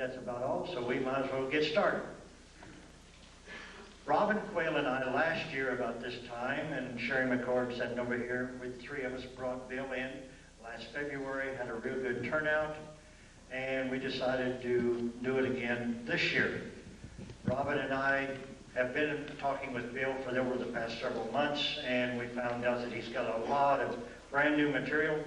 that's about all, so we might as well get started. Robin Quayle and I last year about this time, and Sherry McCord sitting over here, with three of us brought Bill in last February, had a real good turnout, and we decided to do it again this year. Robin and I have been talking with Bill for over the past several months, and we found out that he's got a lot of brand new material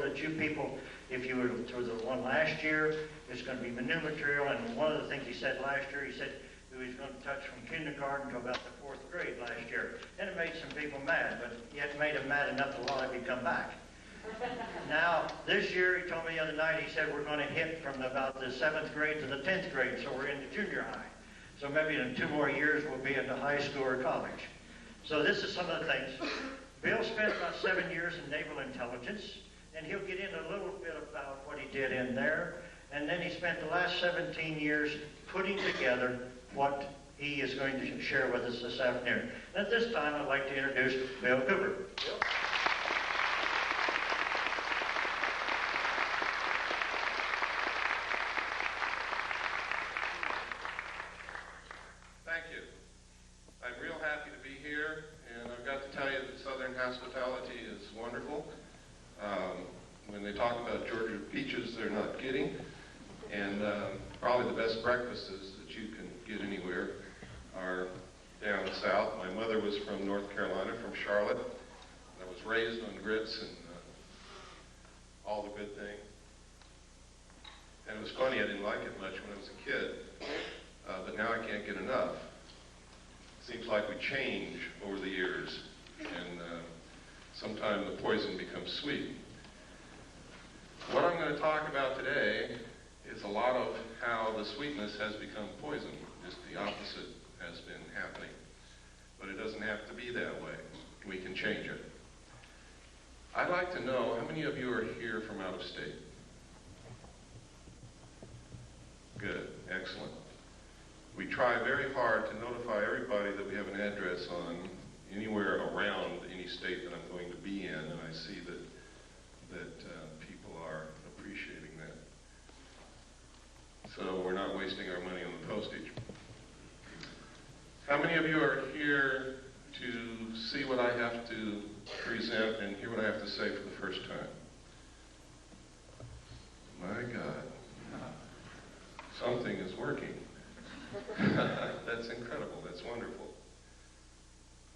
that you people, if you were to the one last year, is going to be new material. And one of the things he said last year, he said he was going to touch from kindergarten to about the 4th grade last year. And it made some people mad, but yet made them mad enough to a lot of you come back. Now, this year, he told me the other night, he said we're going to hit from about the 7th grade to the 10th grade, so we're into junior high. So maybe in 2 more years, we'll be into high school or college. So this is some of the things. Bill spent about 7 years in naval intelligence, and he'll get in a little bit about what he did in there. And then he spent the last 17 years putting together what he is going to share with us this afternoon. And at this time, I'd like to introduce Bill Cooper. Bill? Hospitality is wonderful. When they talk about Georgia peaches, they're not kidding. And probably the best breakfasts that you can get anywhere are down south. My mother was from North Carolina, from Charlotte. I was raised on grits and all the good things. And it was funny, I didn't like it much when I was a kid, but now I can't get enough. It seems like we change over the years, and sometimes the poison becomes sweet. What I'm going to talk about today is a lot of how the sweetness has become poison. Just the opposite has been happening. But it doesn't have to be that way. We can change it. I'd like to know how many of you are here from out of state? Good, excellent. We try very hard to notify everybody that we have an address on anywhere around any state that I'm going to be in, and I see that people are appreciating that. So we're not wasting our money on the postage. How many of you are here to see what I have to present and hear what I have to say for the first time? My God. Something is working. That's incredible. That's wonderful.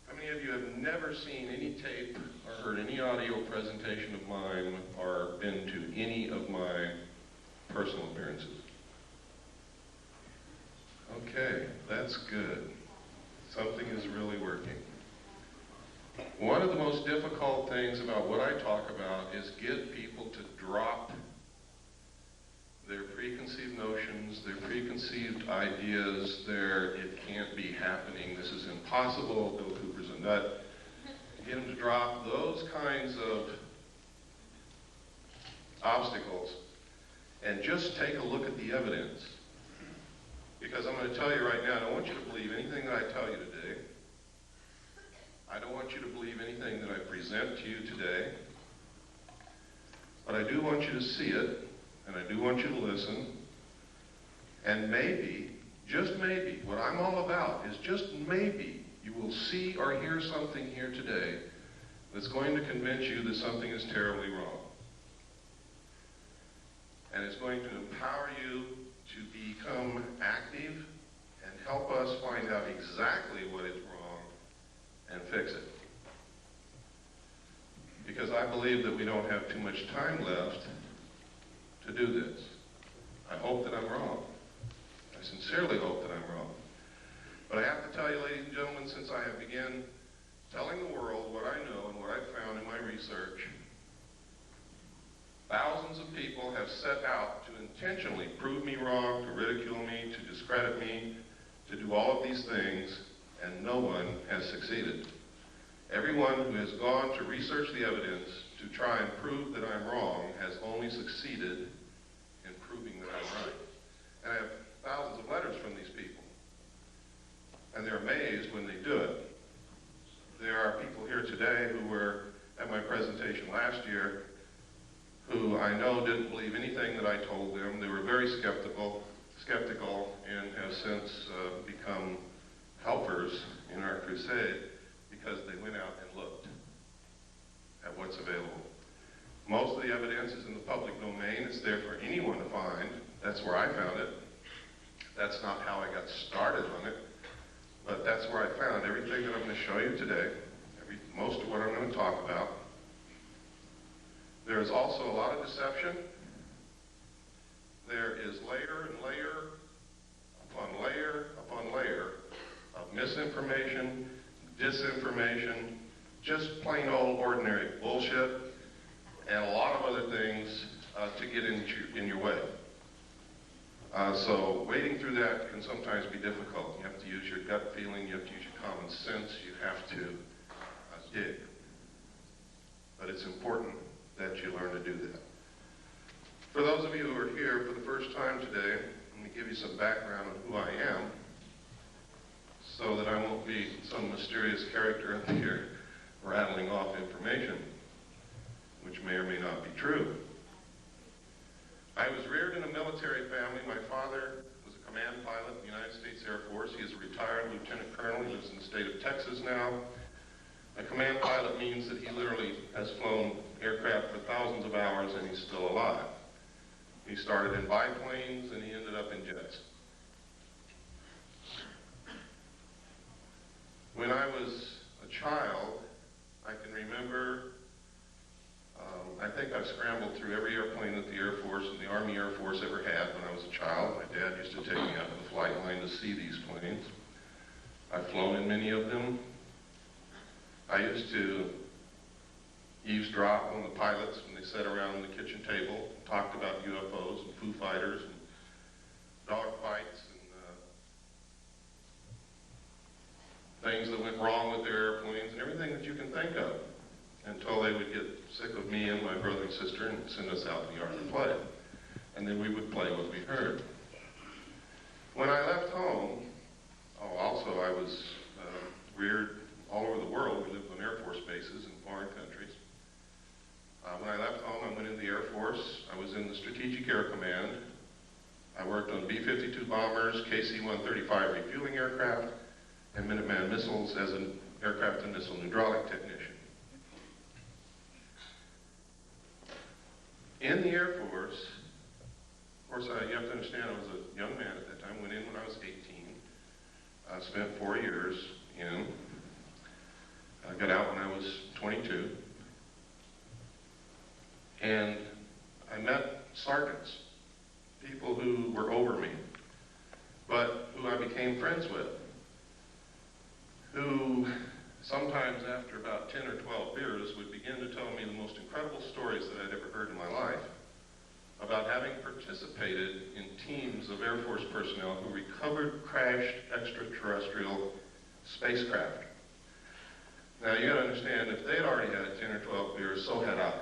How many of you have never seen any tape or heard any audio presentation of mine or been to any of my personal appearances? Okay, that's good. Something is really working. One of the most difficult things about what I talk about is get people to drop their preconceived notions, their preconceived ideas, it can't be happening, this is impossible, Bill Cooper's a nut. Get them to drop those kinds of obstacles and just take a look at the evidence. Because I'm going to tell you right now, I don't want you to believe anything that I tell you today. I don't want you to believe anything that I present to you today. But I do want you to see it. And I do want you to listen, and maybe, just maybe, what I'm all about is just maybe you will see or hear something here today that's going to convince you that something is terribly wrong. And it's going to empower you to become active and help us find out exactly what is wrong and fix it. Because I believe that we don't have too much time left to do this. I hope that I'm wrong. I sincerely hope that I'm wrong. But I have to tell you, ladies and gentlemen, since I have begun telling the world what I know and what I've found in my research, thousands of people have set out to intentionally prove me wrong, to ridicule me, to discredit me, to do all of these things, and no one has succeeded. Everyone who has gone to research the evidence to try and prove that I'm wrong has only succeeded in proving that I'm right. And I have thousands of letters from these people. And they're amazed when they do it. There are people here today who were at my presentation last year who I know didn't believe anything that I told them. They were very skeptical. skeptical and have since become helpers in our crusade because they went out and looked at what's available. Most of the evidence is in the public domain. It's there for anyone to find. That's where I found it. That's not how I got started on it, but that's where I found everything that I'm going to show you today, most of what I'm going to talk about. There is also a lot of deception. There is layer and layer upon layer upon layer of misinformation, disinformation, just plain old ordinary bullshit, and a lot of other things to get in your way. So wading through that can sometimes be difficult. You have to use your gut feeling, you have to use your common sense, you have to dig. But it's important that you learn to do that. For those of you who are here for the first time today, let me give you some background on who I am so that I won't be some mysterious character up here rattling off information, which may or may not be true. I was reared in a military family. My father was a command pilot in the United States Air Force. He is a retired lieutenant colonel. He lives in the state of Texas now. A command pilot means that he literally has flown aircraft for thousands of hours and he's still alive. He started in biplanes and he ended up in jets. When I was a child, I can remember, I think I've scrambled through every airplane that the Air Force and the Army Air Force ever had when I was a child. My dad used to take me out to the flight line to see these planes. I've flown in many of them. I used to eavesdrop on the pilots when they sat around the kitchen table and talked about UFOs and Foo Fighters and dogfights and things that went wrong with their airplanes and everything that you can think of, until they would get sick of me and my brother and sister and send us out in the yard to play. And then we would play what we heard. When I left home, also I was reared all over the world. We lived on Air Force bases in foreign countries. When I left home, I went in the Air Force. I was in the Strategic Air Command. I worked on B-52 bombers, KC-135 refueling aircraft, and Minuteman missiles as an aircraft and missile hydraulic technician. In the Air Force, of course, you have to understand I was a young man at that time. Went in when I was 18. I spent 4 years in. I got out when I was 22. And I met sergeants, people who were over me, but who I became friends with, who sometimes after about 10 or 12 beers would begin to tell me the most incredible stories that I'd ever heard in my life about having participated in teams of Air Force personnel who recovered crashed extraterrestrial spacecraft. Now you gotta understand, if they'd already had 10 or 12 beers, so had I.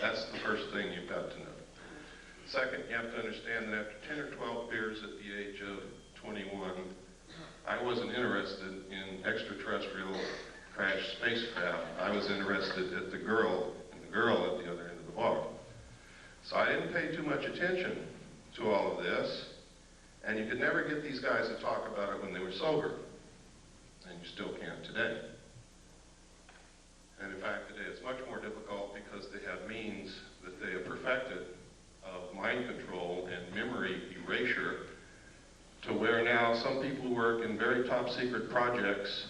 That's the first thing you've got to know. Second, you have to understand that after 10 or 12 beers at the age of 21, I wasn't interested in extraterrestrial crashed spacecraft. I was interested at the girl, and the girl at the other end of the bar. So I didn't pay too much attention to all of this, and you could never get these guys to talk about it when they were sober, and you still can't today. And in fact, today it's much more difficult because they have means that they have perfected of mind control and memory erasure, to where now some people who work in very top secret projects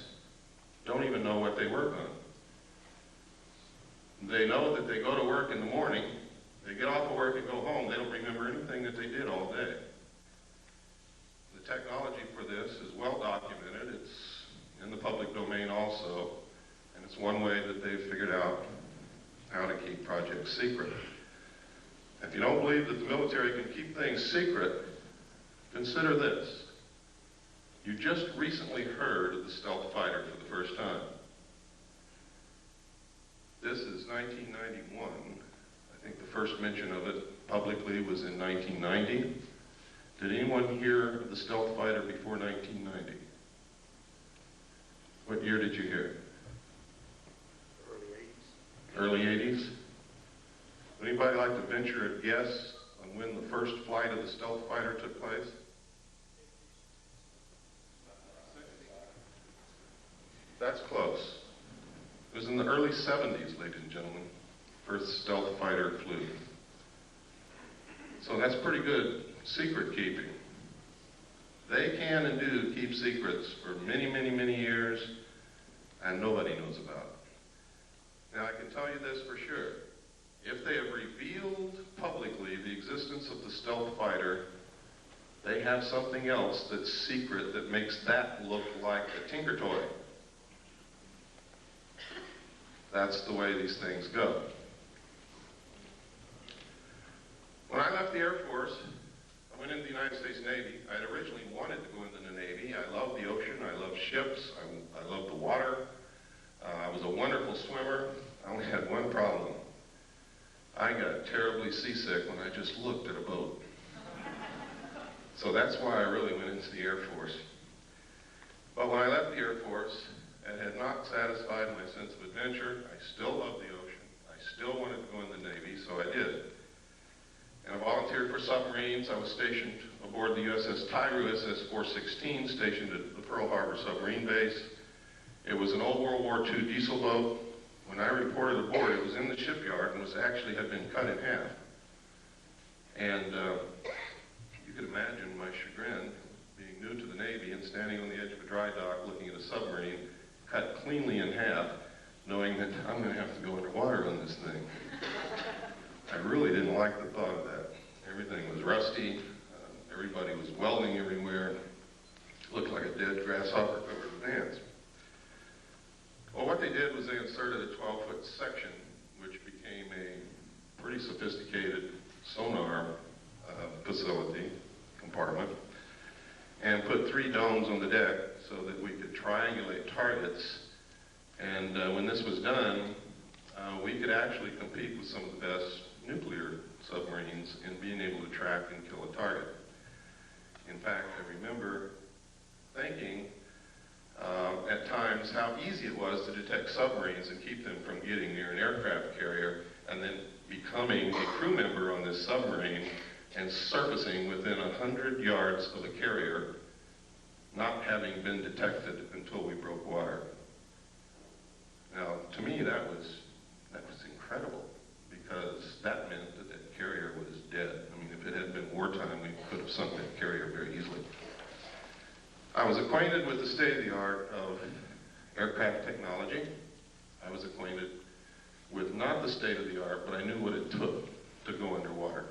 don't even know what they work on. They know that they go to work in the morning, they get off of work and go home, they don't remember anything that they did all day. The technology for this is well documented, it's in the public domain also, and it's one way that they've figured out how to keep projects secret. If you don't believe that the military can keep things secret, consider this. You just recently heard of the stealth fighter for the first time. This is 1991. I think the first mention of it publicly was in 1990. Did anyone hear of the stealth fighter before 1990? What year did you hear? Early 80s. Early 80s? Would anybody like to venture a guess on when the first flight of the stealth fighter took place? That's close. It was in the early 70s, ladies and gentlemen, first stealth fighter flew. So that's pretty good secret keeping. They can and do keep secrets for many, many, many years, and nobody knows about it. Now, I can tell you this for sure. If they have revealed publicly the existence of the stealth fighter, they have something else that's secret that makes that look like a Tinker Toy. That's the way these things go. When I left the Air Force, I went into the United States Navy. I had originally wanted to go into the Navy. I love the ocean. I love ships. I love the water. I was a wonderful swimmer. I only had one problem. I got terribly seasick when I just looked at a boat. So that's why I really went into the Air Force. But when I left the Air Force, it had not satisfied my sense of adventure. I still loved the ocean. I still wanted to go in the Navy, so I did. And I volunteered for submarines. I was stationed aboard the USS Tyru SS-416, stationed at the Pearl Harbor submarine base. It was an old World War II diesel boat. When I reported aboard, it was in the shipyard and had been cut in half. And you could imagine my chagrin, being new to the Navy and standing on the edge of a dry dock looking at a submarine cut cleanly in half, knowing that I'm going to have to go underwater on this thing. I really didn't like the thought of that. Everything was rusty. Everybody was welding everywhere. It looked like a dead grasshopper covered with ants. Well, what they did was they inserted a 12-foot section, which became a pretty sophisticated sonar facility, compartment, and put 3 domes on the deck so that we could triangulate targets. And when this was done, we could actually compete with some of the best nuclear submarines in being able to track and kill a target. In fact, I remember thinking at times how easy it was to detect submarines and keep them from getting near an aircraft carrier, and then becoming a crew member on this submarine and surfacing within 100 yards of a carrier, not having been detected until we broke water. Now, to me, that was incredible, because that meant that that carrier was dead. I mean, if it had been wartime, we could have sunk that carrier very easily. I was acquainted with the state-of-the-art of aircraft technology. I was acquainted with not the state-of-the-art, but I knew what it took to go underwater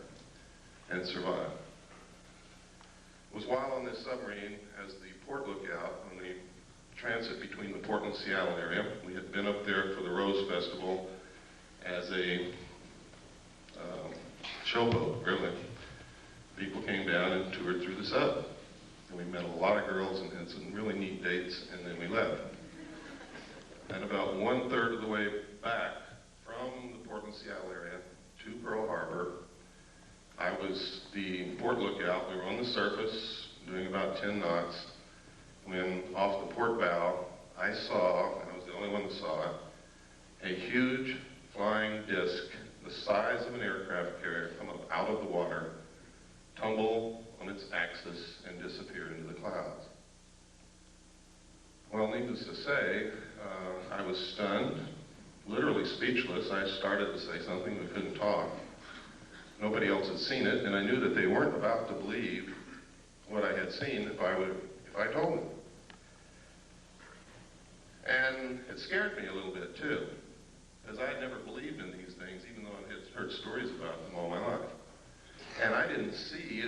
and survive. It was while on this submarine, as the port lookout on the transit between the Portland and Seattle area. We had been up there for the Rose Festival as a showboat, really. People came down and toured through the sub. And we met a lot of girls and had some really neat dates, and then we left. And about 1/3 of the way back from the Portland, Seattle area to Pearl Harbor, I was the port lookout. We were on the surface doing about 10 knots when off the port bow, I saw, and I was the only one that saw it, a huge flying disc the size of an aircraft carrier come up out of the water, tumble on its axis, and disappear into the clouds. Well, needless to say, I was stunned, literally speechless. I started to say something, but couldn't talk. Nobody else had seen it, and I knew that they weren't about to believe what I had seen if I told them. And it scared me a little bit too, because I had never believed in these things, even though I had heard stories about them all my life. And I didn't see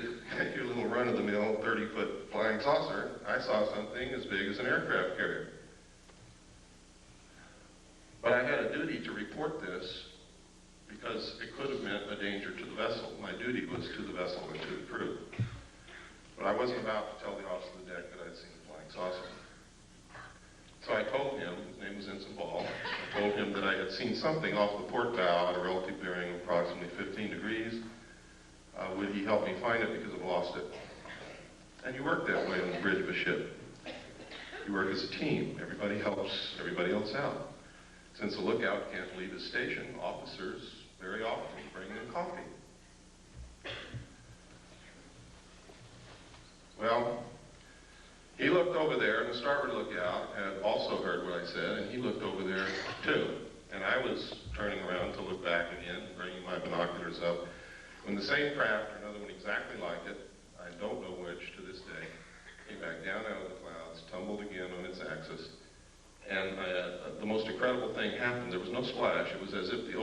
your little run-of-the-mill 30-foot flying saucer. I saw something as big as an aircraft carrier. But I had a duty to report this because it could have meant a danger to the vessel. My duty was to the vessel and to the crew. But I wasn't about to tell the officer of the deck that I'd seen the flying saucer. So I told him, his name was Ensign Ball, I told him that I had seen something off the port bow at a relative bearing of approximately 15 degrees. Would he help me find it because I've lost it? And you work that way on the bridge of a ship. You work as a team. Everybody helps everybody else out. Since the lookout can't leave his station, officers very often bring them coffee. Well, he looked over there, and the starboard lookout had also heard what I said, and he looked over there too. And I was turning around to look back again, bringing my binoculars up, when the same craft, or another one exactly like it, I don't know which to this day, came back down out of the clouds, tumbled again on its axis, and the most incredible thing happened. There was no splash. It was as if the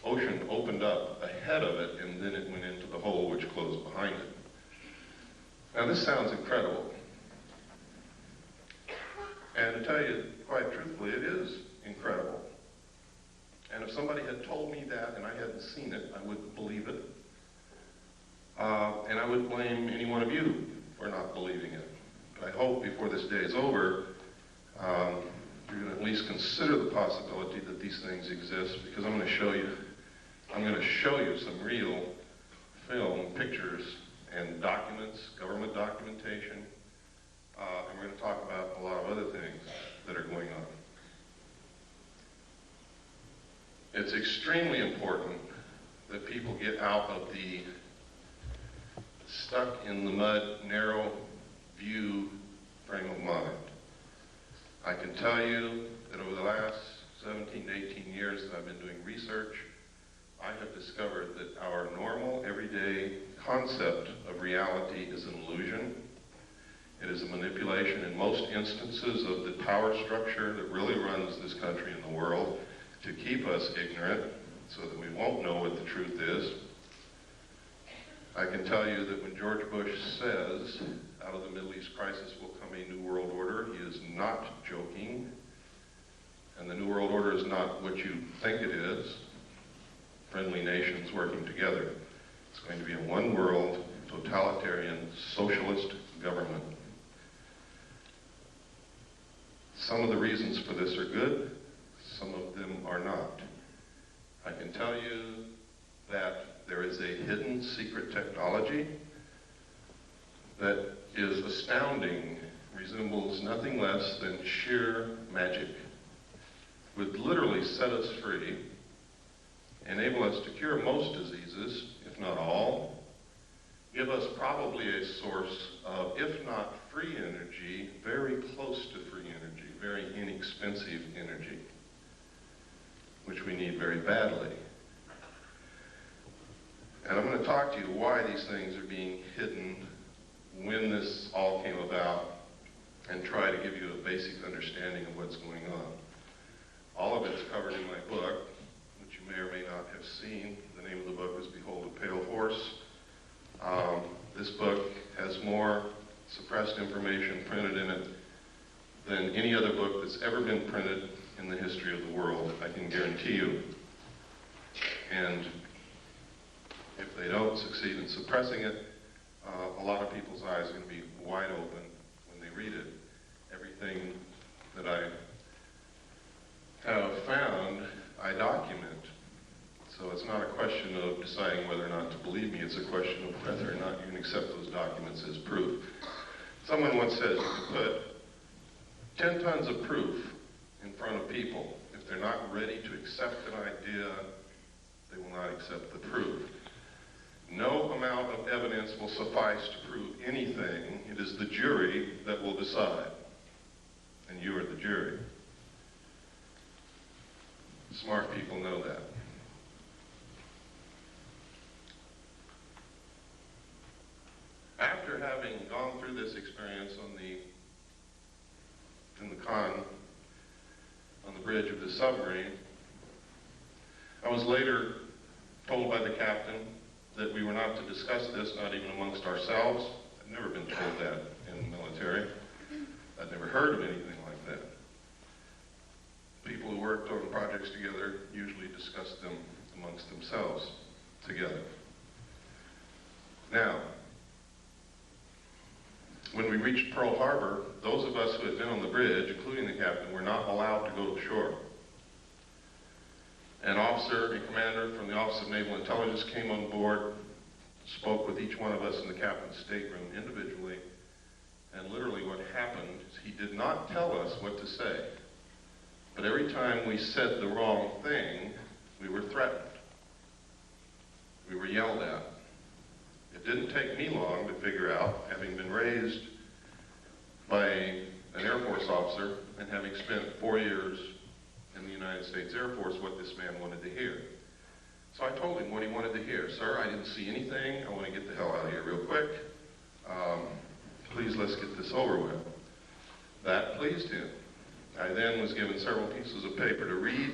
ocean opened up ahead of it, and then it went into the hole which closed behind it. Now this sounds incredible. And to tell you quite truthfully, it is incredible. And if somebody had told me that and I hadn't seen it, I wouldn't believe it. And I would blame any one of you for not believing it. But I hope before this day is over, you're going to at least consider the possibility that these things exist, because I'm going to show you some real film, pictures, and documents, government documentation. And we're going to talk about a lot of other things that are going on. It's extremely important that people get out of the stuck in the mud, narrow view frame of mind. I can tell you that over the last 17 to 18 years that I've been doing research, I have discovered that our normal, everyday concept of reality is an illusion. It is a manipulation in most instances of the power structure that really runs this country and the world to keep us ignorant so that we won't know what the truth is. I can tell you that when George Bush says, out of the Middle East crisis will come a new world order, he is not joking. And the new world order is not what you think it is. Friendly nations working together. It's going to be a one world, totalitarian, socialist government. Some of the reasons for this are good, some of them are not. I can tell you that there is a hidden secret technology that is astounding, resembles nothing less than sheer magic, would literally set us free, enable us to cure most diseases, if not all, give us probably a source of, if not free energy, very close to free energy, very inexpensive energy, which we need very badly. And I'm going to talk to you why these things are being hidden, when this all came about, and try to give you a basic understanding of what's going on. All of it's covered in my book, which you may or may not have seen. The name of the book is Behold a Pale Horse. This book has more suppressed information printed in it than any other book that's ever been printed in the history of the world, I can guarantee you. And if they don't succeed in suppressing it, a lot of people's eyes are going to be wide open when they read it. Everything that I have found, I document. So it's not a question of deciding whether or not to believe me, it's a question of whether or not you can accept those documents as proof. Someone once said you can put 10 tons of proof in front of people. If they're not ready to accept an idea, they will not accept the proof. No amount of evidence will suffice to prove anything. It is the jury that will decide. And you are the jury. Smart people know that. After having gone through this experience in the con, on the bridge of the submarine, I was later told by the captain that we were not to discuss this, not even amongst ourselves. I'd never been told that in the military. I'd never heard of anything like that. People who worked on projects together usually discussed them amongst themselves together. Now, when we reached Pearl Harbor, those of us who had been on the bridge, including the captain, were not allowed to go to shore. An officer, a commander from the Office of Naval Intelligence came on board, spoke with each one of us in the captain's stateroom individually, and literally what happened is he did not tell us what to say. But every time we said the wrong thing, we were threatened. We were yelled at. It didn't take me long to figure out, having been raised Air Force what this man wanted to hear. So I told him what he wanted to hear. Sir, I didn't see anything. I want to get the hell out of here real quick. Please, let's get this over with. That pleased him. I then was given several pieces of paper to read,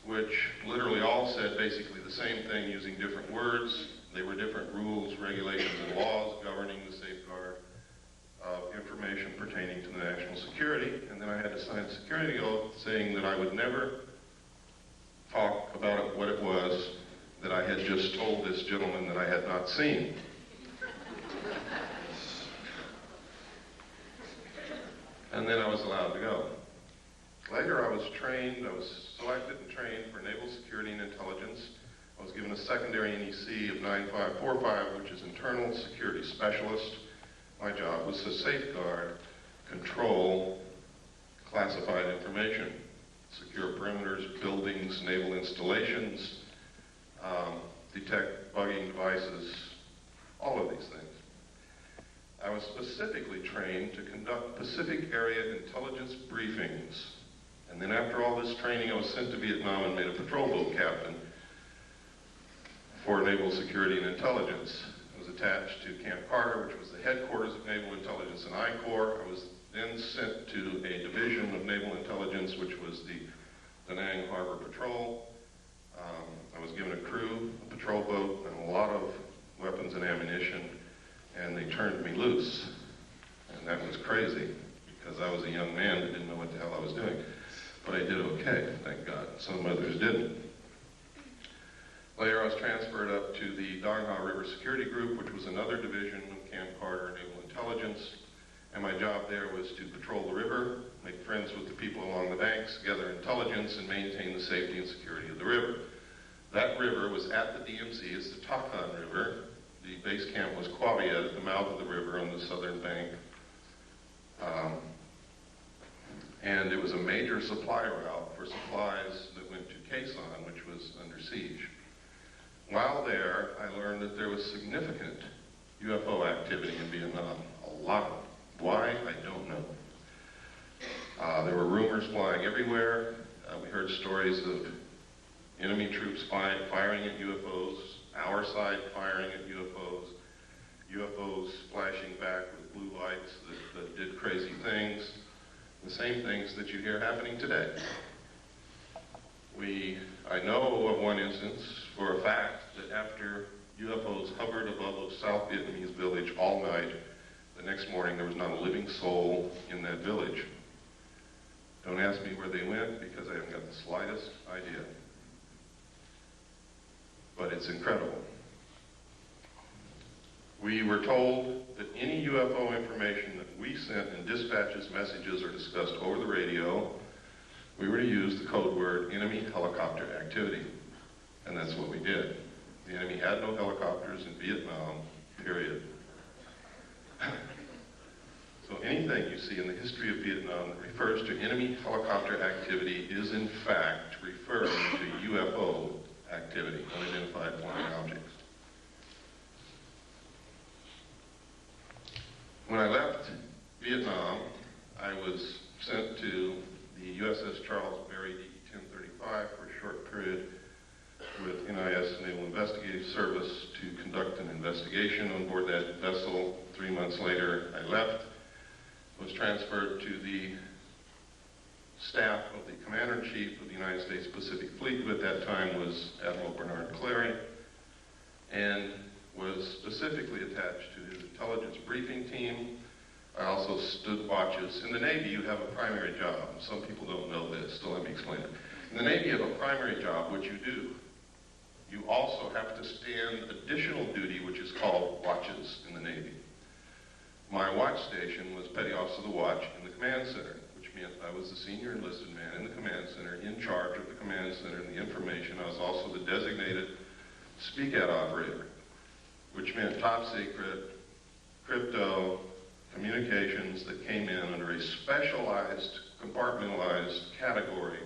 which literally all said basically the same thing using different words. They were different rules, regulations, and laws governing the safeguard of information pertaining to the national security. And then I had to sign a security oath saying that I would never talk about what it was that I had just told this gentleman that I had not seen. And then I was allowed to go. Later I was selected and trained for Naval Security and Intelligence. I was given a secondary NEC of 9545, which is Internal Security Specialist. My job was to safeguard, control classified information, secure perimeters, buildings, naval installations, detect bugging devices, all of these things. I was specifically trained to conduct Pacific Area intelligence briefings. And then after all this training, I was sent to Vietnam and made a patrol boat captain for Naval Security and Intelligence. I was attached to Camp Carter, which was the headquarters of Naval Intelligence and I Corps. I was then sent to a division of Naval Intelligence, which was the Da Nang Harbor Patrol. I was given a crew, a patrol boat, and a lot of weapons and ammunition, and they turned me loose. And that was crazy, because I was a young man that didn't know what the hell I was doing. But I did okay, thank God. Some others didn't. Later, I was transferred up to the Dong Ha River Security Group, which was another division of Camp Carter Naval Intelligence. And my job there was to patrol the river, make friends with the people along the banks, gather intelligence, and maintain the safety and security of the river. That river was at the DMZ. It's the Takan River. The base camp was Qua Viet at the mouth of the river on the southern bank. And it was a major supply route for supplies that went to Khe Sanh, which was under siege. While there, I learned that there was significant UFO activity in Vietnam, a lot of it. Why? I don't know. There were rumors flying everywhere. We heard stories of enemy troops firing at UFOs, our side firing at UFOs, UFOs flashing back with blue lights that did crazy things, the same things that you hear happening today. I know of one instance for a fact that after UFOs hovered above a South Vietnamese village all night, the next morning there was not a living soul in that village. Don't ask me where they went because I haven't got the slightest idea. But it's incredible. We were told that any UFO information that we sent in dispatches, messages, or discussed over the radio, we were to use the code word enemy helicopter activity. And that's what we did. The enemy had no helicopters in Vietnam, period. So anything you see in the history of Vietnam that refers to enemy helicopter activity is in fact referring to UFO activity, unidentified flying objects. When I left Vietnam, I was sent to the USS Charles Berry DE-1035 for a short period with NIS Naval Investigative Service to conduct an investigation on board that vessel. 3 months later, I left, was transferred to the staff of the Commander-in-Chief of the United States Pacific Fleet, who at that time was Admiral Bernard Clary, and was specifically attached to his intelligence briefing team. I also stood watches. In the Navy, you have a primary job. Some people don't know this, so let me explain it. In the Navy, you have a primary job, which you do. You also have to stand additional duty, which is called watches in the Navy. My watch station was Petty Officer of the Watch in the Command Center, which meant I was the senior enlisted man in the Command Center, in charge of the Command Center and the information. I was also the designated speak-out operator, which meant top secret, crypto, communications that came in under a specialized, compartmentalized category.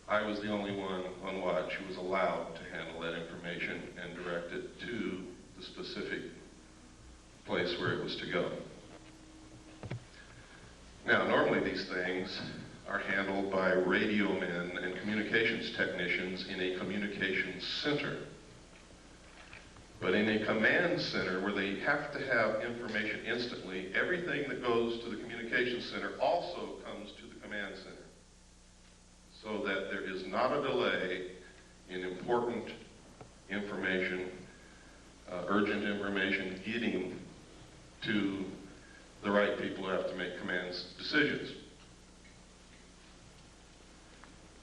I was the only one on watch who was allowed to handle that information and direct it to the specific place where it was to go. Now, normally these things are handled by radio men and communications technicians in a communications center. But in a command center where they have to have information instantly, everything that goes to the communications center also comes to the command center, so that there is not a delay in important information, urgent information getting to the right people who have to make command decisions.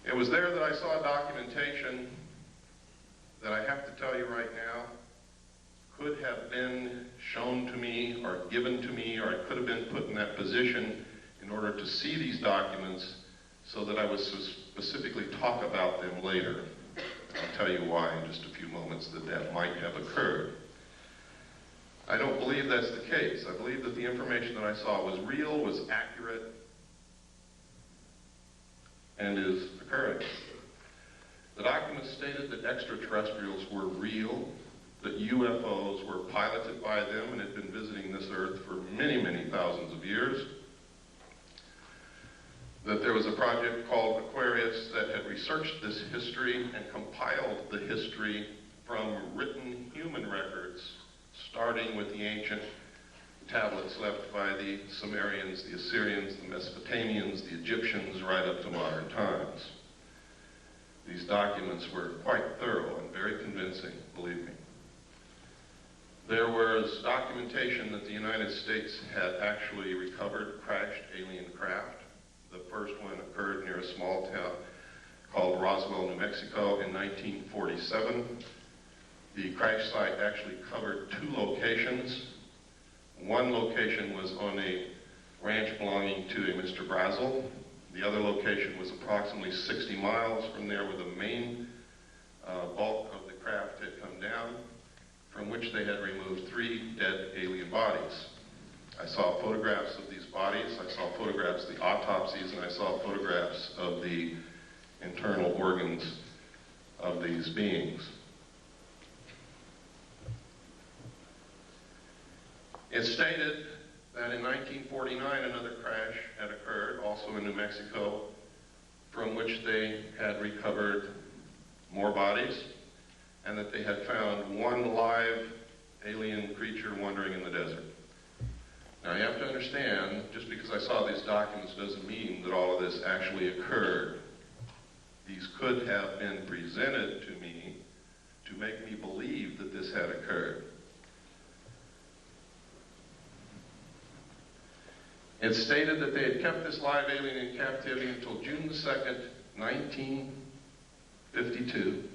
It was there that I saw documentation that I have to tell you right now could have been shown to me or given to me, or I could have been put in that position in order to see these documents so that I would specifically talk about them later. I'll tell you why in just a few moments that might have occurred. I don't believe that's the case. I believe that the information that I saw was real, was accurate, and is occurring. The documents stated that extraterrestrials were real, that UFOs were piloted by them and had been visiting this Earth for many, many thousands of years, that there was a project called Aquarius that had researched this history and compiled the history from written human records, starting with the ancient tablets left by the Sumerians, the Assyrians, the Mesopotamians, the Egyptians, right up to modern times. These documents were quite thorough and very convincing, believe me. There was documentation that the United States had actually recovered crashed alien craft. The first one occurred near a small town called Roswell, New Mexico in 1947. The crash site actually covered 2 locations. One location was on a ranch belonging to a Mr. Brazel. The other location was approximately 60 miles from there, where the main bulk of the craft had come down, from which they had removed 3 dead alien bodies. I saw photographs of these bodies, I saw photographs of the autopsies, and I saw photographs of the internal organs of these beings. It stated that in 1949 another crash had occurred, also in New Mexico, from which they had recovered more bodies, and that they had found 1 live alien creature wandering in the desert. Now you have to understand, just because I saw these documents doesn't mean that all of this actually occurred. These could have been presented to me to make me believe that this had occurred. It stated that they had kept this live alien in captivity until June the 2nd, 1952,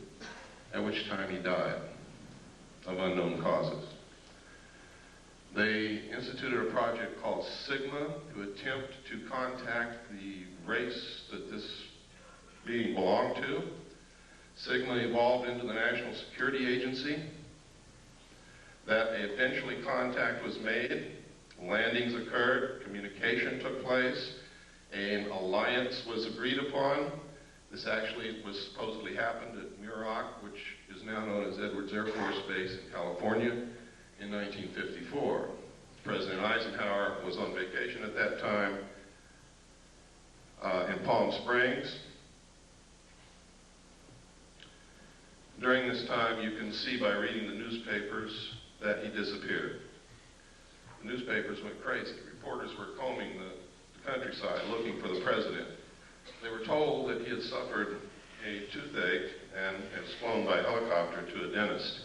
at which time he died of unknown causes. They instituted a project called Sigma to attempt to contact the race that this being belonged to. Sigma evolved into the National Security Agency. That eventually contact was made. Landings occurred, communication took place, an alliance was agreed upon. This actually was supposedly happened at Muroc, which is now known as Edwards Air Force Base in California, in 1954. President Eisenhower was on vacation at that time in Palm Springs. During this time, you can see by reading the newspapers that he disappeared. The newspapers went crazy. Reporters were combing the countryside looking for the president. They were told that he had suffered a toothache and was flown by helicopter to a dentist.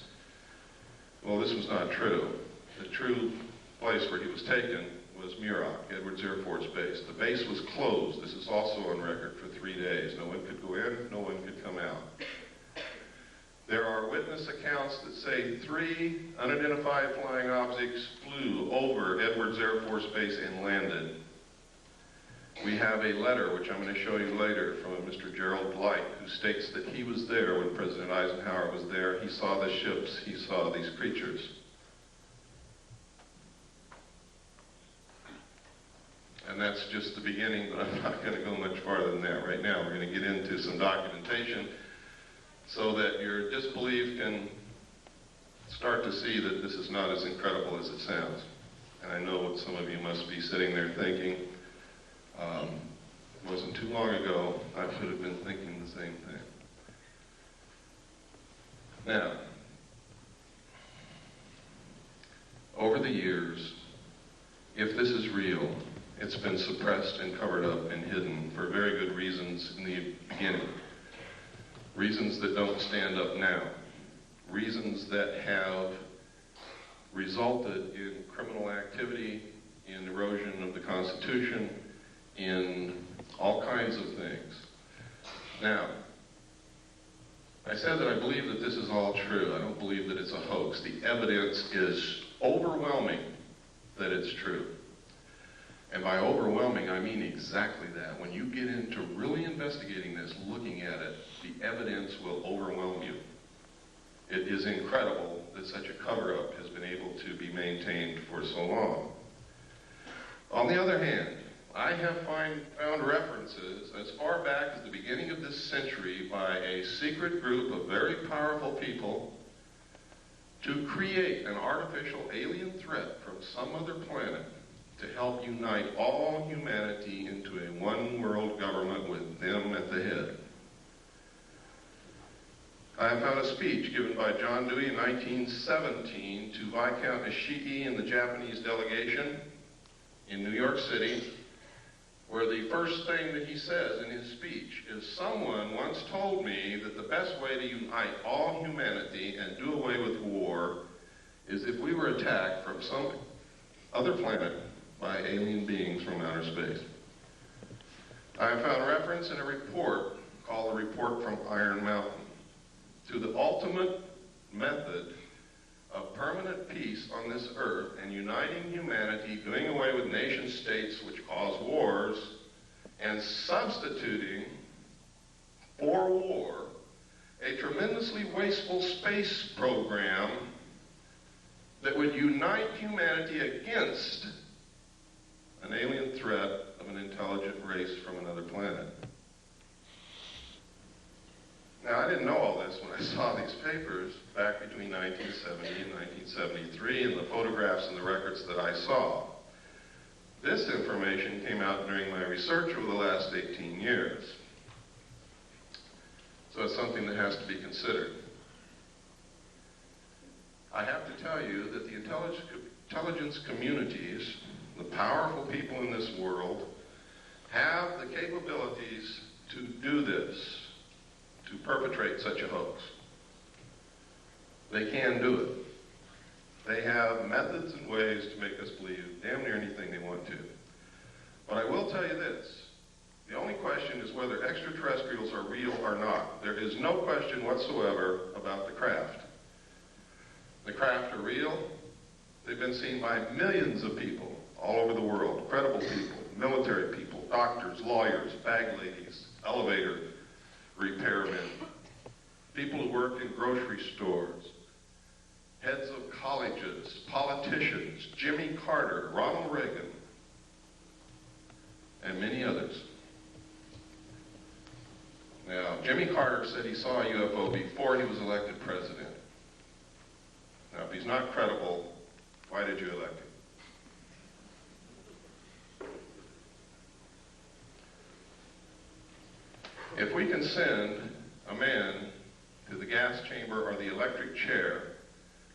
Well, this was not true. The true place where he was taken was Muroc, Edwards Air Force Base. The base was closed. This is also on record for 3 days. No one could go in, no one could come out. There are witness accounts that say 3 unidentified flying objects flew over Edwards Air Force Base and landed. We have a letter, which I'm going to show you later, from a Mr. Gerald Blight, who states that he was there when President Eisenhower was there. He saw the ships, he saw these creatures. And that's just the beginning, but I'm not going to go much farther than that. Right now, we're going to get into some documentation so that your disbelief can start to see that this is not as incredible as it sounds. And I know what some of you must be sitting there thinking. It wasn't too long ago I should have been thinking the same thing. Now, over the years, if this is real, it's been suppressed and covered up and hidden for very good reasons in the beginning. Reasons that don't stand up now. Reasons that have resulted in criminal activity, in erosion of the Constitution, in all kinds of things. Now, I said that I believe that this is all true. I don't believe that it's a hoax. The evidence is overwhelming that it's true. And by overwhelming, I mean exactly that. When you get into really investigating this, looking at it, the evidence will overwhelm you. It is incredible that such a cover-up has been able to be maintained for so long. On the other hand, I have found references as far back as the beginning of this century by a secret group of very powerful people to create an artificial alien threat from some other planet to help unite all humanity into a one-world government with them at the head. I have found a speech given by John Dewey in 1917 to Viscount Ishii and the Japanese delegation in New York City, where the first thing that he says in his speech is, "Someone once told me that the best way to unite all humanity and do away with war is if we were attacked from some other planet by alien beings from outer space." I have found reference in a report called the Report from Iron Mountain to the ultimate method of permanent peace on this earth and uniting humanity, doing away with nation states which cause wars, and substituting for war a tremendously wasteful space program that would unite humanity against an alien threat of an intelligent race from another planet. Now, I didn't know all this when I saw these papers back between 1970 and 1973 and the photographs and the records that I saw. This information came out during my research over the last 18 years. So it's something that has to be considered. I have to tell you that the intelligence communities, the powerful people in this world, have the capabilities to do this, to perpetrate such a hoax. They can do it. They have methods and ways to make us believe damn near anything they want to. But I will tell you this. The only question is whether extraterrestrials are real or not. There is no question whatsoever about the craft. The craft are real. They've been seen by millions of people all over the world. Credible people, military people, doctors, lawyers, bag ladies, elevator repairmen, people who work in grocery stores, heads of colleges, politicians, Jimmy Carter, Ronald Reagan, and many others. Now, Jimmy Carter said he saw a UFO before he was elected president. Now, if he's not credible, why did you elect him? If we can send a man to the gas chamber or the electric chair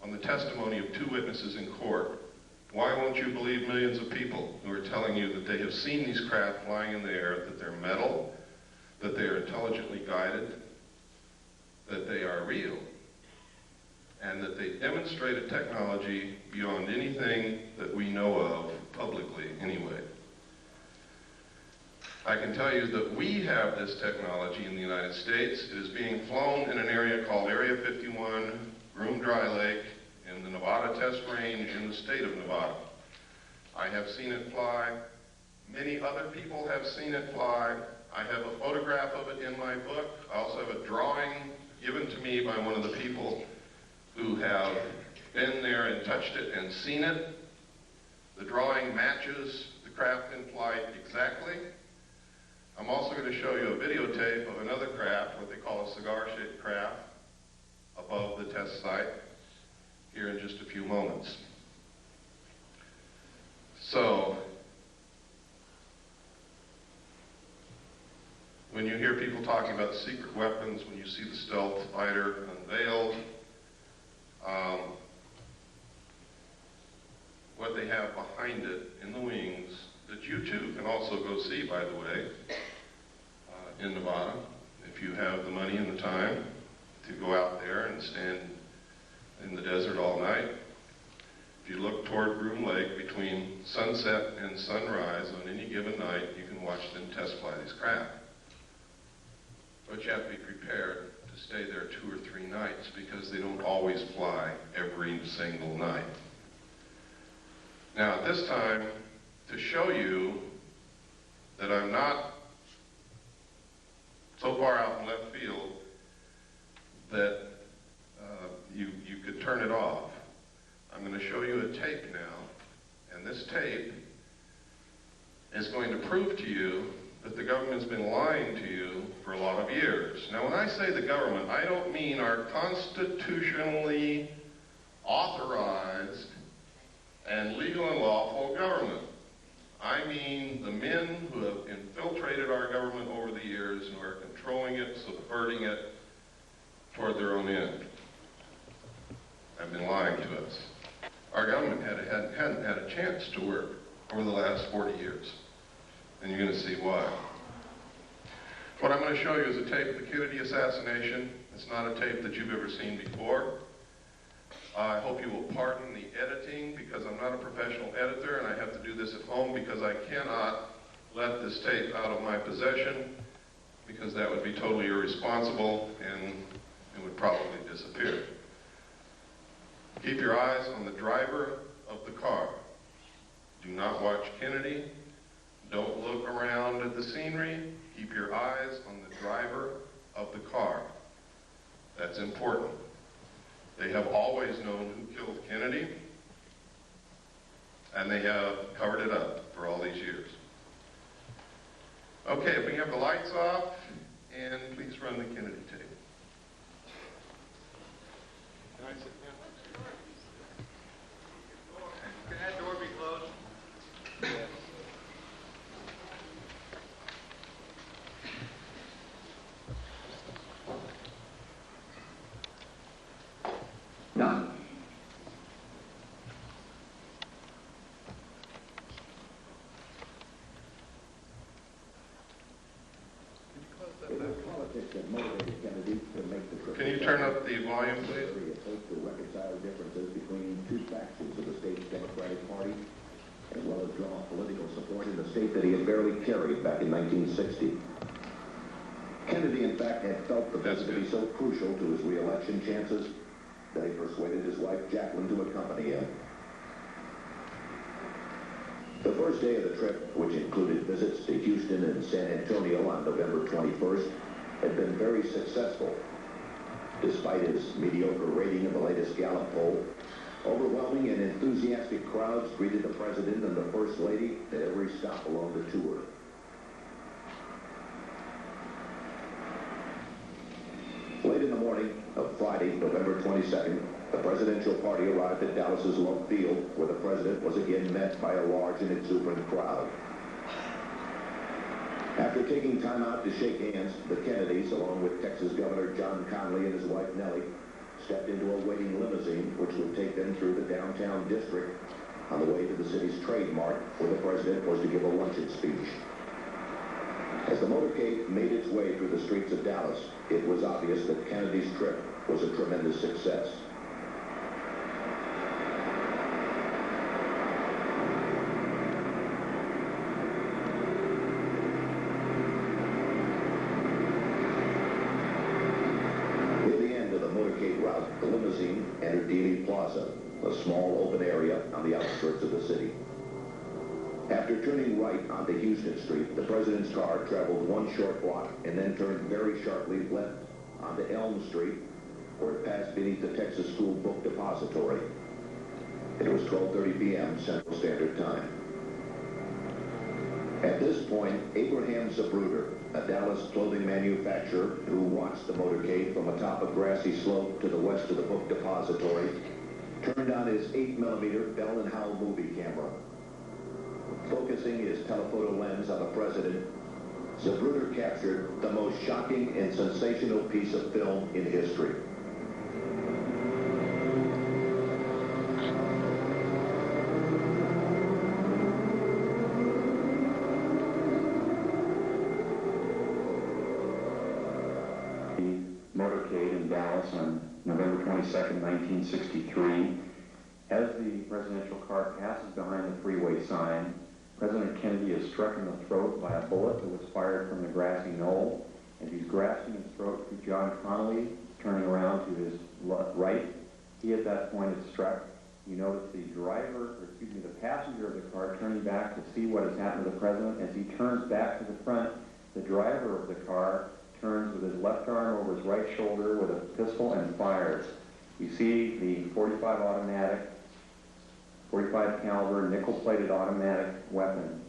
on the testimony of two witnesses in court, why won't you believe millions of people who are telling you that they have seen these craft flying in the air, that they're metal, that they are intelligently guided, that they are real, and that they demonstrate a technology beyond anything that we know of publicly anyway? I can tell you that we have this technology in the United States. It is being flown in an area called Area 51, Groom Dry Lake, in the Nevada Test Range in the state of Nevada. I have seen it fly. Many other people have seen it fly. I have a photograph of it in my book. I also have a drawing given to me by one of the people who have been there and touched it and seen it. The drawing matches the craft in flight exactly. I'm also going to show you a videotape of another craft, what they call a cigar-shaped craft, above the test site here in just a few moments. So, when you hear people talking about secret weapons, when you see the stealth fighter unveiled, what they have behind it in the wings, that you too can also go see, by the way, in Nevada, if you have the money and the time to go out there and stand in the desert all night. If you look toward Groom Lake between sunset and sunrise on any given night, you can watch them test fly these craft. But you have to be prepared to stay there 2 or 3 nights because they don't always fly every single night. Now at this time, to show you that I'm not so far out in left field that you could turn it off, I'm going to show you a tape now, and this tape is going to prove to you that the government's been lying to you for a lot of years. Now, when I say the government, I don't mean our constitutionally authorized and legal and lawful government. I mean the men who have infiltrated our government over the years and who are controlling it, subverting it toward their own end. Have been lying to us. Our government hadn't had a chance to work over the last 40 years. And you're going to see why. What I'm going to show you is a tape of the Kennedy assassination. It's not a tape that you've ever seen before. I hope you will pardon the editing because I'm not a professional editor and I have to do this at home because I cannot let this tape out of my possession because that would be totally irresponsible and it would probably disappear. Keep your eyes on the driver of the car. Do not watch Kennedy. Don't look around at the scenery. Keep your eyes on the driver of the car. That's important. They have always known who killed Kennedy, and they have covered it up for all these years. Okay, if we have the lights off, and please run the Kennedy tape. Can I sit down? Can that door be closed? Yes. None. It was politics that motivated Kennedy to make the trip. Can you turn up the volume, please? It hoped to reconcile differences between two factions of the state's Democratic Party, as well as draw political support in the state that he had barely carried back in 1960. Kennedy, in fact, had felt the visit to be so crucial to his re-election chances that he persuaded his wife, Jacqueline, to accompany him. The first day of the trip, which included visits to Houston and San Antonio on November 21st, had been very successful. Despite his mediocre rating in the latest Gallup poll, overwhelming and enthusiastic crowds greeted the President and the First Lady at every stop along the tour. Late in the morning of Friday, November 22nd, the presidential party arrived at Dallas's Love Field, where the president was again met by a large and exuberant crowd. After taking time out to shake hands, the Kennedys, along with Texas Governor John Connally and his wife Nellie, stepped into a waiting limousine which would take them through the downtown district on the way to the city's Trade Mart, where the president was to give a luncheon speech. As the motorcade made its way through the streets of Dallas, it was obvious that Kennedy's trip was a tremendous success. Route, the limousine entered Dealey Plaza, a small open area on the outskirts of the city. After turning right onto Houston Street, the president's car traveled one short block and then turned very sharply left onto Elm Street, where it passed beneath the Texas School Book Depository. It was 12:30 p.m. Central Standard Time. At this point, Abraham Zapruder, a Dallas clothing manufacturer who watched the motorcade from atop a grassy slope to the west of the book depository, turned on his 8mm Bell & Howell movie camera. Focusing his telephoto lens on the president, Zapruder captured the most shocking and sensational piece of film in history. The motorcade in Dallas on November 22nd, 1963. As the presidential car passes behind the freeway sign, President Kennedy is struck in the throat by a bullet that was fired from the grassy knoll. As he's grasping his throat to John Connally, turning around to his right, he at that point is struck. You notice the the passenger of the car turning back to see what has happened to the president. As he turns back to the front, the driver of the car turns with his left arm over his right shoulder with a pistol and fires. You see the 45 caliber nickel-plated automatic weapon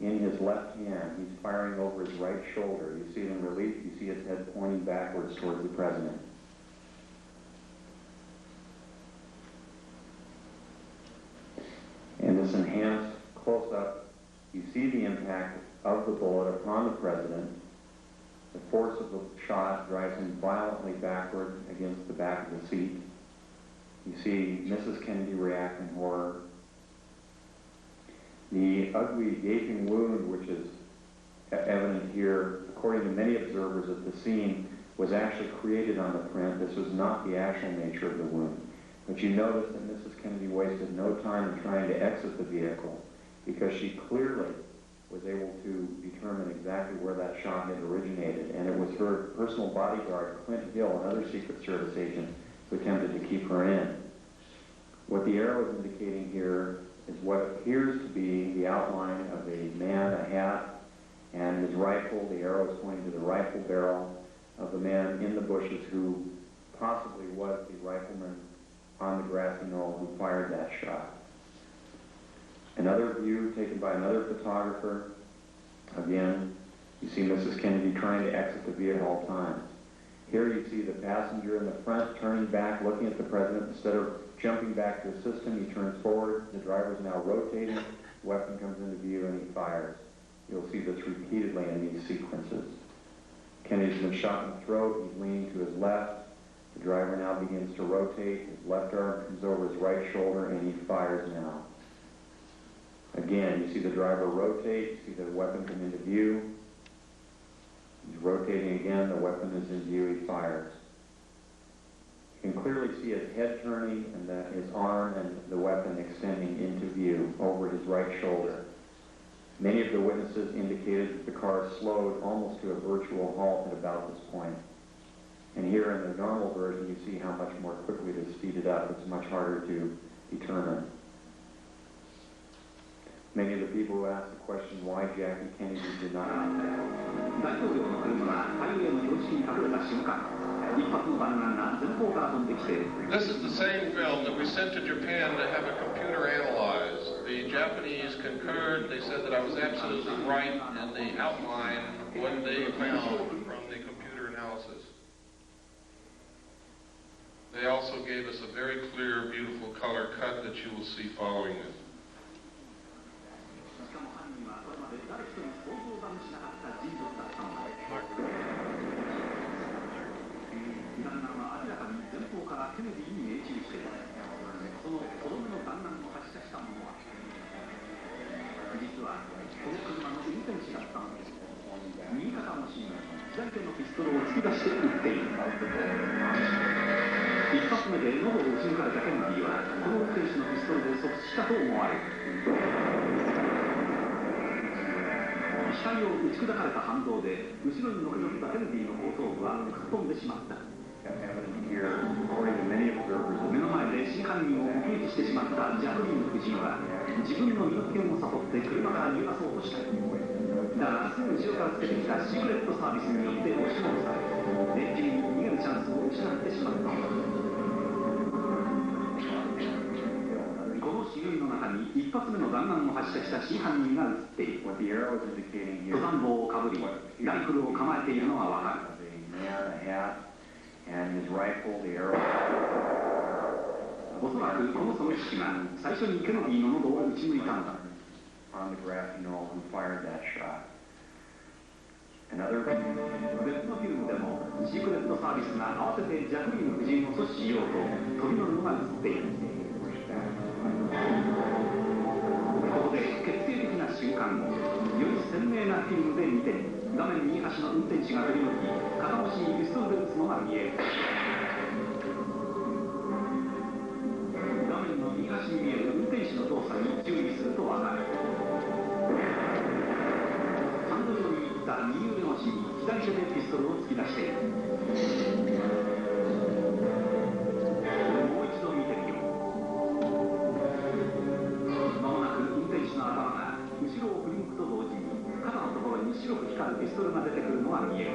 in his left hand. He's firing over his right shoulder. You see it in relief. You see his head pointing backwards towards the president. In this enhanced close-up, you see the impact of the bullet upon the president. The force of the shot drives him violently backward against the back of the seat. You see Mrs. Kennedy react in horror. The ugly gaping wound, which is evident here, according to many observers at the scene, was actually created on the print. This was not the actual nature of the wound. But you notice that Mrs. Kennedy wasted no time in trying to exit the vehicle because she clearly was able to determine exactly where that shot had originated. And it was her personal bodyguard, Clint Hill, another Secret Service agent, who attempted to keep her in. What the arrow is indicating here is what appears to be the outline of a man, a hat, and his rifle. The arrow is pointing to the rifle barrel of the man in the bushes who possibly was the rifleman on the grassy knoll who fired that shot. Another view taken by another photographer. Again, you see Mrs. Kennedy trying to exit the vehicle at all times. Here you see the passenger in the front turning back, looking at the president. Instead of jumping back to assist him, he turns forward. The driver is now rotating. The weapon comes into view and he fires. You'll see this repeatedly in these sequences. Kennedy's been shot in the throat. He's leaning to his left. The driver now begins to rotate. His left arm comes over his right shoulder and he fires now. Again, you see the driver rotate. You see the weapon come into view. He's rotating again. The weapon is in view. He fires. You can clearly see his head turning and his arm and the weapon extending into view over his right shoulder. Many of the witnesses indicated that the car slowed almost to a virtual halt at about this point. And here in the normal version, you see how much more quickly it is speeded up. It's much harder to determine. Many of the people who asked the question why Jackie Kennedy did not. This is the same film that we sent to Japan to have a computer analyzed. The Japanese concurred. They said that I was absolutely right in the outline what they found from the computer analysis. They also gave us a very clear, beautiful color cut that you will see following it. Here, according to many observers, 目の前で真犯人を目撃してしまったジャクリーン夫人は自分の身の危険を悟って車から逃がそうとした。だがすぐ後ろからつけてきたシークレットサービスによって押し戻され、電気に逃げるチャンスを失ってしまった。このシーンの中に一発目の弾丸を発射した真犯人が映っている。登山帽をかぶり、ライフルを構えているのがわかる。And his rifle, the arrow. おそらくこの狙撃手が最初にケネディの喉を撃ち抜いたのだ。On the grassy knoll who fired that shot. Another 別のフィルムでもシークレットサービスが慌ててジャクリーン夫人を阻止しようと飛び乗るのが映っている。ここで決定的な瞬間をより鮮明なフィルムで見て、画面右端の運転手が飛び乗り片腰にピストルで撃つのが見える。画面の右端に見える運転手の動作に注意するとわかる。ハンドルを握った右腕の芯に左手でピストルを突き出している。もう一度見てみよう。間もなく運転手の頭が後ろを振り向くと同時に肩のところに白く光るピストルが出てくるのが見える。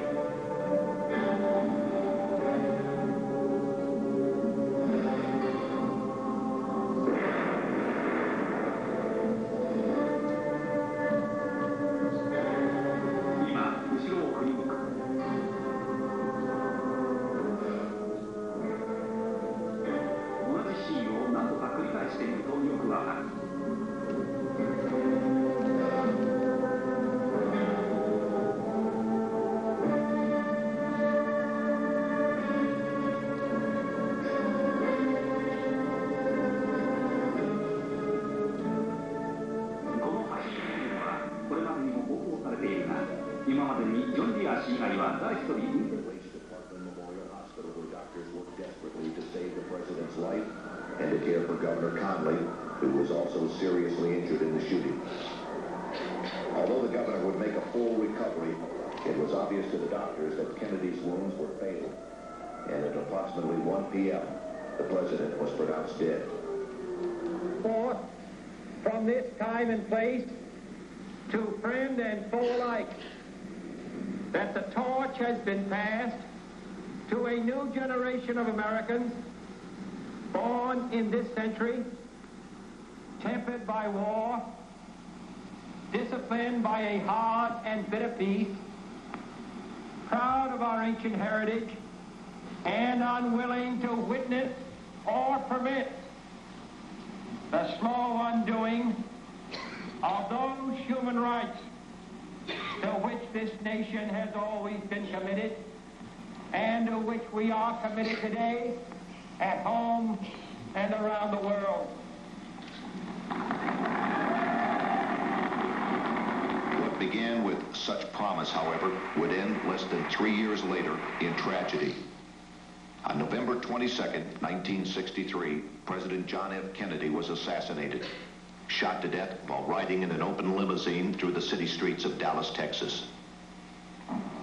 and to care for Governor Conley, who was also seriously injured in the shooting. Although the governor would make a full recovery, it was obvious to the doctors that Kennedy's wounds were fatal, and at approximately 1 p.m., the president was pronounced dead. Forth from this time and place to friend and foe alike, that the torch has been passed to a new generation of Americans born in this century, tempered by war, disciplined by a hard and bitter peace, proud of our ancient heritage, and unwilling to witness or permit the slow undoing of those human rights to which this nation has always been committed, and to which we are committed today at home and around the world. What began with such promise, however, would end less than 3 years later in tragedy. On November 22nd, 1963, President John F. Kennedy was assassinated, shot to death while riding in an open limousine through the city streets of Dallas, Texas.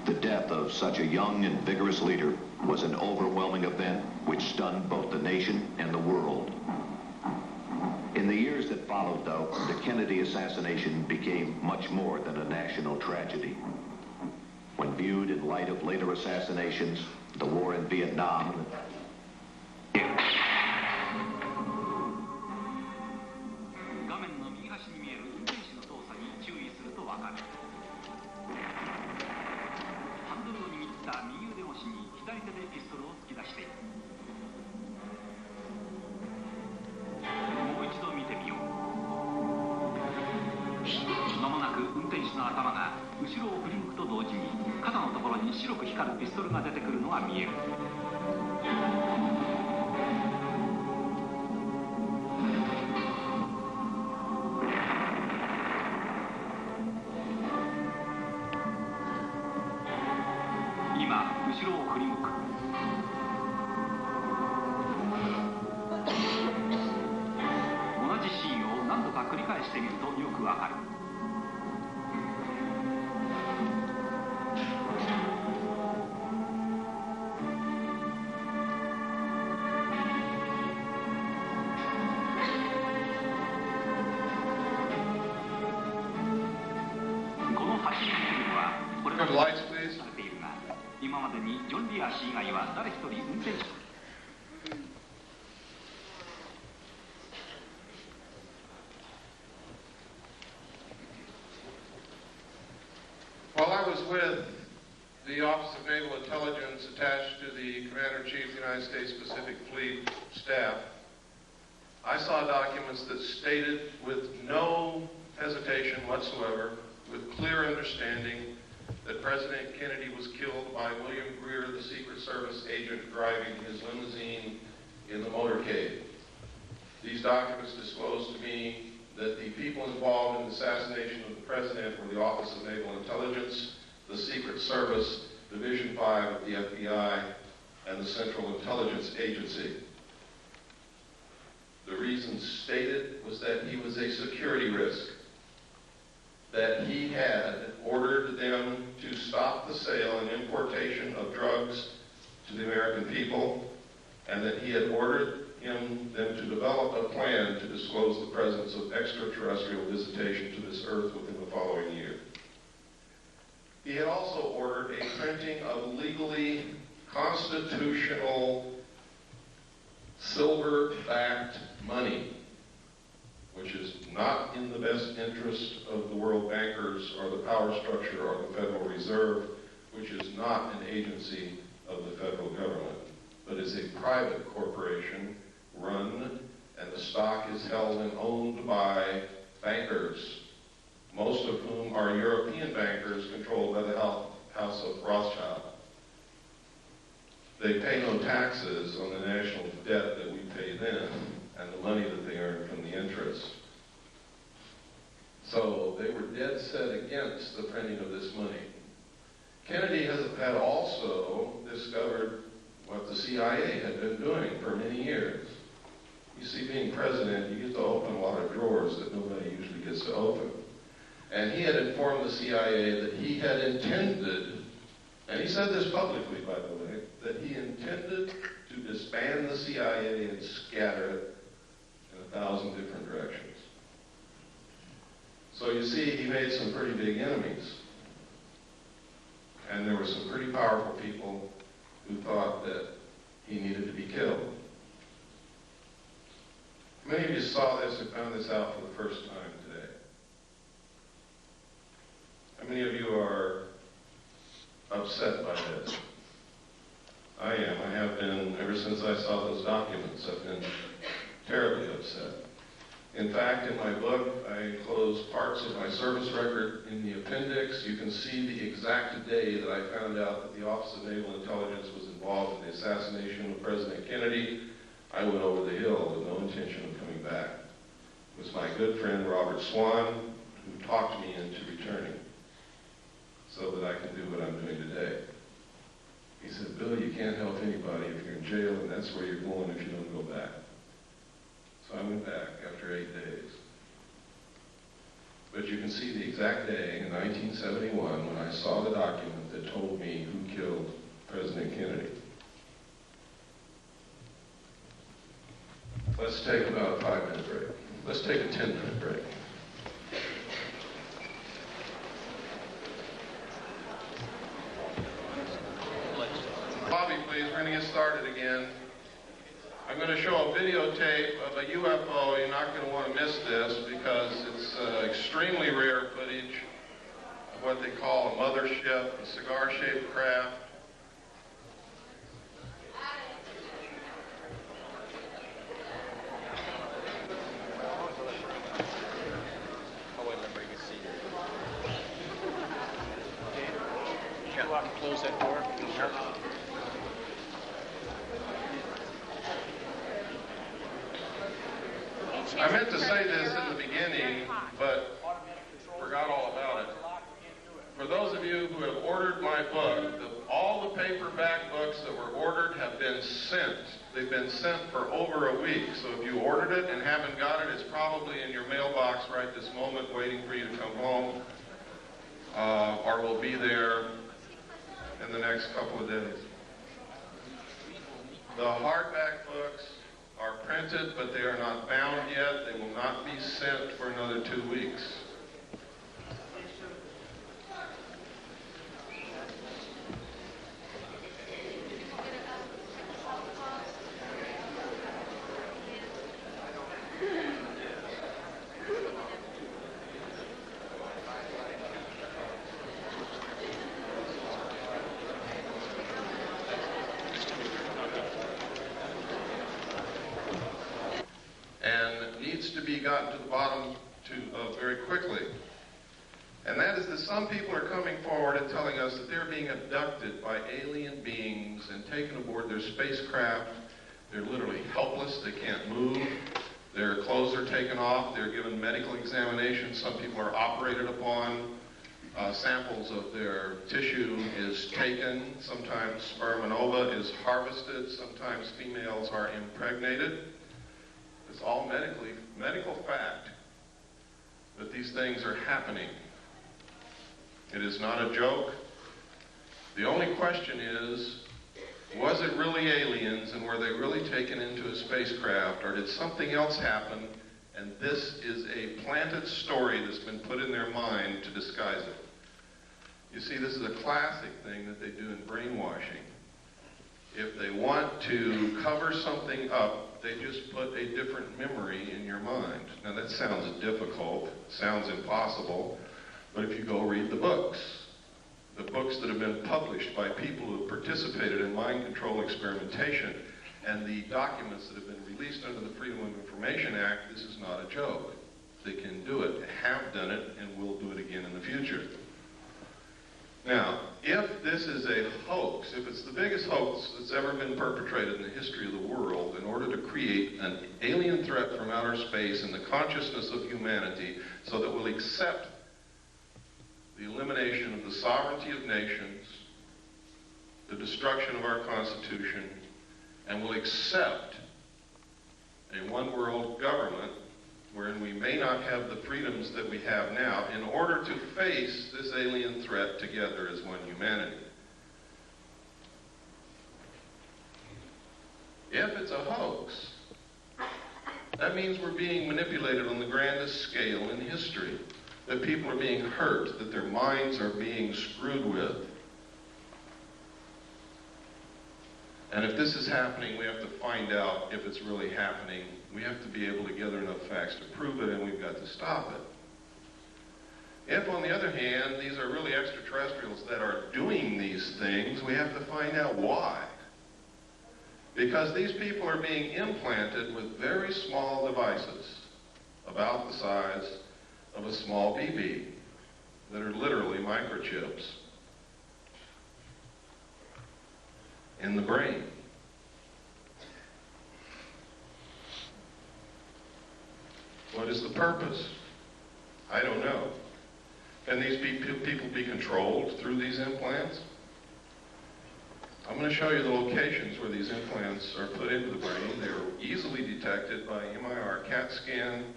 The death of such a young and vigorous leader was an overwhelming event which stunned both the nation and the world. In the years that followed, though, the Kennedy assassination became much more than a national tragedy. When viewed in light of later assassinations, the war in Vietnam, Lights, please. While I was with the Office of Naval Intelligence attached to the Commander-in-Chief of the United States Pacific Fleet staff, I saw documents that stated with no hesitation whatsoever, with clear understanding, that President Kennedy was killed by William Greer, the Secret Service agent driving his limousine in the motorcade. These documents disclosed to me that the people involved in the assassination of the President were the Office of Naval Intelligence, the Secret Service, Division 5 of the FBI, and the Central Intelligence Agency. The reason stated was that he was a security risk, that he had ordered them to stop the sale and importation of drugs to the American people, and that he had ordered them to develop a plan to disclose the presence of extraterrestrial visitation to this earth within the following year. He had also ordered a printing of legally constitutional silver-backed money, which is not in the best interest of the world bankers or the power structure or the Federal Reserve, which is not an agency of the federal government, but is a private corporation run, and the stock is held and owned by bankers, most of whom are European bankers controlled by the House of Rothschild. They pay no taxes on the national debt that we pay them and the money that they earn from the interest. So they were dead set against the printing of this money. Kennedy had also discovered what the CIA had been doing for many years. You see, being president, you get to open a lot of drawers that nobody usually gets to open. And he had informed the CIA that he had intended, and he said this publicly, by the way, that he intended to disband the CIA and scatter it in 1,000 different directions. So you see, he made some pretty big enemies. And there were some pretty powerful people who thought that he needed to be killed. Many of you saw this and found this out for the first time today. How many of you are upset by this? I am. I have been ever since I saw those documents. I've been terribly upset. In fact, in my book, I enclose parts of my service record in the appendix. You can see the exact day that I found out that the Office of Naval Intelligence was involved in the assassination of President Kennedy. I went over the hill with no intention of coming back. It was my good friend Robert Swan who talked me into returning so that I can do what I'm doing today. He said, "Bill, you can't help anybody if you're in jail, and that's where you're going if you don't go back." So I went back after 8 days. But you can see the exact day in 1971 when I saw the document that told me who killed President Kennedy. Let's take about a 5-minute break. Let's take a 10-minute break. Bobby, please, we're going to get started again. I'm going to show a videotape of a UFO. You're not going to want to miss this because it's extremely rare footage of what they call a mothership, a cigar-shaped craft. Close that door. I meant to say this in the beginning, but forgot all about it. For those of you who have ordered my book, all the paperback books that were ordered have been sent. They've been sent for over a week. So if you ordered it and haven't got it, it's probably in your mailbox right this moment waiting for you to come home, or will be there in the next couple of days. The hardback books are printed, but they are not bound yet. They will not be sent for another 2 weeks. To be gotten to the bottom of very quickly. And that is that some people are coming forward and telling us that they're being abducted by alien beings and taken aboard their spacecraft. They're literally helpless. They can't move. Their clothes are taken off. They're given medical examinations. Some people are operated upon. Samples of their tissue is taken. Sometimes sperm and ova is harvested. Sometimes females are impregnated. It's all medical fact that these things are happening. It is not a joke. The only question is, was it really aliens and were they really taken into a spacecraft, or did something else happen and this is a planted story that's been put in their mind to disguise it? You see, this is a classic thing that they do in brainwashing. If they want to cover something up, they just put a different memory in your mind. Now that sounds difficult, sounds impossible, but if you go read the books that have been published by people who have participated in mind control experimentation, and the documents that have been released under the Freedom of Information Act, this is not a joke. They can do it, have done it, and will do it again in the future. Now, if this is a hoax, if it's the biggest hoax that's ever been perpetrated in the history of the world in order to create an alien threat from outer space in the consciousness of humanity so that we'll accept the elimination of the sovereignty of nations, the destruction of our Constitution, and will accept a one-world government wherein we may not have the freedoms that we have now in order to face this alien threat together as one humanity. If it's a hoax, that means we're being manipulated on the grandest scale in history, that people are being hurt, that their minds are being screwed with. And if this is happening, we have to find out if it's really happening. We have to be able to gather enough facts to prove it, and we've got to stop it. If, on the other hand, these are really extraterrestrials that are doing these things, we have to find out why. Because these people are being implanted with very small devices, about the size of a small BB, that are literally microchips in the brain. What is the purpose? I don't know. Can these people be controlled through these implants? I'm going to show you the locations where these implants are put into the brain. They're easily detected by MRI, CAT scan,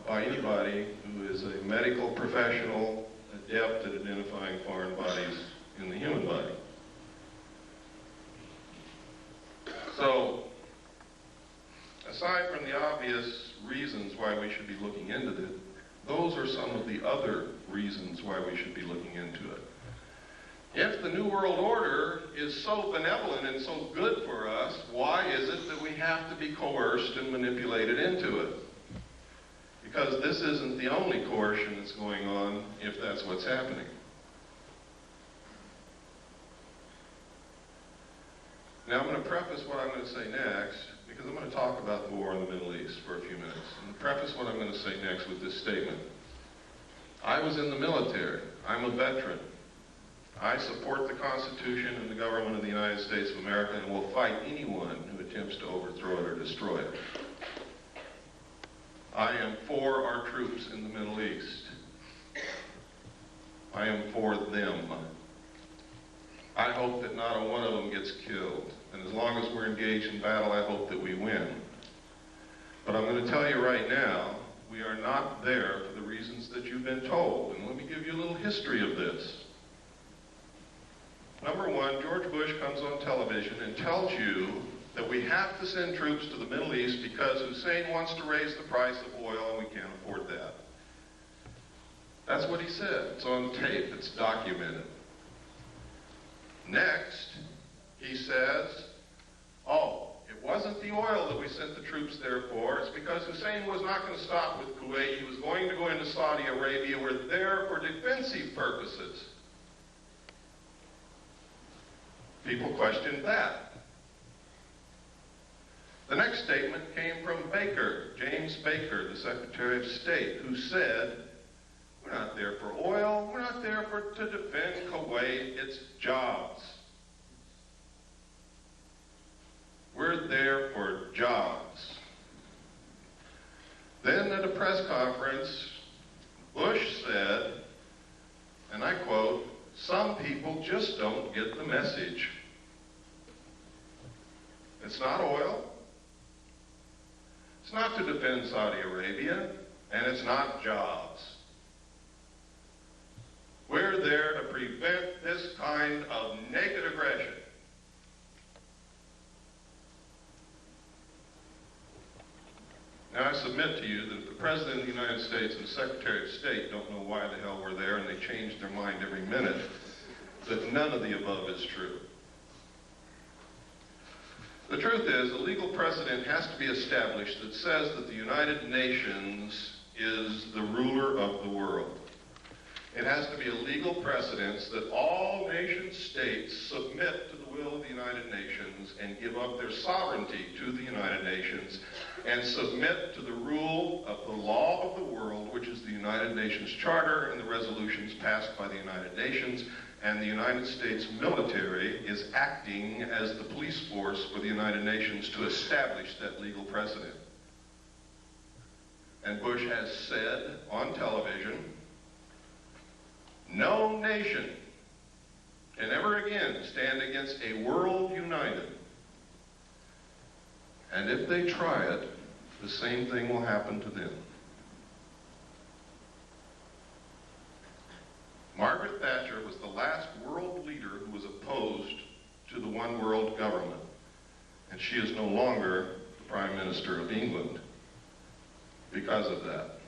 by anybody who is a medical professional adept at identifying foreign bodies in the human body. So, aside from the obvious reasons why we should be looking into this, those are some of the other reasons why we should be looking into it. If the New World Order is so benevolent and so good for us, why is it that we have to be coerced and manipulated into it? Because this isn't the only coercion that's going on, if that's what's happening. Now I'm going to preface what I'm going to say next, because I'm going to talk about the war in the Middle East for a few minutes. I'm going to preface what I'm going to say next with this statement. I was in the military. I'm a veteran. I support the Constitution and the government of the United States of America and will fight anyone who attempts to overthrow it or destroy it. I am for our troops in the Middle East. I am for them. I hope that not a one of them gets killed. And as long as we're engaged in battle, I hope that we win. But I'm going to tell you right now, we are not there for the reasons that you've been told. And let me give you a little history of this. Number one, George Bush comes on television and tells you that we have to send troops to the Middle East because Hussein wants to raise the price of oil and we can't afford that. That's what he said. It's on tape. It's documented. Next, he says, oh, it wasn't the oil that we sent the troops there for. It's because Hussein was not going to stop with Kuwait. He was going to go into Saudi Arabia. We're there for defensive purposes. People questioned that. The next statement came from Baker, James Baker, the Secretary of State, who said, we're not there for oil. We're not there to defend Kuwait. It's jobs. We're there for jobs. Then at a press conference, Bush said, and I quote, "Some people just don't get the message. It's not oil. It's not to defend Saudi Arabia, and it's not jobs. We're there to prevent this kind of naked aggression." Now, I submit to you that if the President of the United States and the Secretary of State don't know why the hell we're there and they change their mind every minute, that none of the above is true. The truth is, a legal precedent has to be established that says that the United Nations is the ruler of the world. It has to be a legal precedent that all nation states submit to the will of the United Nations and give up their sovereignty to the United Nations and submit to the rule of the law of the world, which is the United Nations Charter and the resolutions passed by the United Nations. And the United States military is acting as the police force for the United Nations to establish that legal precedent. And Bush has said on television, no nation can ever again stand against a world united. And if they try it, the same thing will happen to them. Margaret Thatcher was the last world leader who was opposed to the one world government. And she is no longer the Prime Minister of England because of that.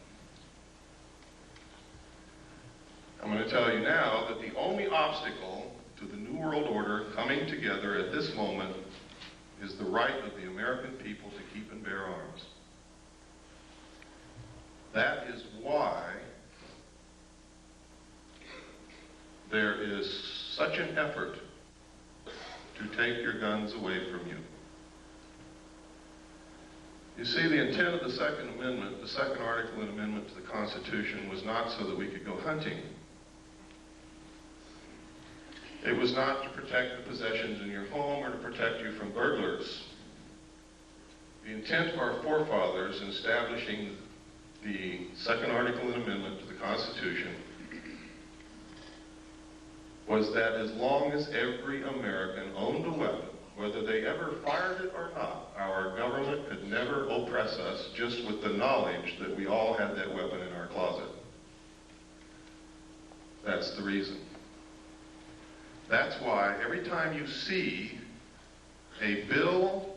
I'm going to tell you now that the only obstacle to the New World Order coming together at this moment is the right of the American people to keep and bear arms. That is why there is such an effort to take your guns away from you. You see, the intent of the Second Amendment, the second article and amendment to the Constitution, was not so that we could go hunting. It was not to protect the possessions in your home or to protect you from burglars. The intent of our forefathers in establishing the second article and amendment to the Constitution was that as long as every American owned a weapon, whether they ever fired it or not, our government could never oppress us just with the knowledge that we all had that weapon in our closet. That's the reason. That's why every time you see a bill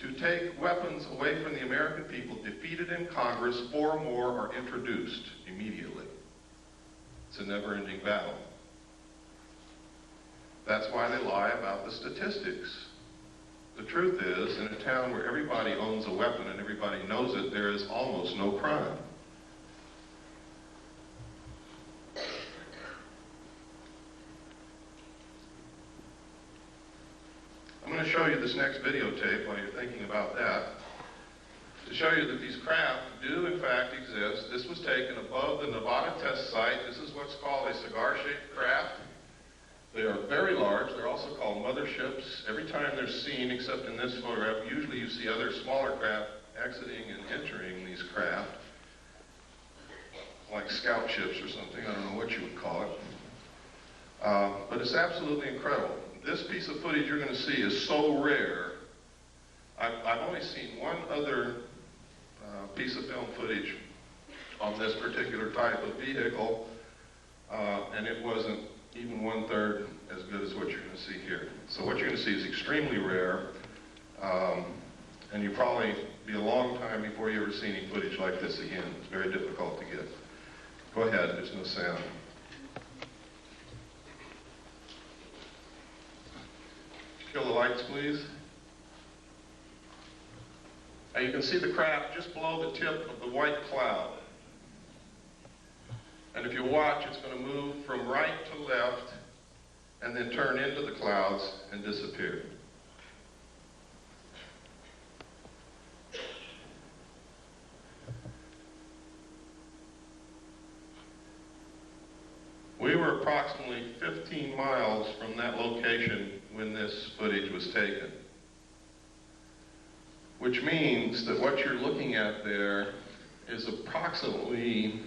to take weapons away from the American people defeated in Congress, 4 more are introduced immediately. It's a never-ending battle. That's why they lie about the statistics. The truth is, in a town where everybody owns a weapon and everybody knows it, there is almost no crime. I'm going to show you this next videotape while you're thinking about that, to show you that these craft do in fact exist. This was taken above the Nevada test site. This is what's called a cigar-shaped craft. They are very large. They're also called motherships. Every time they're seen, except in this photograph, usually you see other smaller craft exiting and entering these craft, like scout ships or something. I don't know what you would call it. But it's absolutely incredible. This piece of footage you're going to see is so rare. I've only seen one other piece of film footage on this particular type of vehicle, and it wasn't even 1/3 as good as what you're going to see here. So what you're going to see is extremely rare, and you'll probably be a long time before you ever see any footage like this again. It's very difficult to get. Go ahead, there's no sound. Kill the lights, please. Now you can see the craft just below the tip of the white cloud. And if you watch, it's going to move from right to left and then turn into the clouds and disappear. were approximately 15 miles from that location when this footage was taken. Which means that what you're looking at there is approximately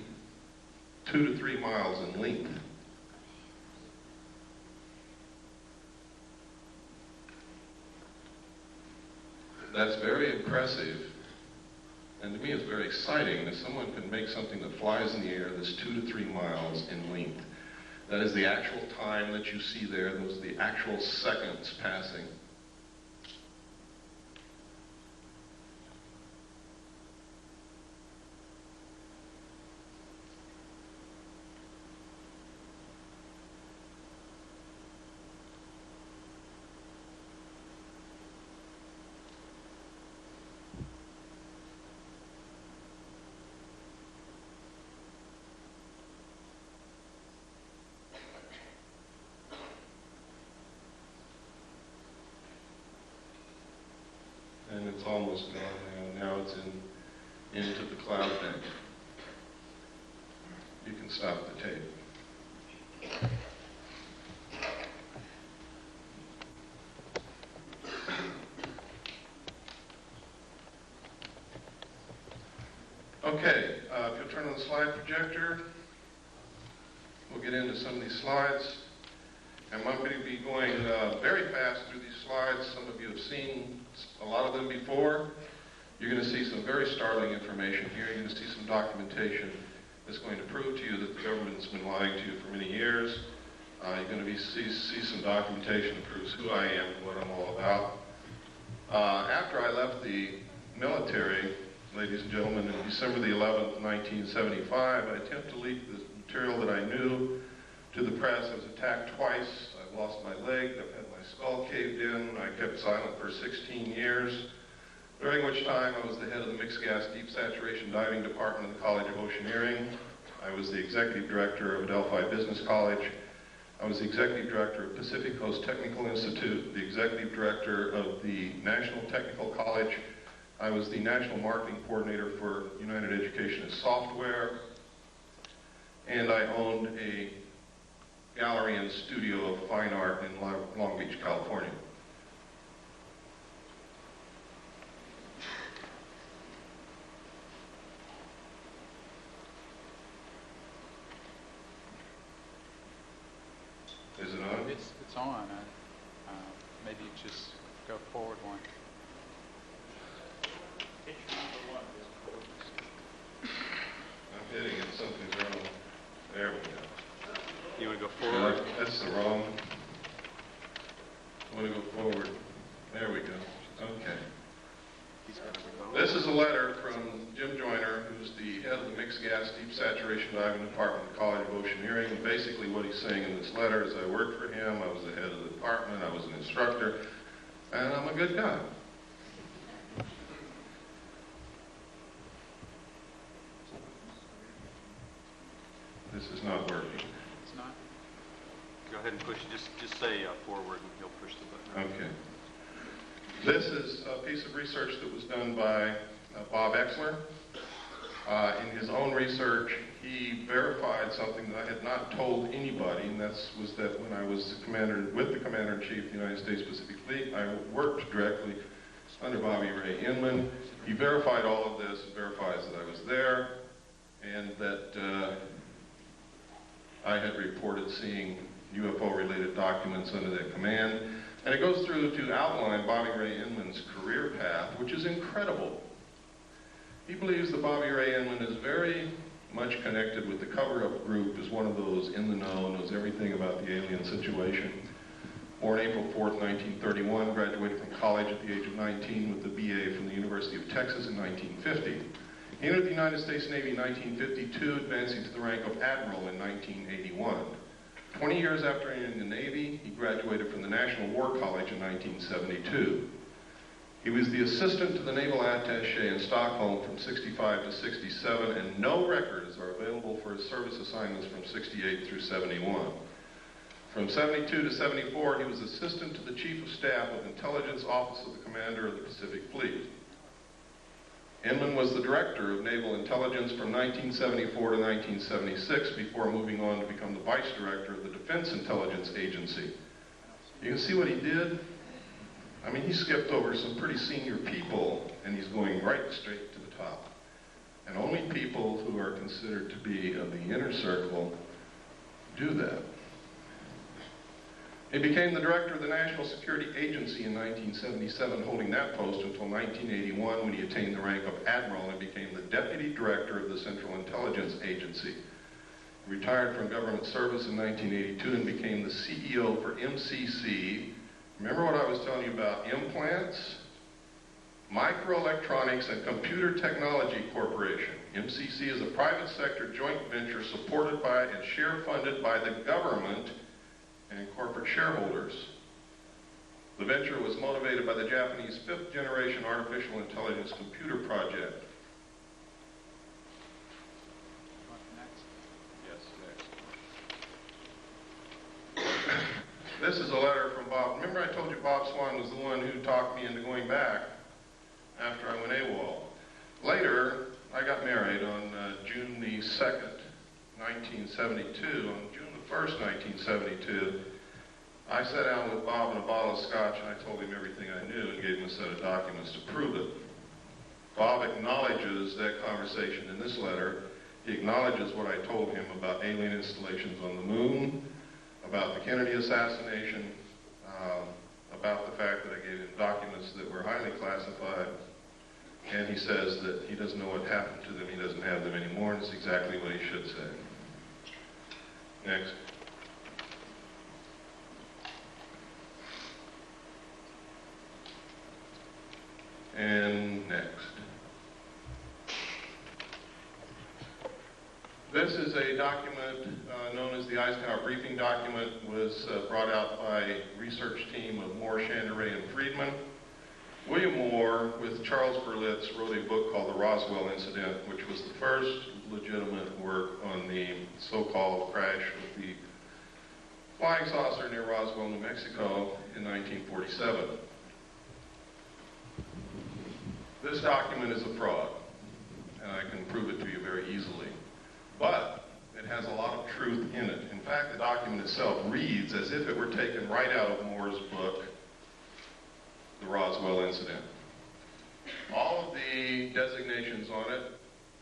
2 to 3 miles in length. That's very impressive, and to me it's very exciting that someone can make something that flies in the air that's 2 to 3 miles in length. That is the actual time that you see there, those are the actual seconds passing. And it's almost gone now. Now it's into the cloud bank. You can stop the tape. Okay, if you'll turn on the slide projector, we'll get into some of these slides. I'm going to be going very fast through these slides. Some of you have seen a lot of them before. You're going to see some very startling information here. You're going to see some documentation that's going to prove to you that the government's been lying to you for many years. You're going to see some documentation that proves who I am and what I'm all about. After I left the military, ladies and gentlemen, in December the 11th, 1975, I attempted to leak the material that I knew to the press. I was attacked twice. I've lost my leg. I've had my skull caved in. I kept silent for 16 years, during which time I was the head of the Mixed Gas Deep Saturation Diving Department of the College of Oceaneering. I was the executive director of Adelphi Business College. I was the executive director of Pacific Coast Technical Institute, the executive director of the National Technical College. I was the national marketing coordinator for United Education and Software. And I owned a gallery and studio of fine art in Long Beach, California. Is it on? It's on. Maybe you just go forward one. I'm hitting it, something's wrong. There we go. You want to go forward? That's the wrong. I want to go forward. There we go. Okay. This is a letter from Jim Joyner, who's the head of the Mixed Gas Deep Saturation Diving Department of the College of Oceaneering. And basically what he's saying in this letter is I worked for him, I was the head of the department, I was an instructor, and I'm a good guy. This is not working. It's not. Go ahead and push it. Just say forward and he'll push the button. Okay. This is a piece of research that was done by Bob Exler. In his own research, he verified something that I had not told anybody, and was that when I was with the Commander-in-Chief of the United States Pacific Fleet, I worked directly under Bobby Ray Inman. He verified all of this, and verifies that I was there, and that I had reported seeing UFO-related documents under that command. And it goes through to outline Bobby Ray Inman's career path, which is incredible. He believes that Bobby Ray Inman is very much connected with the cover-up group, is one of those in the know, knows everything about the alien situation. Born April 4th, 1931, graduated from college at the age of 19 with the BA from the University of Texas in 1950. He entered the United States Navy in 1952, advancing to the rank of Admiral in 1981. 20 years after entering the Navy, he graduated from the National War College in 1972. He was the assistant to the Naval Attaché in Stockholm from 65 to 67, and no records are available for his service assignments from 68 through 71. From 72 to 74, he was assistant to the Chief of Staff of Intelligence Office of the Commander of the Pacific Fleet. Inman was the director of Naval Intelligence from 1974 to 1976 before moving on to become the vice director of the Defense Intelligence Agency. You can see what he did? I mean, he skipped over some pretty senior people, and he's going right straight to the top. And only people who are considered to be of the inner circle do that. He became the director of the National Security Agency in 1977, holding that post until 1981 when he attained the rank of admiral and became the deputy director of the Central Intelligence Agency. He retired from government service in 1982 and became the CEO for MCC. Remember what I was telling you about implants? Microelectronics and Computer Technology Corporation. MCC is a private sector joint venture supported by and share funded by the government and corporate shareholders. The venture was motivated by the Japanese fifth generation artificial intelligence computer project. Yes, next. This is a letter from Bob. Remember I told you Bob Swan was the one who talked me into going back after I went AWOL. Later, I got married on June the 2nd, 1972. On June the 1st, 1972, I sat down with Bob and a bottle of scotch and I told him everything I knew and gave him a set of documents to prove it. Bob acknowledges that conversation in this letter. He acknowledges what I told him about alien installations on the moon, about the Kennedy assassination, about the fact that I gave him documents that were highly classified, and he says that he doesn't know what happened to them, he doesn't have them anymore, and it's exactly what he should say. Next. And next. This is a document known as the Eisenhower Briefing Document. It was brought out by a research team of Moore, Chandray, and Friedman. William Moore, with Charles Berlitz, wrote a book called The Roswell Incident, which was the first legitimate work on the so-called crash of the flying saucer near Roswell, New Mexico in 1947. This document is a fraud, and I can prove it to you very easily. But it has a lot of truth in it. In fact, the document itself reads as if it were taken right out of Moore's book, The Roswell Incident. All of the designations on it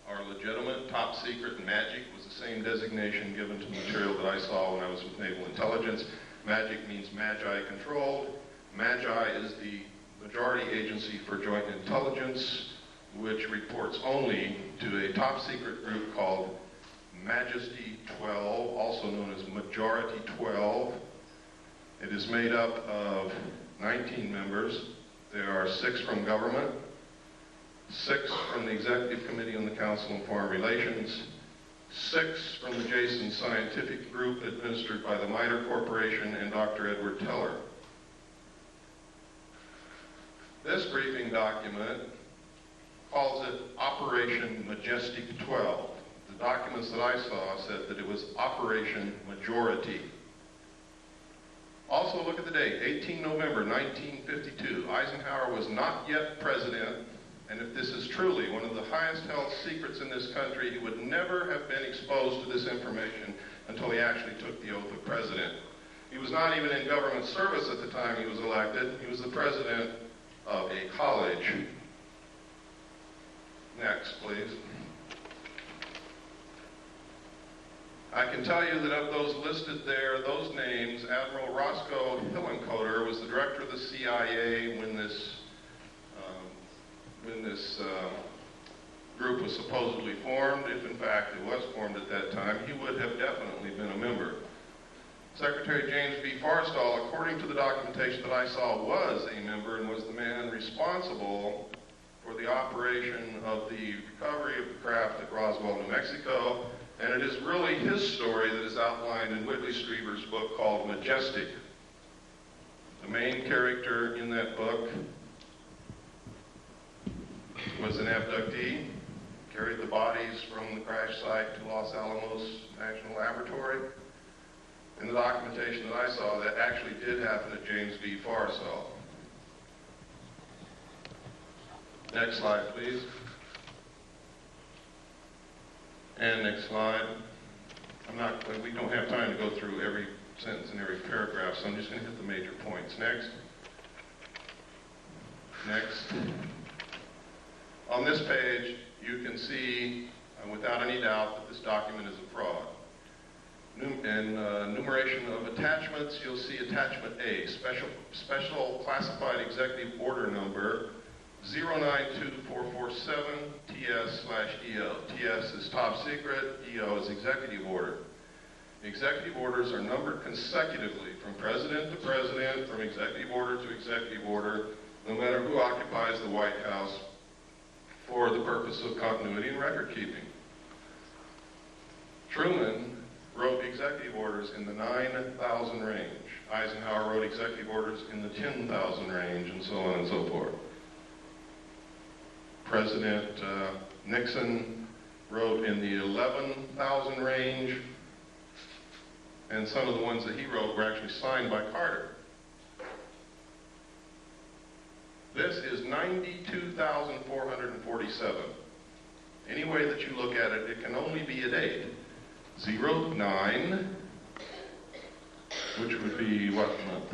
are legitimate. Top secret and magic was the same designation given to the material that I saw when I was with Naval Intelligence. Magic means Magi controlled. Magi is the majority agency for joint intelligence, which reports only to a top secret group called Majesty 12, also known as Majority 12. It is made up of 19 members. There are 6 from government, 6 from the Executive Committee on the Council on Foreign Relations, 6 from the Jason Scientific Group administered by the MITRE Corporation and Dr. Edward Teller. This briefing document calls it Operation Majestic 12. The documents that I saw said that it was Operation Majority. Also, look at the date, 18 November 1952. Eisenhower was not yet president, and if this is truly one of the highest held secrets in this country, he would never have been exposed to this information until he actually took the oath of president. He was not even in government service at the time he was elected. He was the president of a college. Next, please. I can tell you that of those listed there, those names, Admiral Roscoe Hillenkoetter was the director of the CIA when this group was supposedly formed. If in fact it was formed at that time, he would have definitely been a member. Secretary James B. Forrestal, according to the documentation that I saw, was a member and was the man responsible for the operation of the recovery of the craft at Roswell, New Mexico. And it is really his story that is outlined in Whitley Strieber's book called Majestic. The main character in that book was an abductee, carried the bodies from the crash site to Los Alamos National Laboratory. In the documentation that I saw, that actually did happen at James B. Forrestal. Next slide, please. And next slide. We don't have time to go through every sentence and every paragraph, so I'm just going to hit the major points. Next. Next. On this page, you can see, without any doubt, that this document is a fraud. In enumeration of attachments, you'll see attachment A, special classified executive order number 092447 TS/EO. TS is top secret, EO is executive order. Executive orders are numbered consecutively from president to president, from executive order to executive order, no matter who occupies the White House, for the purpose of continuity and record keeping. Truman wrote executive orders in the 9,000 range. Eisenhower wrote executive orders in the 10,000 range, and so on and so forth. President Nixon wrote in the 11,000 range, and some of the ones that he wrote were actually signed by Carter. This is 92,447. Any way that you look at it, it can only be a date. 09, which would be what month?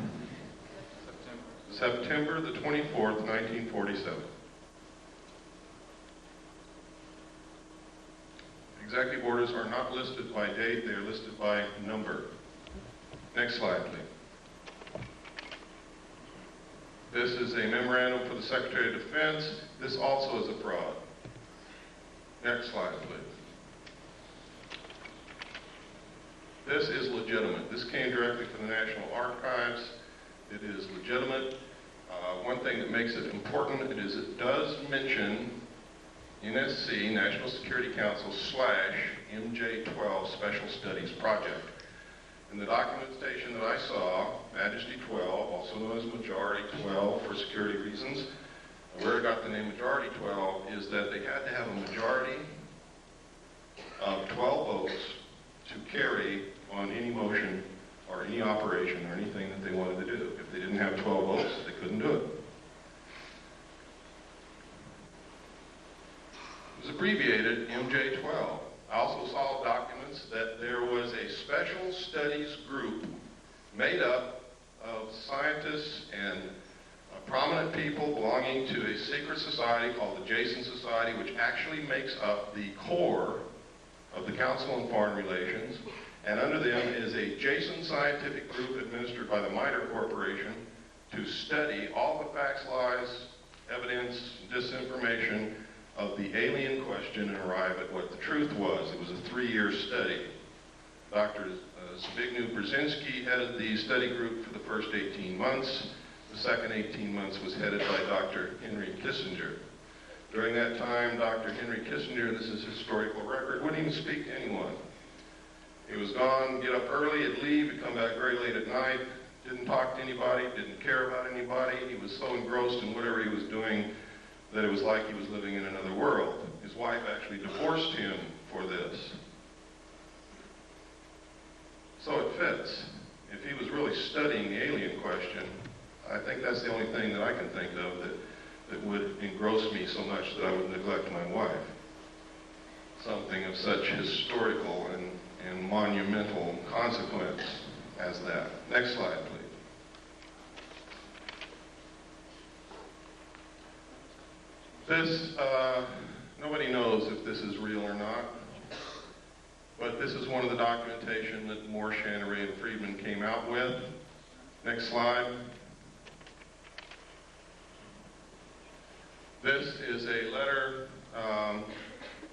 September the 24th, 1947. Executive orders are not listed by date, they are listed by number. Next slide, please. This is a memorandum for the Secretary of Defense. This also is a fraud. Next slide, please. This is legitimate. This came directly from the National Archives. It is legitimate. One thing that makes it important is it does mention NSC, National Security Council / MJ-12 Special Studies Project. In the documentation that I saw, Majesty 12, also known as Majority 12 for security reasons, where I got the name Majority 12 is that they had to have a majority of 12 votes to carry on any motion or any operation or anything that they wanted to do. If they didn't have 12 votes, they couldn't do it. It was abbreviated MJ-12. I also saw documents that there was a special studies group made up of scientists and prominent people belonging to a secret society called the Jason Society, which actually makes up the core of the Council on Foreign Relations. And under them is a Jason scientific group administered by the MITRE Corporation to study all the facts, lies, evidence, disinformation of the alien question and arrive at what the truth was. It was a 3-year study. Dr. Zbigniew Brzezinski headed the study group for the first 18 months. The second 18 months was headed by Dr. Henry Kissinger. During that time, Dr. Henry Kissinger, this is historical record, wouldn't even speak to anyone. He was gone, get up early, he'd leave, he'd come back very late at night, didn't talk to anybody, didn't care about anybody. He was so engrossed in whatever he was doing that it was like he was living in another world. His wife actually divorced him for this. So it fits. If he was really studying the alien question, I think that's the only thing that I can think of that would engross me so much that I would neglect my wife. Something of such historical and monumental consequence as that. Next slide, please. This, nobody knows if this is real or not, but this is one of the documentation that Moore, Channery, and Friedman came out with. Next slide. This is a letter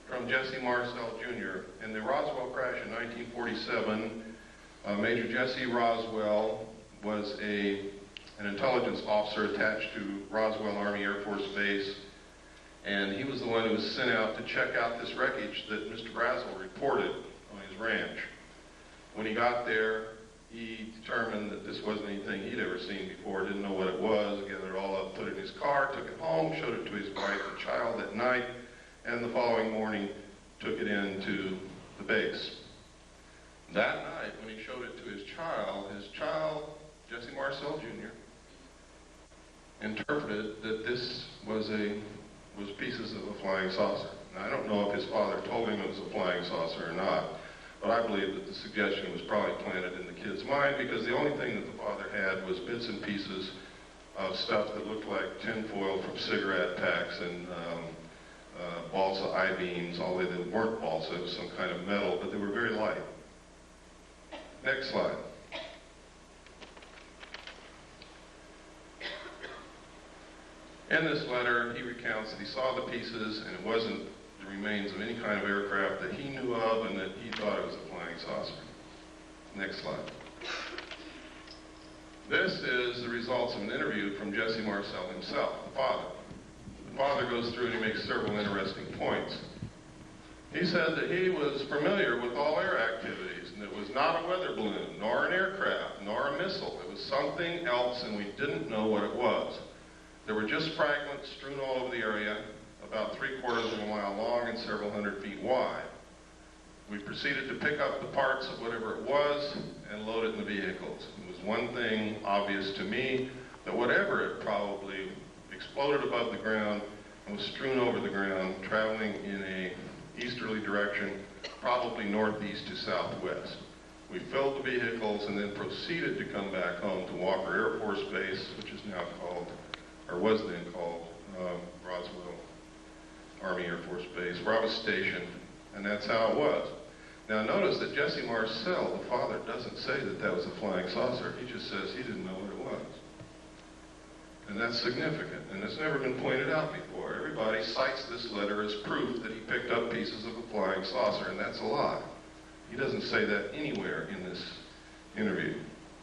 from Jesse Marcel Jr. In the Roswell crash in 1947, Major Jesse Roswell was an intelligence officer attached to Roswell Army Air Force Base, and he was the one who was sent out to check out this wreckage that Mr. Brazel reported on his ranch. When he got there, he determined that this wasn't anything he'd ever seen before, didn't know what it was, gathered it all up, put it in his car, took it home, showed it to his wife and child that night, and the following morning took it into the base. That night, when he showed it to his child, Jesse Marcel Jr., interpreted that this was a was pieces of a flying saucer. Now, I don't know if his father told him it was a flying saucer or not, but I believe that the suggestion was probably planted in the kid's mind because the only thing that the father had was bits and pieces of stuff that looked like tinfoil from cigarette packs and balsa I-beams, although they weren't balsa, it was some kind of metal, but they were very light. Next slide. In this letter, he recounts that he saw the pieces and it wasn't the remains of any kind of aircraft that he knew of and that he thought it was a flying saucer. Next slide. This is the results of an interview from Jesse Marcel himself, the father. The father goes through and he makes several interesting points. He said that he was familiar with all air activities and it was not a weather balloon, nor an aircraft, nor a missile. It was something else and we didn't know what it was. There were just fragments strewn all over the area, about 3/4 of a mile long and several hundred feet wide. We proceeded to pick up the parts of whatever it was and load it in the vehicles. It was one thing obvious to me, that whatever it probably exploded above the ground and was strewn over the ground, traveling in a easterly direction, probably northeast to southwest. We filled the vehicles and then proceeded to come back home to Walker Air Force Base, which is now called, or was then called, Roswell Army Air Force Base, where I was stationed, and that's how it was. Now notice that Jesse Marcel, the father, doesn't say that that was a flying saucer. He just says he didn't know what it was. And that's significant, and it's never been pointed out before. Everybody cites this letter as proof that he picked up pieces of a flying saucer, and that's a lie. He doesn't say that anywhere in this interview.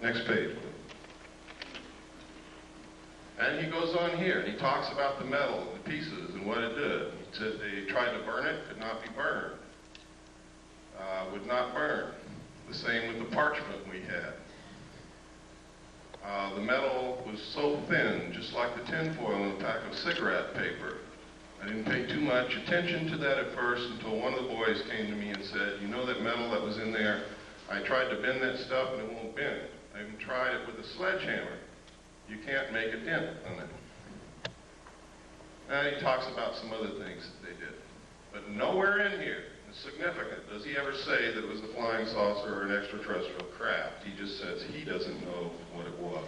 Next page, please. And he goes on here, and he talks about the metal and the pieces and what it did. He said they tried to burn it, could not be burned. Would not burn. The same with the parchment we had. The metal was so thin, just like the tinfoil in a pack of cigarette paper. I didn't pay too much attention to that at first until one of the boys came to me and said, you know that metal that was in there? I tried to bend that stuff and it won't bend. I even tried it with a sledgehammer. You can't make a dent on it. And he talks about some other things that they did. But nowhere in here, it's significant, does he ever say that it was a flying saucer or an extraterrestrial craft. He just says he doesn't know what it was.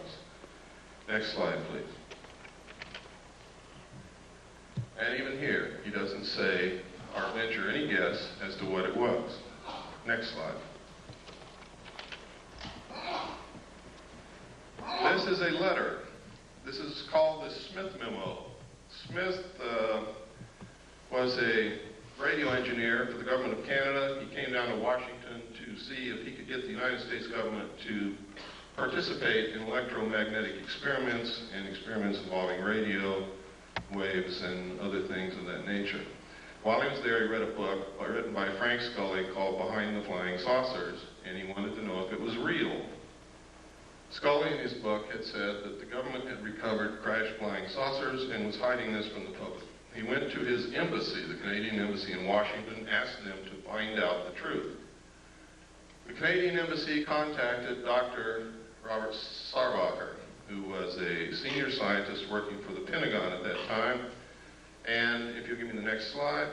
Next slide, please. And even here, he doesn't say or venture any guess as to what it was. Next slide. This is a letter. This is called the Smith Memo. Smith was a radio engineer for the government of Canada. He came down to Washington to see if he could get the United States government to participate in electromagnetic experiments and experiments involving radio waves and other things of that nature. While he was there, he read a book written by Frank Scully called Behind the Flying Saucers, and he wanted to know if it was real. Scully in his book had said that the government had recovered crashed flying saucers and was hiding this from the public. He went to his embassy, the Canadian Embassy in Washington, asked them to find out the truth. The Canadian Embassy contacted Dr. Robert Sarbacher, who was a senior scientist working for the Pentagon at that time. And if you'll give me the next slide,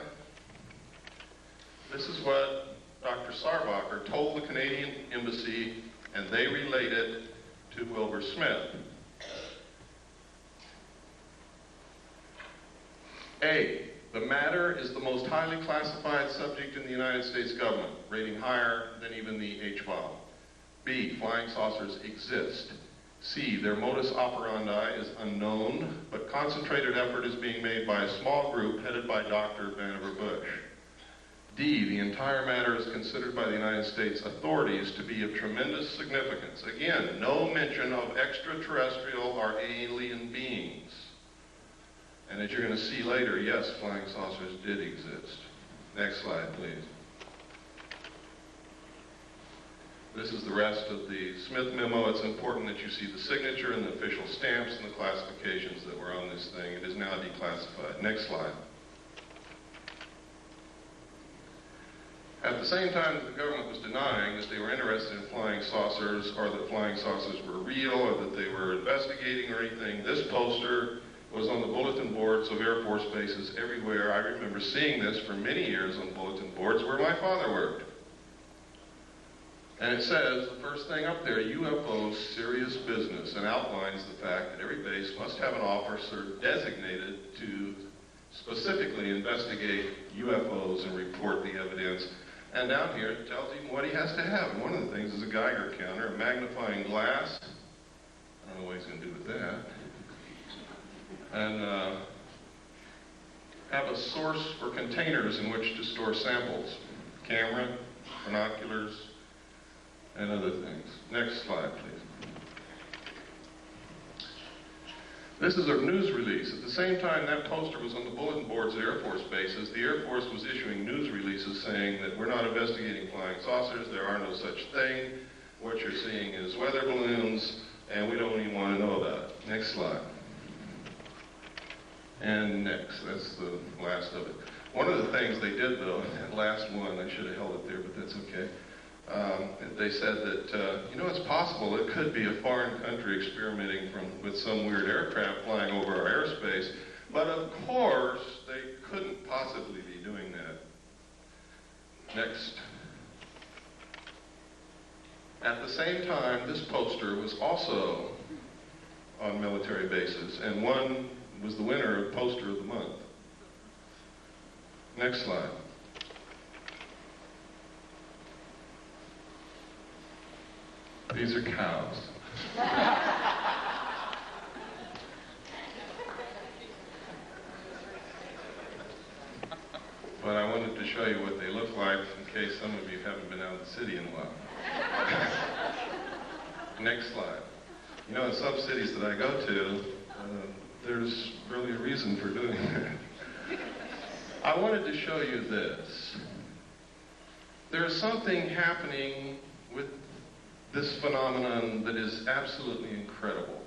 this is what Dr. Sarbacher told the Canadian Embassy, and they relayed it to Wilbur Smith. A, the matter is the most highly classified subject in the United States government, rating higher than even the H-bomb. B, flying saucers exist. C, their modus operandi is unknown, but concentrated effort is being made by a small group headed by Dr. Vannevar Bush. D, the entire matter is considered by the United States authorities to be of tremendous significance. Again, no mention of extraterrestrial or alien beings. And as you're going to see later, yes, flying saucers did exist. Next slide, please. This is the rest of the Smith Memo. It's important that you see the signature and the official stamps and the classifications that were on this thing. It is now declassified. Next slide. At the same time that the government was denying that they were interested in flying saucers or that flying saucers were real or that they were investigating or anything, this poster was on the bulletin boards of Air Force bases everywhere. I remember seeing this for many years on bulletin boards where my father worked. And it says, the first thing up there, UFOs, serious business, and outlines the fact that every base must have an officer designated to specifically investigate UFOs and report the evidence. And down here, it tells him what he has to have. And one of the things is a Geiger counter, a magnifying glass. I don't know what he's going to do with that. And have a source for containers in which to store samples. Camera, binoculars, and other things. Next slide, please. This is a news release. At the same time that poster was on the bulletin boards at Air Force bases, the Air Force was issuing news releases saying that we're not investigating flying saucers, there are no such thing, what you're seeing is weather balloons, and we don't even want to know about it. Next slide. And next, that's the last of it. One of the things they did though, that last one, I should have held it there, but that's okay. They said that, you know, it's possible it could be a foreign country experimenting with some weird aircraft flying over our airspace, but of course they couldn't possibly be doing that. Next. At the same time, this poster was also on military bases, and one was the winner of Poster of the Month. Next slide. These are cows. But I wanted to show you what they look like in case some of you haven't been out of the city in a while. Next slide. You know, in some cities that I go to, there's really a reason for doing that. I wanted to show you this. There's something happening with this phenomenon that is absolutely incredible.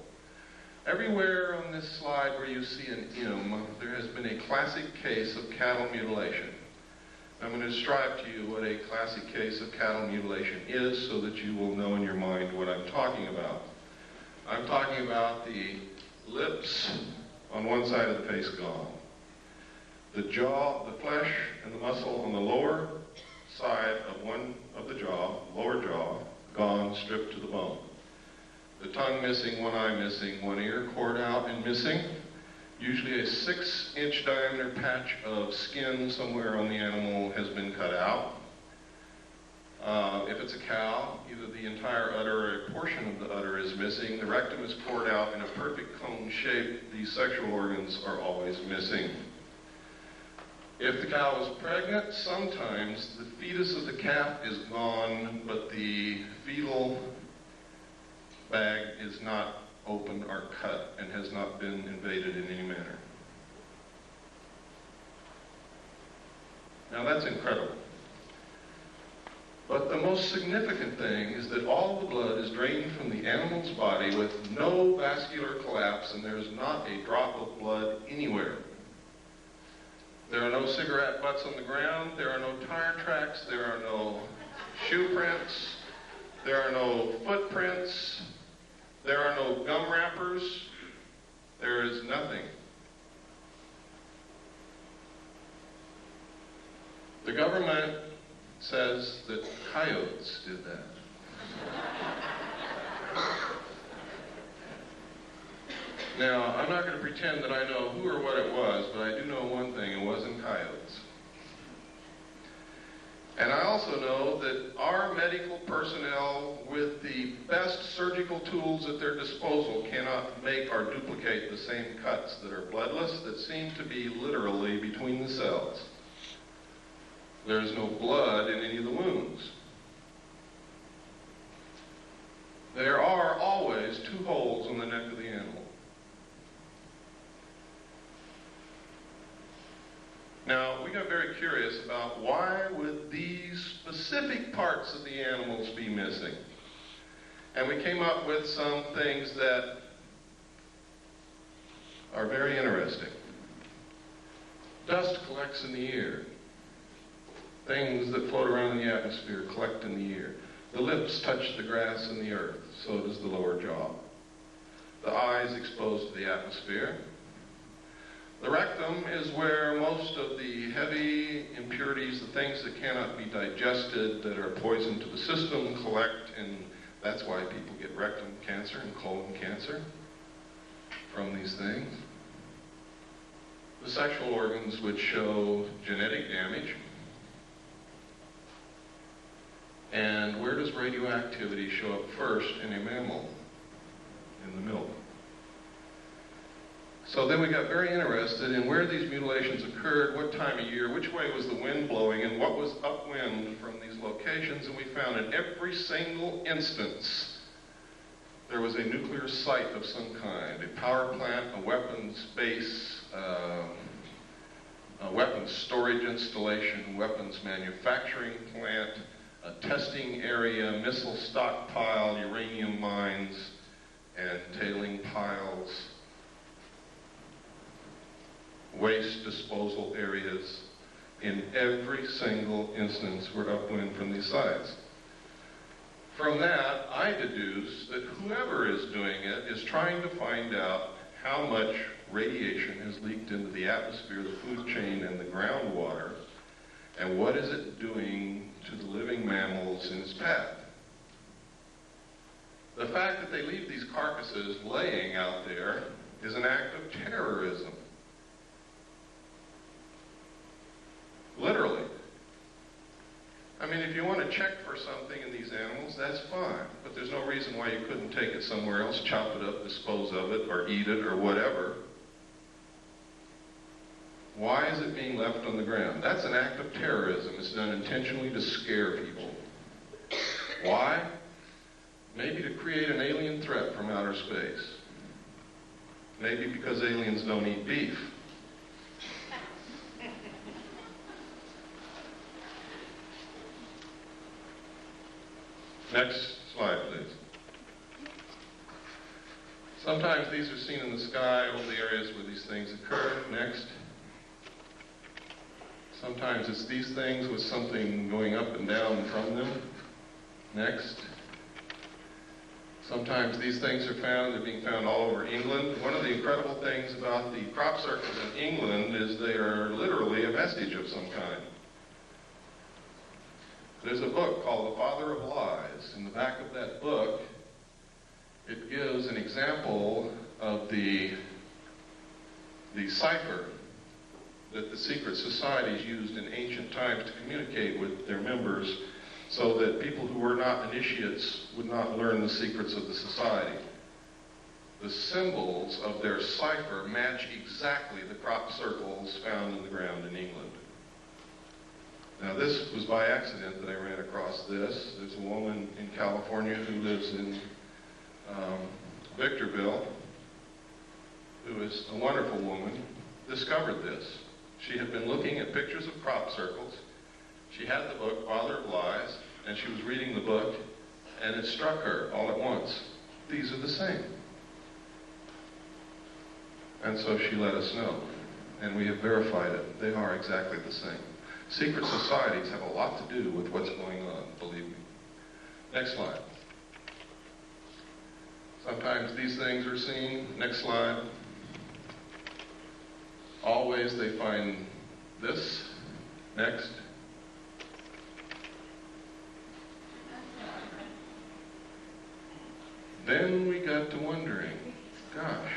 Everywhere on this slide where you see an M, there has been a classic case of cattle mutilation. I'm going to describe to you what a classic case of cattle mutilation is so that you will know in your mind what I'm talking about. I'm talking about the lips on one side of the face gone. The jaw, the flesh and the muscle on the lower side of one of the jaw, lower jaw, gone, stripped to the bone. The tongue missing, one eye missing, one ear cored out and missing. Usually a 6-inch diameter patch of skin somewhere on the animal has been cut out. If it's a cow, either the entire udder or a portion of the udder is missing. The rectum is cored out in a perfect cone shape. These sexual organs are always missing. If the cow is pregnant, sometimes the fetus of the calf is gone, but the fetal bag is not opened or cut and has not been invaded in any manner. Now that's incredible. But the most significant thing is that all the blood is drained from the animal's body with no vascular collapse, and there's not a drop of blood anywhere. There are no cigarette butts on the ground, there are no tire tracks, there are no shoe prints, there are no footprints, there are no gum wrappers, there is nothing. The government says that coyotes did that. Now, I'm not going to pretend that I know who or what it was, but I do know one thing, it wasn't coyotes. And I also know that our medical personnel, with the best surgical tools at their disposal, cannot make or duplicate the same cuts that are bloodless, that seem to be literally between the cells. There's no blood in any of the wounds. There are always 2 holes on the neck of the animal. Now, we got very curious about why would these specific parts of the animals be missing? And we came up with some things that are very interesting. Dust collects in the ear. Things that float around in the atmosphere collect in the ear. The lips touch the grass and the earth, so does the lower jaw. The eyes exposed to the atmosphere. The rectum is where most of the heavy impurities, the things that cannot be digested, that are poison to the system, collect, and that's why people get rectum cancer and colon cancer from these things. The sexual organs would show genetic damage. And where does radioactivity show up first in a mammal? In the milk. So then we got very interested in where these mutilations occurred, what time of year, which way was the wind blowing, and what was upwind from these locations. And we found in every single instance there was a nuclear site of some kind, a power plant, a weapons base, a weapons storage installation, weapons manufacturing plant, a testing area, missile stockpile, uranium mines, and tailing piles, waste disposal areas. In every single instance were upwind from these sites. From that, I deduce that whoever is doing it is trying to find out how much radiation has leaked into the atmosphere, the food chain, and the groundwater, and what is it doing to the living mammals in its path. The fact that they leave these carcasses laying out there is an act of terrorism. Literally. I mean, if you want to check for something in these animals, that's fine. But there's no reason why you couldn't take it somewhere else, chop it up, dispose of it, or eat it, or whatever. Why is it being left on the ground? That's an act of terrorism. It's done intentionally to scare people. Why? Maybe to create an alien threat from outer space. Maybe because aliens don't eat beef. Next slide, please. Sometimes these are seen in the sky over the areas where these things occur. Next. Sometimes it's these things with something going up and down from them. Next. Sometimes these things are found, they're being found all over England. One of the incredible things about the crop circles in England is they are literally a vestige of some kind. There's a book called The Father of Lies. In the back of that book, it gives an example of the cipher that the secret societies used in ancient times to communicate with their members so that people who were not initiates would not learn the secrets of the society. The symbols of their cipher match exactly the crop circles found in the ground in England. Now, this was by accident that I ran across this. There's a woman in California who lives in Victorville, who is a wonderful woman, discovered this. She had been looking at pictures of crop circles. She had the book, Father of Lies, and she was reading the book, and it struck her all at once. These are the same. And so she let us know, and we have verified it. They are exactly the same. Secret societies have a lot to do with what's going on, believe me. Next slide. Sometimes these things are seen. Next slide. Always they find this. Next. Then we got to wondering, gosh,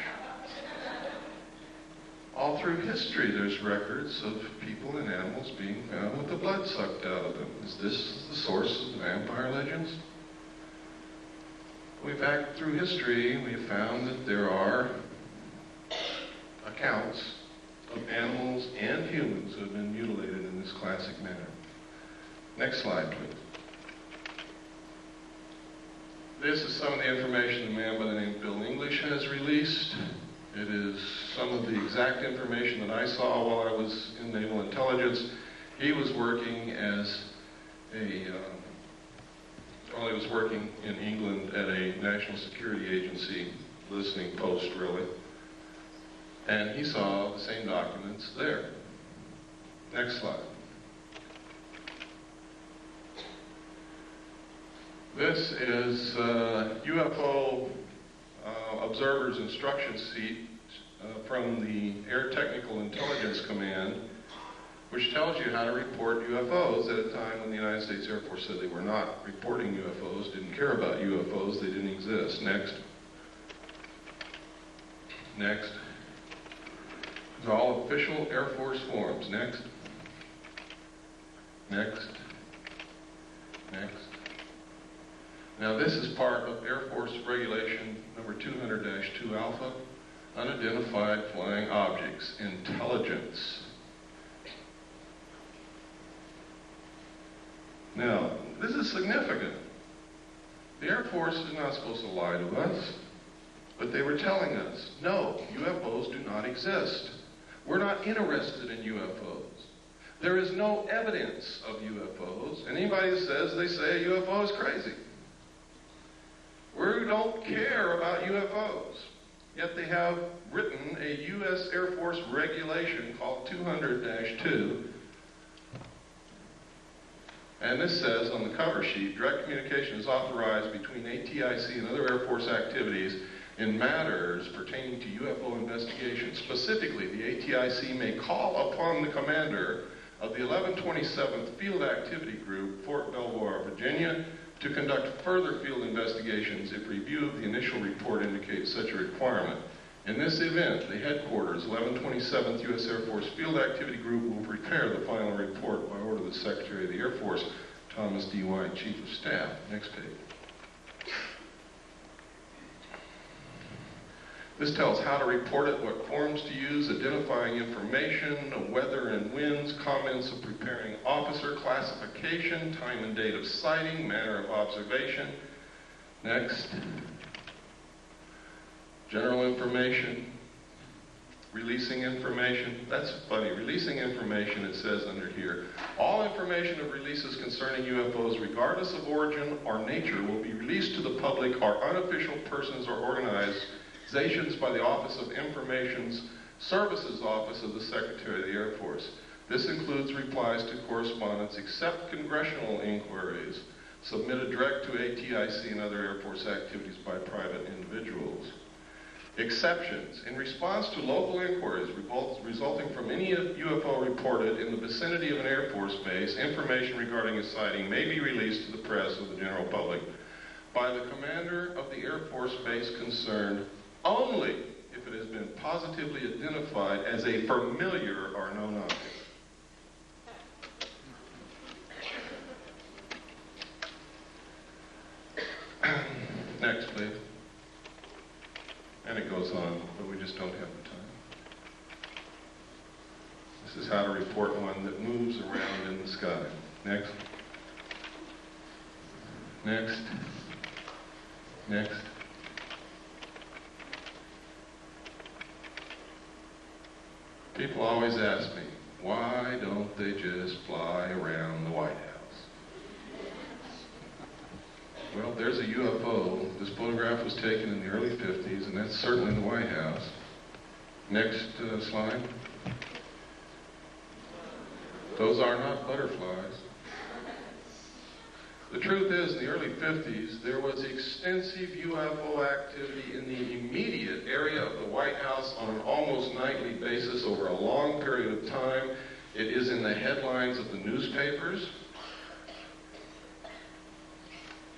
all through history there's records of people and animals being found with the blood sucked out of them. Is this the source of the vampire legends? Back through history, we have found that there are accounts of animals and humans who have been mutilated in this classic manner. Next slide, please. This is some of the information a man by the name of Bill English has released. It is some of the exact information that I saw while I was in naval intelligence. He was working as he was working in England at a national security agency, listening post really, and he saw the same documents there. Next slide. This is UFO observers' instruction from the Air Technical Intelligence Command, which tells you how to report UFOs at a time when the United States Air Force said they were not reporting UFOs, didn't care about UFOs, they didn't exist. Next. Next. These are all official Air Force forms. Next. Next. Next. Now this is part of Air Force Regulation number 200-2 Alpha, unidentified flying objects, intelligence. Now, this is significant. The Air Force is not supposed to lie to us, but they were telling us, no, UFOs do not exist. We're not interested in UFOs. There is no evidence of UFOs, and anybody that says they say a UFO is crazy. We don't care about UFOs. Yet they have written a U.S. Air Force regulation called 200-2. And this says on the cover sheet, direct communication is authorized between ATIC and other Air Force activities in matters pertaining to UFO investigation. Specifically, the ATIC may call upon the commander of the 1127th Field Activity Group, Fort Belvoir, Virginia, to conduct further field investigations if review of the initial report indicates such a requirement. In this event, the headquarters, 1127th U.S. Air Force Field Activity Group, will prepare the final report by order of the Secretary of the Air Force, Thomas D. White, Chief of Staff. Next page. This tells how to report it, what forms to use, identifying information, weather and winds, comments of preparing officer, classification, time and date of sighting, manner of observation. Next. General information, releasing information. That's funny. Releasing information, it says under here. All information of releases concerning UFOs, regardless of origin or nature, will be released to the public or unofficial persons or organizations by the Office of Information Services Office of the Secretary of the Air Force. This includes replies to correspondence, except congressional inquiries, submitted direct to ATIC and other Air Force activities by private individuals. Exceptions. In response to local inquiries resulting from any UFO reported in the vicinity of an Air Force base, information regarding a sighting may be released to the press or the general public by the commander of the Air Force base concerned only if it has been positively identified as a familiar or known object. Next, please. And it goes on, but we just don't have the time. This is how to report one that moves around in the sky. Next. Next. Next. People always ask me, why don't they just fly around the White House? Well, there's a UFO. This photograph was taken in the early 50s, and that's certainly the White House. Next slide. Those are not butterflies. The truth is, in the early 50s, there was extensive UFO activity in the immediate area of the White House on an almost nightly basis over a long period of time. It is in the headlines of the newspapers.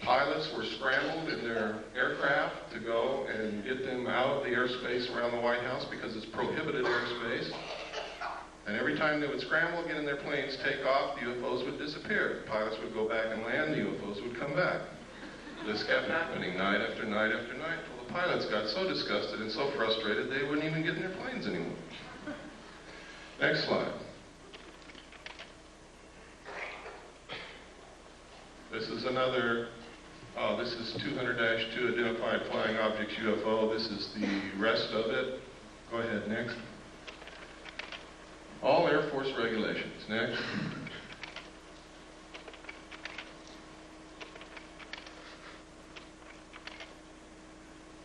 Pilots were scrambled in their aircraft to go and get them out of the airspace around the White House because it's prohibited airspace. And every time they would scramble, get in their planes, take off, the UFOs would disappear. The pilots would go back and land, the UFOs would come back. This kept happening night after night after night until the pilots got so disgusted and so frustrated they wouldn't even get in their planes anymore. Next slide. This is another, this is 200-2 identified flying objects UFO. This is the rest of it. Go ahead, next. All Air Force regulations. Next.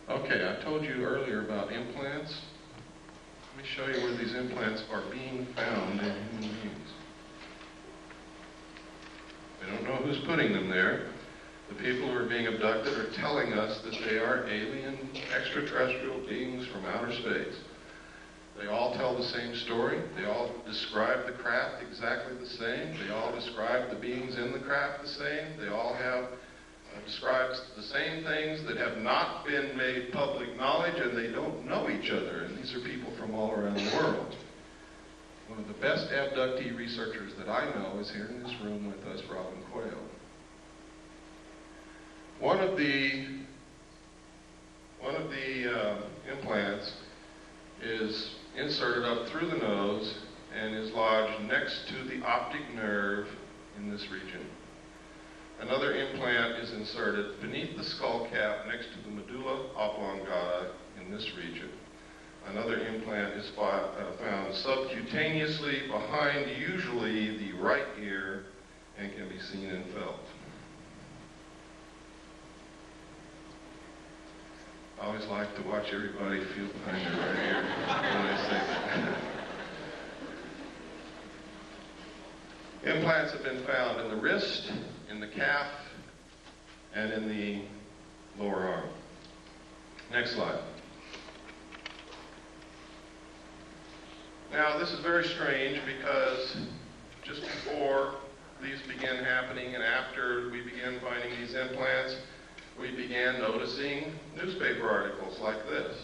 Okay, I told you earlier about implants. Let me show you where these implants are being found in human beings. We don't know who's putting them there. The people who are being abducted are telling us that they are alien extraterrestrial beings from outer space. They all tell the same story. They all describe the craft exactly the same. They all describe the beings in the craft the same. They all have describes the same things that have not been made public knowledge, and they don't know each other. And these are people from all around the world. One of the best abductee researchers that I know is here in this room with us, Robin Quayle. One of the implants is inserted up through the nose and is lodged next to the optic nerve in this region. Another implant is inserted beneath the skull cap next to the medulla oblongata in this region. Another implant is found subcutaneously behind usually the right ear and can be seen and felt. I always like to watch everybody feel behind their right ear when I say that. Implants have been found in the wrist, in the calf, and in the lower arm. Next slide. Now, this is very strange because just before these began happening and after we began finding these implants, we began noticing newspaper articles like this.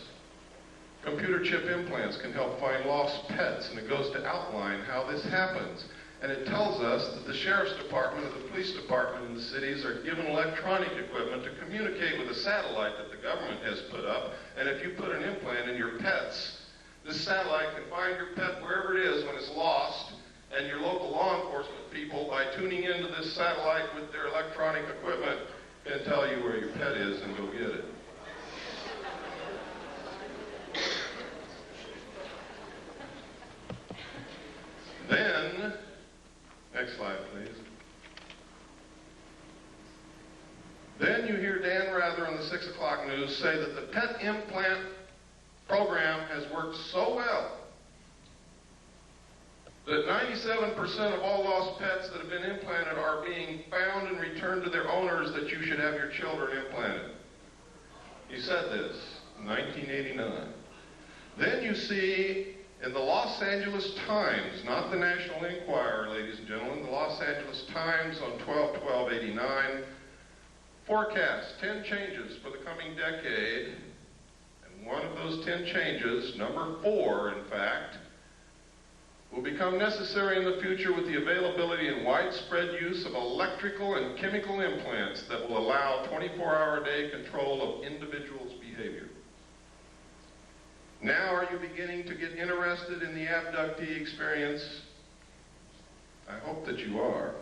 Computer chip implants can help find lost pets, and it goes to outline how this happens. And it tells us that the sheriff's department or the police department in the cities are given electronic equipment to communicate with a satellite that the government has put up. And if you put an implant in your pets, this satellite can find your pet wherever it is when it's lost, and your local law enforcement people, by tuning into this satellite with their electronic equipment, can tell you where your pet is and go get it. Then, next slide, please. Then you hear Dan Rather on the 6 o'clock news say that the pet implant program has worked so well that 97% of all lost pets that have been implanted are being found and returned to their owners, that you should have your children implanted. He said this in 1989. Then you see in the Los Angeles Times, not the National Enquirer, ladies and gentlemen, the Los Angeles Times on 12/12/89, forecast 10 changes for the coming decade. And one of those 10 changes, number 4 in fact, will become necessary in the future with the availability and widespread use of electrical and chemical implants that will allow 24-hour-a-day control of individuals' behavior. Now are you beginning to get interested in the abductee experience? I hope that you are.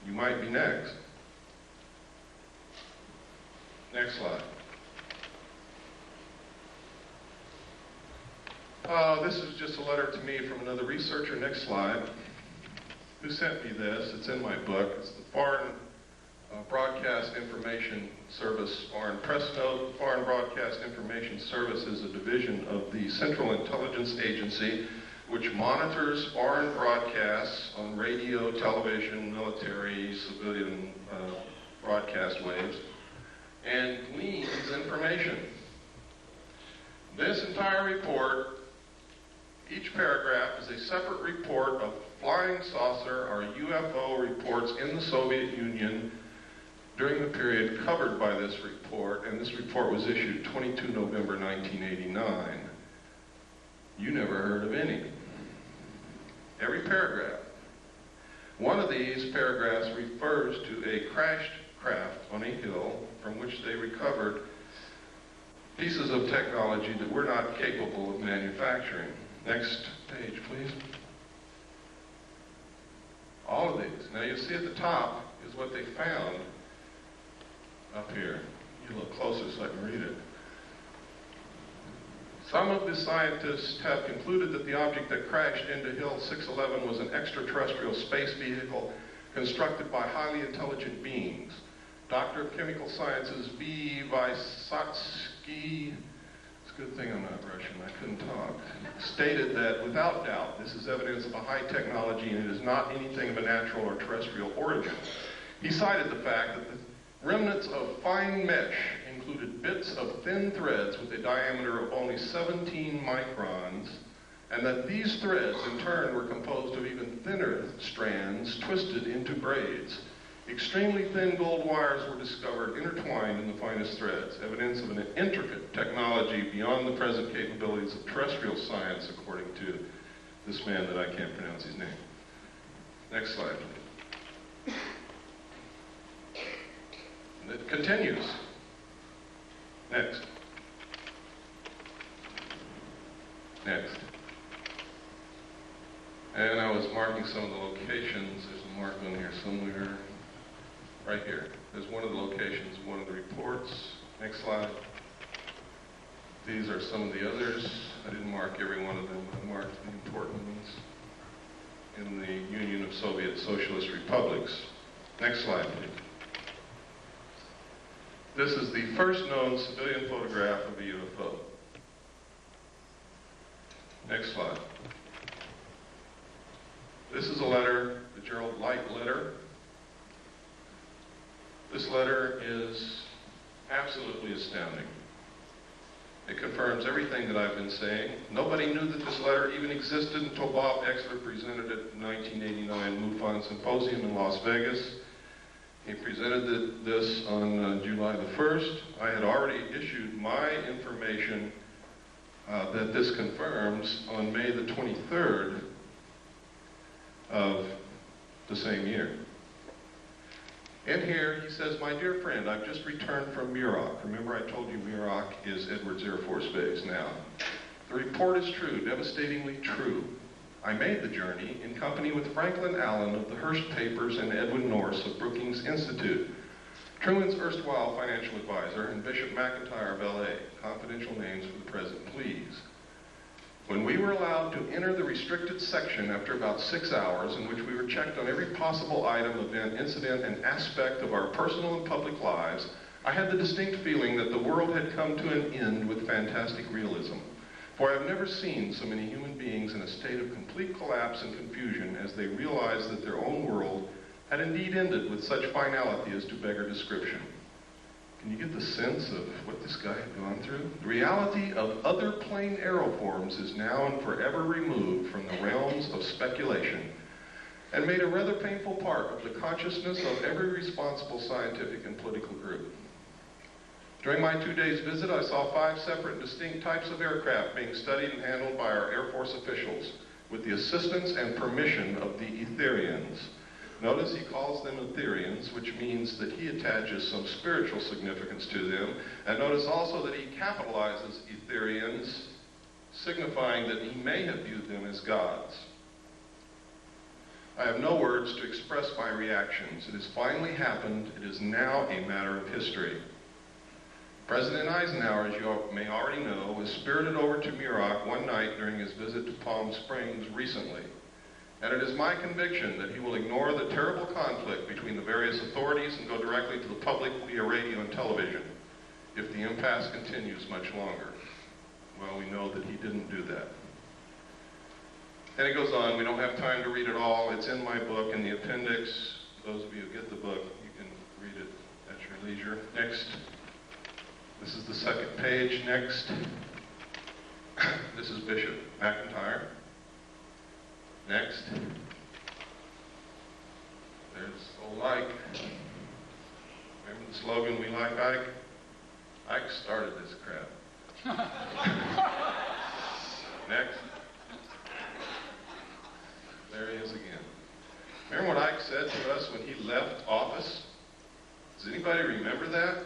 You might be next. Next slide. This is just a letter to me from another researcher. Next slide. Who sent me this? It's in my book. It's the Foreign Broadcast Information Service, Foreign Press Note. Foreign Broadcast Information Service is a division of the Central Intelligence Agency, which monitors foreign broadcasts on radio, television, military, civilian broadcast waves, and gleans information. This entire report, each paragraph, is a separate report of flying saucer or UFO reports in the Soviet Union during the period covered by this report, and this report was issued 22 November 1989. You never heard of any. Every paragraph. One of these paragraphs refers to a crashed craft on a hill from which they recovered pieces of technology that we're not capable of manufacturing. Next page, please. All of these. Now you see at the top is what they found up here. You look closer so I can read it. Some of the scientists have concluded that the object that crashed into Hill 611 was an extraterrestrial space vehicle constructed by highly intelligent beings. Doctor of Chemical Sciences V. Vysotsky, it's a good thing I'm not Russian, I couldn't talk, stated that without doubt this is evidence of a high technology and it is not anything of a natural or terrestrial origin. He cited the fact that the remnants of fine mesh included bits of thin threads with a diameter of only 17 microns and that these threads in turn were composed of even thinner strands twisted into braids. Extremely thin gold wires were discovered intertwined in the finest threads, evidence of an intricate technology beyond the present capabilities of terrestrial science, according to this man that I can't pronounce his name. Next slide, please. And it continues. Next. Next. And I was marking some of the locations. There's a mark on here somewhere. Right here. There's one of the locations, one of the reports. Next slide. These are some of the others. I didn't mark every one of them. I marked the important ones in the Union of Soviet Socialist Republics. Next slide, please. This is the first known civilian photograph of a UFO. Next slide. This is a letter, the Gerald Light letter. This letter is absolutely astounding. It confirms everything that I've been saying. Nobody knew that this letter even existed until Bob Exler presented it at the 1989 MUFON Symposium in Las Vegas. He presented this on July the 1st. I had already issued my information that this confirms on May the 23rd of the same year. In here, he says, "My dear friend, I've just returned from Muroc." Remember, I told you Muroc is Edwards Air Force Base now. "The report is true, devastatingly true. I made the journey in company with Franklin Allen of the Hearst Papers and Edwin Norse of Brookings Institute, Truman's erstwhile financial advisor, and Bishop McIntyre of LA. Confidential names for the present, please. When we were allowed to enter the restricted section after about 6 hours, in which we were checked on every possible item, event, incident, and aspect of our personal and public lives, I had the distinct feeling that the world had come to an end with fantastic realism. For I have never seen so many human beings in a state of complete collapse and confusion as they realized that their own world had indeed ended with such finality as to beggar description." Can you get the sense of what this guy had gone through? The reality of other plane aeroforms is now and forever removed from the realms of speculation and made a rather painful part of the consciousness of every responsible scientific and political group. During my 2 days visit, I saw 5 separate and distinct types of aircraft being studied and handled by our Air Force officials with the assistance and permission of the Etherians. Notice he calls them Etherians, which means that he attaches some spiritual significance to them. And notice also that he capitalizes Etherians, signifying that he may have viewed them as gods. I have no words to express my reactions. It has finally happened. It is now a matter of history. President Eisenhower, as you may already know, was spirited over to Muroc one night during his visit to Palm Springs recently. And it is my conviction that he will ignore the terrible conflict between the various authorities and go directly to the public via radio and television if the impasse continues much longer. Well, we know that he didn't do that. And it goes on. We don't have time to read it all. It's in my book in the appendix. Those of you who get the book, you can read it at your leisure. Next. This is the second page. Next. This is Bishop McIntyre. Next. There's old Ike. Remember the slogan, "We like Ike"? Ike started this crap. Next. There he is again. Remember what Ike said to us when he left office? Does anybody remember that?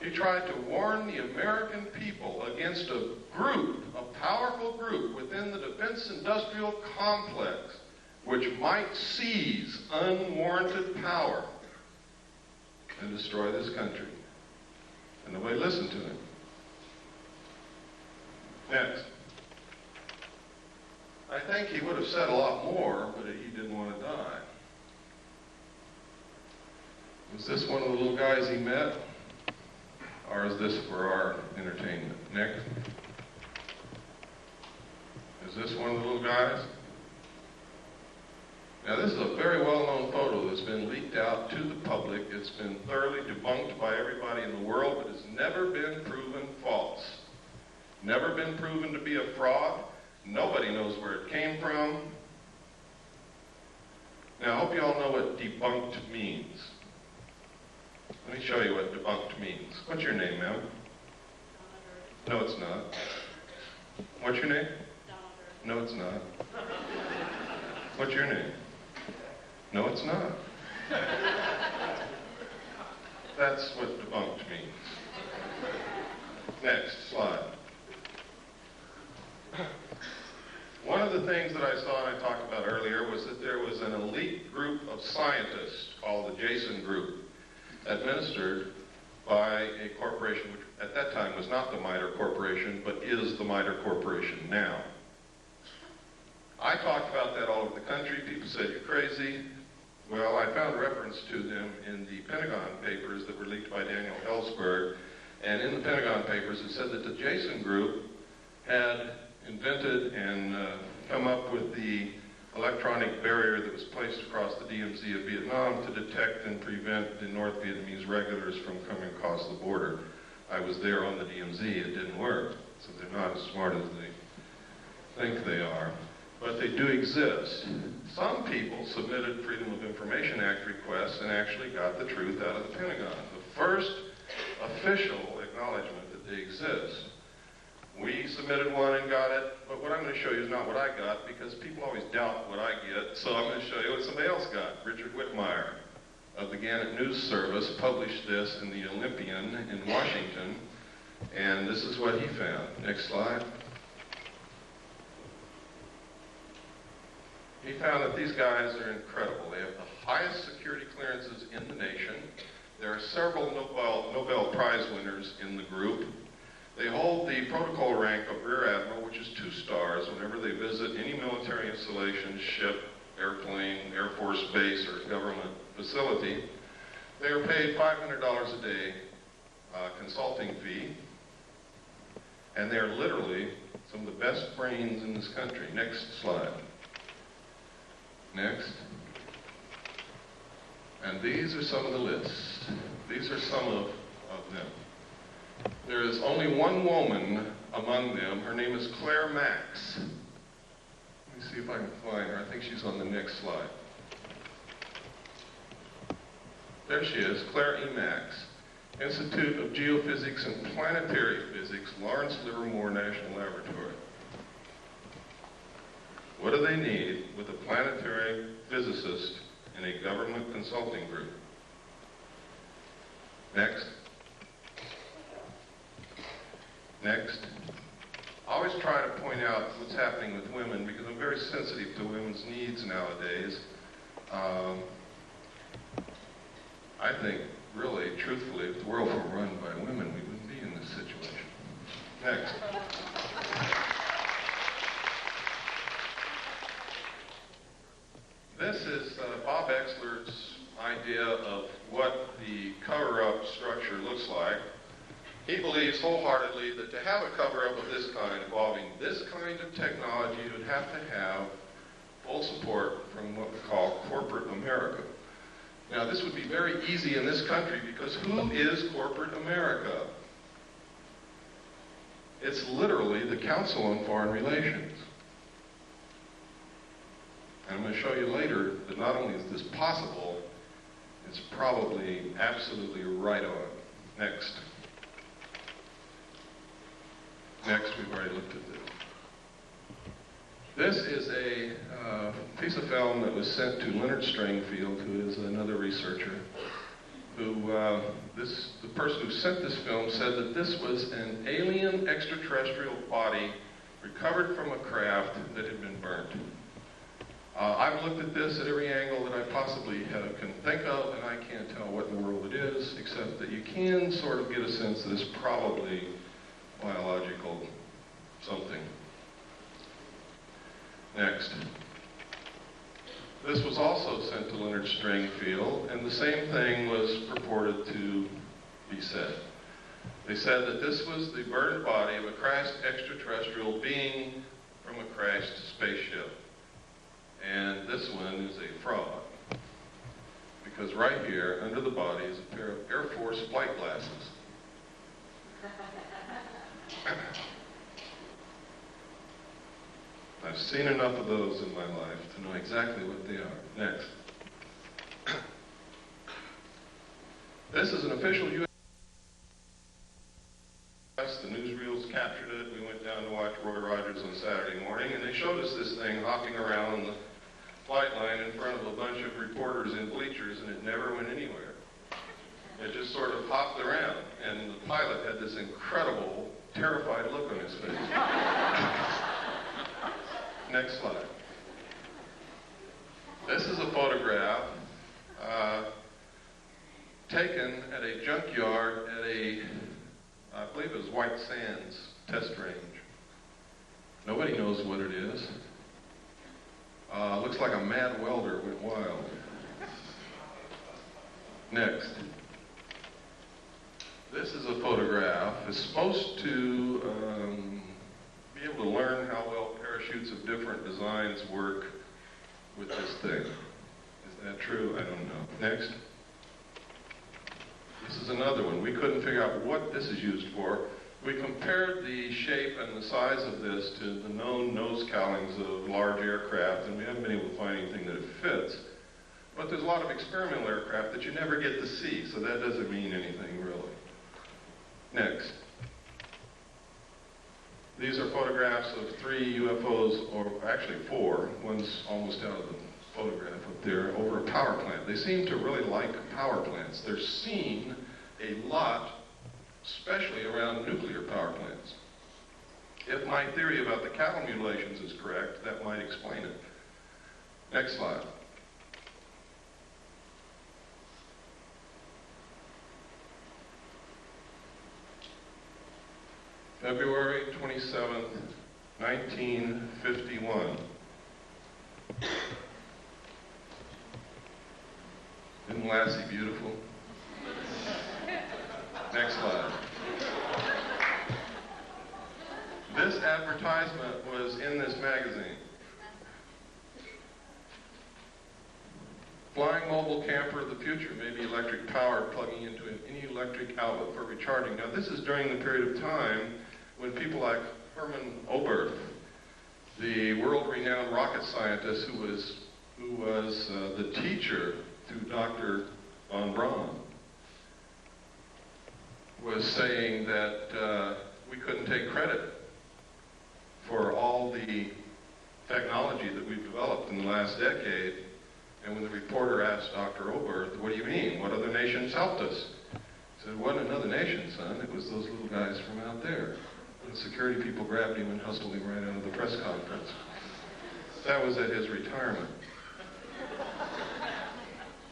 He tried to warn the American people against a group, a powerful group within the defense industrial complex, which might seize unwarranted power and destroy this country. And nobody listened to him. Next. I think he would have said a lot more, but he didn't want to die. Was this one of the little guys he met? Or is this for our entertainment? Next. Is this one of the little guys? Now, this is a very well-known photo that's been leaked out to the public. It's been thoroughly debunked by everybody in the world, but it's never been proven false. Never been proven to be a fraud. Nobody knows where it came from. Now, I hope you all know what debunked means. Let me show you what debunked means. What's your name, ma'am? No, it's not. What's your name? No, it's not. What's your name? No, it's not. That's what debunked means. Next slide. One of the things that I saw and I talked about earlier was that there was an elite group of scientists called the Jason Group, administered by a corporation which at that time was not the MITRE Corporation, but is the MITRE Corporation now. I talked about that all over the country. People said, you're crazy. Well, I found reference to them in the Pentagon papers that were leaked by Daniel Ellsberg. And in the Pentagon papers, it said that the Jason Group had invented and come up with the electronic barrier that was placed across the DMZ of Vietnam to detect and prevent the North Vietnamese regulars from coming across the border. I was there on the DMZ. It didn't work. So they're not as smart as they think they are. But they do exist. Some people submitted Freedom of Information Act requests and actually got the truth out of the Pentagon. The first official acknowledgement that they exist. We submitted one and got it, but what I'm going to show you is not what I got, because people always doubt what I get, so I'm going to show you what somebody else got. Richard Whitmire of the Gannett News Service published this in the Olympian in Washington, and this is what he found. Next slide. He found that these guys are incredible. They have the highest security clearances in the nation. There are several Nobel Prize winners in the group. They hold the protocol rank of Rear Admiral, which is 2 stars whenever they visit any military installation, ship, airplane, Air Force base, or government facility. They are paid $500 a day consulting fee, and they are literally some of the best brains in this country. Next slide. Next. And these are some of the lists. These are some of them. There is only one woman among them. Her name is Claire Max. Let me see if I can find her. I think she's on the next slide. There she is, Claire E. Max, Institute of Geophysics and Planetary Physics, Lawrence Livermore National Laboratory. What do they need with a planetary physicist in a government consulting group? Next. Next. I always try to point out what's happening with women because I'm very sensitive to women's needs nowadays. I think, really, truthfully, if the world were run by women, we wouldn't be in this situation. Next. This is Bob Exler's idea of what the cover-up structure looks like. He believes wholeheartedly that to have a cover-up of this kind, involving this kind of technology, you would have to have full support from what we call corporate America. Now, this would be very easy in this country because who is corporate America? It's literally the Council on Foreign Relations. And I'm going to show you later that not only is this possible, it's probably absolutely right on. Next. Next, we've already looked at this. This is a piece of film that was sent to Leonard Stringfield, who is another researcher, who, the person who sent this film said that this was an alien extraterrestrial body recovered from a craft that had been burnt. I've looked at this at every angle that I possibly can think of, and I can't tell what in the world it is, except that you can sort of get a sense that it's probably biological something. Next. This was also sent to Leonard Stringfield, and the same thing was purported to be said. They said that this was the burned body of a crashed extraterrestrial being from a crashed spaceship. And this one is a fraud. Because right here, under the body, is a pair of Air Force flight glasses. seen enough of those in my life to know exactly what they are. Next. This is an official U.S. The newsreels captured it. We went down to watch Roy Rogers on Saturday morning, and they showed us this thing hopping around the flight line in front of a bunch of reporters in bleachers, and it never went anywhere. It just sort of hopped around, and the pilot had this incredible, terrified look on his face. Next slide. This is a photograph taken at a junkyard at a, I believe it was White Sands test range. Nobody knows what it is. Looks like a mad welder went wild. Next. This is a photograph. It's supposed to be able to learn how well parachutes of different designs work with this thing. Is that true? I don't know. Next. This is another one. We couldn't figure out what this is used for. We compared the shape and the size of this to the known nose cowlings of large aircraft, and we haven't been able to find anything that it fits. But there's a lot of experimental aircraft that you never get to see, so that doesn't mean anything really. Next. These are photographs of 3 UFOs, or actually 4. One's almost out of the photograph up there, over a power plant. They seem to really like power plants. They're seen a lot, especially around nuclear power plants. If my theory about the cattle mutilations is correct, that might explain it. Next slide. February 27th, 1951. Isn't Lassie beautiful? Next slide. This advertisement was in this magazine. Flying mobile camper of the future may be electric powered, plugging into any electric outlet for recharging. Now this is during the period of time when people like Herman Oberth, the world-renowned rocket scientist who was the teacher to Dr. von Braun, was saying that we couldn't take credit for all the technology that we've developed in the last decade. And when the reporter asked Dr. Oberth, "What do you mean? What other nations helped us?" He said, "It wasn't another nation, son. It was those little guys from out there." And security people grabbed him and hustled him right out of the press conference. That was at his retirement.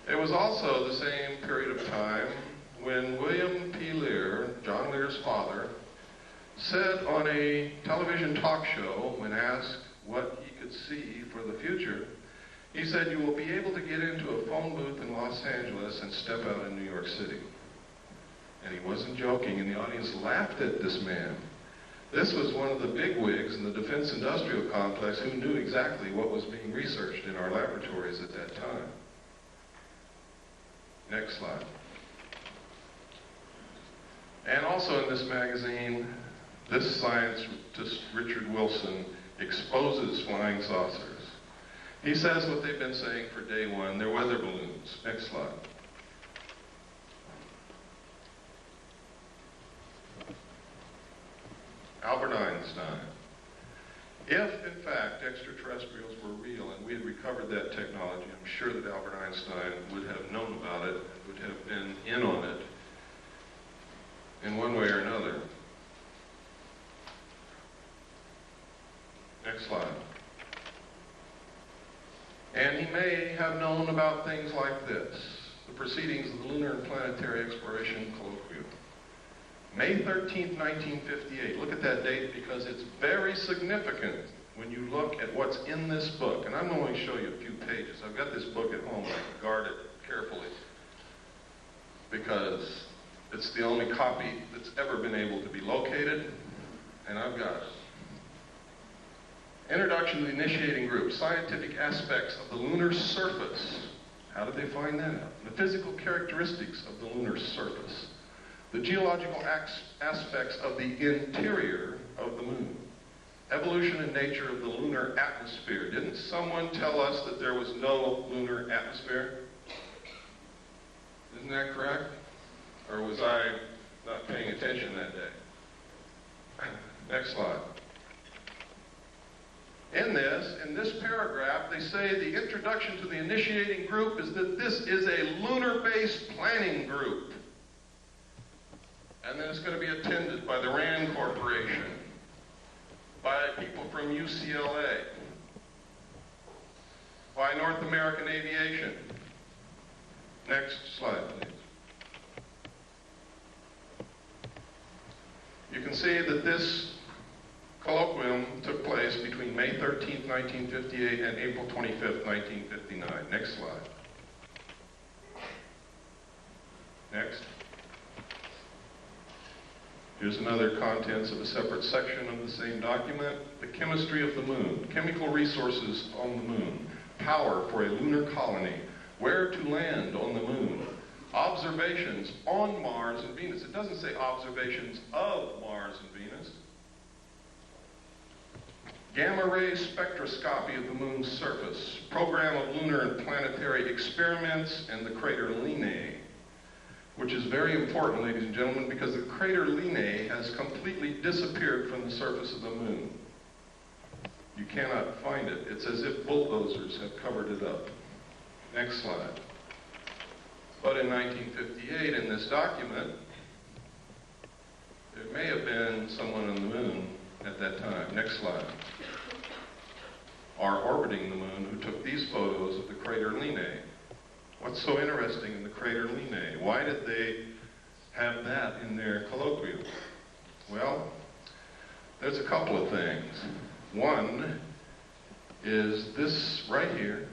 It was also the same period of time when William P. Lear, John Lear's father, said on a television talk show, when asked what he could see for the future, he said, "You will be able to get into a phone booth in Los Angeles and step out in New York City." And he wasn't joking, and the audience laughed at this man. This was one of the bigwigs in the defense industrial complex who knew exactly what was being researched in our laboratories at that time. Next slide. And also in this magazine, this scientist, Richard Wilson, exposes flying saucers. He says what they've been saying for day one, they're weather balloons. Next slide. Albert Einstein. If, in fact, extraterrestrials were real and we had recovered that technology, I'm sure that Albert Einstein would have known about it, would have been in on it in one way or another. Next slide. And he may have known about things like this, the proceedings of the Lunar and Planetary Exploration Colloquium. May 13th, 1958. Look at that date because it's very significant when you look at what's in this book. And I'm going to show you a few pages. I've got this book at home. I guard it carefully because it's the only copy that's ever been able to be located, and I've got it. Introduction to the Initiating Group, Scientific Aspects of the Lunar Surface. How did they find that out? The physical characteristics of the lunar surface. The geological aspects of the interior of the moon. Evolution and nature of the lunar atmosphere. Didn't someone tell us that there was no lunar atmosphere? Isn't that correct? Or was I not paying attention that day? Next slide. In this paragraph, they say the introduction to the initiating group is that this is a lunar-based planning group. And then it's going to be attended by the RAND Corporation, by people from UCLA, by North American Aviation. Next slide, please. You can see that this colloquium took place between May 13th, 1958 and April 25th, 1959. Next slide. Next. Here's another contents of a separate section of the same document. The chemistry of the moon, chemical resources on the moon, power for a lunar colony, where to land on the moon, observations on Mars and Venus. It doesn't say observations of Mars and Venus. Gamma-ray spectroscopy of the moon's surface, program of lunar and planetary experiments, and the crater Linnae, which is very important, ladies and gentlemen, because the crater Linnae has completely disappeared from the surface of the moon. You cannot find it. It's as if bulldozers have covered it up. Next slide. But in 1958, in this document, there may have been someone on the moon at that time. Next slide. Are orbiting the moon who took these photos of the crater Linnae. What's so interesting in the crater Linnae? Why did they have that in their colloquium? Well, there's a couple of things. One is this right here.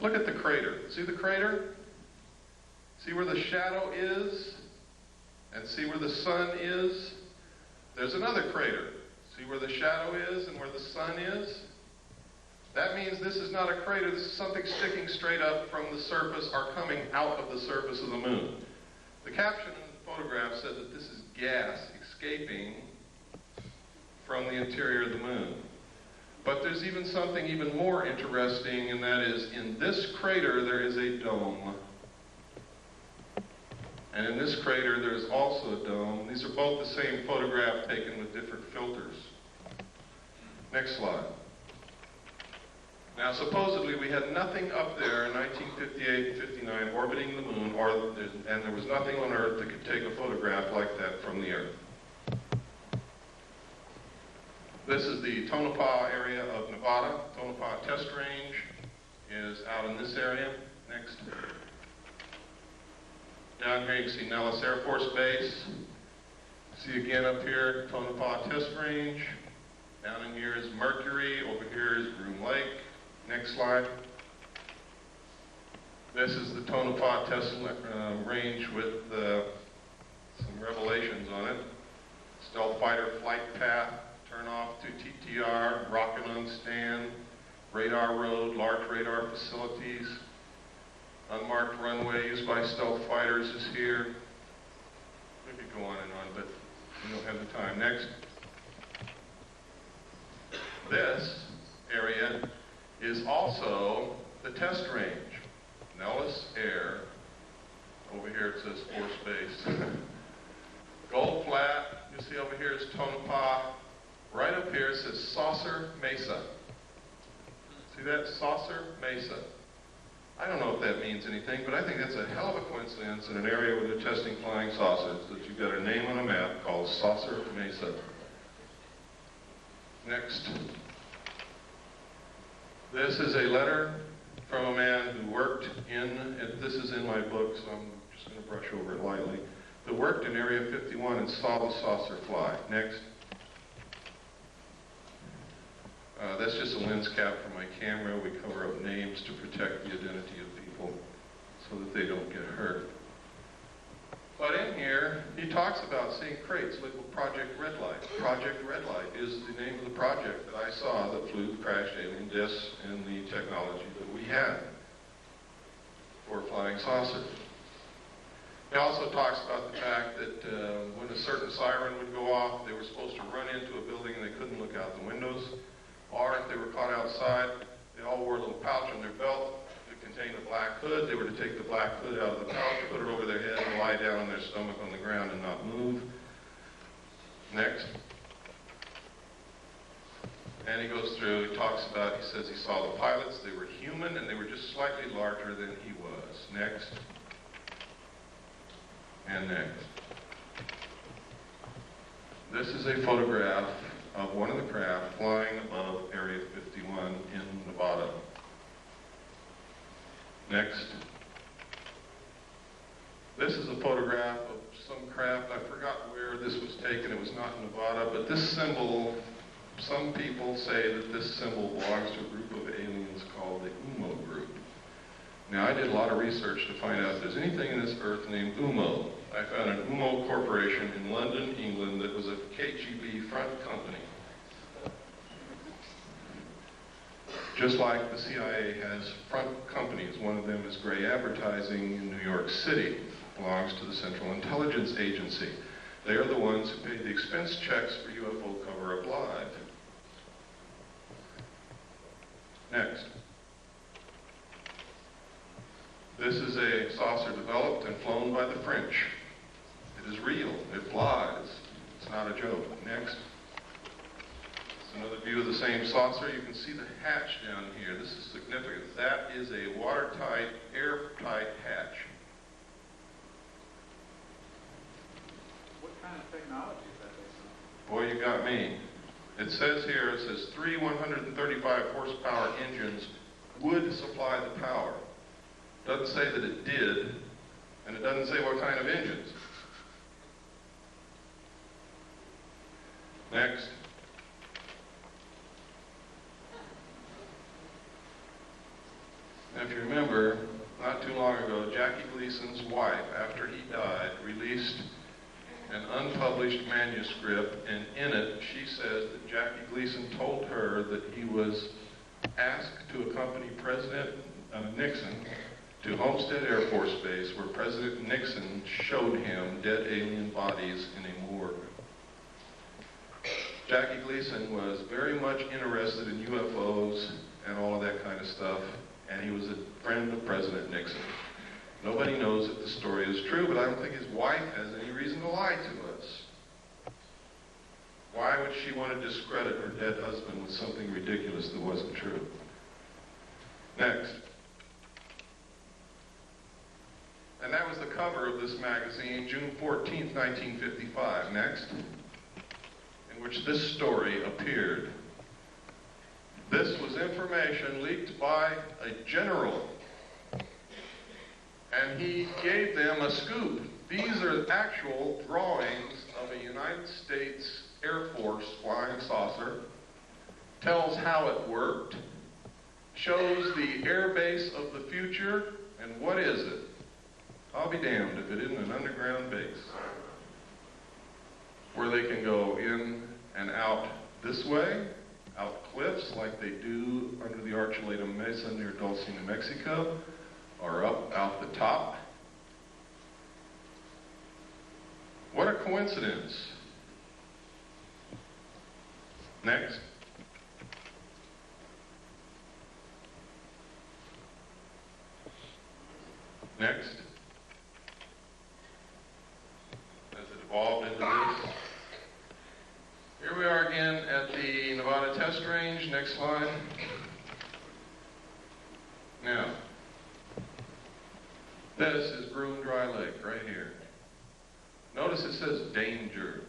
Look at the crater. See the crater? See where the shadow is? And see where the sun is? There's another crater. See where the shadow is and where the sun is? That means this is not a crater. This is something sticking straight up from the surface or coming out of the surface of the moon. The caption in the photograph said that this is gas escaping from the interior of the moon. But there's even something even more interesting, and that is in this crater there is a dome. And in this crater there's also a dome. These are both the same photograph taken with different filters. Next slide. Now supposedly we had nothing up there in 1958 and 59 orbiting the moon, and there was nothing on Earth that could take a photograph like that from the Earth. This is the Tonopah area of Nevada. Tonopah Test Range is out in this area. Next. Down here you can see Nellis Air Force Base. See again up here, Tonopah Test Range. Down in here is Mercury. Over here is Groom Lake. Next slide. This is the Tonopah Test Range with some revelations on it. Stealth fighter flight path, turn off to TTR, rocket on stand, radar road, large radar facilities, unmarked runway used by stealth fighters is here. We could go on and on, but we don't have the time. Next. This area is also the test range. Nellis Air. Over here it says Force Base. Gold Flat. You see over here is Tonopah. Right up here it says Saucer Mesa. See that? Saucer Mesa. I don't know if that means anything, but I think that's a hell of a coincidence in an area where they're testing flying saucers, that you've got a name on a map called Saucer Mesa. Next. This is a letter from a man who worked in, this is in my book, so I'm just going to brush over it lightly, who worked in Area 51 and saw the saucer fly. Next. That's just a lens cap for my camera. We cover up names to protect the identity of people so that they don't get hurt. But in here, he talks about seeing crates labeled Project Red Light. Project Red Light is the name of the project that I saw that flew crashed alien discs and the technology that we had for flying saucers. He also talks about the fact that when a certain siren would go off, they were supposed to run into a building and they couldn't look out the windows. Or if they were caught outside, they all wore a little pouch on their belt that contained a black hood. They were to take the black hood out of the pouch, put it over their head, and lie down on their stomach on the ground and not move. Next. And he goes through, he talks about, he says he saw the pilots, they were human and they were just slightly larger than he was. Next. And next. This is a photograph of one of the craft flying above Area 51 in Nevada. Next. This is a photograph of some craft. I forgot where this was taken. It was not in Nevada, but this symbol, some people say that this symbol belongs to a group of aliens called the UMO group. Now, I did a lot of research to find out if there's anything in this earth named UMO. I found an UMO corporation in London, England, that was a KGB front company. Just like the CIA has front companies. One of them is Gray Advertising in New York City. Belongs to the Central Intelligence Agency. They are the ones who pay the expense checks for UFO Cover-Up Live. Next. This is a saucer developed and flown by the French. It is real. It flies. It's not a joke. Next. It's another view of the same saucer. You can see the hatch down here. This is significant. That is a watertight, airtight hatch. What kind of technology is that based on? Boy, you got me. It says here, it says 3 135 horsepower engines would supply the power. Doesn't say that it did, and it doesn't say what kind of engines. Next. Now, if you remember, not too long ago, Jackie Gleason's wife, after he died, released an unpublished manuscript, and in it she says that Jackie Gleason told her that he was asked to accompany President Nixon to Homestead Air Force Base, where President Nixon showed him dead alien bodies in a morgue. Jackie Gleason was very much interested in UFOs and all of that kind of stuff, and he was a friend of President Nixon. Nobody knows if the story is true, but I don't think his wife has any reason to lie to us. Why would she want to discredit her dead husband with something ridiculous that wasn't true? Next. And that was the cover of this magazine, June 14th, 1955. Next. In which this story appeared. This was information leaked by a general. And he gave them a scoop. These are actual drawings of a United States Air Force flying saucer. Tells how it worked. Shows the air base of the future. And what is it? I'll be damned if it isn't an underground base. Where they can go in and out this way, out cliffs like they do under the Archuleta Mesa near Dulce, New Mexico, or up out the top. What a coincidence. Next. Next. As it evolved into this. Here we are again at the Nevada test range. Next slide. Now, this is Broom Dry Lake right here. Notice it says danger.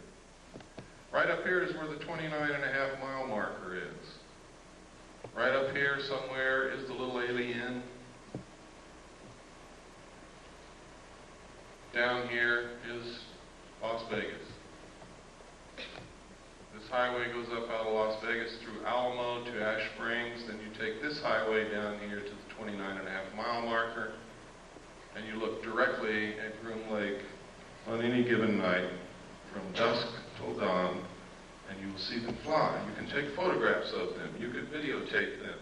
Right up here is where the 29.5 mile marker is. Right up here somewhere is the little alien. Down here is Las Vegas. This highway goes up out of Las Vegas through Alamo to Ash Springs. Then you take this highway down here to the 29.5 mile marker, and you look directly at Groom Lake on any given night from dusk till dawn, and you will see them fly. You can take photographs of them. You can videotape them.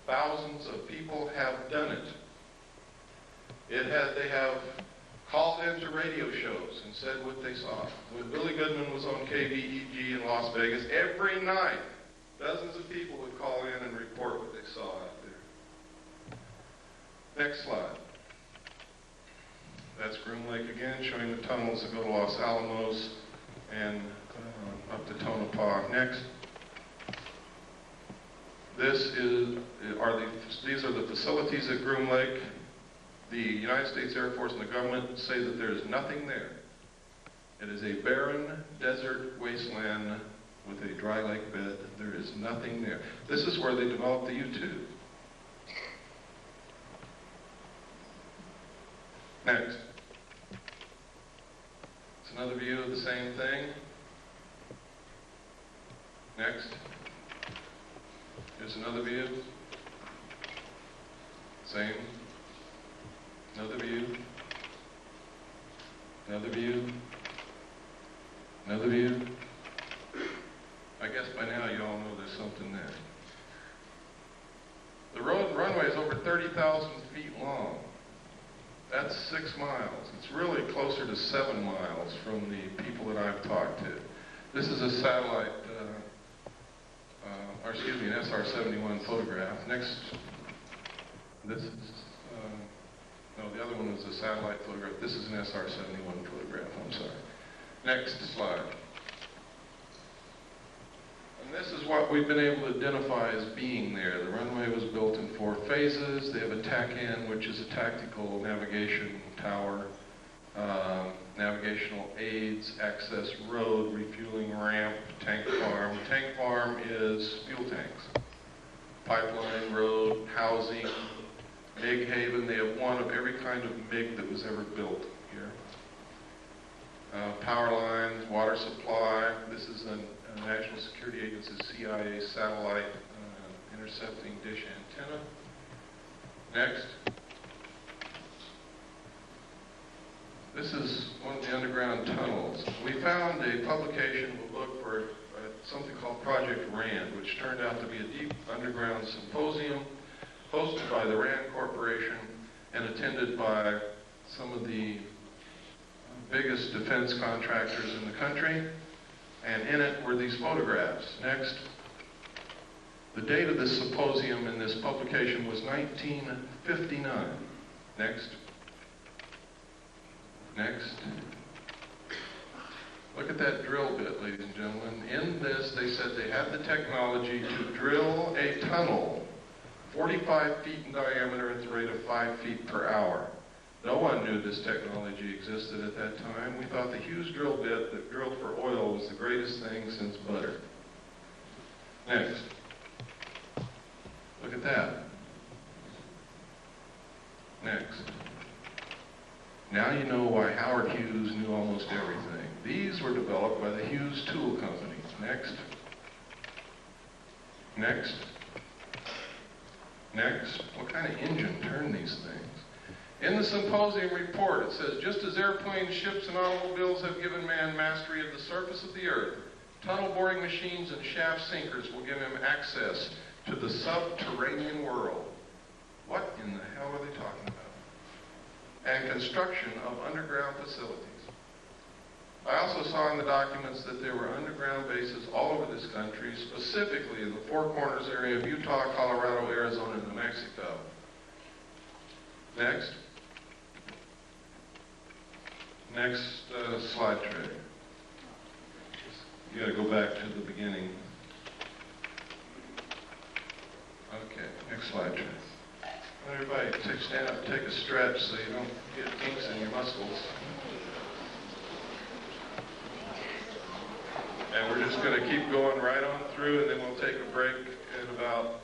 Thousands of people have done it. They have called into radio shows and said what they saw. When Billy Goodman was on KVEG in Las Vegas, every night, dozens of people would call in and report what they saw out there. Next slide. That's Groom Lake again, showing the tunnels that go to Los Alamos and up to Tonopah. Next. These are the facilities at Groom Lake. The United States Air Force and the government say that there is nothing there. It is a barren desert wasteland with a dry lake bed. There is nothing there. This is where they developed the U-2. Next. It's another view of the same thing. Next. Here's another view. Same. Another view. Another view. Another view. I guess by now you all know there's something there. The runway is over 30,000 feet long. That's 6 miles. It's really closer to 7 miles from the people that I've talked to. This is a satellite, an SR-71 photograph. Next, this is, no, the other one was a satellite photograph. This is an SR-71 photograph, I'm sorry. Next slide. And this is what we've been able to identify as being there. The runway was built in 4 phases. They have a TACAN, which is a tactical navigation tower, navigational aids, access road, refueling ramp, tank farm. Tank farm is fuel tanks. Pipeline, road, housing, MiG haven. They have one of every kind of MiG that was ever built here. Power lines, water supply. This is a National Security Agency, CIA satellite intercepting dish antenna. Next. This is one of the underground tunnels. We found a publication, we'll look for something called Project RAND, which turned out to be a deep underground symposium hosted by the RAND Corporation and attended by some of the biggest defense contractors in the country. And in it were these photographs. Next. The date of this symposium in this publication was 1959. Next. Next. Look at that drill bit, ladies and gentlemen. In this, they said they had the technology to drill a tunnel 45 feet in diameter at the rate of 5 feet per hour. No one knew this technology existed at that time. We thought the Hughes drill bit that drilled for oil was the greatest thing since butter. Next. Look at that. Next. Now you know why Howard Hughes knew almost everything. These were developed by the Hughes Tool Company. Next. Next. Next. What kind of engine turned these things? In the symposium report, it says, just as airplanes, ships, and automobiles have given man mastery of the surface of the earth, tunnel boring machines and shaft sinkers will give him access to the subterranean world. What in the hell are they talking about? And construction of underground facilities. I also saw in the documents that there were underground bases all over this country, specifically in the Four Corners area of Utah, Colorado, Arizona, and New Mexico. Next. Next slide tray. You got to go back to the beginning. Okay, next slide tray. Everybody stand up and take a stretch so you don't get kinks in your muscles. And we're just going to keep going right on through, and then we'll take a break in about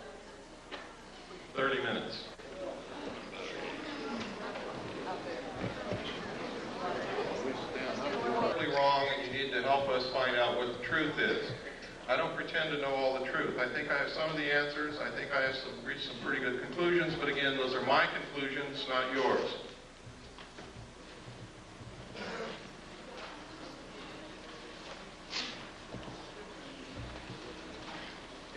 30 minutes. Wrong, and you need to help us find out what the truth is. I don't pretend to know all the truth. I think I have some of the answers. I think I have reached some pretty good conclusions, but again, those are my conclusions, not yours.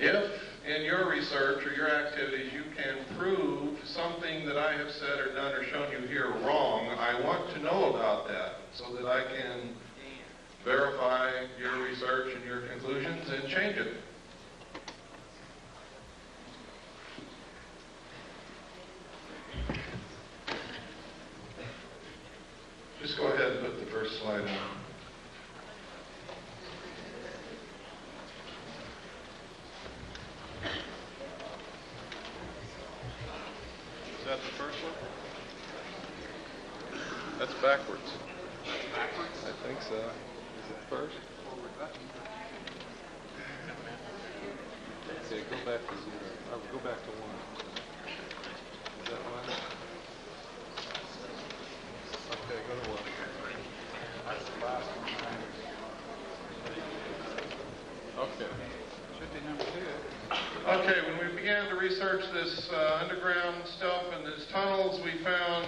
If in your research or your activities you can prove something that I have said or done or shown you here wrong, I want to know about that so that I can verify your research and your conclusions and change it. Just go ahead and put the first slide in. Is that the first one? That's backwards. Backwards? I think so. Is it first? Forward button. Okay, go back to 0. Oh, go back to 1. Is that 1? Okay, go to 1. That's the last one. Okay. Should be number 2. Okay, when we began to research this underground stuff and these tunnels, we found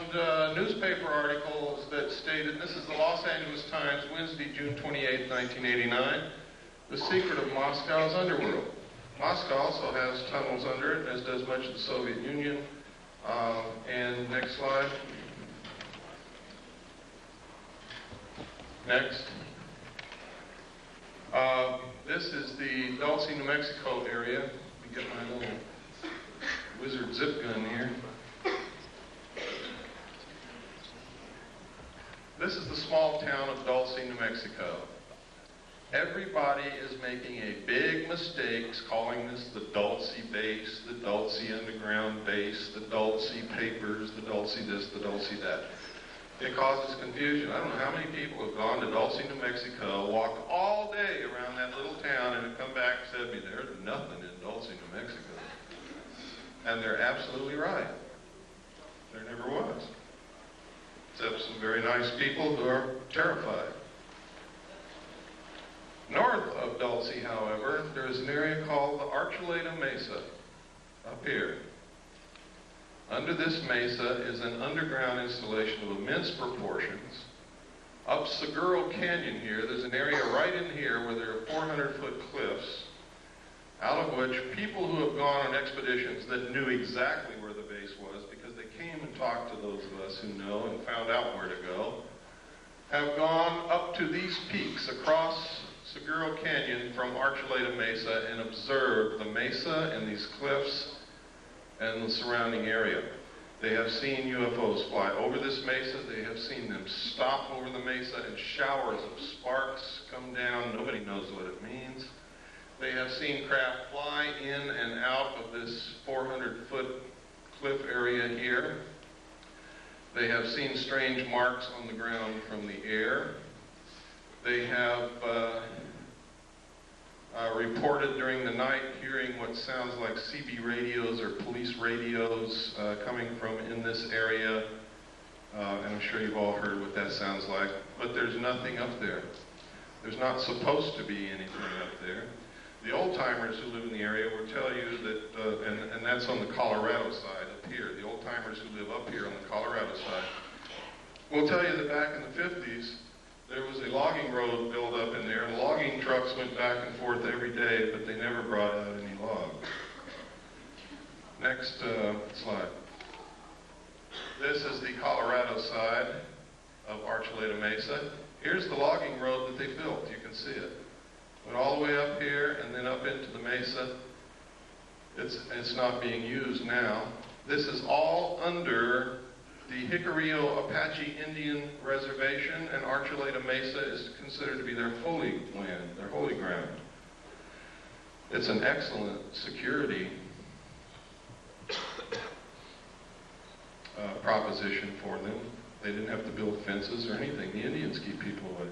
newspaper articles that stated, this is the Los Angeles Times, Wednesday, June 28, 1989, the secret of Moscow's underworld. Moscow also has tunnels under it, as does much of the Soviet Union. And next slide. Next. This is the Dulce, New Mexico area. Let me get my little wizard zip gun here. This is the small town of Dulce, New Mexico. Everybody is making a big mistake calling this the Dulce base, the Dulce underground base, the Dulce papers, the Dulce this, the Dulce that. It causes confusion. I don't know how many people have gone to Dulce, New Mexico, walked all day around that little town, and have come back and said to me, there's nothing in Dulce, New Mexico. And they're absolutely right. There never was. Except some very nice people who are terrified. North of Dulce, however, there is an area called the Archuleta Mesa, up here. Under this mesa is an underground installation of immense proportions. Up Seguro Canyon here, there's an area right in here where there are 400-foot cliffs, out of which people who have gone on expeditions that knew exactly where the base was, because they came and talked to those of us who know and found out where to go, have gone up to these peaks across Seguro Canyon from Archuleta Mesa and observed the mesa and these cliffs and the surrounding area. They have seen UFOs fly over this mesa. They have seen them stop over the mesa and showers of sparks come down. Nobody knows what it means. They have seen craft fly in and out of this 400-foot cliff area here. They have seen strange marks on the ground from the air. They have reported during the night hearing what sounds like CB radios or police radios coming from in this area. And I'm sure you've all heard what that sounds like. But there's nothing up there. There's not supposed to be anything up there. The old-timers who live in the area will tell you that, and that's on the Colorado side up here, the old-timers who live up here on the Colorado side, will tell you that back in the 50s, there was a logging road built up in there, and logging trucks went back and forth every day, but they never brought out any logs. Next slide. This is the Colorado side of Archuleta Mesa. Here's the logging road that they built. You can see it. Went all the way up here and then up into the mesa. It's not being used now. This is all under the Jicarilla Apache Indian Reservation, and Archuleta Mesa is considered to be their holy land, their holy ground. It's an excellent security proposition for them. They didn't have to build fences or anything. The Indians keep people away.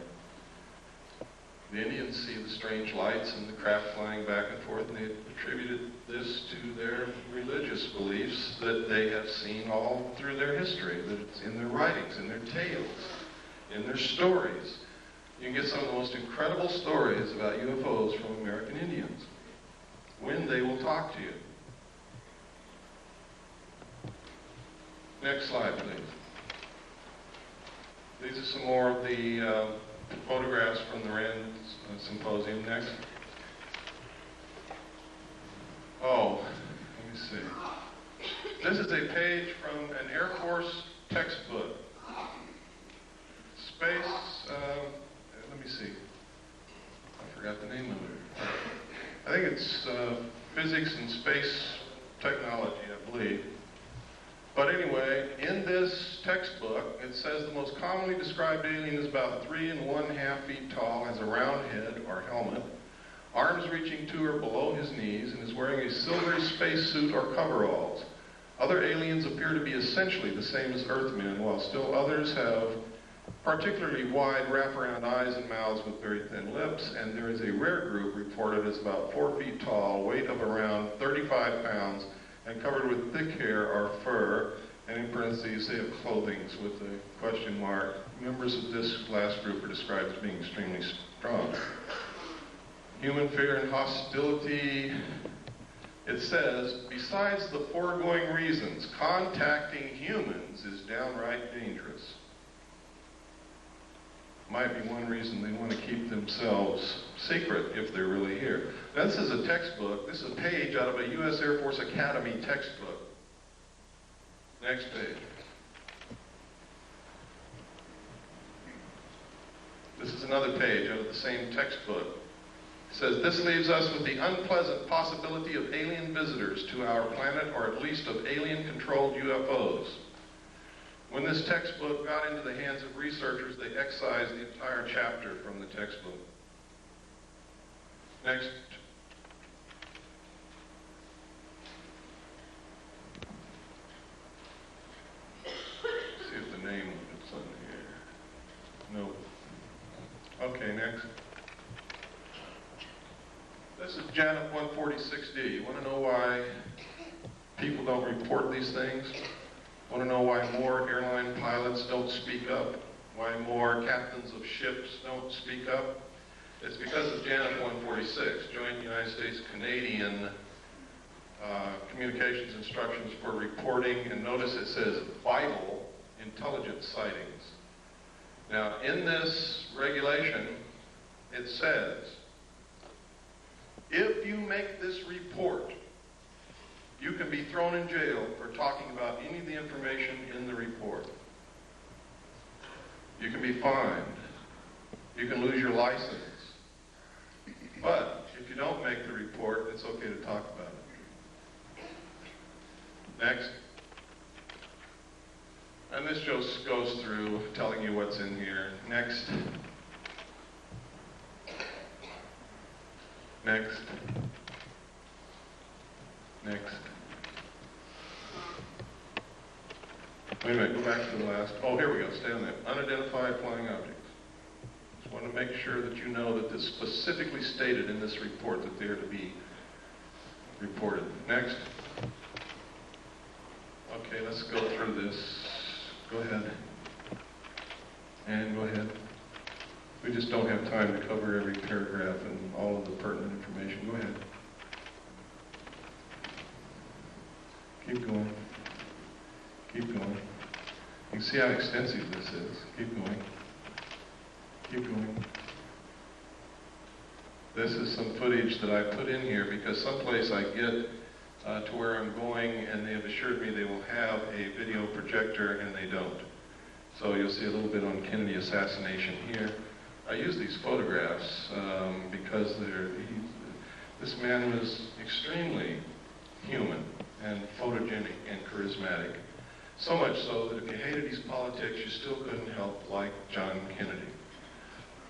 The Indians see the strange lights and the craft flying back and forth, and they attributed this to their religious beliefs that they have seen all through their history, that it's in their writings, in their tales, in their stories. You can get some of the most incredible stories about UFOs from American Indians, when they will talk to you. Next slide, please. These are some more of the photographs from the Rand Symposium. Next. Oh, This is a page from an Air Force textbook. Space, let me see. I forgot the name of it. I think it's Physics and Space Technology, I believe. But anyway, in this textbook, it says the most commonly described alien is about 3 1/2 feet tall, has a round head or helmet, arms reaching to or below his knees, and is wearing a silvery spacesuit or coveralls. Other aliens appear to be essentially the same as Earthmen, while still others have particularly wide wraparound eyes and mouths with very thin lips, and there is a rare group reported as about 4 feet tall, weight of around 35 pounds, and covered with thick hair or fur, and in parentheses they have clothing with a question mark. Members of this last group are described as being extremely strong. Human fear and hostility. It says, besides the foregoing reasons, contacting humans is downright dangerous. Might be one reason they want to keep themselves secret if they're really here. Now, this is a textbook. This is a page out of a U.S. Air Force Academy textbook. Next page. This is another page out of the same textbook. It says, this leaves us with the unpleasant possibility of alien visitors to our planet, or at least of alien-controlled UFOs. When this textbook got into the hands of researchers, they excised the entire chapter from the textbook. Next. See if the name is on here. Nope. Okay, next. This is Janet 146D. You want to know why people don't report these things? Want to know why more airline pilots don't speak up? Why more captains of ships don't speak up? It's because of Janet 146, Joint United States-Canadian Communications Instructions for Reporting, and notice it says vital intelligence sightings. Now, in this regulation, it says, if you make this report, you can be thrown in jail for talking about any of the information in the report. You can be fined. You can lose your license. But if you don't make the report, it's okay to talk about it. Next. And this just goes through telling you what's in here. Next. Next. Next. Wait a minute, go back to the last. Oh, here we go. Stay on that. Unidentified flying objects. Just want to make sure that you know that this specifically stated in this report that they are to be reported. Next. Okay, let's go through this. Go ahead. And go ahead. We just don't have time to cover every paragraph and all of the pertinent information. Go ahead. Keep going. Keep going. You can see how extensive this is. Keep going. Keep going. This is some footage that I put in here because someplace I get to where I'm going, and they have assured me they will have a video projector, and they don't. So you'll see a little bit on Kennedy assassination here. I use these photographs because this man was extremely human and photogenic and charismatic. So much so that if you hated his politics, you still couldn't help like John Kennedy.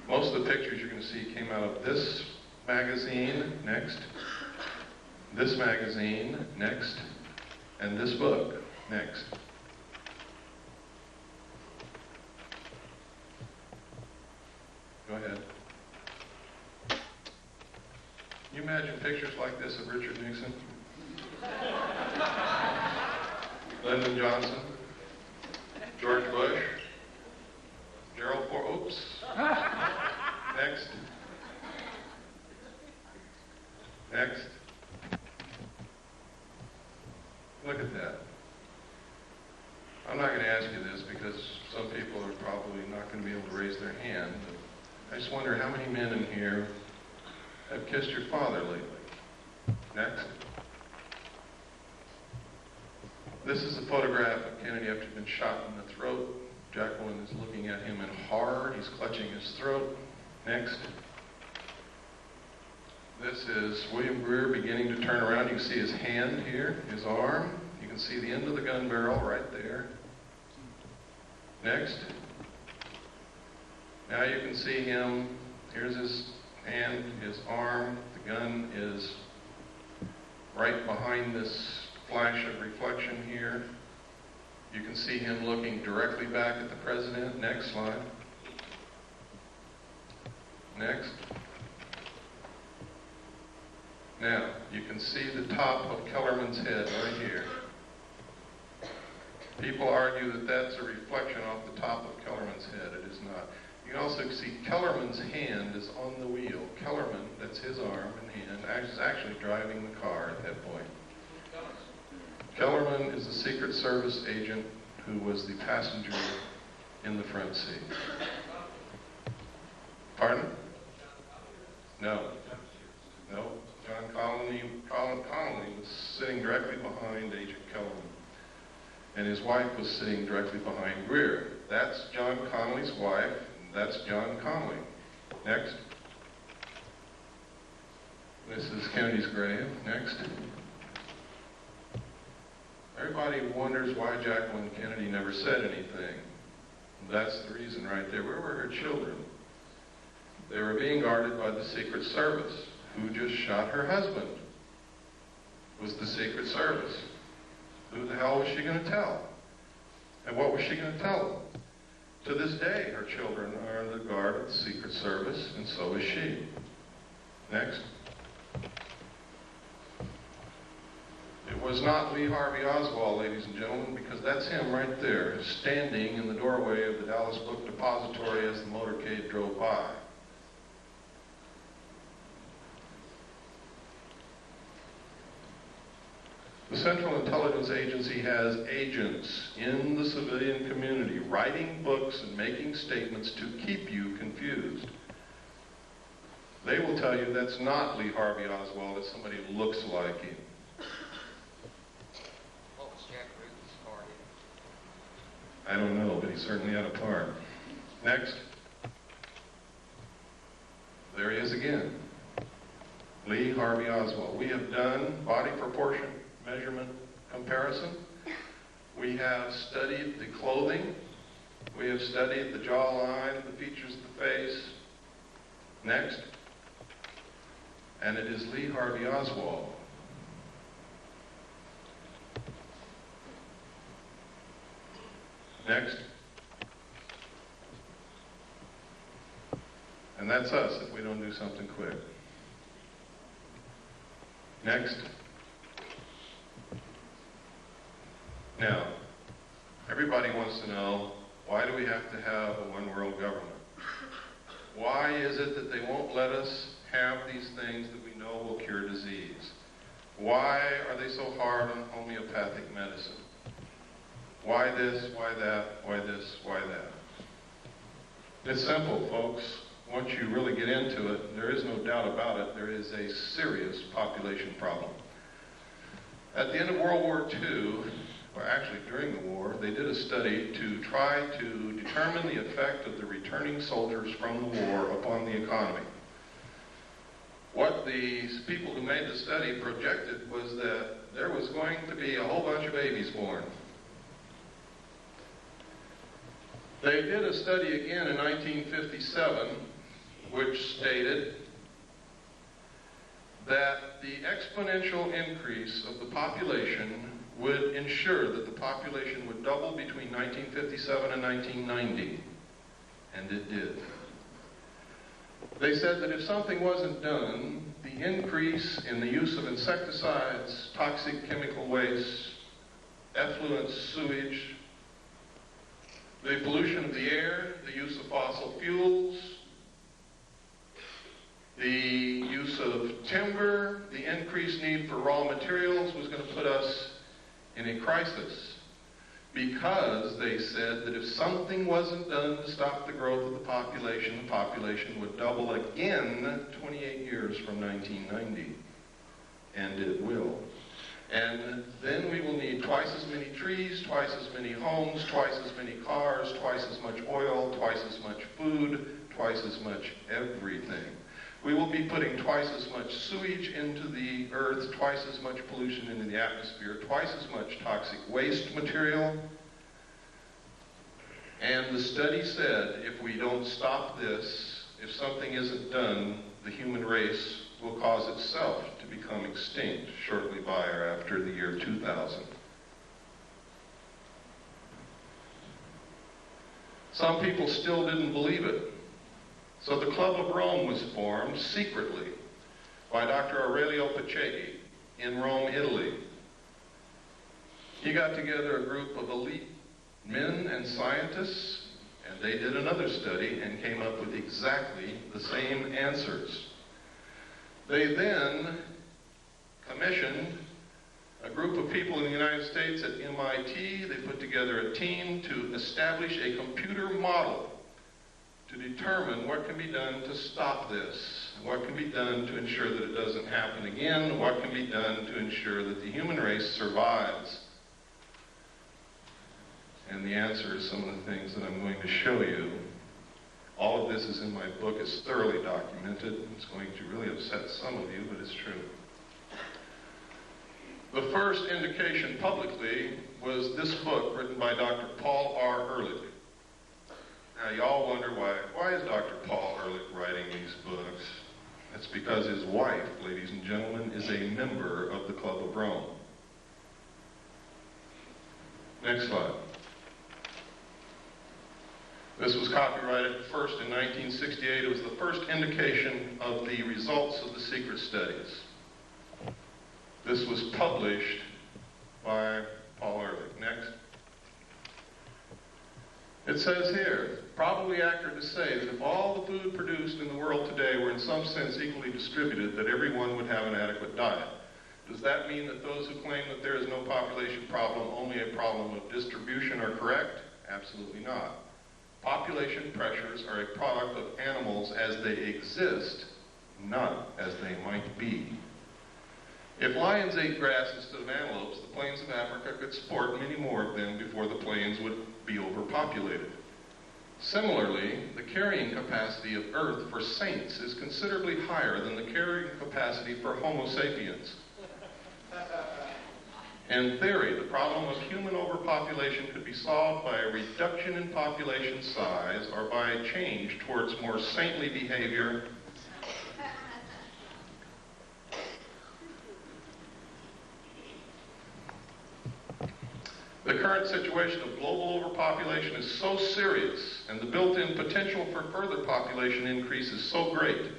Most of the pictures you're going to see came out of this magazine, next, this magazine, next, and this book, next. Go ahead. Can you imagine pictures like this of Richard Nixon? Lyndon Johnson? George Bush? Gerald Ford? Oops. Next. Next. Look at that. I'm not going to ask you this because some people are probably not going to be able to raise their hand. But I just wonder how many men in here have kissed your father lately. Next. This is a photograph of Kennedy after he'd been shot in the throat. Jacqueline is looking at him in horror. He's clutching his throat. Next. This is William Greer beginning to turn around. You can see his hand here, his arm. You can see the end of the gun barrel right there. Next. Now you can see him. Here's his hand, his arm. The gun is right behind this flash of reflection here. You can see him looking directly back at the president. Next slide. Next. Now, you can see the top of Kellerman's head right here. People argue that that's a reflection off the top of Kellerman's head. It is not. You can also see Kellerman's hand is on the wheel. Kellerman, that's his arm and hand, is actually driving the car at that point. Kellerman is a Secret Service agent who was the passenger in the front seat. Pardon? No. No. John Connolly was sitting directly behind Agent Kellerman. And his wife was sitting directly behind Greer. That's John Connolly's wife. That's John Connolly. Next. This is Kennedy's grave. Next. Everybody wonders why Jacqueline Kennedy never said anything. That's the reason right there. Where were her children? They were being guarded by the Secret Service, who just shot her husband. It was the Secret Service. Who the hell was she going to tell? And what was she going to tell them? To this day, her children are in the guard of the Secret Service, and so is she. Next. It was not Lee Harvey Oswald, ladies and gentlemen, because that's him right there, standing in the doorway of the Dallas Book Depository as the motorcade drove by. The Central Intelligence Agency has agents in the civilian community writing books and making statements to keep you confused. They will tell you that's not Lee Harvey Oswald, it's somebody who looks like him. What was Jack Ruby's part in? I don't know, but he certainly had a part. Next. There he is again. Lee Harvey Oswald. We have done body proportion measurement comparison. We have studied the clothing. We have studied the jawline, the features of the face. Next. And it is Lee Harvey Oswald. Next. And that's us if we don't do something quick. Next. Now, everybody wants to know, why do we have to have a one-world government? Why is it that they won't let us have these things that we know will cure disease? Why are they so hard on homeopathic medicine? Why this, why that, why this, why that? It's simple, folks. Once you really get into it, there is no doubt about it, there is a serious population problem. At the end of World War II, or actually during the war, they did a study to try to determine the effect of the returning soldiers from the war upon the economy. What the people who made the study projected was that there was going to be a whole bunch of babies born. They did a study again in 1957, which stated that the exponential increase of the population would ensure that the population would double between 1957 and 1990, and it did. They said that if something wasn't done, the increase in the use of insecticides, toxic chemical waste, effluent sewage, the pollution of the air, the use of fossil fuels, the use of timber, the increased need for raw materials was going to put us in a crisis, because they said that if something wasn't done to stop the growth of the population would double again 28 years from 1990, and it will. And then we will need twice as many trees, twice as many homes, twice as many cars, twice as much oil, twice as much food, twice as much everything. We will be putting twice as much sewage into the earth, twice as much pollution into the atmosphere, twice as much toxic waste material. And the study said if we don't stop this, if something isn't done, the human race will cause itself to become extinct shortly by or after the year 2000. Some people still didn't believe it. So the Club of Rome was formed secretly by Dr. Aurelio Pacheco in Rome, Italy. He got together a group of elite men and scientists, and they did another study and came up with exactly the same answers. They then commissioned a group of people in the United States at MIT. They put together a team to establish a computer model to determine what can be done to stop this, what can be done to ensure that it doesn't happen again, what can be done to ensure that the human race survives. And the answer is some of the things that I'm going to show you. All of this is in my book. It's thoroughly documented. It's going to really upset some of you, but it's true. The first indication publicly was this book written by Dr. Paul R. Ehrlich. Now, y'all wonder why is Dr. Paul Ehrlich writing these books? That's because his wife, ladies and gentlemen, is a member of the Club of Rome. Next slide. This was copyrighted first in 1968. It was the first indication of the results of the secret studies. This was published by Paul Ehrlich. Next. It says here, probably accurate to say that if all the food produced in the world today were in some sense equally distributed, that everyone would have an adequate diet. Does that mean that those who claim that there is no population problem, only a problem of distribution, are correct? Absolutely not. Population pressures are a product of animals as they exist, not as they might be. If lions ate grass instead of antelopes, the plains of Africa could support many more of them before the plains would be overpopulated. Similarly, the carrying capacity of Earth for saints is considerably higher than the carrying capacity for Homo sapiens. In theory, the problem of human overpopulation could be solved by a reduction in population size or by a change towards more saintly behavior. The current situation of global overpopulation is so serious, and the built-in potential for further population increase is so great,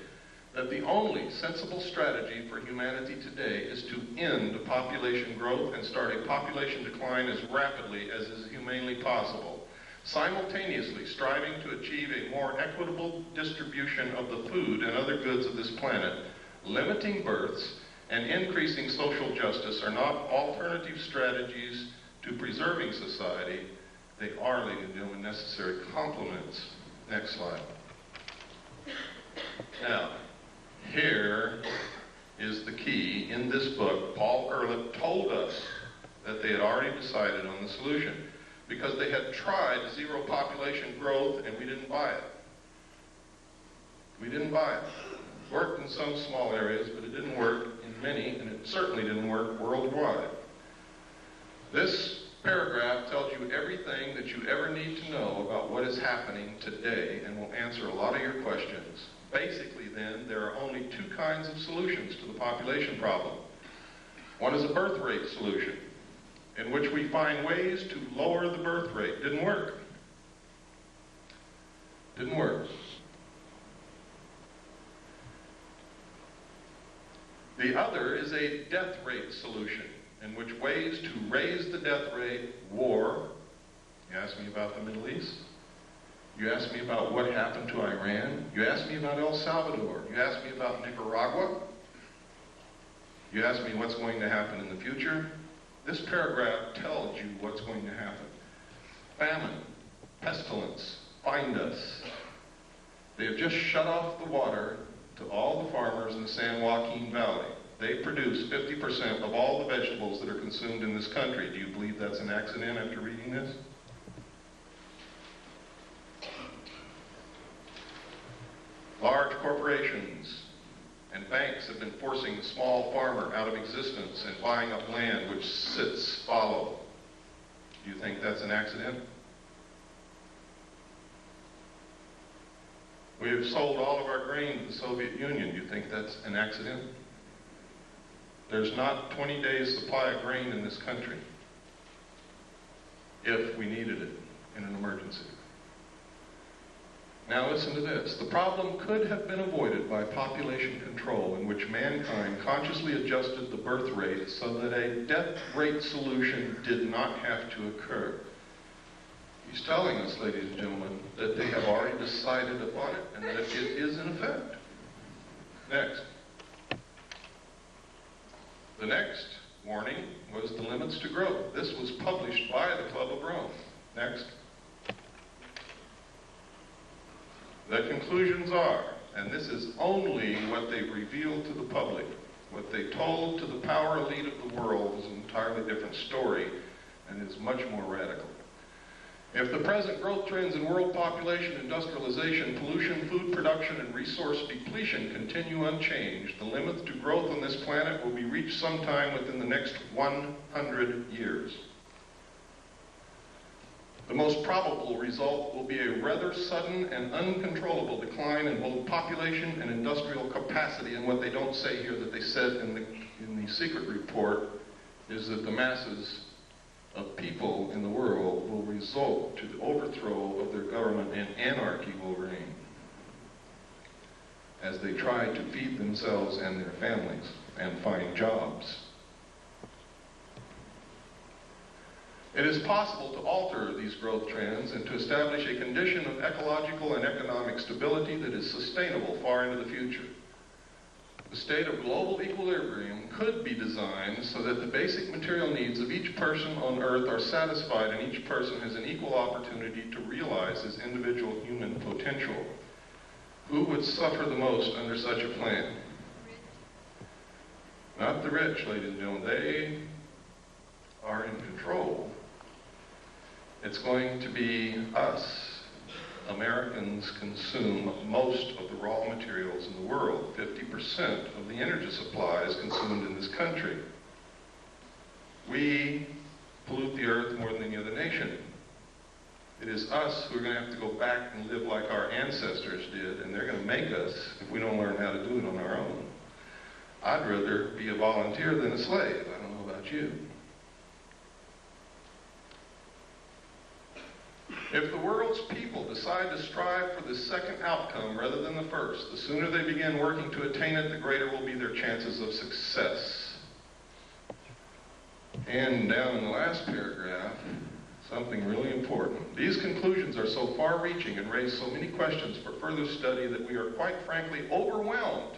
that the only sensible strategy for humanity today is to end population growth and start a population decline as rapidly as is humanly possible, simultaneously striving to achieve a more equitable distribution of the food and other goods of this planet. Limiting births and increasing social justice are not alternative strategies to preserving society. They are, ladies and gentlemen, necessary complements. Next slide. Now, here is the key. In this book, Paul Ehrlich told us that they had already decided on the solution because they had tried zero population growth and we didn't buy it. We didn't buy it. It worked in some small areas, but it didn't work in many, and it certainly didn't work worldwide. This paragraph tells you everything that you ever need to know about what is happening today and will answer a lot of your questions. Basically, then, there are only two kinds of solutions to the population problem. One is a birth rate solution, in which we find ways to lower the birth rate. Didn't work. Didn't work. The other is a death rate solution, in which ways to raise the death rate, war. You asked me about the Middle East. You asked me about what happened to Iran. You asked me about El Salvador. You asked me about Nicaragua. You asked me what's going to happen in the future. This paragraph tells you what's going to happen. Famine, pestilence, find us. They have just shut off the water to all the farmers in the San Joaquin Valley. They produce 50% of all the vegetables that are consumed in this country. Do you believe that's an accident after reading this? Large corporations and banks have been forcing the small farmer out of existence and buying up land which sits fallow. Do you think that's an accident? We have sold all of our grain to the Soviet Union. Do you think that's an accident? There's not 20 days supply of grain in this country if we needed it in an emergency. Now listen to this. The problem could have been avoided by population control, in which mankind consciously adjusted the birth rate so that a death rate solution did not have to occur. He's telling us, ladies and gentlemen, that they have already decided upon it and that it is in effect. Next. The next warning was the limits to growth. This was published by the Club of Rome. Next. The conclusions are, and this is only what they revealed to the public, what they told to the power elite of the world is an entirely different story and is much more radical. If the present growth trends in world population, industrialization, pollution, food production, and resource depletion continue unchanged, the limit to growth on this planet will be reached sometime within the next 100 years. The most probable result will be a rather sudden and uncontrollable decline in both population and industrial capacity. And what they don't say here that they said in the secret report is that the masses of people in the world will result to the overthrow of their government and anarchy will reign as they try to feed themselves and their families and find jobs. It is possible to alter these growth trends and to establish a condition of ecological and economic stability that is sustainable far into the future. The state of global equilibrium could be designed so that the basic material needs of each person on Earth are satisfied and each person has an equal opportunity to realize his individual human potential. Who would suffer the most under such a plan? Not the rich, ladies and gentlemen. They are in control. It's going to be us. Americans consume most of the raw materials in the world. 50% of the energy supply is consumed in this country. We pollute the earth more than any other nation. It is us who are going to have to go back and live like our ancestors did, and they're going to make us if we don't learn how to do it on our own. I'd rather be a volunteer than a slave. I don't know about you. If the world's people decide to strive for the second outcome rather than the first, the sooner they begin working to attain it, the greater will be their chances of success. And down in the last paragraph, something really important. These conclusions are so far-reaching and raise so many questions for further study that we are quite frankly overwhelmed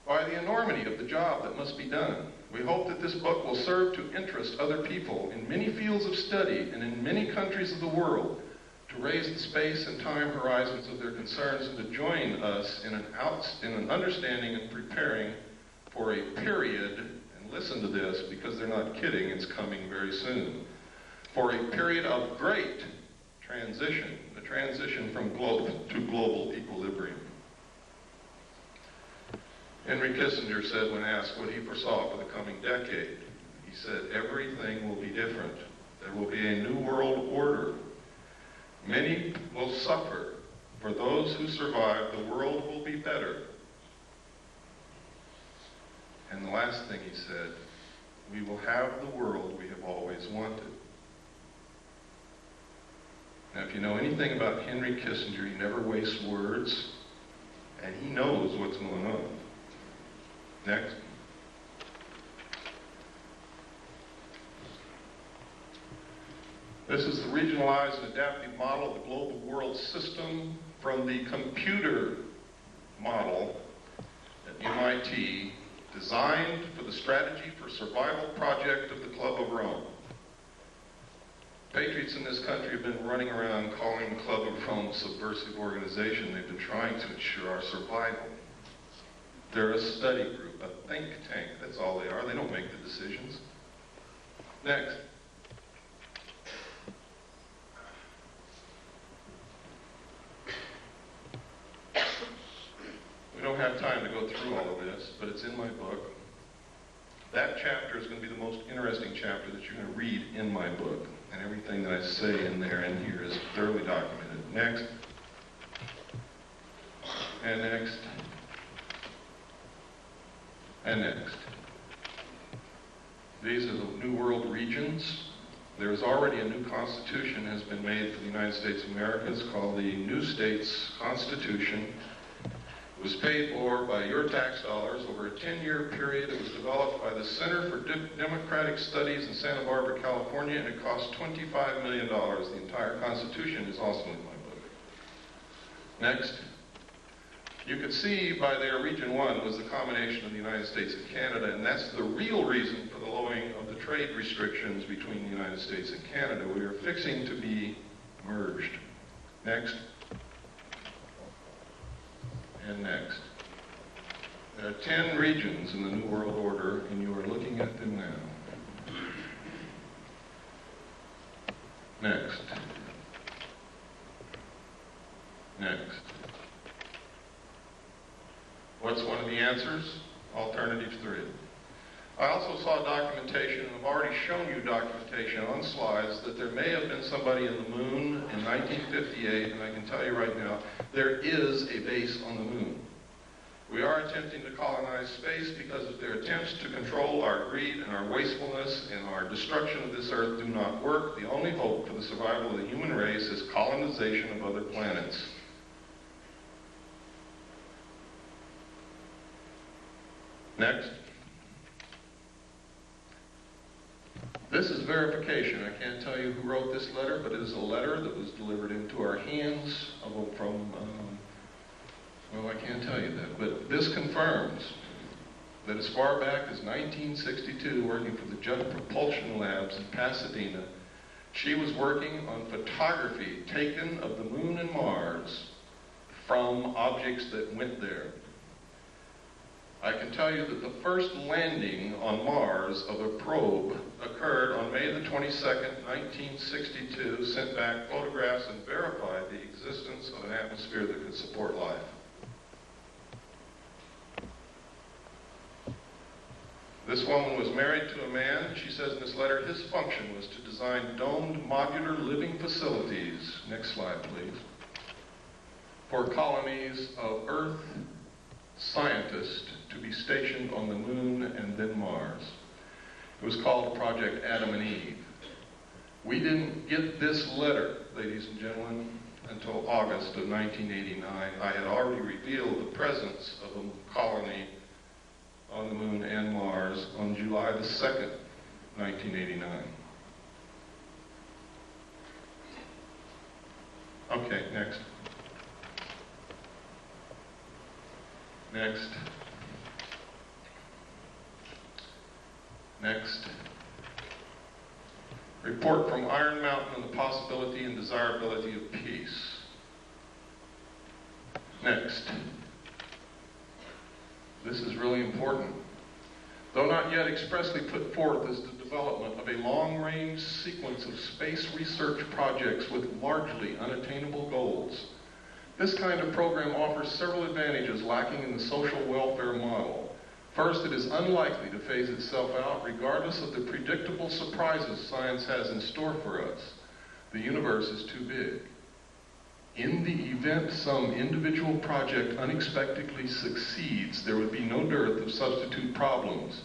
by the enormity of the job that must be done. We hope that this book will serve to interest other people in many fields of study and in many countries of the world to raise the space and time horizons of their concerns and to join us in an understanding and preparing for a period, and listen to this because they're not kidding, it's coming very soon, for a period of great transition, the transition from global equilibrium. Henry Kissinger said when asked what he foresaw for the coming decade, he said, everything will be different. There will be a new world order. Many will suffer. For those who survive, the world will be better. And the last thing he said, we will have the world we have always wanted. Now, if you know anything about Henry Kissinger, he never wastes words, and he knows what's going on. Next. This is the regionalized and adaptive model of the global world system from the computer model at MIT, designed for the Strategy for Survival project of the Club of Rome. Patriots in this country have been running around calling the Club of Rome a subversive organization. They've been trying to ensure our survival. They're a study group, a think tank. That's all they are. They don't make the decisions. Next. We don't have time to go through all of this, but it's in my book. That chapter is going to be the most interesting chapter that you're going to read in my book. And everything that I say in there and here is thoroughly documented. Next. And next. And next. These are the New World regions. There is already a new constitution has been made for the United States of America. It's called the New States Constitution. It was paid for by your tax dollars over a 10-year period. It was developed by the Center for Democratic Studies in Santa Barbara, California, and it cost $25 million. The entire Constitution is also in my book. Next. You could see by there, Region 1 was the combination of the United States and Canada, and that's the real reason for the lowering of the trade restrictions between the United States and Canada. We are fixing to be merged. Next. And next. There are 10 regions in the New World Order, and you are looking at them now. Next. Next. What's one of the answers? Alternative 3. I also saw documentation, and I've already shown you documentation on slides, that there may have been somebody in the moon in 1958, and I can tell you right now, there is a base on the moon. We are attempting to colonize space because if their attempts to control our greed and our wastefulness and our destruction of this earth do not work, the only hope for the survival of the human race is colonization of other planets. Next. This is verification. I can't tell you who wrote this letter, but it is a letter that was delivered into our hands from, well, I can't tell you that, but this confirms that as far back as 1962, working for the Jet Propulsion Labs in Pasadena, she was working on photography taken of the moon and Mars from objects that went there. I can tell you that the first landing on Mars of a probe occurred on May the 22nd, 1962, sent back photographs and verified the existence of an atmosphere that could support life. This woman was married to a man. She says in this letter, his function was to design domed modular living facilities. Next slide, please. For colonies of Earth scientists to be stationed on the moon and then Mars. It was called Project Adam and Eve. We didn't get this letter, ladies and gentlemen, until August of 1989. I had already revealed the presence of a colony on the moon and Mars on July the 2nd, 1989. Okay, next. Next. Next. Report from Iron Mountain on the possibility and desirability of peace. Next. This is really important. Though not yet expressly put forth as the development of a long-range sequence of space research projects with largely unattainable goals, this kind of program offers several advantages lacking in the social welfare model. First, it is unlikely to phase itself out regardless of the predictable surprises science has in store for us. The universe is too big. In the event some individual project unexpectedly succeeds, there would be no dearth of substitute problems.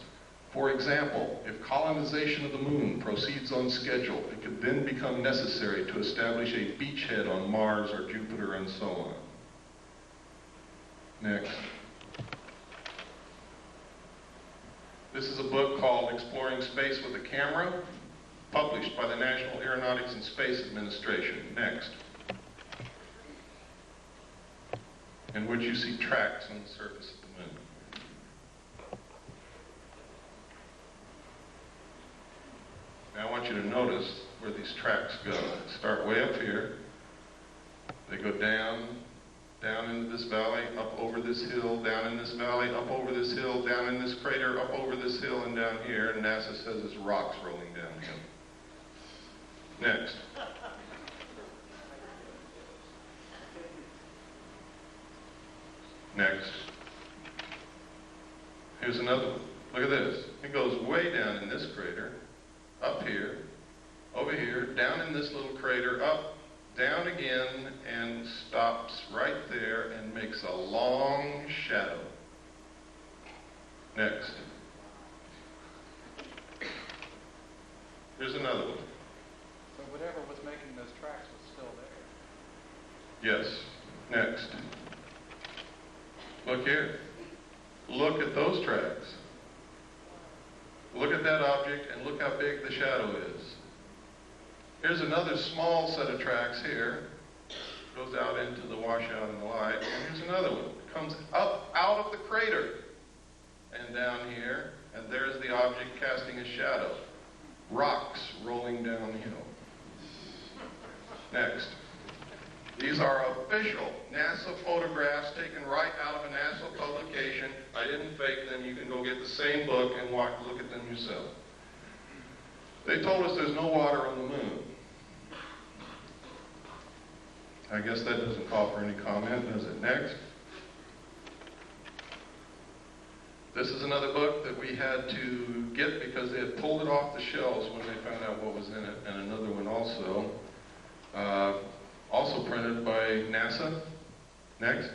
For example, if colonization of the moon proceeds on schedule, it could then become necessary to establish a beachhead on Mars or Jupiter and so on. Next. This is a book called Exploring Space with a Camera, published by the National Aeronautics and Space Administration. Next. In which you see tracks on the surface of the moon. Now I want you to notice where these tracks go. They start way up here, they go down, down into this valley, up over this hill, down in this valley, up over this hill, down in this crater, up over this hill, and down here, and NASA says it's rocks rolling downhill. Next. Next. Here's another one. Look at this. It goes way down in this crater, up here, over here, down in this little crater, up, down again, and stops right there and makes a long shadow. Next. Here's another one. So whatever was making those tracks was still there. Yes. Next. Look here. Look at those tracks. Look at that object and look how big the shadow is. Here's another small set of tracks here. Goes out into the washout and the light. And here's another one. It comes up out of the crater and down here. And there's the object casting a shadow. Rocks rolling downhill. Next. These are official NASA photographs taken right out of a NASA publication. I didn't fake them. You can go get the same book and look at them yourself. They told us there's no water on the moon. I guess that doesn't call for any comment, does it? Next. This is another book that we had to get because they had pulled it off the shelves when they found out what was in it, and another one also. Also printed by NASA. Next.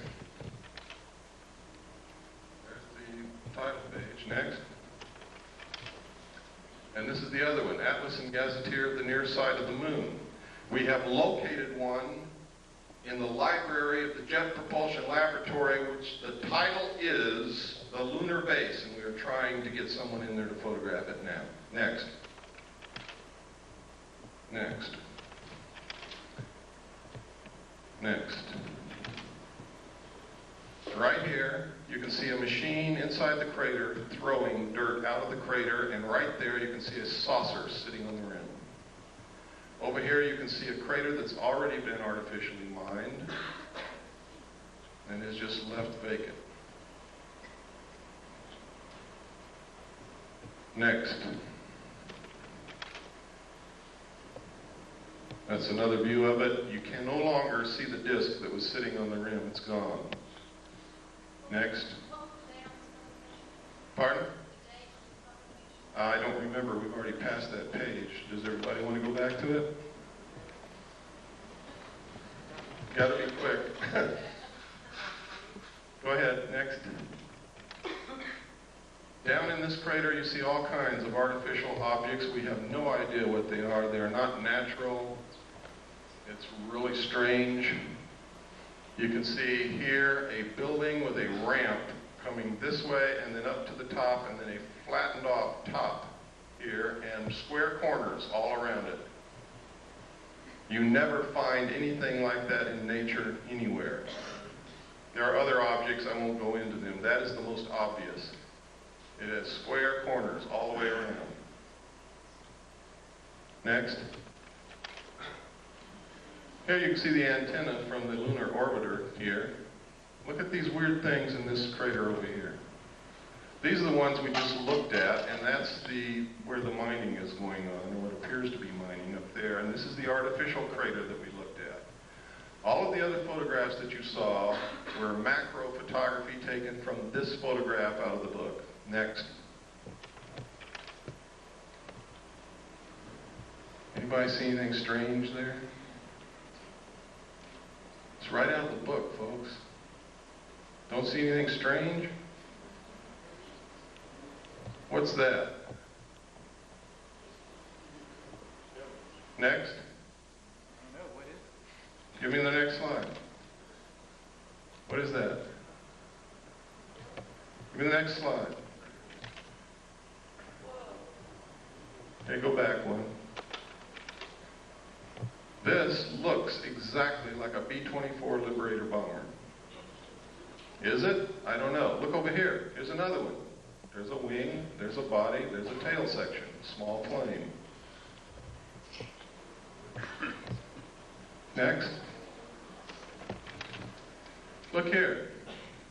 There's the title page. Next. And this is the other one, Atlas and Gazetteer of the Near Side of the Moon. We have located one in the library of the Jet Propulsion Laboratory, which the title is The Lunar Base, and we are trying to get someone in there to photograph it now. Next. Next. Next. Right here, you can see a machine inside the crater throwing dirt out of the crater, and right there you can see a saucer sitting on the rim. Over here you can see a crater that's already been artificially mined and is just left vacant. Next. That's another view of it. You can no longer see the disc that was sitting on the rim. It's gone. Next. Pardon? I don't remember. We've already passed that page. Does everybody want to go back to it? Got to be quick. Go ahead. Next. Down in this crater, you see all kinds of artificial objects. We have no idea what they are. They are not natural. It's really strange. You can see here a building with a ramp coming this way and then up to the top, and then a flattened off top here and square corners all around it. You never find anything like that in nature anywhere. There are other objects, I won't go into them. That is the most obvious. It has square corners all the way around. Next. Here you can see the antenna from the lunar orbiter here. Look at these weird things in this crater over here. These are the ones we just looked at, and that's where the mining is going on, or what appears to be mining up there. And this is the artificial crater that we looked at. All of the other photographs that you saw were macro photography taken from this photograph out of the book. Next. Anybody see anything strange there? It's right out of the book, folks. Don't see anything strange? What's that? Next. I don't know. What is it? Give me the next slide. What is that? Give me the next slide. Okay, go back one. This looks exactly like a B-24 Liberator bomber. Is it? I don't know. Look over here. Here's another one. There's a wing, there's a body, there's a tail section, small plane. Next. Look here.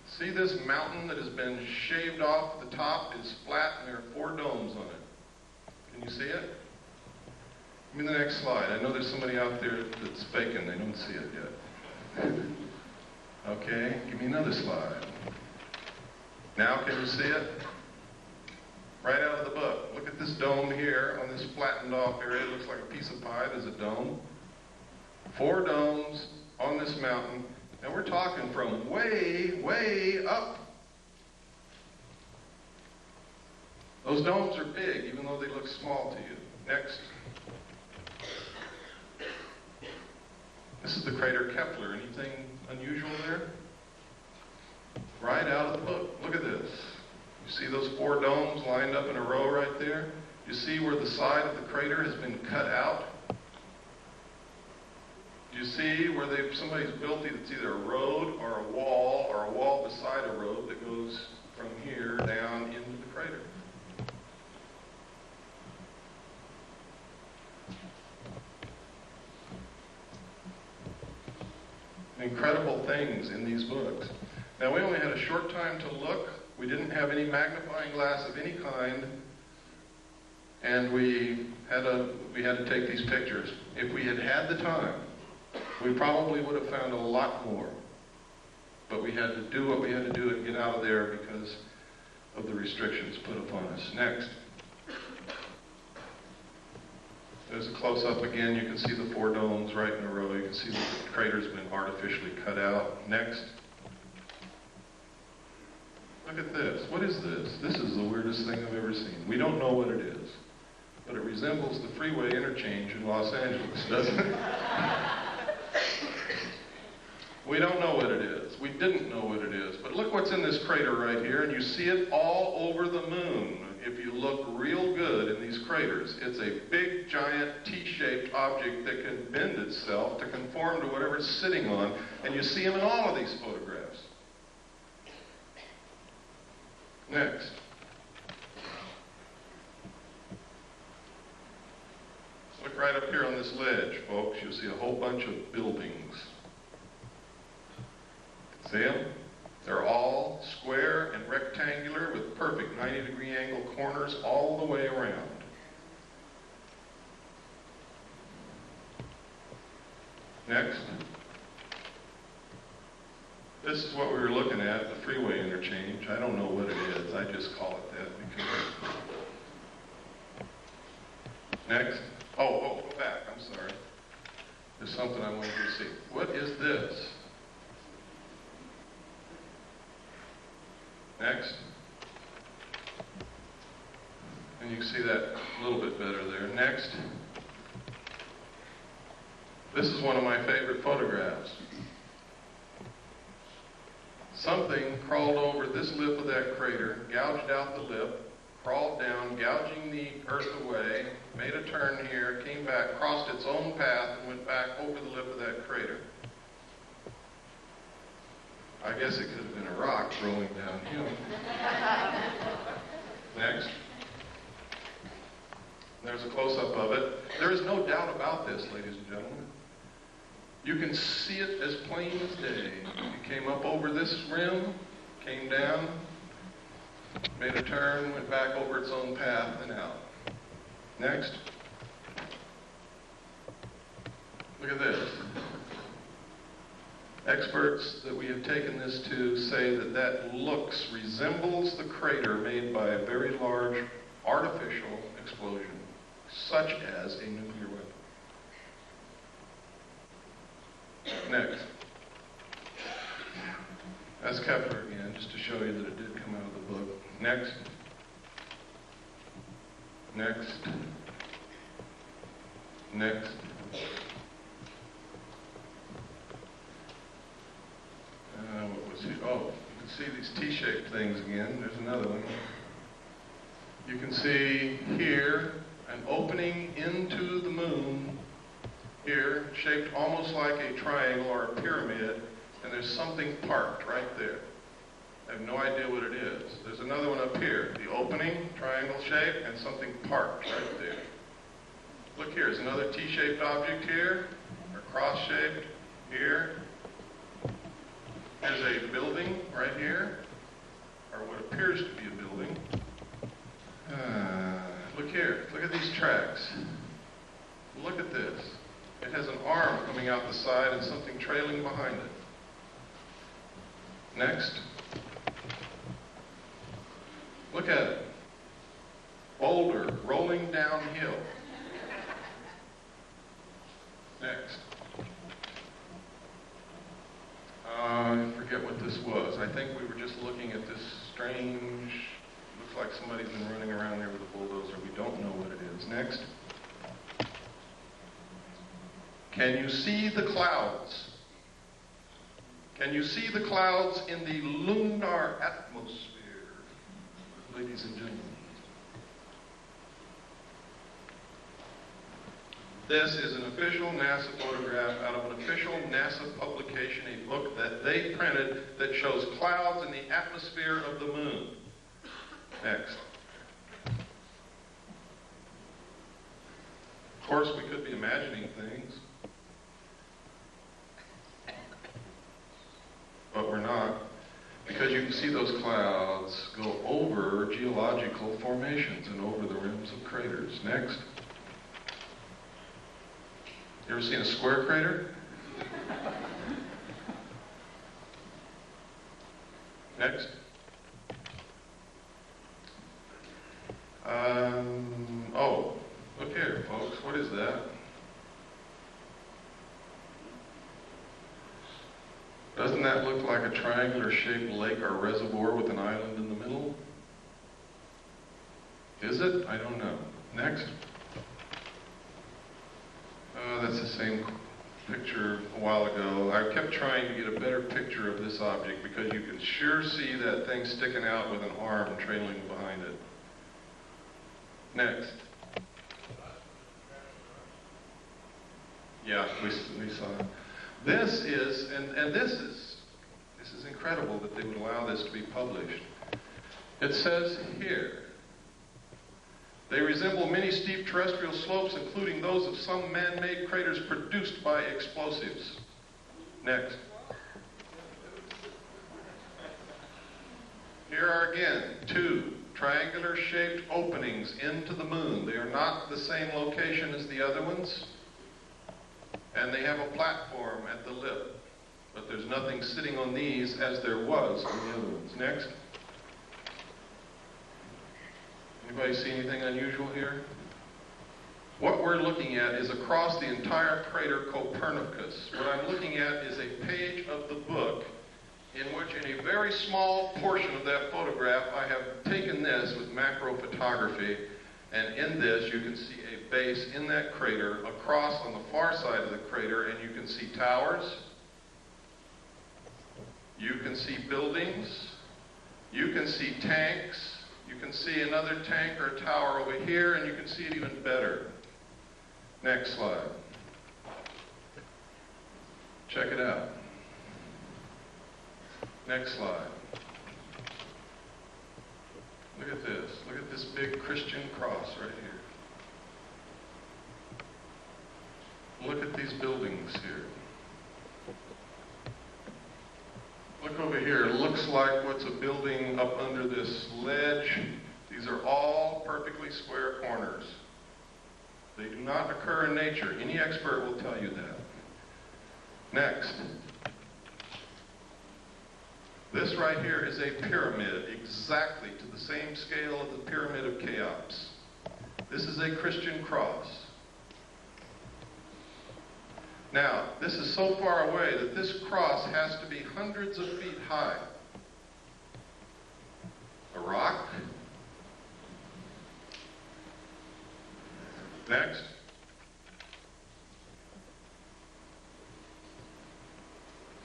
See this mountain that has been shaved off the top is flat and there are 4 domes on it. Can you see it? Give me the next slide. I know there's somebody out there that's faking. They don't see it yet. Okay, give me another slide. Now can you see it? Right out of the book. Look at this dome here on this flattened off area. It looks like a piece of pie. There's a dome. 4 domes on this mountain. And we're talking from way, way up. Those domes are big, even though they look small to you. Next. This is the crater Kepler. Anything unusual there? Right out of the book. Look at this. You see those 4 domes lined up in a row right there? You see where the side of the crater has been cut out? Do you see where somebody's built it's either a road or a wall beside a road that goes from here down into the crater? Incredible things in these books. Now, we only had a short time to look. We didn't have any magnifying glass of any kind, and we had to take these pictures. If we had had the time, we probably would have found a lot more. But we had to do what we had to do and get out of there because of the restrictions put upon us. Next. There's a close-up again. You can see the 4 domes right in a row. You can see the crater's been artificially cut out. Next. Look at this. What is this? This is the weirdest thing I've ever seen. We don't know what it is, but it resembles the freeway interchange in Los Angeles, doesn't it? We don't know what it is. We didn't know what it is. But look what's in this crater right here, and you see it all over the moon. If you look real good in these craters, it's a big, giant, T-shaped object that can bend itself to conform to whatever it's sitting on, and you see them in all of these photographs. Next. Look right up here on this ledge, folks. You'll see a whole bunch of buildings. See them? They're all square and rectangular with perfect 90-degree angle corners all the way around. Next. This is what we were looking at, the freeway interchange. I don't know what it is. I just call it that because... Next. Oh, go back. I'm sorry. There's something I want you to see. What is this? Next. And you can see that a little bit better there. Next. This is one of my favorite photographs. Something crawled over this lip of that crater, gouged out the lip, crawled down, gouging the earth away, made a turn here, came back, crossed its own path, and went back over the lip of that crater. I guess it could have been a rock rolling downhill. Next. There's a close-up of it. There is no doubt about this, ladies and gentlemen. You can see it as plain as day. It came up over this rim, came down, made a turn, went back over its own path and out. Next. Look at this. Experts that we have taken this to say that that resembles the crater made by a very large artificial explosion, such as a nuclear weapon. Next. That's Kepler again, just to show you that it did come out of the book. Next. Next. Next. What was it? Oh, you can see these T-shaped things again. There's another one. You can see here an opening into the moon here, shaped almost like a triangle or a pyramid, and there's something parked right there. I have no idea what it is. There's another one up here, the opening, triangle shape, and something parked right there. Look here, there's another T-shaped object here, or cross-shaped here. There's a building right here, or what appears to be a building. Look here. Look at these tracks. Look at this. It has an arm coming out the side and something trailing behind it. Next. Look at it. Boulder rolling downhill. Next. I forget what this was. I think we were just looking at this strange, looks like somebody's been running around there with a bulldozer. We don't know what it is. Next. Can you see the clouds? Can you see the clouds in the lunar atmosphere, ladies and gentlemen? This is an official NASA photograph out of an official NASA publication, a book that they printed that shows clouds in the atmosphere of the moon. Next. Of course, we could be imagining things, but we're not, because you can see those clouds go over geological formations and over the rims of craters. Next. You ever seen a square crater? Next. Oh, look here, folks. What is that? Doesn't that look like a triangular-shaped lake or reservoir with an island in the middle? Is it? I don't know. Next. That's the same picture a while ago. I kept trying to get a better picture of this object because you can sure see that thing sticking out with an arm trailing behind it. Next. Yeah, we saw it. This is, and this is incredible that they would allow this to be published. It says here, they resemble many steep terrestrial slopes, including those of some man-made craters produced by explosives. Next. Here are again 2 triangular-shaped openings into the moon. They are not the same location as the other ones, and they have a platform at the lip, but there's nothing sitting on these as there was on the other ones. Next. Anybody see anything unusual here? What we're looking at is across the entire crater Copernicus. What I'm looking at is a page of the book in which, in a very small portion of that photograph, I have taken this with macro photography, and in this you can see a base in that crater across on the far side of the crater, and you can see towers, you can see buildings, you can see tanks, you can see another tank or tower over here, and you can see it even better. Next slide. Check it out. Next slide. Look at this. Look at this big Christian cross right here. Look at these buildings here. Look over here. It looks like what's a building up under this ledge. These are all perfectly square corners. They do not occur in nature. Any expert will tell you that. Next. This right here is a pyramid, exactly to the same scale of the Pyramid of Cheops. This is a Christian cross. Now, this is so far away that this cross has to be hundreds of feet high. A rock. Next.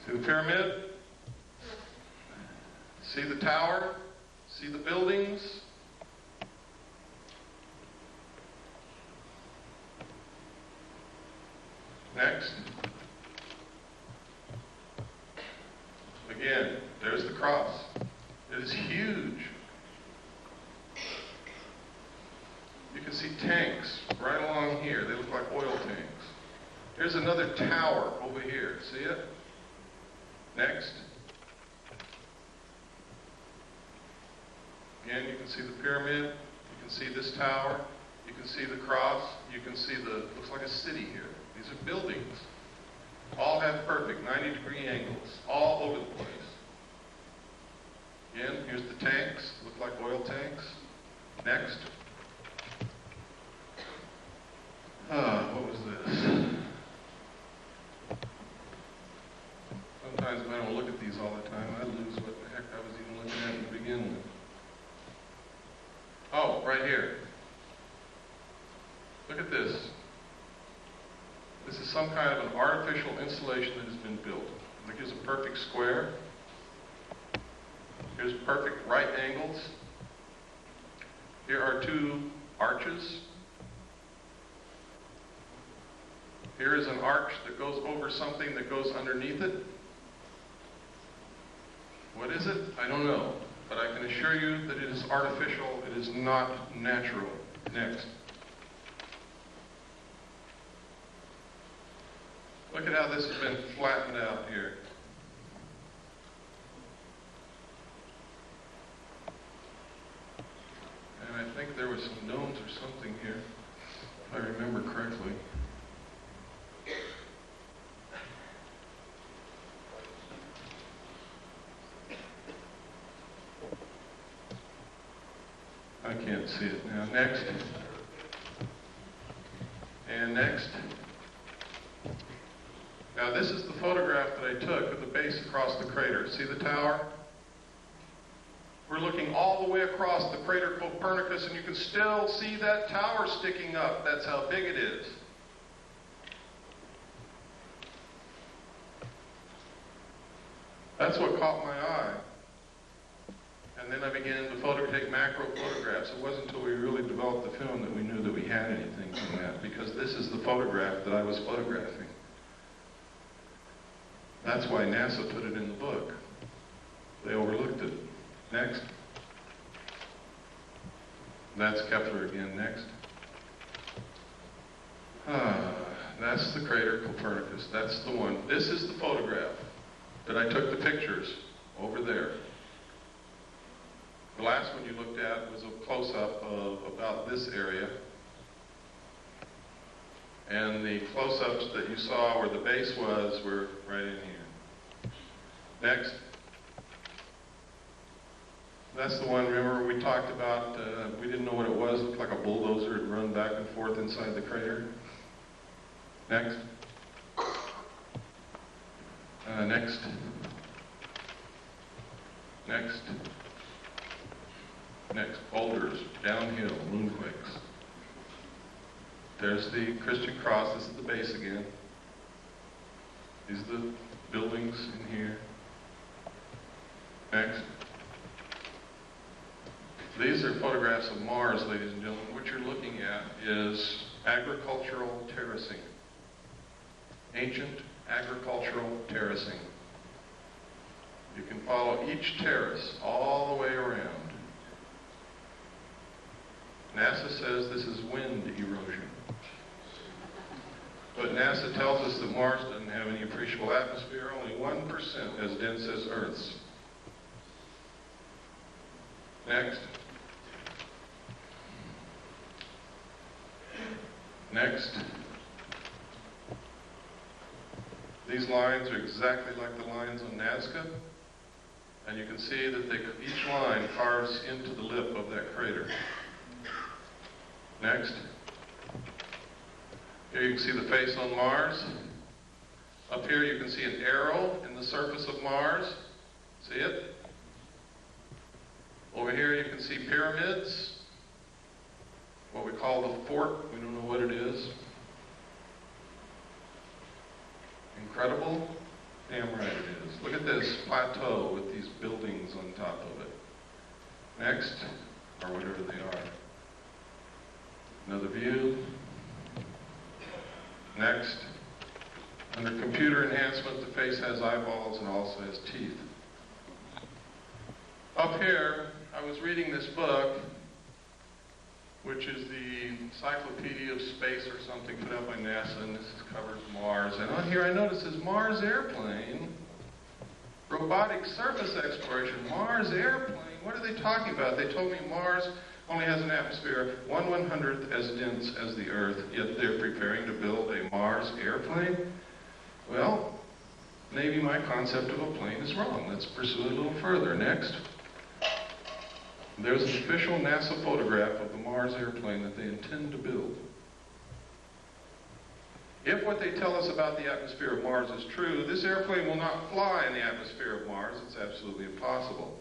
See the pyramid? See the tower? See the buildings? Next. Again, there's the cross. It is huge. You can see tanks right along here. They look like oil tanks. Here's another tower over here. See it? Next. Again, you can see the pyramid, you can see this tower, you can see the cross, you can see looks like a city here. These are buildings. All have perfect 90-degree angles, all over the place. Again, here's the tanks, look like oil tanks. Next. What was this? Sometimes if I don't look at these all the time, I lose what the heck I was even looking at to begin with. Oh, right here. Look at this. This is some kind of an artificial installation that has been built. Look, here's a perfect square. Here's perfect right angles. Here are two arches. Here is an arch that goes over something that goes underneath it. What is it? I don't know. But I can assure you that it is artificial. It is not natural. Next. Look at how this has been flattened out here. And I think there were some domes or something here, if I remember correctly. I can't see it now. Next. And next. Now this is the photograph that I took of the base across the crater. See the tower? We're looking all the way across the crater Copernicus, and you can still see that tower sticking up. That's how big it is. That's what caught my eye. And then I began to take macro photographs. It wasn't until we really developed the film that we knew that we had anything from that, because this is the photograph that I was photographing. That's why NASA put it in the book. They overlooked it. Next. That's Kepler again. Next. That's the crater Copernicus. That's the one. This is the photograph that I took the pictures over there. The last one you looked at was a close-up of about this area. And the close-ups that you saw where the base was were right in here. Next. That's the one, remember, we talked about, we didn't know what it was. It looked like a bulldozer had run back and forth inside the crater. Next. Next. Next. Next. Boulders, downhill, moonquakes. There's the Christian cross. This is the base again. These are the buildings in here. Next. These are photographs of Mars, ladies and gentlemen. What you're looking at is agricultural terracing. Ancient agricultural terracing. You can follow each terrace all the way around. NASA says this is wind erosion. But NASA tells us that Mars doesn't have any appreciable atmosphere, only 1% as dense as Earth's. Next. Next. These lines are exactly like the lines on Nazca, and you can see that each line carves into the lip of that crater. Next. Here you can see the face on Mars. Up here you can see an arrow in the surface of Mars. See it? Over here you can see pyramids, what we call the fort. We don't know what it is. Incredible? Damn right it is. Look at this plateau with these buildings on top of it. Next, or whatever they are. Another view. Next. Under computer enhancement, the face has eyeballs and also has teeth. Up here, I was reading this book, which is the Encyclopedia of Space or something put out by NASA, and this covers Mars. And on here I notice it says Mars Airplane, Robotic Surface Exploration, Mars Airplane. what are they talking about? They told me Mars only has an atmosphere 1/100th as dense as the Earth, yet they're preparing to build a Mars airplane? Well, maybe my concept of a plane is wrong. Let's pursue it a little further. Next. There's an official NASA photograph of the Mars airplane that they intend to build. If what they tell us about the atmosphere of Mars is true, this airplane will not fly in the atmosphere of Mars. It's absolutely impossible.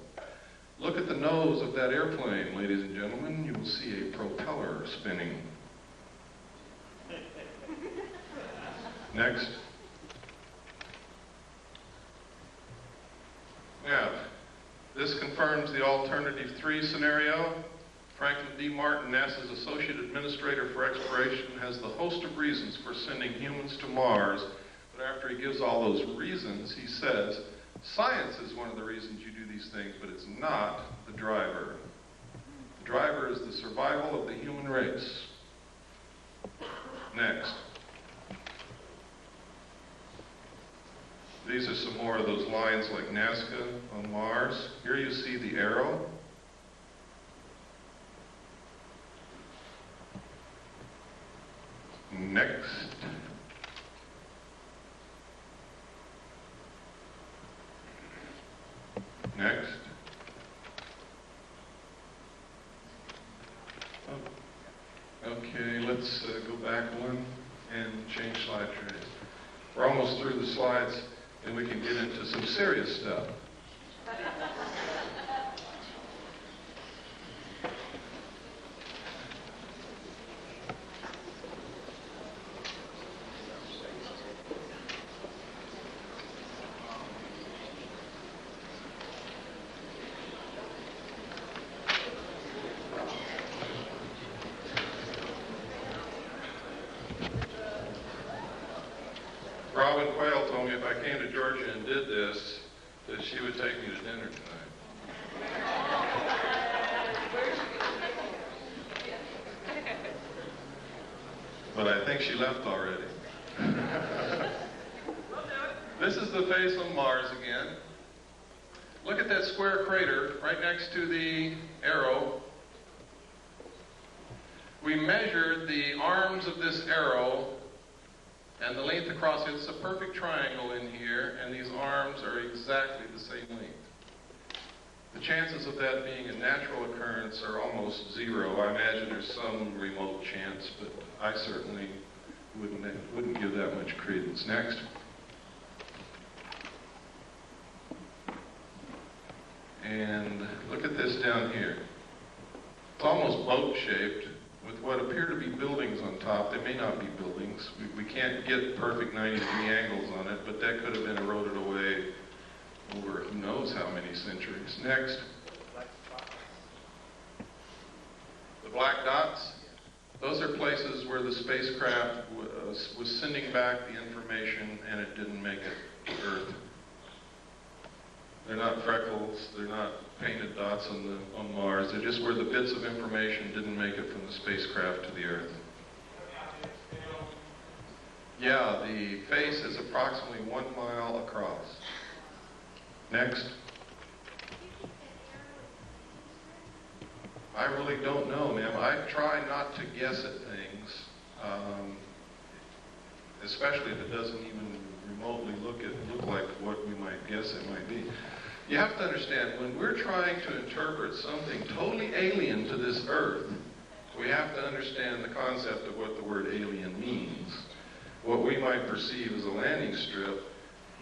Look at the nose of that airplane, ladies and gentlemen. You will see a propeller spinning. Next. Now, this confirms the alternative 3 scenario. Franklin D. Martin, NASA's Associate Administrator for Exploration, has the host of reasons for sending humans to Mars, but after he gives all those reasons, he says, science is one of the reasons you do these things, but it's not the driver. The driver is the survival of the human race. Next. These are some more of those lines like Nazca on Mars. Here you see the arrow. Next. Next. Okay, let's go back one and change slide trays. We're almost through the slides and we can get into some serious stuff. Robin Quayle told me if I came to Georgia and did this, that she would take me to dinner tonight. But I think she left already. This is the face on Mars again. Look at that square crater right next to the arrow. We measured the arms of this arrow and the length across it. It's a perfect triangle in here, and these arms are exactly the same length. The chances of that being a natural occurrence are almost zero. I imagine there's some remote chance, but I certainly wouldn't give that much credence. Next. And look at this down here. It's almost boat-shaped, with what appear to be buildings on top. They may not be buildings. We can't get perfect 90-degree angles on it, but that could have been eroded away over who knows how many centuries. Next. The black dots. Those are places where the spacecraft was sending back the information and it didn't make it to Earth. They're not freckles, they're not painted dots on Mars. They're just where the bits of information didn't make it from the spacecraft to the Earth. Yeah, the face is approximately 1 mile across. Next. I really don't know, ma'am. I try not to guess at things, especially if it doesn't even remotely look like what we might guess it might be. You have to understand, when we're trying to interpret something totally alien to this Earth, we have to understand the concept of what the word alien means. What we might perceive as a landing strip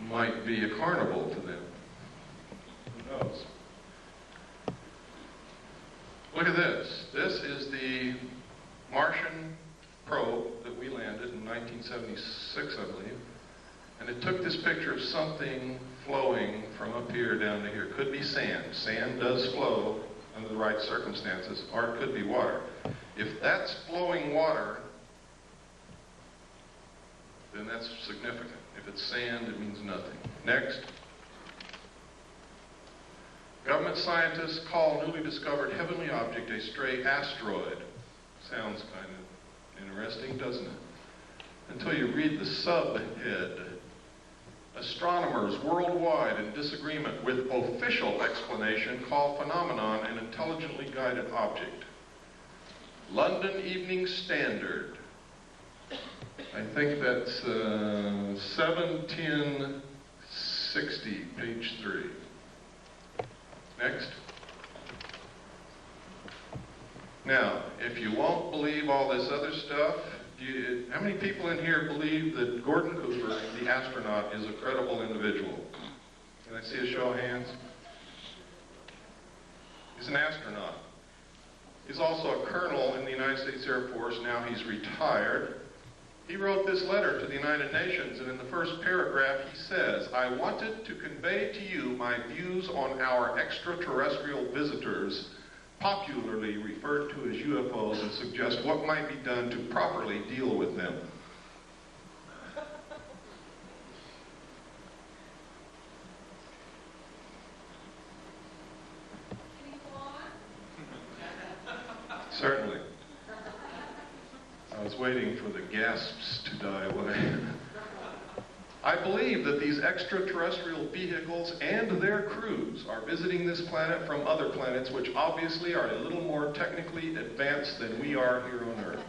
might be a carnival to them. Who knows? Look at this. This is the Martian probe that we landed in 1976, I believe. And it took this picture of something flowing from up here down to here. Could be sand. Sand does flow under the right circumstances, or it could be water. If that's flowing water, then that's significant. If it's sand, it means nothing. Next. Government scientists call newly discovered heavenly object a stray asteroid. Sounds kind of interesting, doesn't it? Until you read the subhead Astronomers worldwide in disagreement with official explanation call phenomenon an intelligently guided object. London Evening Standard. I think that's 7/10/60, page 3. Next. Now, if you won't believe all this other stuff, how many people in here believe that Gordon Cooper, the astronaut, is a credible individual? Can I see a show of hands? He's an astronaut. He's also a colonel in the United States Air Force. Now he's retired. He wrote this letter to the United Nations, and in the first paragraph he says, "I wanted to convey to you my views on our extraterrestrial visitors, popularly referred to as UFOs, and suggest what might be done to properly deal with them." Certainly. I was waiting for the gasps to die away. I believe that these extraterrestrial vehicles and their crews are visiting this planet from other planets, which obviously are a little more technically advanced than we are here on Earth.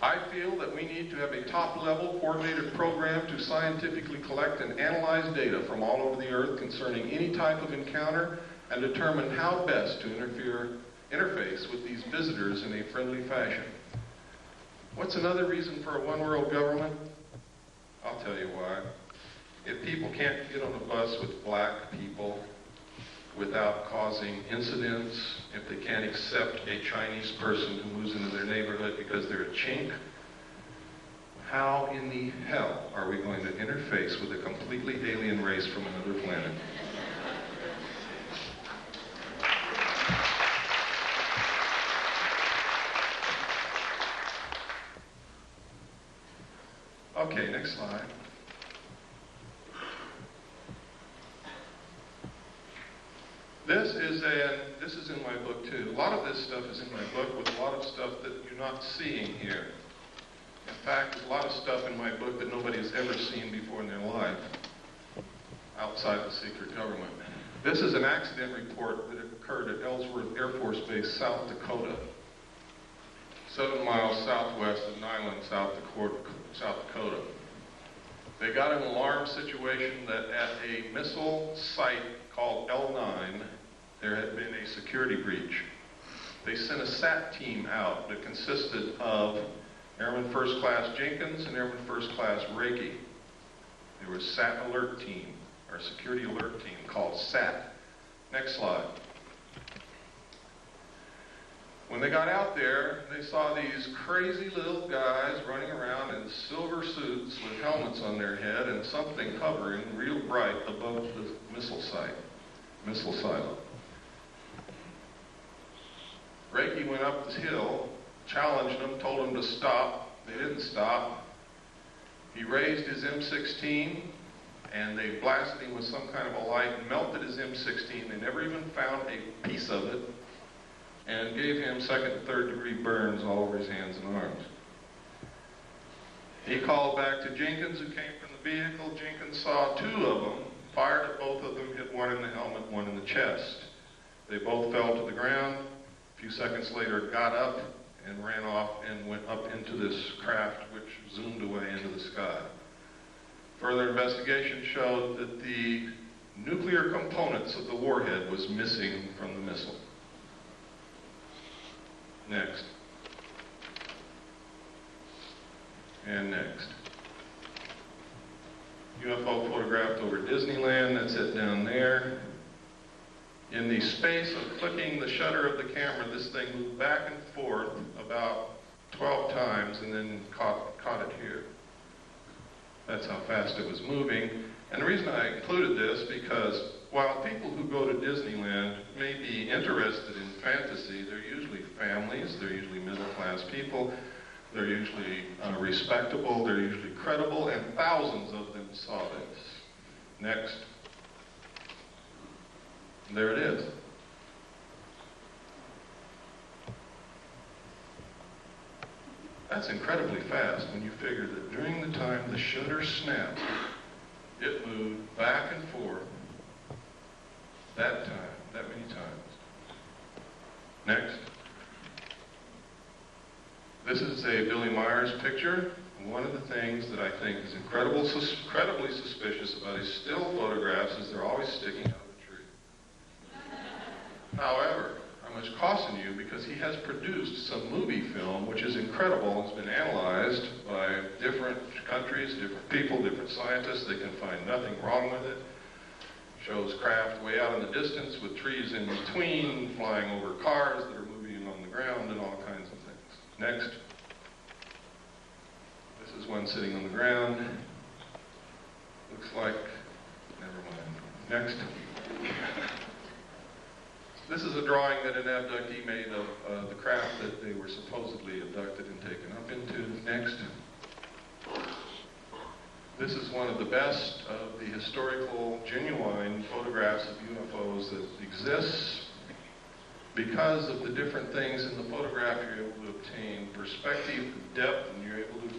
I feel that we need to have a top-level coordinated program to scientifically collect and analyze data from all over the Earth concerning any type of encounter and determine how best to interface with these visitors in a friendly fashion. What's another reason for a one-world government? I'll tell you why. If people can't get on a bus with black people without causing incidents, if they can't accept a Chinese person who moves into their neighborhood because they're a chink, how in the hell are we going to interface with a completely alien race from another planet? Okay, next slide. This is in my book too. A lot of this stuff is in my book with a lot of stuff that you're not seeing here. In fact, there's a lot of stuff in my book that nobody has ever seen before in their life outside the secret government. This is an accident report that occurred at Ellsworth Air Force Base, South Dakota. 7 miles southwest of Niland, South Dakota. They got an alarm situation that at a missile site called L9, there had been a security breach. They sent a SAT team out that consisted of Airman First Class Jenkins and Airman First Class Reiki. There was SAT alert team, or security alert team called SAT. Next slide. When they got out there, they saw these crazy little guys running around in silver suits with helmets on their head and something hovering real bright above the missile silo. Reiki went up the hill, challenged them, told them to stop. They didn't stop. He raised his M16, and they blasted him with some kind of a light and melted his M16. They never even found a piece of it, and gave him second and third degree burns all over his hands and arms. He called back to Jenkins, who came from the vehicle. Jenkins saw 2 of them, fired at both of them, hit one in the helmet, one in the chest. They both fell to the ground. A few seconds later, got up and ran off and went up into this craft, which zoomed away into the sky. Further investigation showed that the nuclear components of the warhead was missing from the missile. Next. And next. UFO photographed over Disneyland, that's it down there. In the space of clicking the shutter of the camera, this thing moved back and forth about 12 times and then caught it here. That's how fast it was moving. And the reason I included this, because while people who go to Disneyland may be interested in fantasy, they're usually families, they're usually middle-class people, they're usually respectable, they're usually credible, and thousands of them saw this. Next. There it is. That's incredibly fast when you figure that during the time the shutter snapped, it moved back and forth that many times. Next. This is a Billy Myers picture. One of the things that I think is incredibly suspicious about his still photographs is they're always sticking out of the tree. However, I must caution you because he has produced some movie film which is incredible. It's been analyzed by different countries, different people, different scientists. They can find nothing wrong with it. Shows craft way out in the distance with trees in between, flying over cars that are moving on the ground and all kinds of things. Next. This is one sitting on the ground. Looks like, never mind. Next. This is a drawing that an abductee made of the craft that they were supposedly abducted and taken up into. Next. This is one of the best of the historical, genuine photographs of UFOs that exists. Because of the different things in the photograph, you're able to obtain perspective, depth, and you're able to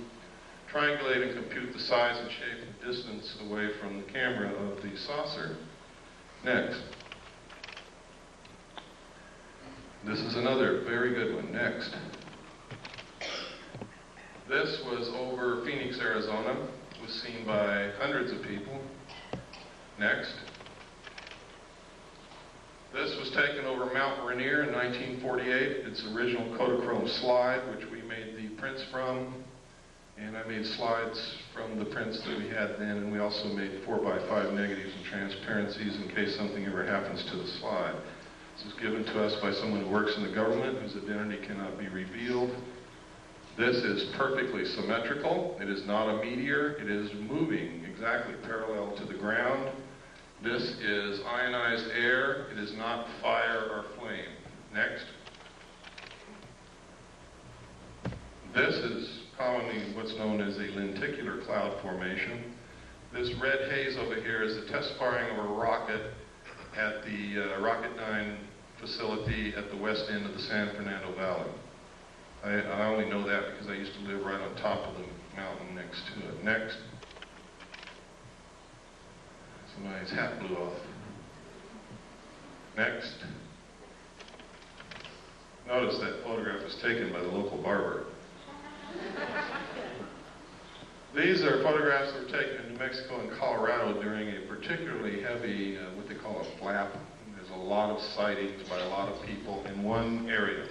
triangulate and compute the size and shape and distance away from the camera of the saucer. Next. This is another very good one. Next. This was over Phoenix, Arizona. It was seen by hundreds of people. Next. This was taken over Mount Rainier in 1948. It's original Kodachrome slide, which we made the prints from. And I made slides from the prints that we had then, and we also made 4x5 negatives and transparencies in case something ever happens to the slide. This was given to us by someone who works in the government whose identity cannot be revealed. This is perfectly symmetrical. It is not a meteor. It is moving exactly parallel to the ground. This is ionized air. It is not fire or flame. Next. This is commonly what's known as a lenticular cloud formation. This red haze over here is the test firing of a rocket at the Rocketdyne facility at the west end of the San Fernando Valley. I only know that because I used to live right on top of the mountain next to it. Next. Somebody's hat blew off. Next. Notice that photograph was taken by the local barber. These are photographs that were taken in New Mexico and Colorado during a particularly heavy, what they call a flap. There's a lot of sightings by a lot of people in one area.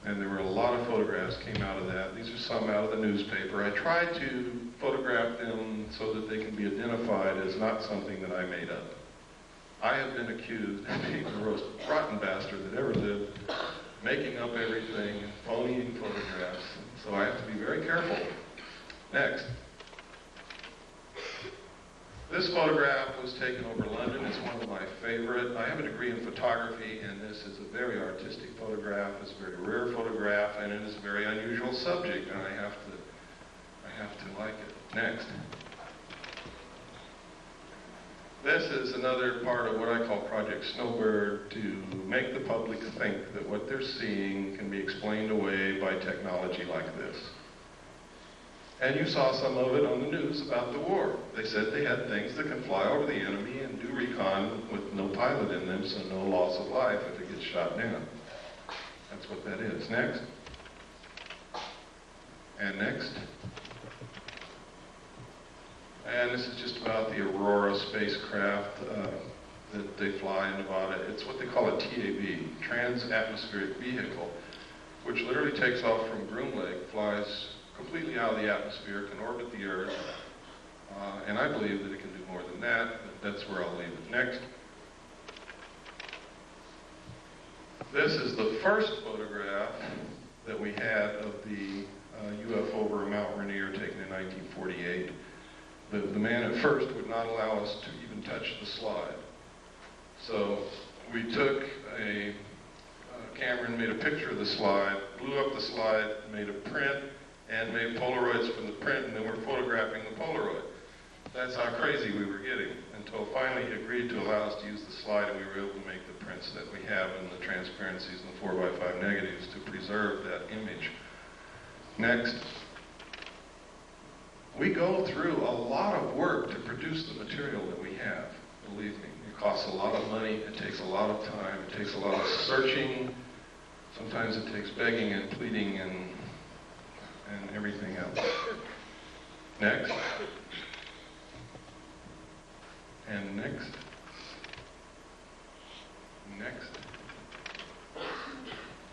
And there were a lot of photographs came out of that. These are some out of the newspaper. I tried to photograph them so that they can be identified as not something that I made up. I have been accused of being the most rotten bastard that ever lived, making up everything, phoning photographs. So I have to be very careful. Next. This photograph was taken over London. It's one of my favorite. I have a degree in photography, and this is a very artistic photograph. It's a very rare photograph, and it is a very unusual subject, and I have to like it. Next. This is another part of what I call Project Snowbird, to make the public think that what they're seeing can be explained away by technology like this. And you saw some of it on the news about the war. They said they had things that can fly over the enemy and do recon with no pilot in them, so no loss of life if it gets shot down. That's what that is. Next. And next. And this is just about the Aurora spacecraft that they fly in Nevada. It's what they call a TAV, Trans-Atmospheric Vehicle, which literally takes off from Groom Lake, flies completely out of the atmosphere, can orbit the Earth, and I believe that it can do more than that, but that's where I'll leave it. Next. This is the first photograph that we had of the UFO over Mount Rainier taken in 1948. The man at first would not allow us to even touch the slide. So we took a camera and made a picture of the slide, blew up the slide, made a print, and made Polaroids from the print, and then we're photographing the Polaroid. That's how crazy we were getting, until finally he agreed to allow us to use the slide, and we were able to make the prints that we have and the transparencies and the 4x5 negatives to preserve that image Next. We go through a lot of work to produce the material that we have, believe me. It costs a lot of money, it takes a lot of time, it takes a lot of searching. Sometimes it takes begging and pleading and everything else. Next. And next. Next.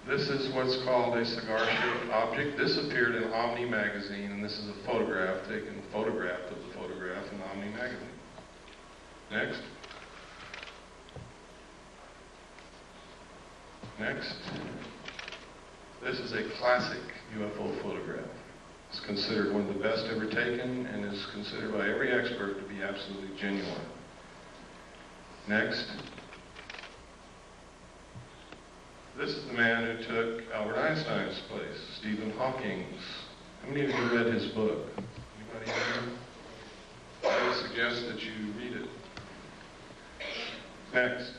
This is what's called a cigar-shaped object. This appeared in Omni magazine, and this is a photograph taken photographed of the photograph in Omni magazine. Next. Next. This is a classic UFO photograph. It's considered one of the best ever taken and is considered by every expert to be absolutely genuine. Next. This is the man who took Albert Einstein's place, Stephen Hawking's. How many of you read his book? Anybody here? I would suggest that you read it. Next.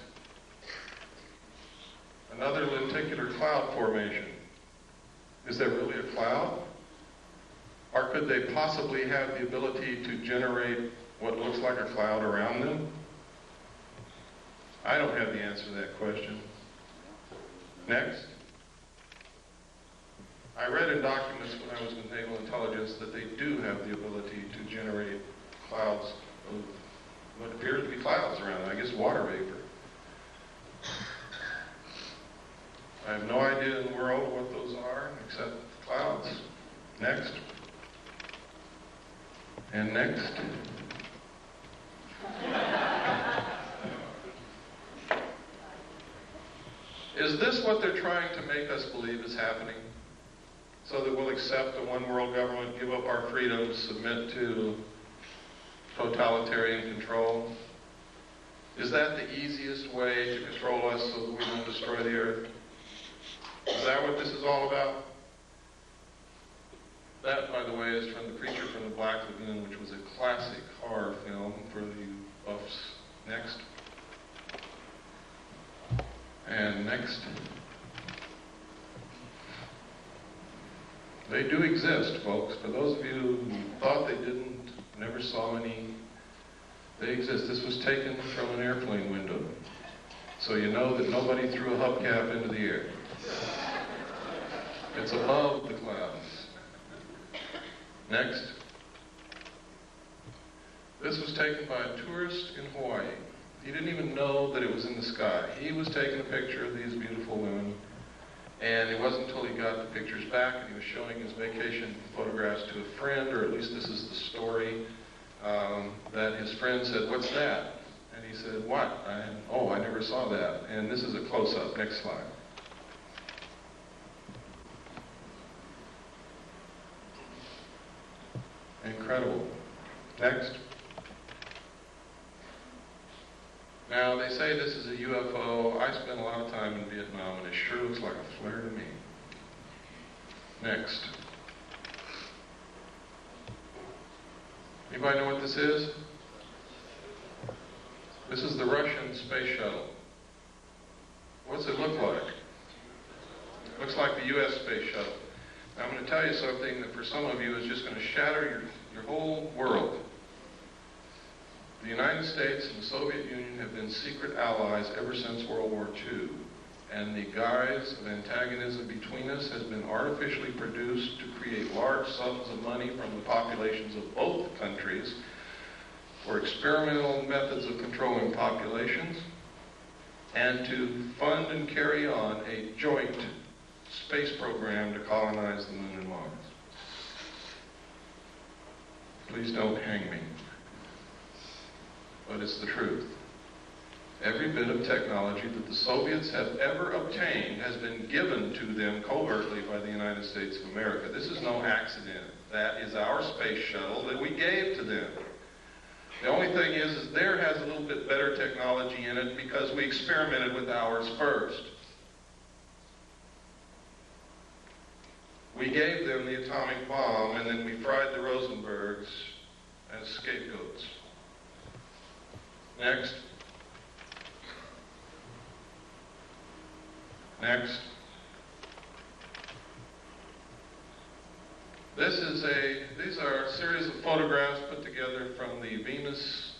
Another lenticular cloud formation. Is there really a cloud? Or could they possibly have the ability to generate what looks like a cloud around them? I don't have the answer to that question. Next. I read in documents when I was in naval intelligence that they do have the ability to generate clouds of what appear to be clouds around them. I guess water vapor. I have no idea in the world what those are except clouds. Next. And next. Is this what they're trying to make us believe is happening? So that we'll accept a one world government, give up our freedoms, submit to totalitarian control? Is that the easiest way to control us so that we don't destroy the earth? Is that what this is all about? That, by the way, is from The Creature from the Black Lagoon, which was a classic horror film for the buffs. Next. And next. They do exist, folks. For those of you who thought they didn't, never saw any, they exist. This was taken from an airplane window. So you know that nobody threw a hubcap into the air. It's above the clouds. Next. This was taken by a tourist in Hawaii. He didn't even know that it was in the sky. He was taking a picture of these beautiful women, and it wasn't until he got the pictures back and he was showing his vacation photographs to a friend, or at least this is the story, that his friend said, "What's that?" And he said, "What?" I never saw that. And this is a close-up. Next slide. Incredible. Next. Now, they say this is a UFO. I spent a lot of time in Vietnam, and it sure looks like a flare to me. Next. Anybody know what this is? This is the Russian space shuttle. What's it look like? It looks like the U.S. space shuttle. Now, I'm going to tell you something that for some of you is just going to shatter your whole world. The United States and the Soviet Union have been secret allies ever since World War II. And the guise of antagonism between us has been artificially produced to create large sums of money from the populations of both countries for experimental methods of controlling populations and to fund and carry on a joint space program to colonize the moon and Mars. Please don't hang me. But it's the truth. Every bit of technology that the Soviets have ever obtained has been given to them covertly by the United States of America. This is no accident. That is our space shuttle that we gave to them. The only thing is theirs has a little bit better technology in it because we experimented with ours first. We gave them the atomic bomb, and then we fried the Rosenbergs as scapegoats. Next. Next. These are a series of photographs put together from the Venus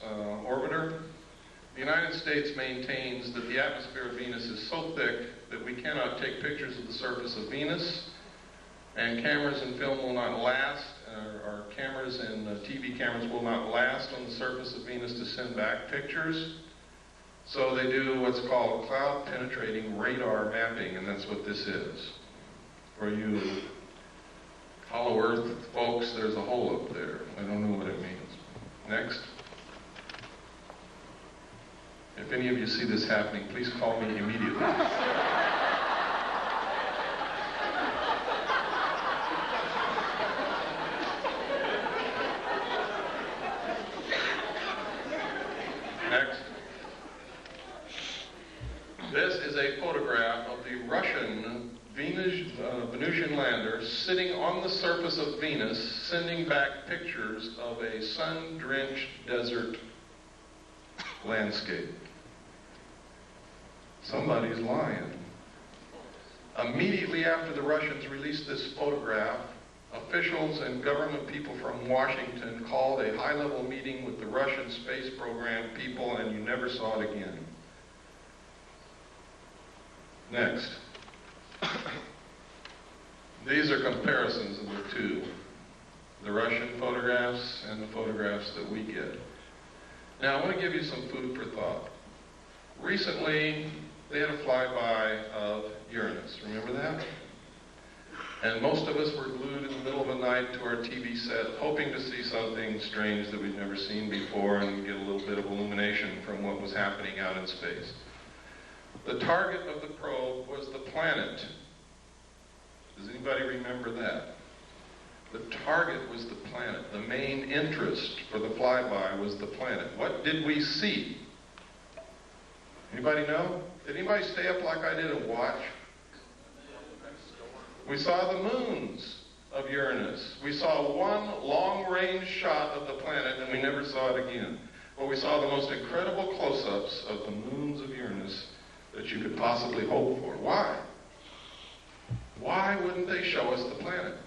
orbiter. The United States maintains that the atmosphere of Venus is so thick that we cannot take pictures of the surface of Venus, and cameras and film will not last, or cameras and TV cameras will not last on the surface of Venus to send back pictures. So they do what's called cloud-penetrating radar mapping, and that's what this is. For you Hollow Earth folks, there's a hole up there. I don't know what it means. Next. If any of you see this happening, please call me immediately. Next. This is a photograph of the Russian Venusian lander sitting on the surface of Venus, sending back pictures of a sun-drenched desert landscape. Somebody's lying. Immediately after the Russians released this photograph, officials and government people from Washington called a high-level meeting with the Russian space program people, and you never saw it again. Next. These are comparisons of the two, the Russian photographs and the photographs that we get. Now, I want to give you some food for thought. Recently, they had a flyby of Uranus. Remember that? And most of us were glued in the middle of the night to our TV set, hoping to see something strange that we'd never seen before and get a little bit of illumination from what was happening out in space. The target of the probe was the planet. Does anybody remember that? The target was the planet. The main interest for the flyby was the planet. What did we see? Anybody know? Did anybody stay up like I did and watch? We saw the moons of Uranus. We saw one long-range shot of the planet, and we never saw it again. But we saw the most incredible close-ups of the moons of Uranus that you could possibly hope for. Why? Why wouldn't they show us the planet?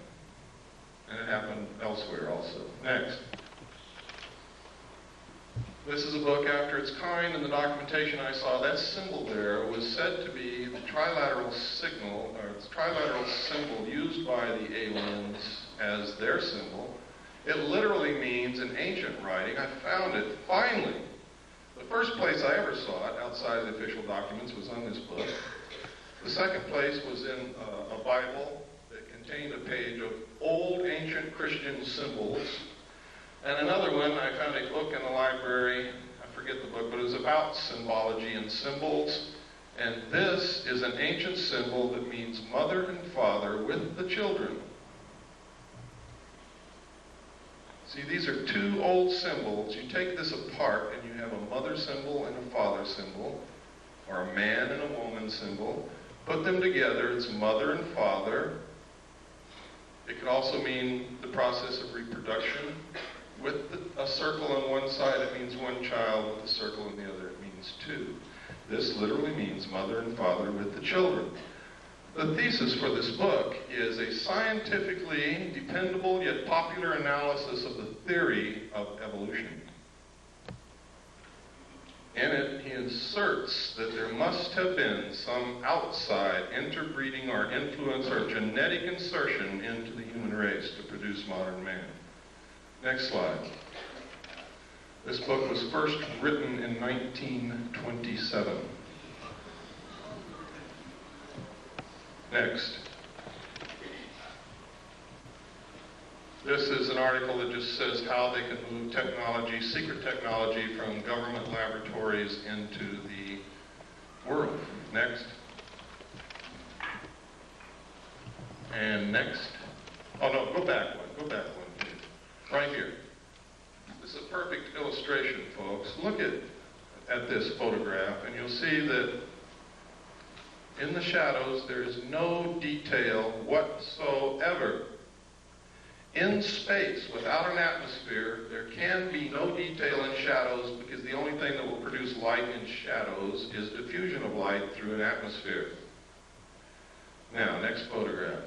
And it happened elsewhere also. Next. This is a book after its kind. In the documentation I saw, that symbol there was said to be the trilateral signal, or the trilateral symbol used by the aliens as their symbol. It literally means, in ancient writing, I found it, finally. The first place I ever saw it, outside of the official documents, was on this book. The second place was in a Bible that contained a page of old ancient Christian symbols. And another one, I found a book in the library, I forget the book, but it was about symbology and symbols. And this is an ancient symbol that means mother and father with the children. See, these are two old symbols. You take this apart and you have a mother symbol and a father symbol, or a man and a woman symbol. Put them together, it's mother and father. It could also mean the process of reproduction. With a circle on one side, it means one child. With a circle on the other, it means two. This literally means mother and father with the children. The thesis for this book is a scientifically dependable yet popular analysis of the theory of evolution. In it, he asserts that there must have been some outside interbreeding or influence or genetic insertion into the human race to produce modern man. Next slide. This book was first written in 1927. Next. This is an article that just says how they can move technology, secret technology, from government laboratories into the world. Next. And next. Oh no, go back one. Go back one, please. Right here. This is a perfect illustration, folks. Look at this photograph, and you'll see that in the shadows there is no detail whatsoever. In space, without an atmosphere, there can be no detail in shadows because the only thing that will produce light in shadows is diffusion of light through an atmosphere. Now, next photograph.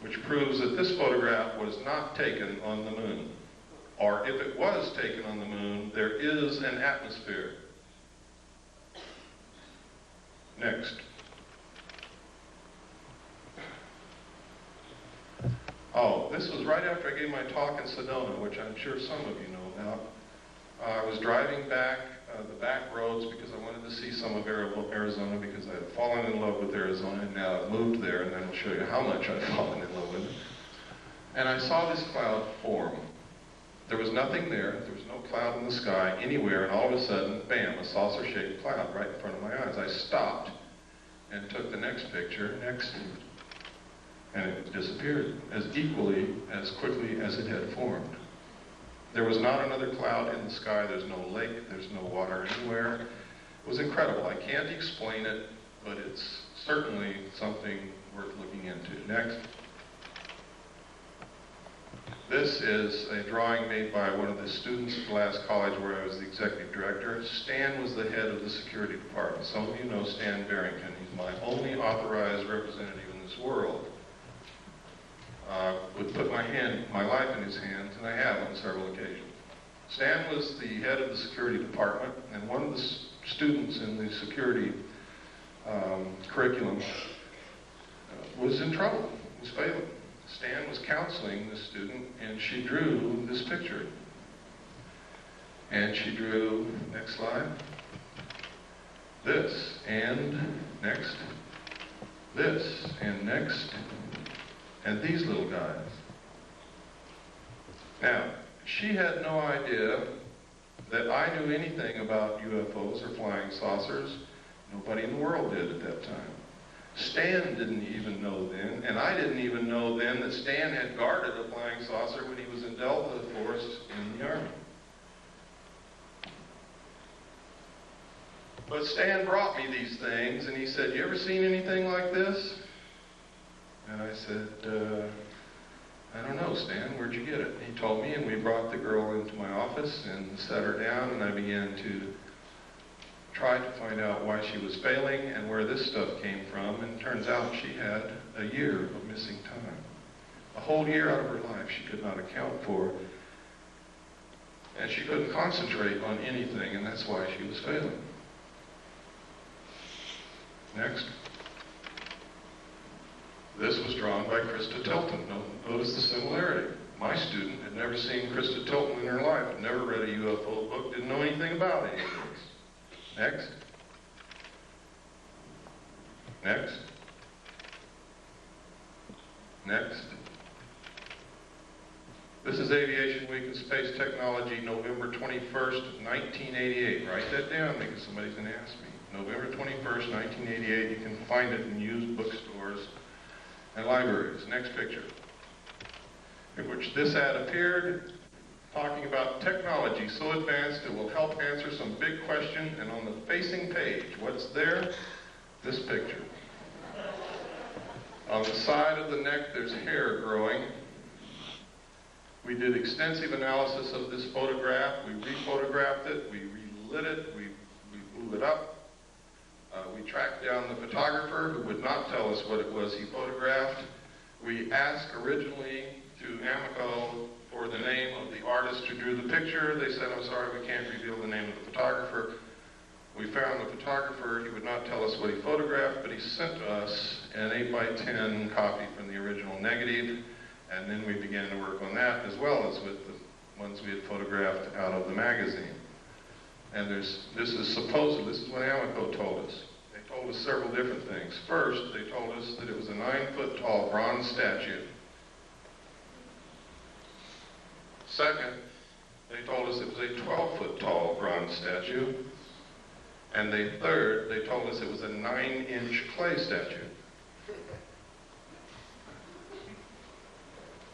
which proves that this photograph was not taken on the moon. Or if it was taken on the moon, there is an atmosphere. Next. Oh, this was right after I gave my talk in Sedona, which I'm sure some of you know about. I was driving back the back roads because I wanted to see some of Arizona, because I had fallen in love with Arizona, and now I've moved there, and then I'll show you how much I've fallen in love with it. And I saw this cloud form. There was nothing there. There was no cloud in the sky anywhere, and all of a sudden, bam, a saucer-shaped cloud right in front of my eyes. I stopped and took the next picture, next, and it disappeared as equally, as quickly as it had formed. There was not another cloud in the sky. There's no lake. There's no water anywhere. It was incredible. I can't explain it, but it's certainly something worth looking into. Next. This is a drawing made by one of the students at Glass College, where I was the executive director. Stan was the head of the security department. Some of you know Stan Barrington. He's my only authorized representative in this world. Would put my life in his hands, and I have on several occasions. Stan was the head of the security department, and one of the students in the security curriculum was in trouble, was failing. Stan was counseling the student, and she drew this picture. And she drew, next slide, this, and next, this, and next, and these little guys. Now, she had no idea that I knew anything about UFOs or flying saucers. Nobody in the world did at that time. Stan didn't even know then, and I didn't even know then that Stan had guarded a flying saucer when he was in Delta Force in the Army. But Stan brought me these things, and he said, "You ever seen anything like this?" And I said, "I don't know, Stan, where'd you get it?" He told me, and we brought the girl into my office and set her down, and I began to try to find out why she was failing and where this stuff came from, and it turns out she had a year of missing time. A whole year out of her life she could not account for, and she couldn't concentrate on anything, and that's why she was failing. Next. This was drawn by Krista Tilton. Notice the similarity. My student had never seen Krista Tilton in her life, had never read a UFO book, didn't know anything about any of this. Next. Next. Next. This is Aviation Week in Space Technology, November 21st, 1988. Write that down because somebody's going to ask me. November 21st, 1988. You can find it in used bookstores and libraries. Next picture. In which this ad appeared, talking about technology so advanced it will help answer some big question, and on the facing page, what's there? This picture. On the side of the neck, there's hair growing. We did extensive analysis of this photograph. We rephotographed it, we relit it, we blew it up. We tracked down the photographer who would not tell us what it was he photographed. We asked originally to Amoco for the name of the artist who drew the picture. They said, "I'm sorry, we can't reveal the name of the photographer." We found the photographer. He would not tell us what he photographed, but he sent us an 8x10 copy from the original negative, and then we began to work on that as well as with the ones we had photographed out of the magazine. And this is what Amoco told us. They told us several different things. First, they told us that it was a 9-foot-tall bronze statue. Second, they told us it was a 12-foot-tall bronze statue. And third, they told us it was a 9-inch clay statue.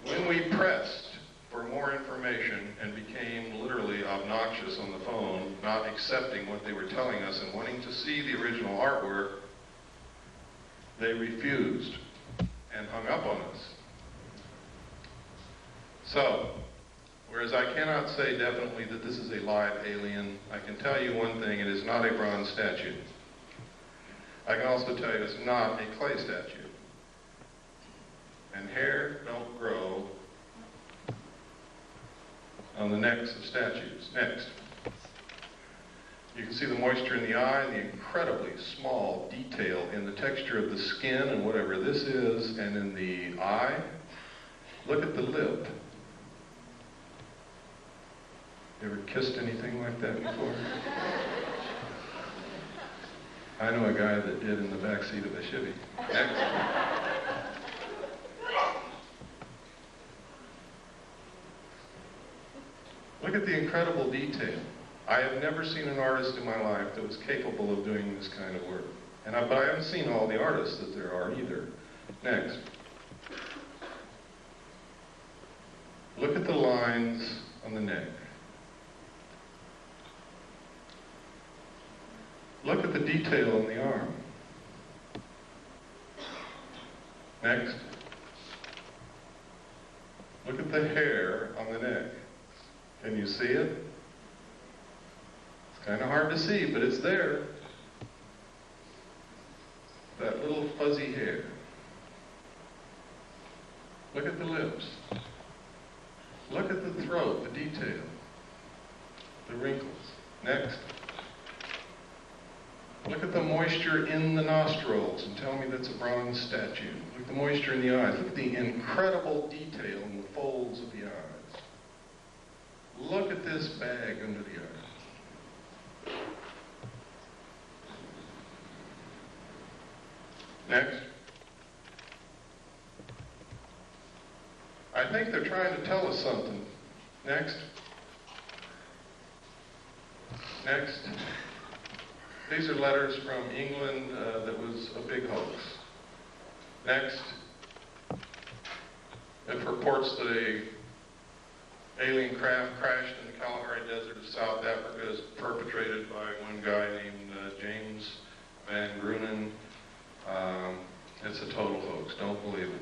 When we pressed for more information and became literally obnoxious on the phone, not accepting what they were telling us and wanting to see the original artwork, they refused and hung up on us. So, whereas I cannot say definitely that this is a live alien, I can tell you one thing: it is not a bronze statue. I can also tell you it's not a clay statue. And hair don't grow on the necks of statues. Next. You can see the moisture in the eye, the incredibly small detail in the texture of the skin and whatever this is, and in the eye. Look at the lip. You ever kissed anything like that before? I know a guy that did in the back seat of a Chevy. Next. Look at the incredible detail. I have never seen an artist in my life that was capable of doing this kind of work. But I haven't seen all the artists that there are either. Next. Look at the lines on the neck. Look at the detail on the arm. Next. Look at the hair on the neck. Can you see it? It's kind of hard to see, but it's there. That little fuzzy hair. Look at the lips. Look at the throat, the detail. The wrinkles. Next. Look at the moisture in the nostrils and tell me that's a bronze statue. Look at the moisture in the eyes. Look at the incredible detail in the folds of the eyes. Look at this bag under the eye. Next. I think they're trying to tell us something. Next. Next. These are letters from England that was a big hoax. Next. It reports that a alien craft crashed in the Kalahari Desert of South Africa is perpetrated by one guy named James Van Grunen. It's a total hoax. Don't believe it.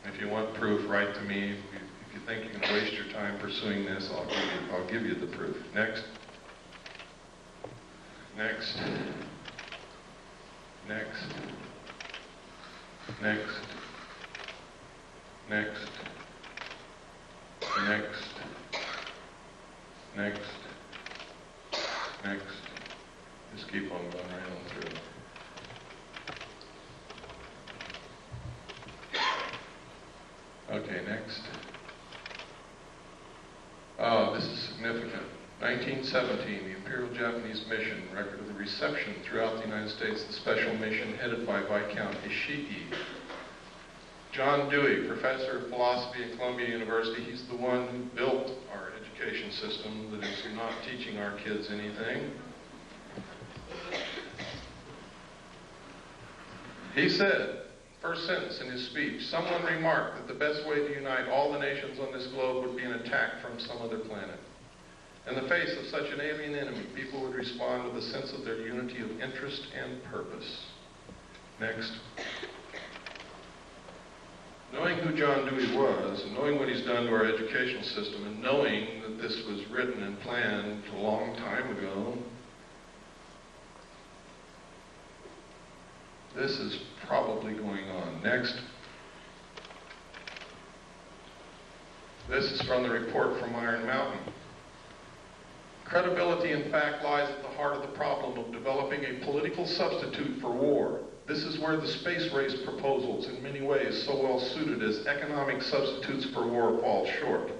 If you want proof, write to me. If you think you're going to waste your time pursuing this, I'll give you the proof. Next. Next. Next. Next. Next. Next. Next. Next. Just keep on going right on through. Okay, next. Oh, this is significant. 1917, the Imperial Japanese Mission, record of the reception throughout the United States, the special mission headed by Viscount Ishii. John Dewey, professor of philosophy at Columbia University, he's the one who built our education system that is not teaching our kids anything. He said, first sentence in his speech, someone remarked that the best way to unite all the nations on this globe would be an attack from some other planet. In the face of such an alien enemy, people would respond with a sense of their unity of interest and purpose. Next. Knowing who John Dewey was, and knowing what he's done to our educational system, and knowing that this was written and planned a long time ago, this is probably going on. Next. This is from the report from Iron Mountain. Credibility, in fact, lies at the heart of the problem of developing a political substitute for war. This is where the space race proposals, in many ways so well suited as economic substitutes for war, fall short.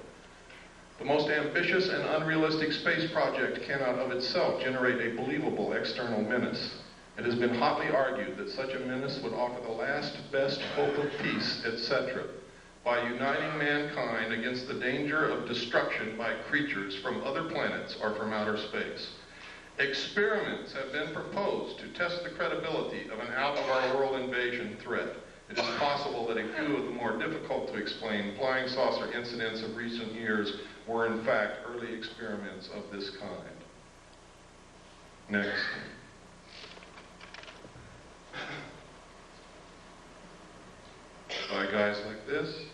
The most ambitious and unrealistic space project cannot of itself generate a believable external menace. It has been hotly argued that such a menace would offer the last best hope of peace, etc., by uniting mankind against the danger of destruction by creatures from other planets or from outer space. Experiments have been proposed to test the credibility of an out-of-our-world invasion threat. It is possible that a few of the more difficult to explain flying saucer incidents of recent years were in fact early experiments of this kind. Next. By guys like this.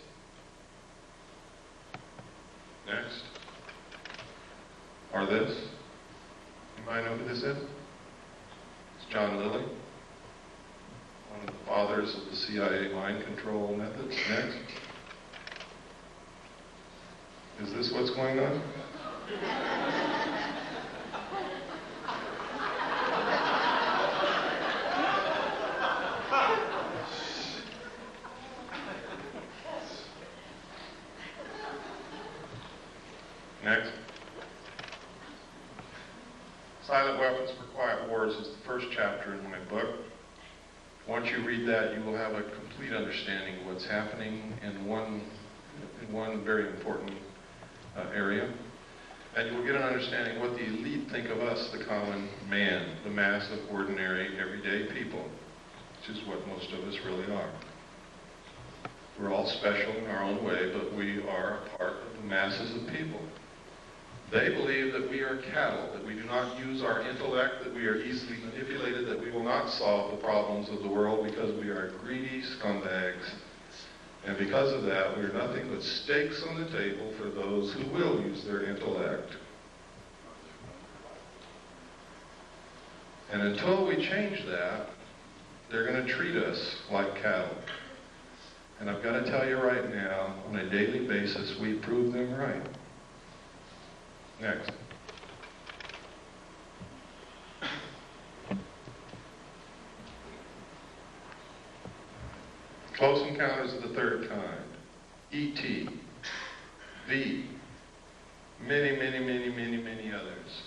Next. Or this. Anybody know who this is? It's John Lilly, one of the fathers of the CIA mind control. control methods. Next. Is this what's going on? Next. Silent Weapons for Quiet Wars is the first chapter in my book. Once you read that, you will have a complete understanding of what's happening in one very important area. And you will get an understanding of what the elite think of us, the common man, the mass of ordinary, everyday people, which is what most of us really are. We're all special in our own way, but we are a part of the masses of people. They believe that we are cattle, that we do not use our intellect, that we are easily manipulated, that we will not solve the problems of the world because we are greedy scumbags. And because of that, we are nothing but stakes on the table for those who will use their intellect. And until we change that, they're going to treat us like cattle. And I've got to tell you right now, on a daily basis, we prove them right. Next. Close Encounters of the Third Kind, E.T., V, many, many, many, many, many others.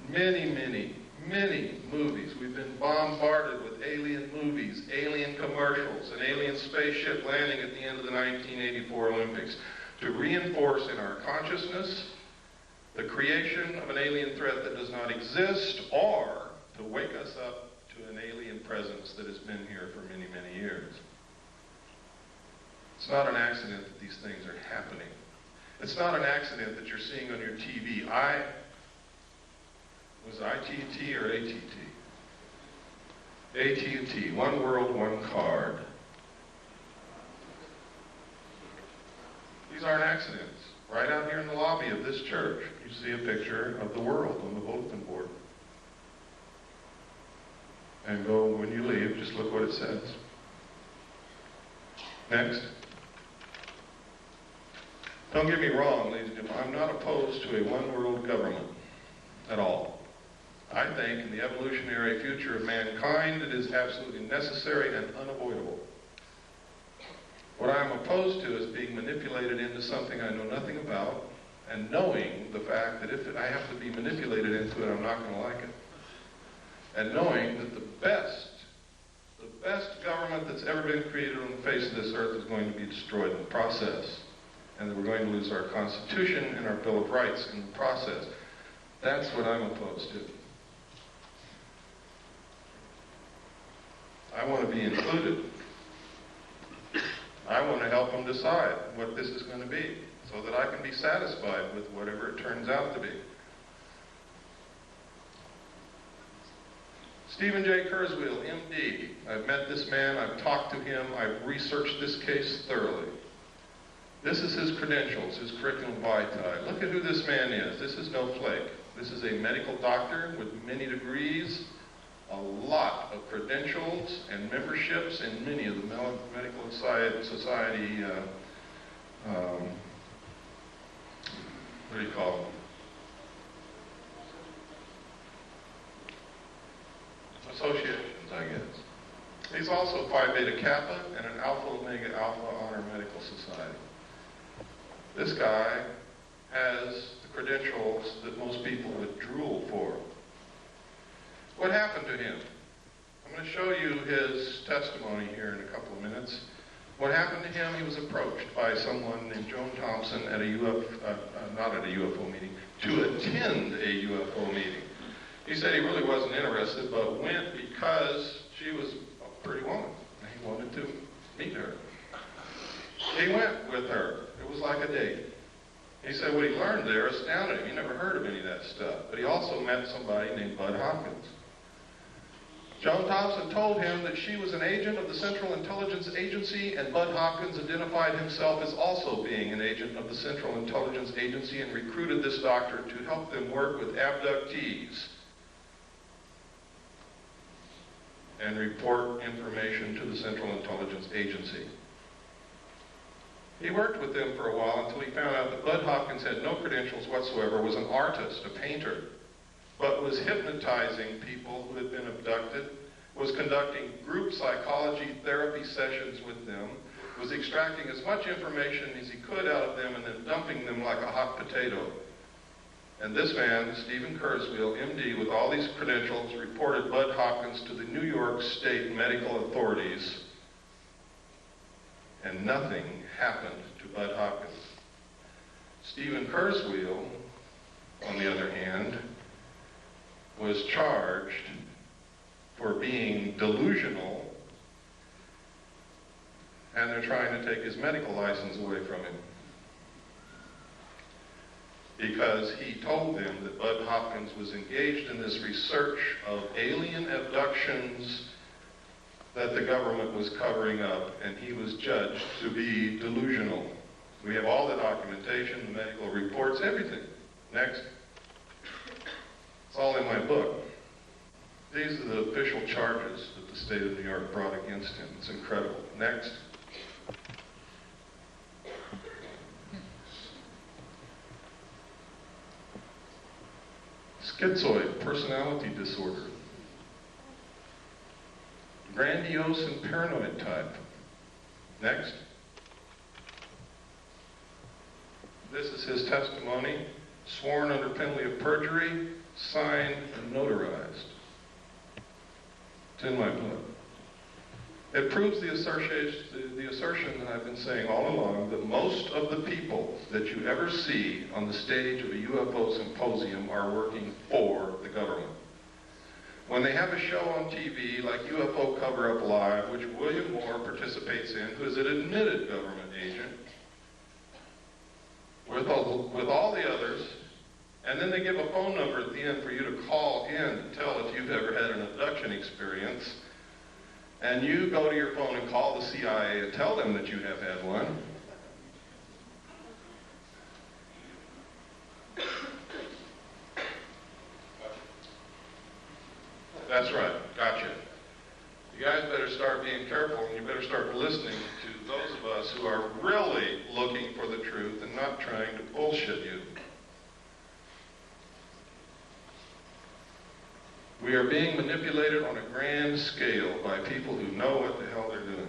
Many, many, many movies. We've been bombarded with alien movies, alien commercials, an alien spaceship landing at the end of the 1984 Olympics to reinforce in our consciousness the creation of an alien threat that does not exist, or to wake us up to an alien presence that has been here for many, many years. It's not an accident that these things are happening. It's not an accident that you're seeing on your TV. Was ITT or ATT? AT&T, one world, one card. These aren't accidents. Right out here in the lobby of this church, you see a picture of the world on the bulletin board. And go, when you leave, just look what it says. Next. Don't get me wrong, ladies and gentlemen, I'm not opposed to a one-world government at all. I think in the evolutionary future of mankind, it is absolutely necessary and unavoidable. What I'm opposed to is being manipulated into something I know nothing about, and knowing the fact that if I have to be manipulated into it, I'm not going to like it. And knowing that the best government that's ever been created on the face of this earth is going to be destroyed in the process, and that we're going to lose our Constitution and our Bill of Rights in the process. That's what I'm opposed to. I want to be included. I want to help them decide what this is going to be so that I can be satisfied with whatever it turns out to be. Stephen J. Kurzweil, MD. I've met this man, I've talked to him, I've researched this case thoroughly. This is his credentials, his curriculum vitae. Look at who this man is. This is no flake. This is a medical doctor with many degrees, a lot of credentials and memberships in many of the medical society, what do you call them? Associations, I guess. He's also Phi Beta Kappa and an Alpha Omega Alpha Honor Medical Society. This guy has the credentials that most people would drool for. What happened to him? I'm going to show you his testimony here in a couple of minutes. What happened to him, he was approached by someone named Joan Thompson at not at a UFO meeting, to attend a UFO meeting. He said he really wasn't interested, but went because she was a pretty woman, and he wanted to meet her. He went with her. It was like a date. He said what he learned there astounded him. He never heard of any of that stuff. But he also met somebody named Bud Hopkins. Joan Thompson told him that she was an agent of the Central Intelligence Agency, and Bud Hopkins identified himself as also being an agent of the Central Intelligence Agency and recruited this doctor to help them work with abductees and report information to the Central Intelligence Agency. He worked with them for a while until he found out that Bud Hopkins had no credentials whatsoever, was an artist, a painter, but was hypnotizing people who had been abducted, was conducting group psychology therapy sessions with them, was extracting as much information as he could out of them and then dumping them like a hot potato. And this man, Stephen Kurzweil, MD, with all these credentials, reported Bud Hopkins to the New York State medical authorities, and nothing happened to Bud Hopkins. Stephen Kurzweil, on the other hand, was charged for being delusional, and they're trying to take his medical license away from him, because he told them that Bud Hopkins was engaged in this research of alien abductions that the government was covering up, and he was judged to be delusional. We have all the documentation, the medical reports, everything. Next. It's all in my book. These are the official charges that the state of New York brought against him. It's incredible. Next. Schizoid personality disorder. Grandiose and paranoid type. Next. This is his testimony, sworn under penalty of perjury, signed and notarized. It's in my book. It proves the assertion that I've been saying all along, that most of the people that you ever see on the stage of a UFO symposium are working for the government. When they have a show on TV like UFO Cover-Up Live, which William Moore participates in, who is an admitted government agent, with all the others, and then they give a phone number at the end for you to call in to tell if you've ever had an abduction experience, and you go to your phone and call the CIA and tell them that you have had one. That's right, gotcha. You guys better start being careful, and you better start listening to those of us who are really looking for the truth and not trying to bullshit you. We are being manipulated on a grand scale by people who know what the hell they're doing.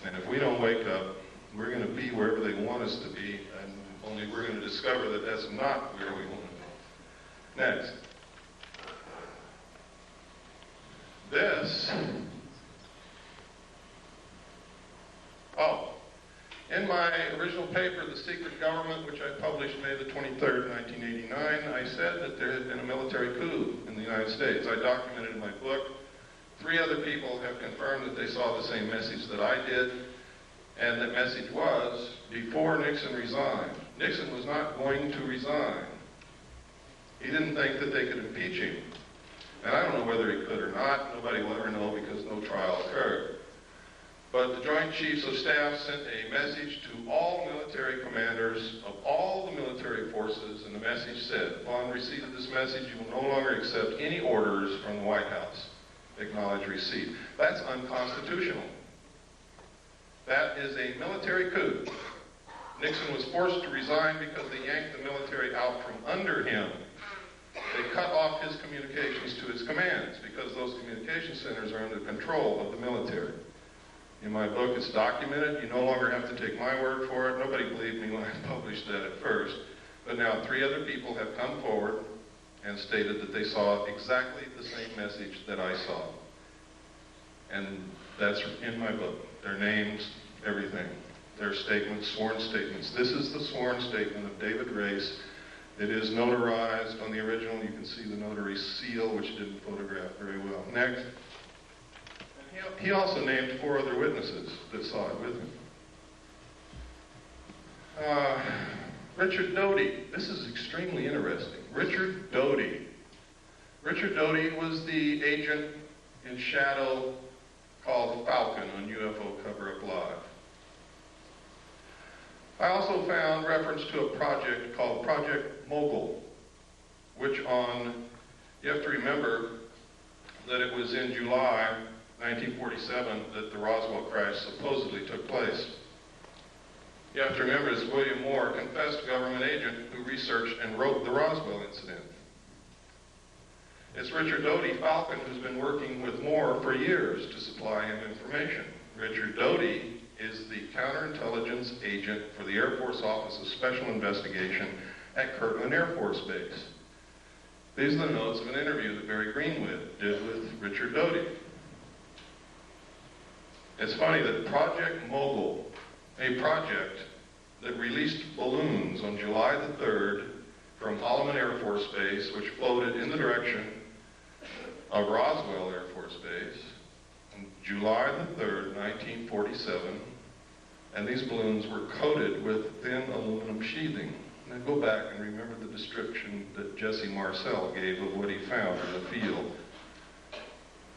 And if we don't wake up, we're going to be wherever they want us to be, and only we're going to discover that that's not where we want to be. Next. This. In my original paper, The Secret Government, which I published May the 23rd, 1989, I said that there had been a military coup in the United States. I documented in my book. 3 other people have confirmed that they saw the same message that I did, and the message was, before Nixon resigned. Nixon was not going to resign. He didn't think that they could impeach him. And I don't know whether he could or not. Nobody will ever know because no trial occurred. But the Joint Chiefs of Staff sent a message to all military commanders of all the military forces, and the message said, upon receipt of this message, you will no longer accept any orders from the White House. Acknowledge receipt. That's unconstitutional. That is a military coup. Nixon was forced to resign because they yanked the military out from under him. They cut off his communications to his commands because those communication centers are under control of the military. In my book, it's documented. You no longer have to take my word for it. Nobody believed me when I published that at first. But now 3 other people have come forward and stated that they saw exactly the same message that I saw. And that's in my book. Their names, everything. Their statements, sworn statements. This is the sworn statement of David Race. It is notarized on the original. You can see the notary seal, which didn't photograph very well. Next. He also named 4 other witnesses that saw it with him. Richard Doty. This is extremely interesting. Richard Doty. Richard Doty was the agent in shadow called Falcon on UFO Cover-Up Live. I also found reference to a project called Project Mogul, which you have to remember that it was in July 1947 that the Roswell crash supposedly took place. You have to remember it's William Moore, a confessed government agent who researched and wrote the Roswell incident. It's Richard Doty Falcon who's been working with Moore for years to supply him information. Richard Doty is the counterintelligence agent for the Air Force Office of Special Investigation at Kirtland Air Force Base. These are the notes of an interview that Barry Greenwood did with Richard Doty. It's funny that Project Mogul, a project that released balloons on July the 3rd from Holloman Air Force Base, which floated in the direction of Roswell Air Force Base on July the 3rd, 1947, and these balloons were coated with thin aluminum sheathing. Now go back and remember the description that Jesse Marcel gave of what he found in the field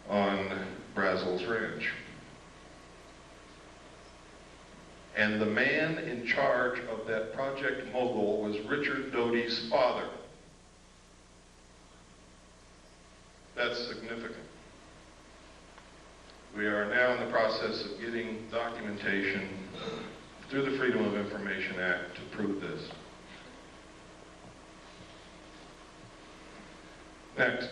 on Brazel's Ranch. And the man in charge of that Project Mogul was Richard Doty's father. That's significant. We are now in the process of getting documentation through the Freedom of Information Act to prove this. Next.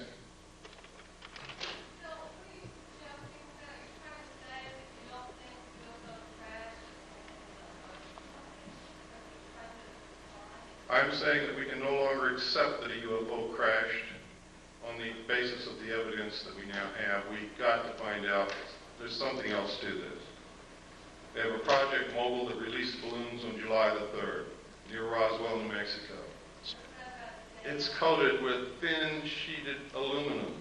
I'm saying that we can no longer accept that a UFO crashed on the basis of the evidence that we now have. We've got to find out there's something else to this. They have a Project Mogul that released balloons on July the 3rd near Roswell, New Mexico. It's coated with thin sheeted aluminum.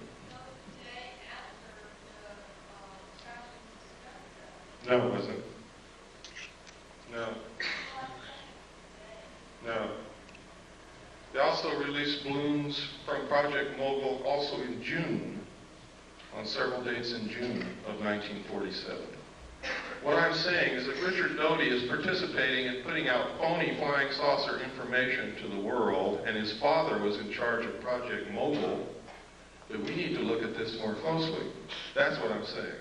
No, it wasn't. No. No. They also released balloons from Project Mogul also in June, on several dates in June of 1947. What I'm saying is that Richard Doty is participating in putting out phony flying saucer information to the world, and his father was in charge of Project Mogul, that we need to look at this more closely. That's what I'm saying.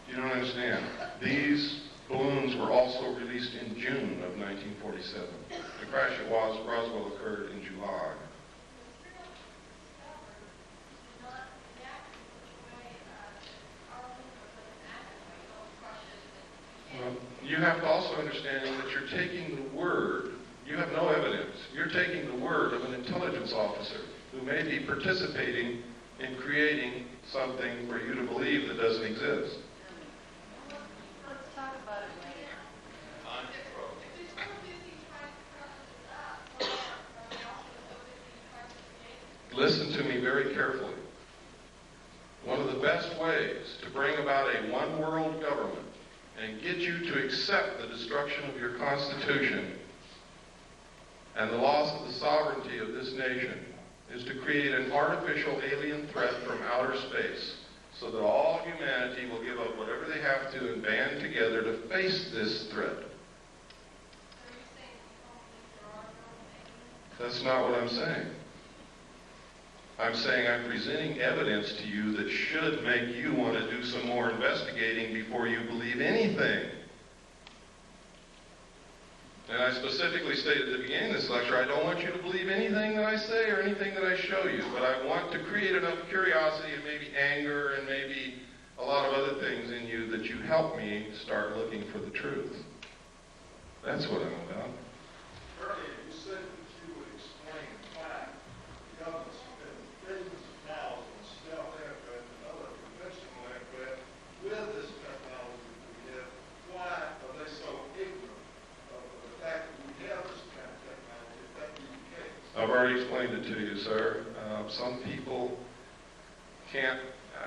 You don't understand. These balloons were also released in June of 1947. The crash at Roswell occurred in July. Well, you have to also understand that you're taking the word, you have no evidence, you're taking the word of an intelligence officer who may be participating in creating something for you to believe that doesn't exist. Listen to me very carefully. One of the best ways to bring about a one-world government and get you to accept the destruction of your Constitution and the loss of the sovereignty of this nation is to create an artificial alien threat from outer space so that all humanity will give up whatever they have to and band together to face this threat. That's not what I'm saying. I'm saying I'm presenting evidence to you that should make you want to do some more investigating before you believe anything. And I specifically stated at the beginning of this lecture, I don't want you to believe anything that I say or anything that I show you, but I want to create enough curiosity and maybe anger and maybe a lot of other things in you that you help me start looking for the truth. That's what I'm about. Earlier, you said that you would explain why the government's spent billions of dollars on stealth aircraft and other conventional aircraft with this technology that we have. Why are they so ignorant of the fact that we have this kind of technology, if that be the case? I've already explained it to you, sir. Some people can't,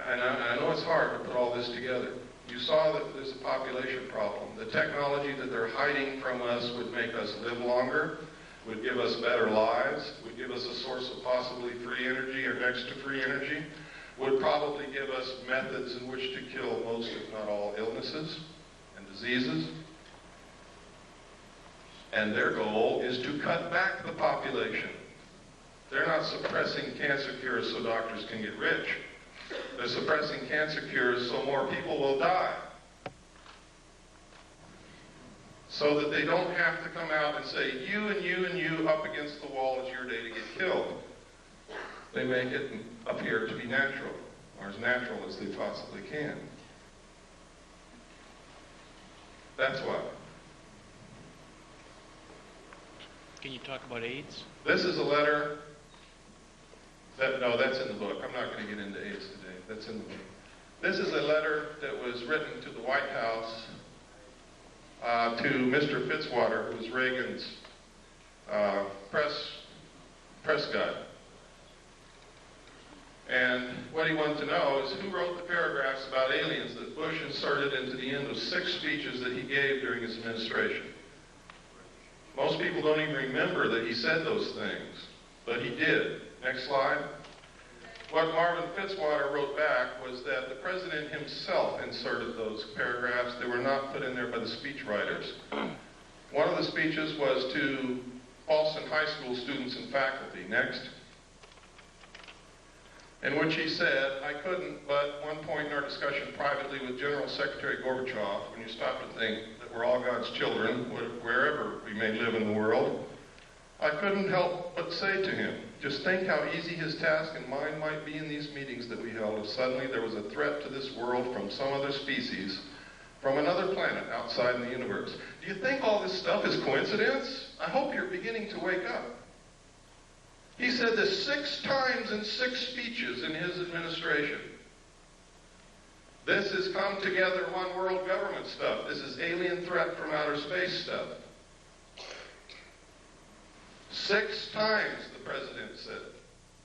and I know it's hard to put all this together. You saw that there's a population problem. The technology that they're hiding from us would make us live longer, would give us better lives, would give us a source of possibly free energy or next to free energy, would probably give us methods in which to kill most, if not all, illnesses and diseases. And their goal is to cut back the population. They're not suppressing cancer cures so doctors can get rich. They're suppressing cancer cures so more people will die. So that they don't have to come out and say, you and you and you up against the wall, it's your day to get killed. They make it appear to be natural, or as natural as they possibly can. That's why. Can you talk about AIDS? This is a letter no, that's in the book. I'm not going to get into AIDS today. That's in the book. This is a letter that was written to the White House to Mr. Fitzwater, who was Reagan's press guy. And what he wanted to know is who wrote the paragraphs about aliens that Bush inserted into the end of 6 speeches that he gave during his administration. Most people don't even remember that he said those things, but he did. Next slide. What Marvin Fitzwater wrote back was that the president himself inserted those paragraphs. They were not put in there by the speechwriters. One of the speeches was to Boston High School students and faculty. Next. In which he said, I couldn't, but one point in our discussion privately with General Secretary Gorbachev, when you stop to think that we're all God's children, wherever we may live in the world, I couldn't help but say to him, just think how easy his task and mine might be in these meetings that we held if suddenly there was a threat to this world from some other species, from another planet outside in the universe. Do you think all this stuff is coincidence? I hope you're beginning to wake up. He said this 6 times in 6 speeches in his administration. This has come together one world government stuff. This is alien threat from outer space stuff. 6 times the president said.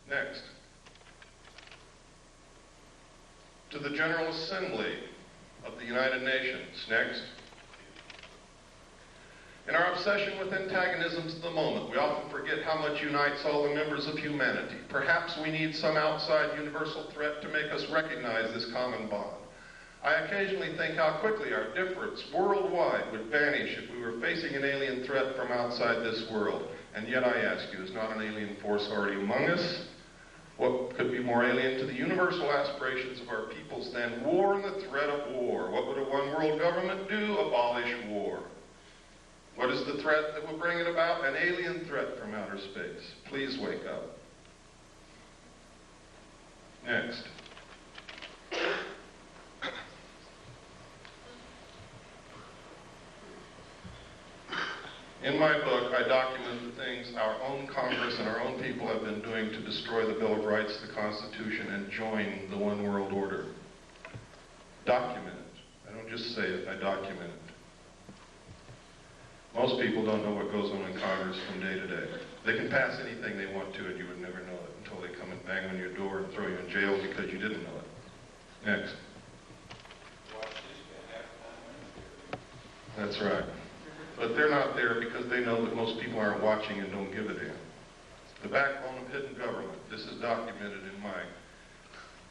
Next. To the General Assembly of the United Nations. Next. In our obsession with antagonisms of the moment, we often forget how much unites all the members of humanity. Perhaps we need some outside universal threat to make us recognize this common bond. I occasionally think how quickly our difference worldwide would vanish if we were facing an alien threat from outside this world. And yet I ask you, is not an alien force already among us? What could be more alien to the universal aspirations of our peoples than war and the threat of war? What would a one-world government do? Abolish war. What is the threat that will bring it about? An alien threat from outer space. Please wake up. Next. In my book, I document the things our own Congress and our own people have been doing to destroy the Bill of Rights, the Constitution, and join the one world order. Document it. I don't just say it, I document it. Most people don't know what goes on in Congress from day to day. They can pass anything they want to and you would never know it until they come and bang on your door and throw you in jail because you didn't know it. Next. That's right. But they're not there because they know that most people aren't watching and don't give a damn. The backbone of hidden government. This is documented in my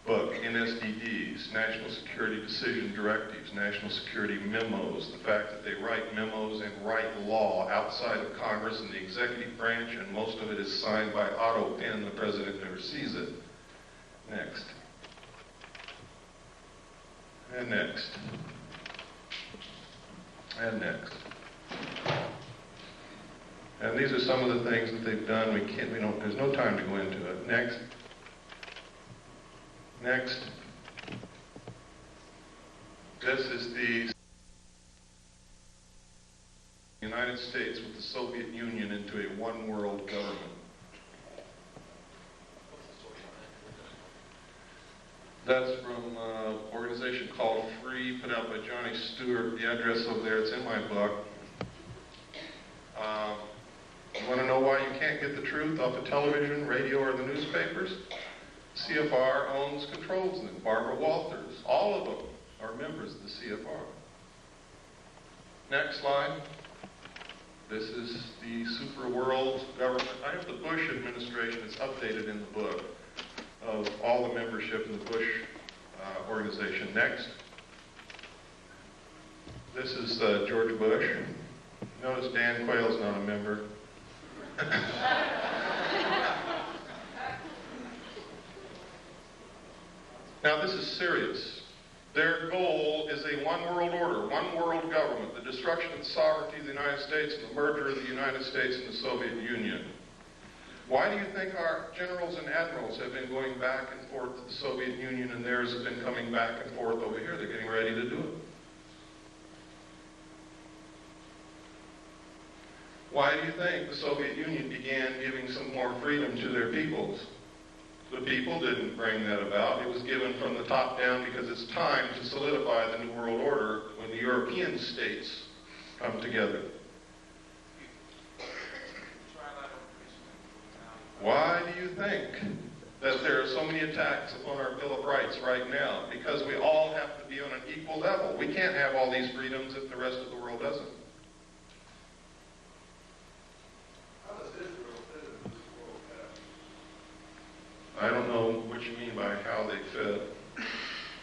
book. NSDDs, National Security Decision Directives, National Security Memos, the fact that they write memos and write law outside of Congress and the executive branch, and most of it is signed by auto pen. The president never sees it. Next. And next. And next. And these are some of the things that they've done. There's no time to go into it. Next. Next. This is the United States with the Soviet Union into a one-world government. That's from an organization called Free, put out by Johnny Stewart. The address over there, it's in my book. You want to know why you can't get the truth off of television, radio, or the newspapers? CFR owns, controls them. Barbara Walters, all of them are members of the CFR. Next slide. This is the super world government. I have the Bush administration. It's updated in the book of all the membership in the Bush organization. Next. This is George Bush. Notice Dan Quayle's not a member. Now this is serious. Their goal is a one world order, one world government, the destruction of the sovereignty of the United States and the merger of the United States and the Soviet Union. Why do you think our generals and admirals have been going back and forth to the Soviet Union and theirs have been coming back and forth over here? They're getting ready to do it. Why do you think the Soviet Union began giving some more freedom to their peoples? The people didn't bring that about. It was given from the top down because it's time to solidify the New World Order when the European states come together. Why do you think that there are so many attacks upon our Bill of Rights right now? Because we all have to be on an equal level. We can't have all these freedoms if the rest of the world doesn't. How does Israel fit into this world pattern? I don't know what you mean by how they fit.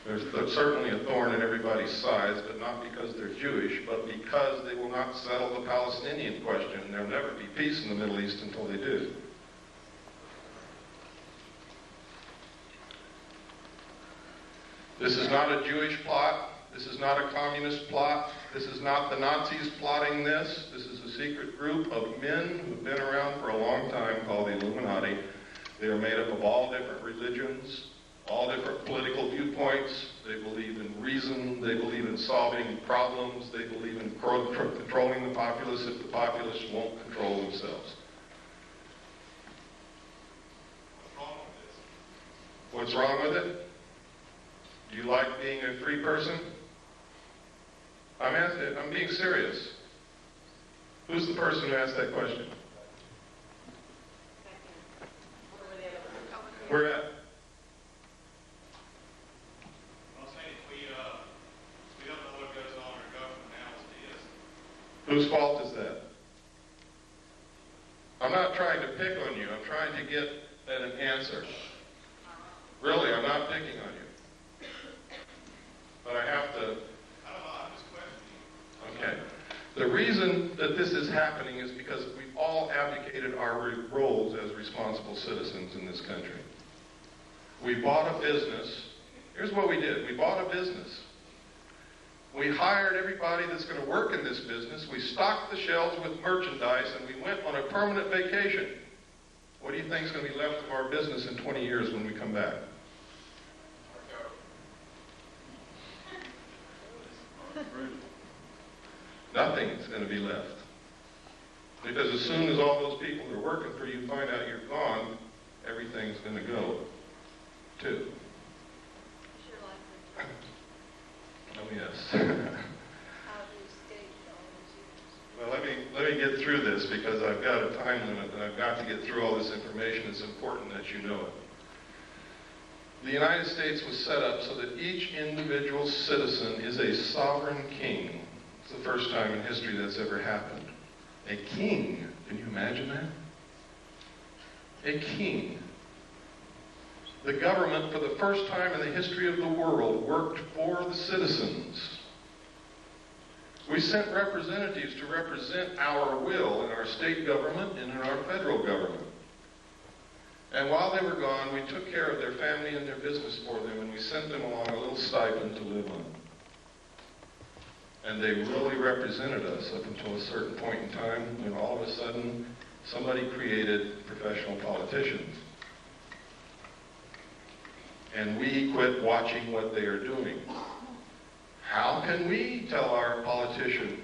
There's certainly a thorn in everybody's sides, but not because they're Jewish, but because they will not settle the Palestinian question. There'll never be peace in the Middle East until they do. This is not a Jewish plot. This is not a communist plot. This is not the Nazis plotting this. This is a secret group of men who've been around for a long time called the Illuminati. They are made up of all different religions, all different political viewpoints. They believe in reason. They believe in solving problems. They believe in controlling the populace if the populace won't control themselves. What's wrong with it? Do you like being a free person? I'm being serious. Who's the person who asked that question? Where at? I'm saying we don't know what goes on in our government now as it is. Whose fault is that? I'm not trying to pick on you. I'm trying to get at an answer. Really, I'm not picking on you. But I have to... I don't know, I'm just questioning. Okay. The reason that this is happening is because we've all abdicated our roles as responsible citizens in this country. We bought a business. Here's what we did. We bought a business. We hired everybody that's going to work in this business. We stocked the shelves with merchandise, and we went on a permanent vacation. What do you think is going to be left of our business in 20 years when we come back? Nothing's going to be left. Because as soon as all those people that are working for you find out you're gone, everything's going to go, too. Oh, yes. Well, let me get through this because I've got a time limit and I've got to get through all this information. It's important that you know it. The United States was set up so that each individual citizen is a sovereign king. It's the first time in history that's ever happened. A king. Can you imagine that? A king. The government, for the first time in the history of the world, worked for the citizens. We sent representatives to represent our will in our state government and in our federal government. And while they were gone, we took care of their family and their business for them, and we sent them along a little stipend to live on. And they really represented us up until a certain point in time when all of a sudden somebody created professional politicians. And we quit watching what they are doing. How can we tell our politician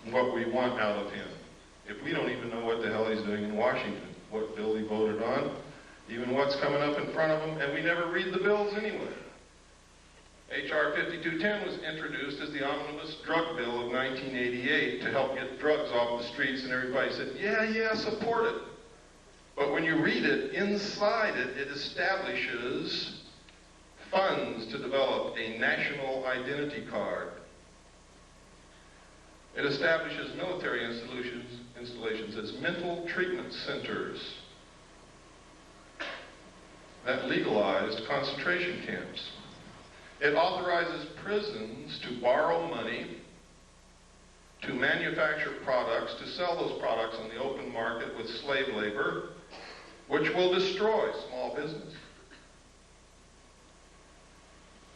what we want out of him if we don't even know what the hell he's doing in Washington, what bill he voted on, even what's coming up in front of him, and we never read the bills anyway? H.R. 5210 was introduced as the omnibus drug bill of 1988 to help get drugs off the streets, and everybody said, yeah, support it. But when you read it, inside it, it establishes funds to develop a national identity card. It establishes military installations as mental treatment centers that legalized concentration camps. It authorizes prisons to borrow money to manufacture products, to sell those products on the open market with slave labor, which will destroy small business.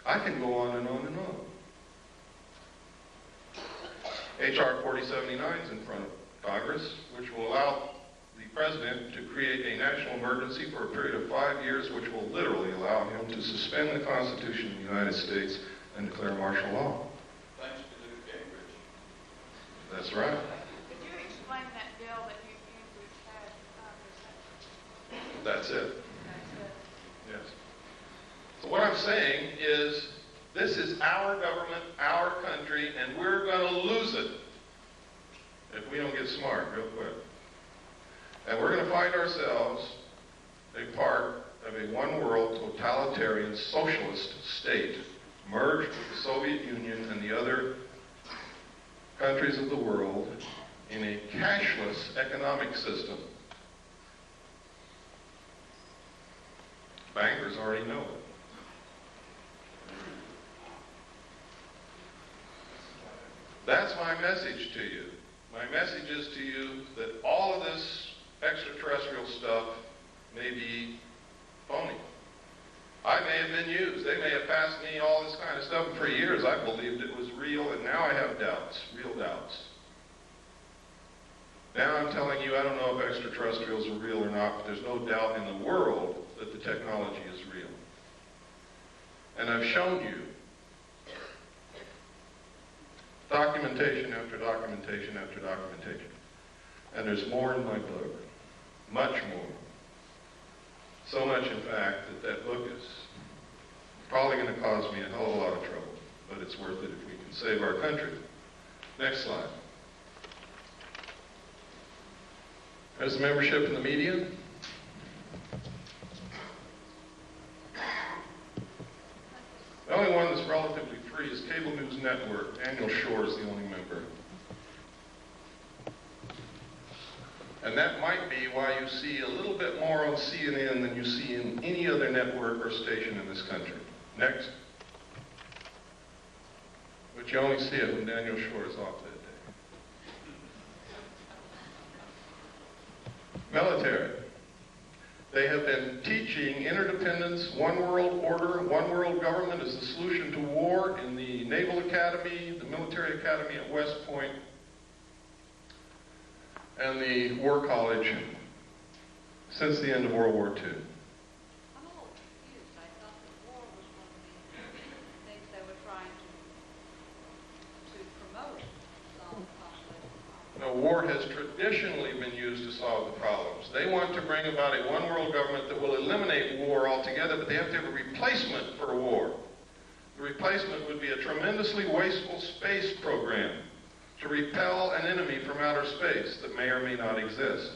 I can go on and on and on. H.R. 4079 is in front of Congress, which will allow the President to create a national emergency for a period of 5 years, which will literally allow him to suspend the Constitution of the United States and declare martial law. Thanks to Newt Gingrich. That's right. Could you explain that bill that you had That's it. That's it. Yes. So what I'm saying is, this is our government, our country, and we're going to lose it if we don't get smart real quick. And we're going to find ourselves a part of a one-world totalitarian socialist state merged with the Soviet Union and the other countries of the world in a cashless economic system. Bankers already know it. That's my message to you. My message is to you that all of this extraterrestrial stuff may be phony. I may have been used. They may have passed me all this kind of stuff. For years I believed it was real, and now I have doubts, real doubts. Now I'm telling you, I don't know if extraterrestrials are real or not, but there's no doubt in the world that the technology is real. And I've shown you documentation after documentation after documentation. And there's more in my book, much more. So much, in fact, that that book is probably going to cause me a hell of a lot of trouble, but it's worth it if we can save our country. Next slide. There's the membership in the media. The only one that's relatively free is Cable News Network. Daniel Shore is the only member. And that might be why you see a little bit more on CNN than you see in any other network or station in this country. Next. But you only see it when Daniel Shore is off that day. Military. They have been teaching interdependence, one world order, one world government is the solution to war in the Naval Academy, the Military Academy at West Point, and the War College since the end of World War II. I'm a little confused. I thought the war was one of the things they were trying to promote solve conflict. No, war has traditionally been used to solve the problems. They want to bring about a one-world government that will eliminate war altogether, but they have to have a replacement for war. The replacement would be a tremendously wasteful space program to repel an enemy from outer space that may or may not exist.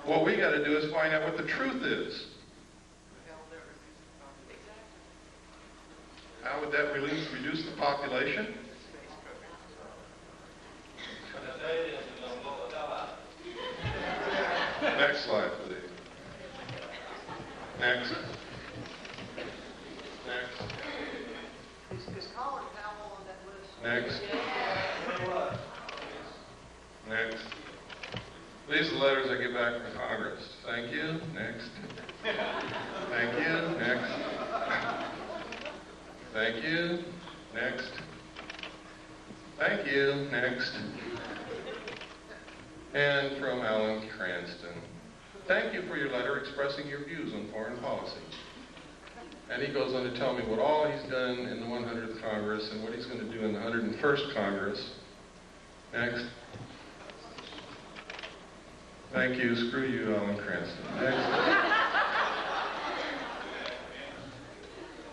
What we got to do is find out what the truth is. How would that reduce the population? Next slide, please. Next. Next. Is Colin Powell on that list? Next. Next. These are the letters I get back from Congress. Thank you. Next. Thank you. Next. Thank you. Next. Thank you. Next. And from Alan Cranston. Thank you for your letter expressing your views on foreign policy. And he goes on to tell me what all he's done in the 100th Congress and what he's going to do in the 101st Congress. Next. Thank you. Screw you, Alan Cranston. Next.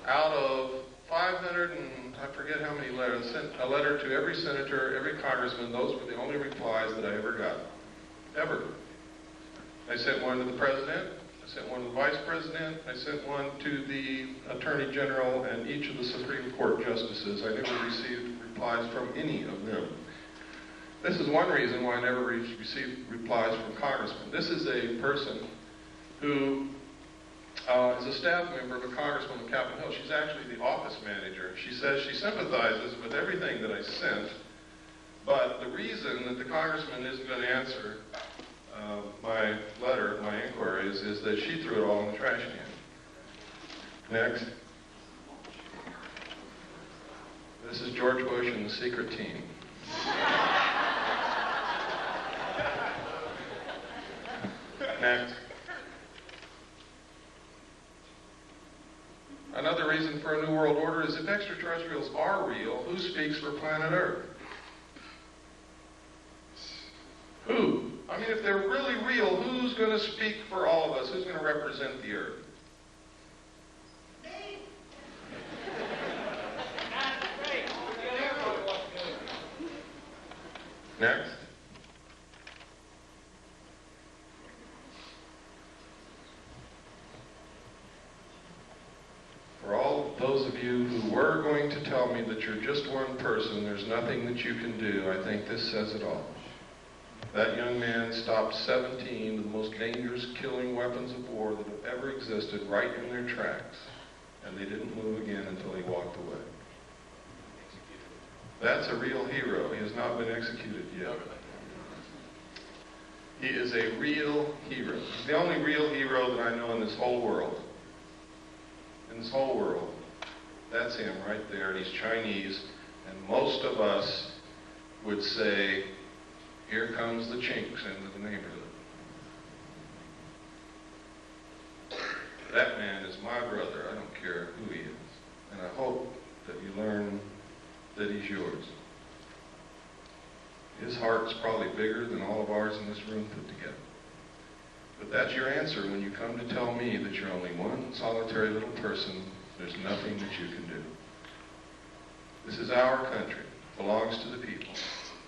Out of 500 and I forget how many letters, sent a letter to every senator, every congressman. Those were the only replies that I ever got. Ever. I sent one to the president. I sent one to the vice president. I sent one to the attorney general and each of the Supreme Court justices. I never received replies from any of them. This is one reason why I never received replies from congressmen. This is a person who is a staff member of a congressman on Capitol Hill. She's actually the office manager. She says she sympathizes with everything that I sent, But the reason that the congressman isn't going to answer my letter, my inquiries, is that she threw it all in the trash can. Next. This is George Bush and the secret team. Next. Another reason for a new world order is if extraterrestrials are real, who speaks for planet Earth? Who? I mean, if they're really real, who's going to speak for all of us? Who's going to represent the Earth? Next. For all of those of you who were going to tell me that you're just one person, there's nothing that you can do, I think this says it all. That young man stopped 17 of the most dangerous killing weapons of war that have ever existed right in their tracks, and they didn't move again until he walked away. That's a real hero. He has not been executed yet. He is a real hero. He's the only real hero that I know in this whole world. In this whole world. That's him right there. He's Chinese, and most of us would say, here comes the chinks into the neighborhood. That man is my brother. I don't care who he is. And I hope that you learn that he's yours. His heart's probably bigger than all of ours in this room put together. But that's your answer when you come to tell me that you're only one solitary little person. There's nothing that you can do. This is our country. It belongs to the people.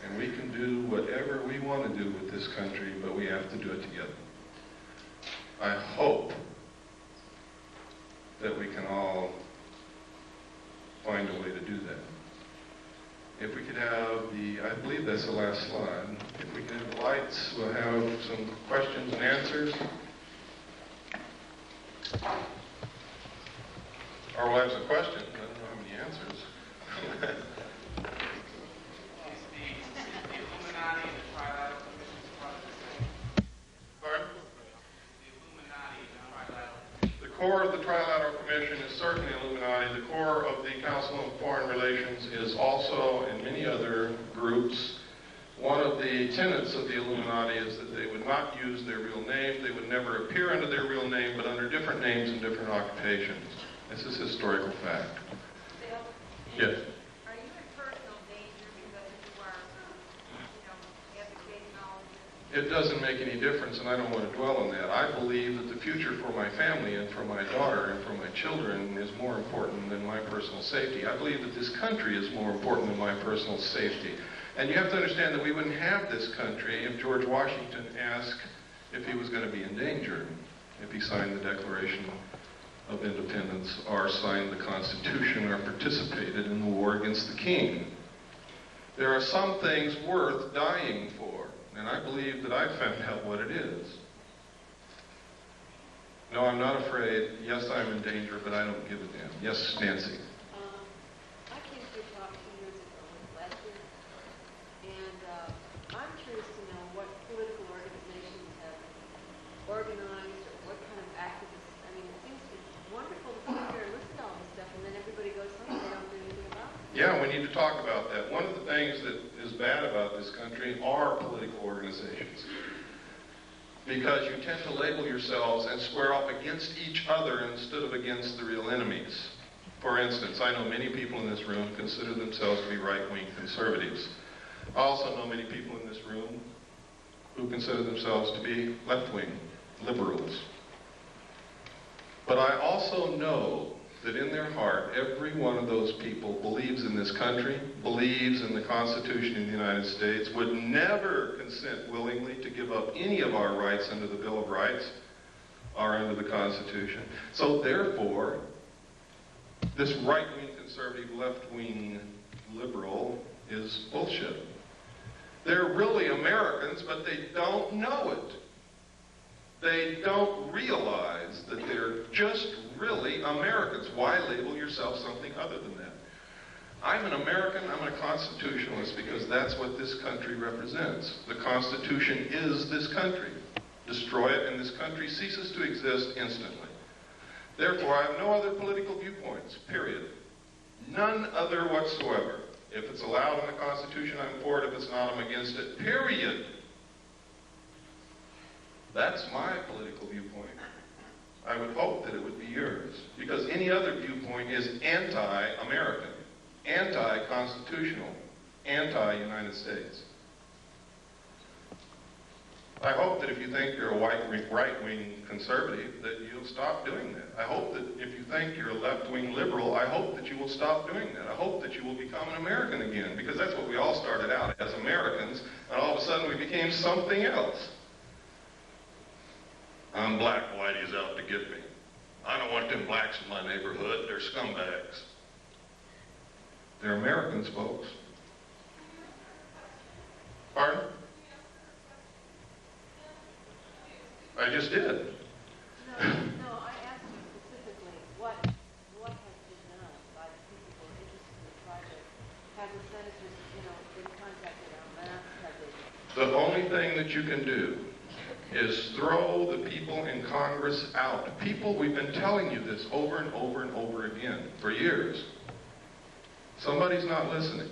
And we can do whatever we want to do with this country, but we have to do it together. I hope that we can all find a way to do that. If we could have I believe that's the last slide. If we can have the lights, we'll have some questions and answers. Or we'll have some questions. I don't know how many answers. The core of the Trilateral Commission is certainly Illuminati. The core of the Council on Foreign Relations is also, in many other groups, one of the tenets of the Illuminati is that they would not use their real name. They would never appear under their real name, but under different names and different occupations. This is historical fact. Bill? Yes. Are you in personal danger because you are, advocating all of this? It doesn't make any difference, and I don't want to dwell on that. I believe that the future for my family and for my daughter and for my children is more important than my personal safety. I believe that this country is more important than my personal safety. And you have to understand that we wouldn't have this country if George Washington asked if he was going to be in danger, if he signed the Declaration of Independence or signed the Constitution or participated in the war against the king. There are some things worth dying for. And I believe that I've found out what it is. No, I'm not afraid. Yes, I'm in danger, but I don't give a damn. Yes, Nancy. I came to your talk 2 years ago with Lester, and I'm curious to know what political organizations have organized or what kind of activists. I mean, it seems wonderful to sit here and listen to all this stuff, and then everybody goes home and they don't do anything about it. Yeah, we need to talk about that. One of the things that is bad about this country are political organizations. Because you tend to label yourselves and square up against each other instead of against the real enemies. For instance, I know many people in this room consider themselves to be right-wing conservatives. I also know many people in this room who consider themselves to be left-wing liberals. But I also know that in their heart, every one of those people believes in this country, believes in the Constitution of the United States, would never consent willingly to give up any of our rights under the Bill of Rights or under the Constitution. So therefore, this right-wing conservative, left-wing liberal is bullshit. They're really Americans, but they don't know it. They don't realize that they're just really Americans. Why label yourself something other than that? I'm an American, I'm a constitutionalist because that's what this country represents. The Constitution is this country. Destroy it and this country ceases to exist instantly. Therefore, I have no other political viewpoints, period. None other whatsoever. If it's allowed in the Constitution, I'm for it. If it's not, I'm against it, period. That's my political viewpoint. I would hope that it would be yours, because any other viewpoint is anti-American, anti-constitutional, anti-United States. I hope that if you think you're a right-wing conservative, that you'll stop doing that. I hope that if you think you're a left-wing liberal, I hope that you will stop doing that. I hope that you will become an American again, because that's what we all started out as, Americans, and all of a sudden we became something else. I'm black, whitey's out to get me. I don't want them blacks in my neighborhood, they're scumbags. They're Americans, folks. Pardon? I just did. No, I asked you specifically, what has been done by the people who are interested in the project? Have the senators, been contacted on that? The only thing that you can do is throw the people in Congress out. People, we've been telling you this over and over and over again for years. Somebody's not listening.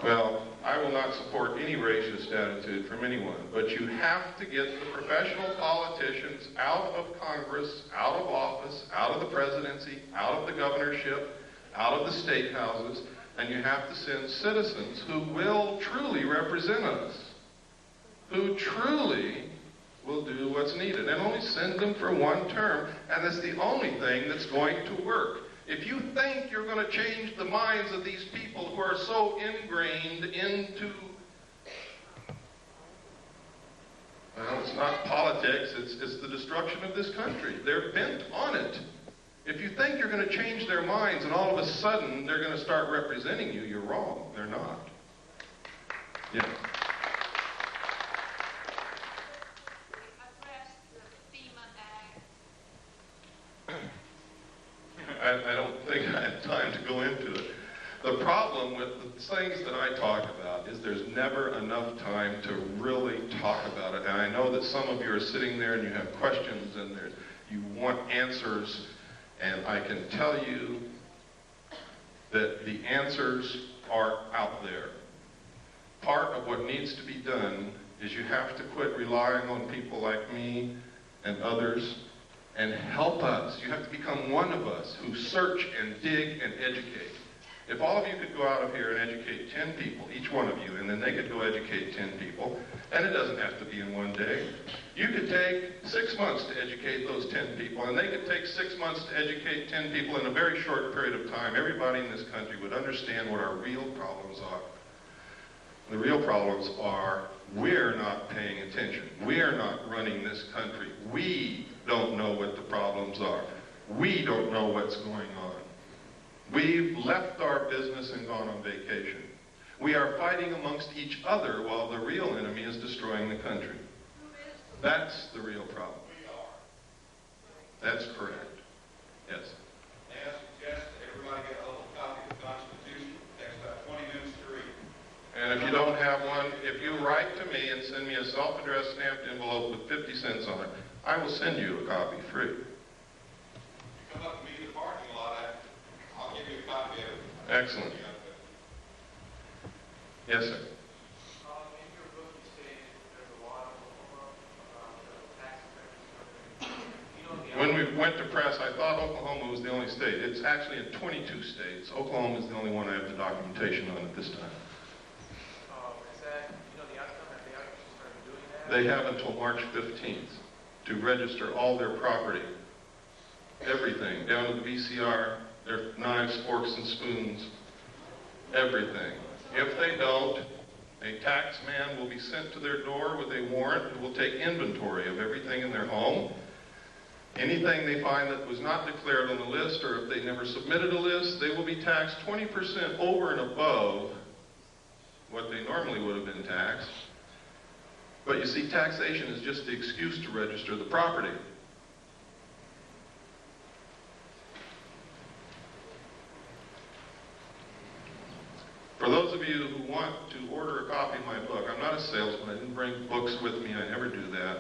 Well, I will not support any racist attitude from anyone, but you have to get the professional politicians out of Congress, out of office, out of the presidency, out of the governorship, out of the state houses, and you have to send citizens who will truly represent us, who truly will do what's needed, and only send them for one term, and that's the only thing that's going to work. If you think you're going to change the minds of these people who are so ingrained into, well, it's not politics, it's the destruction of this country. They're bent on it. If you think you're going to change their minds and all of a sudden they're going to start representing you, you're wrong. They're not. Yeah. I don't think I have time to go into it. The problem with the things that I talk about is there's never enough time to really talk about it. And I know that some of you are sitting there and you have questions and you want answers. And I can tell you that the answers are out there. Part of what needs to be done is you have to quit relying on people like me and others and help us. You have to become one of us who search and dig and educate. If all of you could go out of here and educate 10 people, each one of you, and then they could go educate 10 people, and it doesn't have to be in one day. You could take 6 months to educate those 10 people, and they could take 6 months to educate 10 people in a very short period of time. Everybody in this country would understand what our real problems are. The real problems are we're not paying attention. We're not running this country. We don't know what the problems are. We don't know what's going on. We've left our business and gone on vacation. We are fighting amongst each other while the real enemy is destroying the country. That's the real problem. That's correct. Yes. May I suggest that everybody get a little copy of the Constitution? It takes about 20 minutes to read. And if you don't have one, if you write to me and send me a self-addressed stamped envelope with 50 cents on it, I will send you a copy free. Come up to me in the parking lot, I'll give you a copy of it. Excellent. Yes, sir. In your book, you stated there's a lot of tax credits. When we went to press, I thought Oklahoma was the only state. It's actually in 22 states. Oklahoma is the only one I have the documentation on at this time. Is that, the outcome? Have they actually started doing that? They have until March 15th to register all their property, everything, down to the VCR, their knives, forks, and spoons, everything. If they don't, a tax man will be sent to their door with a warrant who will take inventory of everything in their home, Anything they find that was not declared on the list, or if they never submitted a list, they will be taxed 20% over and above what they normally would have been taxed. But you see, taxation is just the excuse to register the property. For those of you who want to order a copy of my book, I'm not a salesman. I didn't bring books with me. I never do that.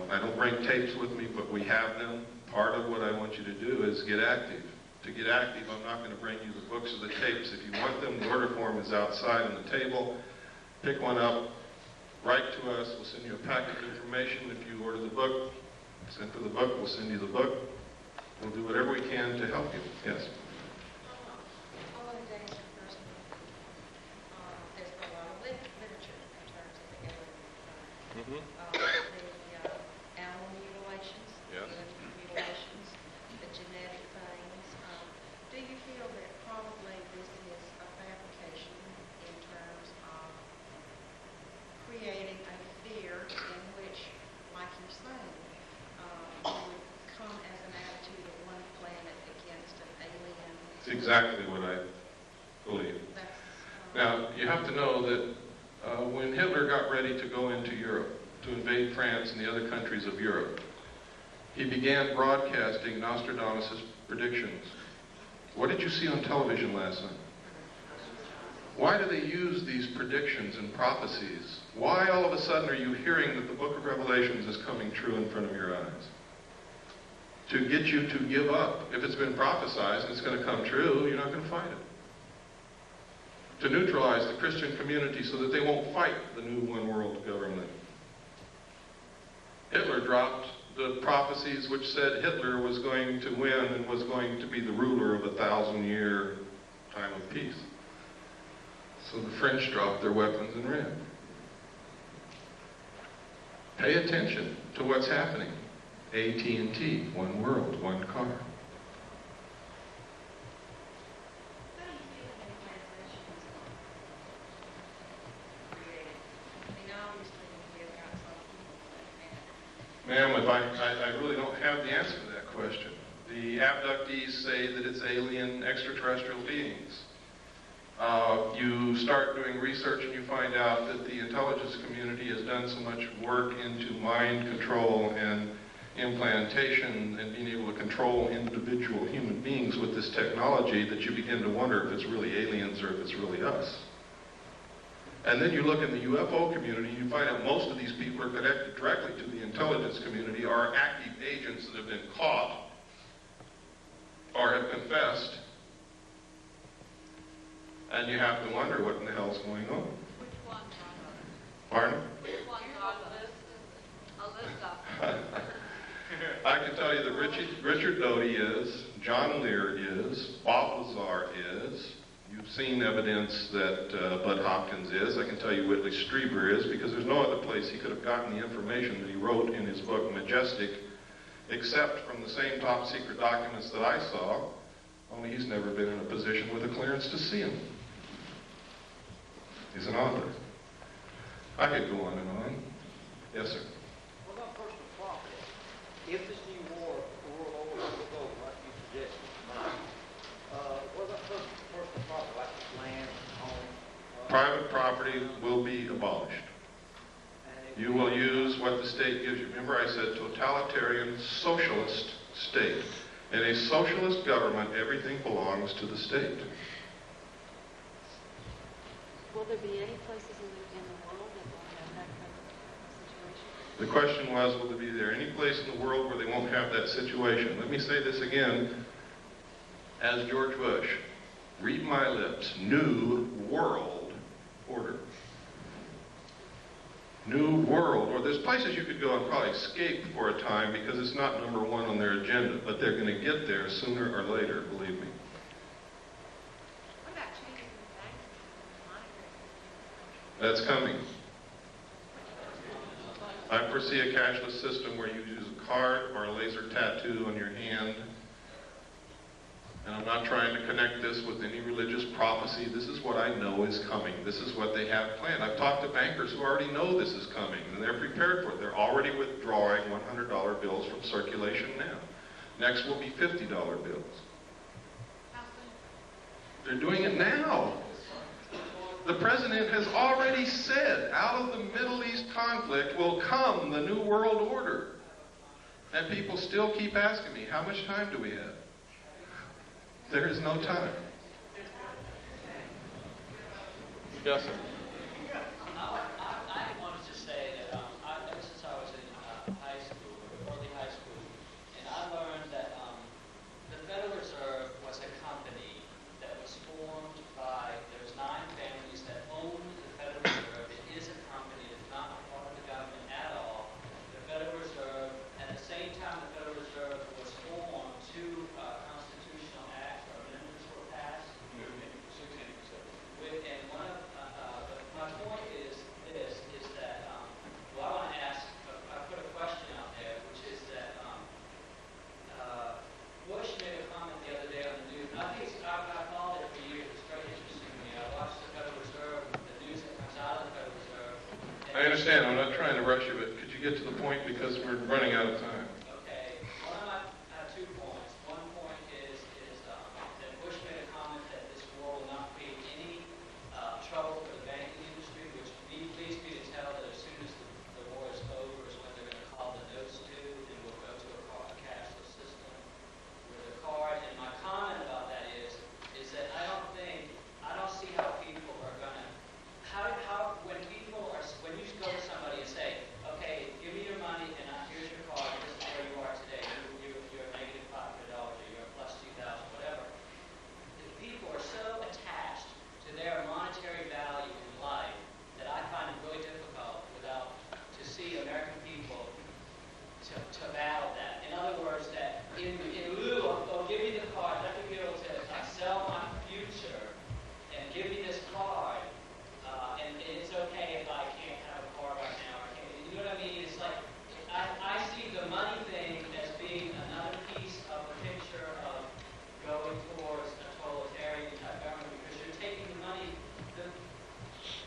I don't bring tapes with me, but we have them. Part of what I want you to do is get active. To get active, I'm not going to bring you the books or the tapes. If you want them, the order form is outside on the table. Pick one up, write to us. We'll send you a packet of information. If you order the book, send for the book, we'll send you the book. We'll do whatever we can to help you. Yes? Mm-hmm. The animal mutilations, Yes. human mutilations, the genetic things. Do you feel that probably this is a fabrication in terms of creating a fear in which, like you're saying, would come as an attitude of one planet against an alien? It's exactly what I believe. Now, you have to know that when Hitler got ready to go into Europe, to invade France and the other countries of Europe, he began broadcasting Nostradamus' predictions. What did you see on television last night? Why do they use these predictions and prophecies? Why all of a sudden are you hearing that the book of Revelations is coming true in front of your eyes? To get you to give up. If it's been prophesied and it's going to come true, you're not going to fight it. To neutralize the Christian community so that they won't fight the new one world government. Hitler dropped the prophecies which said Hitler was going to win and was going to be the ruler of a 1,000-year time of peace. So the French dropped their weapons and ran. Pay attention to what's happening. AT&T, one world, one car. Ma'am, I really don't have the answer to that question. The abductees say that it's alien extraterrestrial beings. You start doing research and you find out that the intelligence community has done so much work into mind control and implantation and being able to control individual human beings with this technology that you begin to wonder if it's really aliens or if it's really us. And then you look in the UFO community, you find out most of these people are connected directly to the intelligence community, are active agents that have been caught or have confessed. And you have to wonder what in the hell's going on. Which one, John? Pardon? Which one, John? A list of I can tell you that Richard Doty is, John Lear is, Bob Lazar is. You've seen evidence that Bud Hopkins is. I can tell you Whitley Strieber is, because there's no other place he could have gotten the information that he wrote in his book, Majestic, except from the same top secret documents that I saw, only he's never been in a position with a clearance to see them. He's an author. I could go on and on. Yes, sir. What about personal property? If this new war, the world over will go, like you suggested tonight, what about personal property, like land, home? Private property will be abolished. You will use what the state gives you. Remember I said totalitarian socialist state. In a socialist government, everything belongs to the state. Will there be any places in the world that will have that kind of situation? The question was, will there be any place in the world where they won't have that situation? Let me say this again, as George Bush. Read my lips. New world order. New world, or there's places you could go and probably escape for a time because it's not number one on their agenda, but they're going to get there sooner or later, believe me. What about changing the bank? That's coming. I foresee a cashless system where you use a card or a laser tattoo on your hand, And I'm not trying to connect this with any religious prophecy. This is what I know is coming. This is what they have planned. I've talked to bankers who already know this is coming, and they're prepared for it. They're already withdrawing $100 bills from circulation now. Next will be $50 bills. They're doing it now. The president has already said, out of the Middle East conflict will come the New World Order. And people still keep asking me, how much time do we have? There is no time. Yes, sir. I wanted to say that ever since I was in high school, early high school, and I learned that the Federal Reserve was a company that was formed by, there's 9 families that own the Federal Reserve. It is a company. It's not a part of the government at all. The Federal Reserve, at the same time the Federal Reserve was formed, 2 constitutional acts or amendments were passed. And one of, my point is this, is that, well, I want to ask, I put a question out there, which is that Bush made a comment the other day on the news, and I think I've followed it for years, it's very interesting to me. I watched the Federal Reserve, the news that comes out of the Federal Reserve. I understand. I'm not trying to rush you, but could you get to the point because we're running out of time? Okay. One of my 2 points. One point is that Bush made a comment that this war will not create any trouble for the banking industry, which leads me to tell that as soon as the war is over is when they're going to call the notes due, and we'll go to a cashless system with a card. And my comment about that is that I don't see how people are going to, when you go to somebody and say, okay, give me your money and here's your card, this is where you are today, you're negative $500 or you're plus 2,000, whatever. The people are so attached to their monetary value in life that I find it really difficult to see American people to battle that. In other words, that in lieu of give me the card, let me be able to sell my future and give me this card, and it's okay if I can't have a card right now. Or can't, you know what I mean? It's like, I see the money thing as being another piece of the picture of going towards a totalitarian type government, because you're taking the money,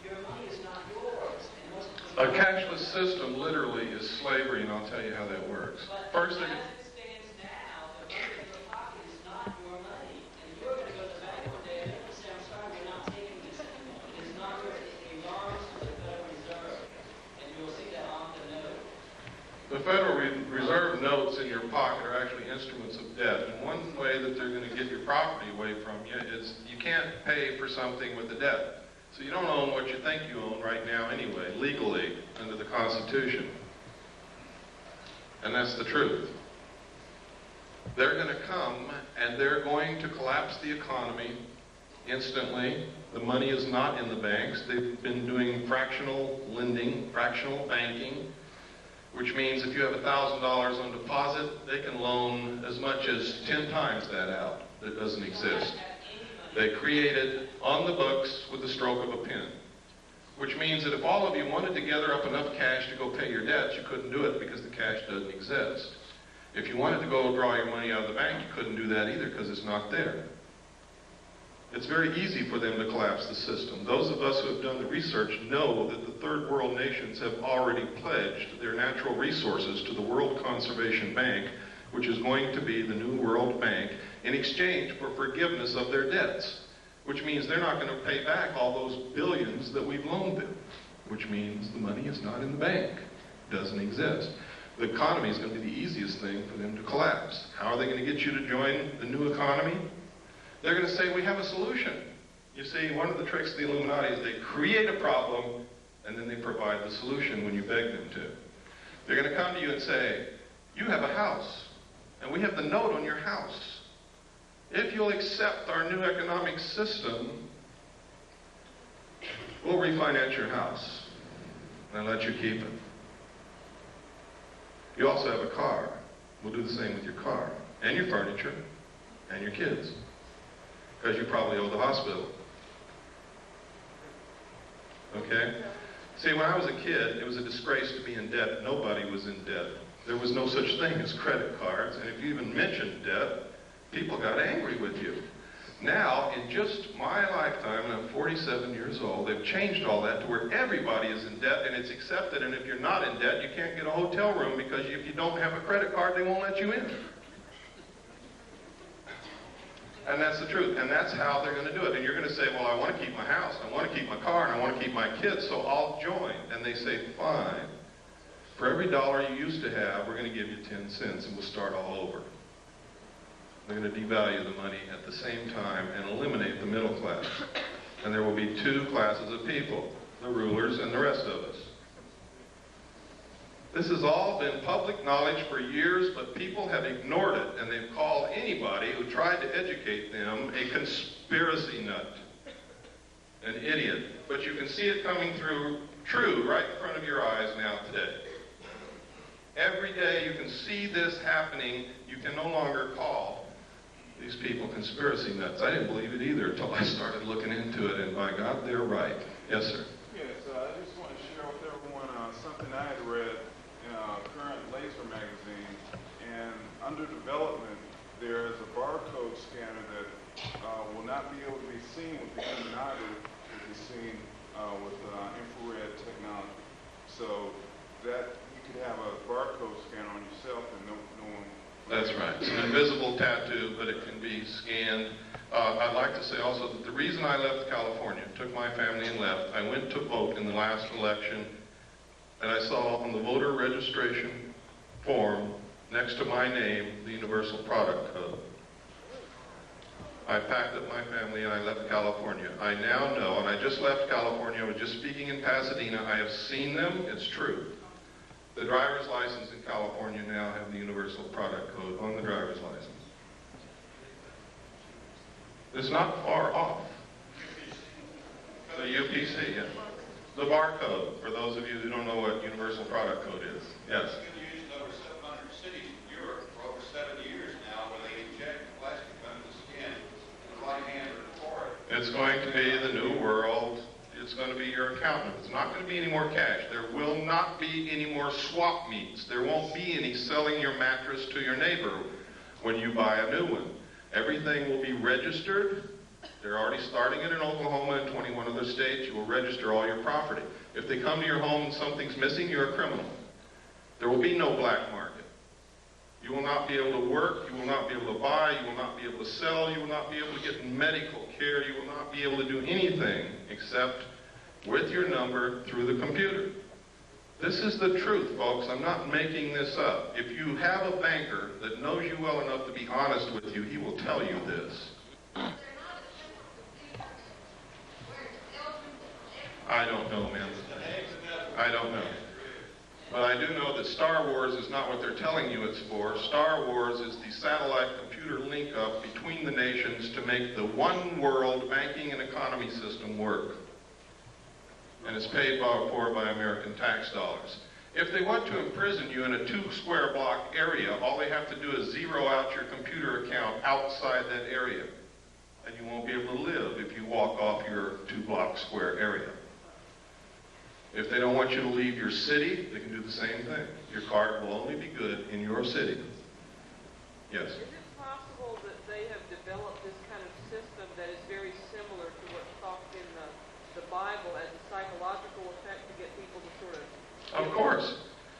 your money is not yours. And most of A cashless system literally is slavery, and I'll tell you how that works. First, as it stands now, the money in your pocket is not your money. And you're going to go to the bank one day and they're going to say, I'm sorry, we're not taking this anymore. It's not yours. It belongs to the Federal Reserve. And you'll see that on the note. the Federal Reserve notes in your pocket are actually instruments of debt. And one way that they're going to get your property away from you is you can't pay for something with a debt. So you don't own what you think you own right now anyway, legally, under the Constitution. And that's the truth. They're going to come and they're going to collapse the economy instantly. The money is not in the banks. They've been doing fractional lending, fractional banking, which means if you have $1,000 on deposit, they can loan as much as 10 times that out. That doesn't exist. They created on the books with the stroke of a pen, which means that if all of you wanted to gather up enough cash to go pay your debts, you couldn't do it because the cash doesn't exist. If you wanted to go draw your money out of the bank, you couldn't do that either because it's not there. It's very easy for them to collapse the system. Those of us who have done the research know that the third world nations have already pledged their natural resources to the World Conservation Bank, which is going to be the new World Bank, in exchange for forgiveness of their debts, which means they're not going to pay back all those billions that we've loaned them, which means the money is not in the bank, doesn't exist. The economy is going to be the easiest thing for them to collapse. How are they going to get you to join the new economy? They're going to say, we have a solution. You see, one of the tricks of the Illuminati is they create a problem, and then they provide the solution when you beg them to. They're going to come to you and say, you have a house, and we have the note on your house. If you'll accept our new economic system, we'll refinance your house and let you keep it. You also have a car. We'll do the same with your car, and your furniture, and your kids, because you probably owe the hospital. Okay? See, when I was a kid, it was a disgrace to be in debt. Nobody was in debt. There was no such thing as credit cards, and if you even mentioned debt, People got angry with you. Now, in just my lifetime, and I'm 47 years old, they've changed all that to where everybody is in debt, and it's accepted, and if you're not in debt, you can't get a hotel room because if you don't have a credit card, they won't let you in. And that's the truth, and that's how they're going to do it. And you're going to say, well, I want to keep my house, I want to keep my car, and I want to keep my kids, so I'll join. And they say, fine. For every dollar you used to have, we're going to give you 10 cents, and we'll start all over. They're going to devalue the money at the same time and eliminate the middle class. And there will be two classes of people, the rulers and the rest of us. This has all been public knowledge for years, but people have ignored it, and they've called anybody who tried to educate them a conspiracy nut, an idiot. But you can see it coming through true right in front of your eyes now today. Every day you can see this happening. You can no longer call these people conspiracy nuts. I didn't believe it either until I started looking into it, and by God, they're right. Yes, sir. Yes, I just want to share with everyone something I had read in a current laser magazine, and under development, there is a barcode scanner that will not be able to be seen with the human eye, but will be seen with infrared technology. So that you could have a barcode scanner on yourself and no one. That's right. It's an invisible tattoo, but it can be scanned. I'd like to say also that the reason I left California, took my family and left, I went to vote in the last election, and I saw on the voter registration form, next to my name, the Universal Product Code. I packed up my family and I left California. I now know, and I just left California, I was just speaking in Pasadena, I have seen them, it's true. The driver's license in California now have the Universal Product Code on the driver's license. It's not far off. The UPC, yes. The barcode, for those of you who don't know what Universal Product Code is. Yes. It's been used in over 700 cities in Europe for over 70 years now, where they inject plastic under the skin in the right hand or the forehead. It's going to be the new world. It's going to be your accountant. It's not going to be any more cash. There will not be any more swap meets. There won't be any selling your mattress to your neighbor when you buy a new one. Everything will be registered. They're already starting it in Oklahoma and 21 other states. You will register all your property. If they come to your home and something's missing, you're a criminal. There will be no black market. You will not be able to work. You will not be able to buy. You will not be able to sell. You will not be able to get medical care. You will not be able to do anything except with your number through the computer. This is the truth, folks. I'm not making this up. If you have a banker that knows you well enough to be honest with you, he will tell you this. I don't know, man. I don't know. But I do know that Star Wars is not what they're telling you it's for. Star Wars is the satellite computer link-up between the nations to make the one world banking and economy system work. And it's paid for by American tax dollars. If they want to imprison you in a 2-square block area, all they have to do is zero out your computer account outside that area. And you won't be able to live if you walk off your 2-block square area. If they don't want you to leave your city, they can do the same thing. Your card will only be good in your city. Yes? Is it possible that they have developed this kind of system that is very similar to what's talked in the Bible as a psychological effect to get people to sort of... Of course.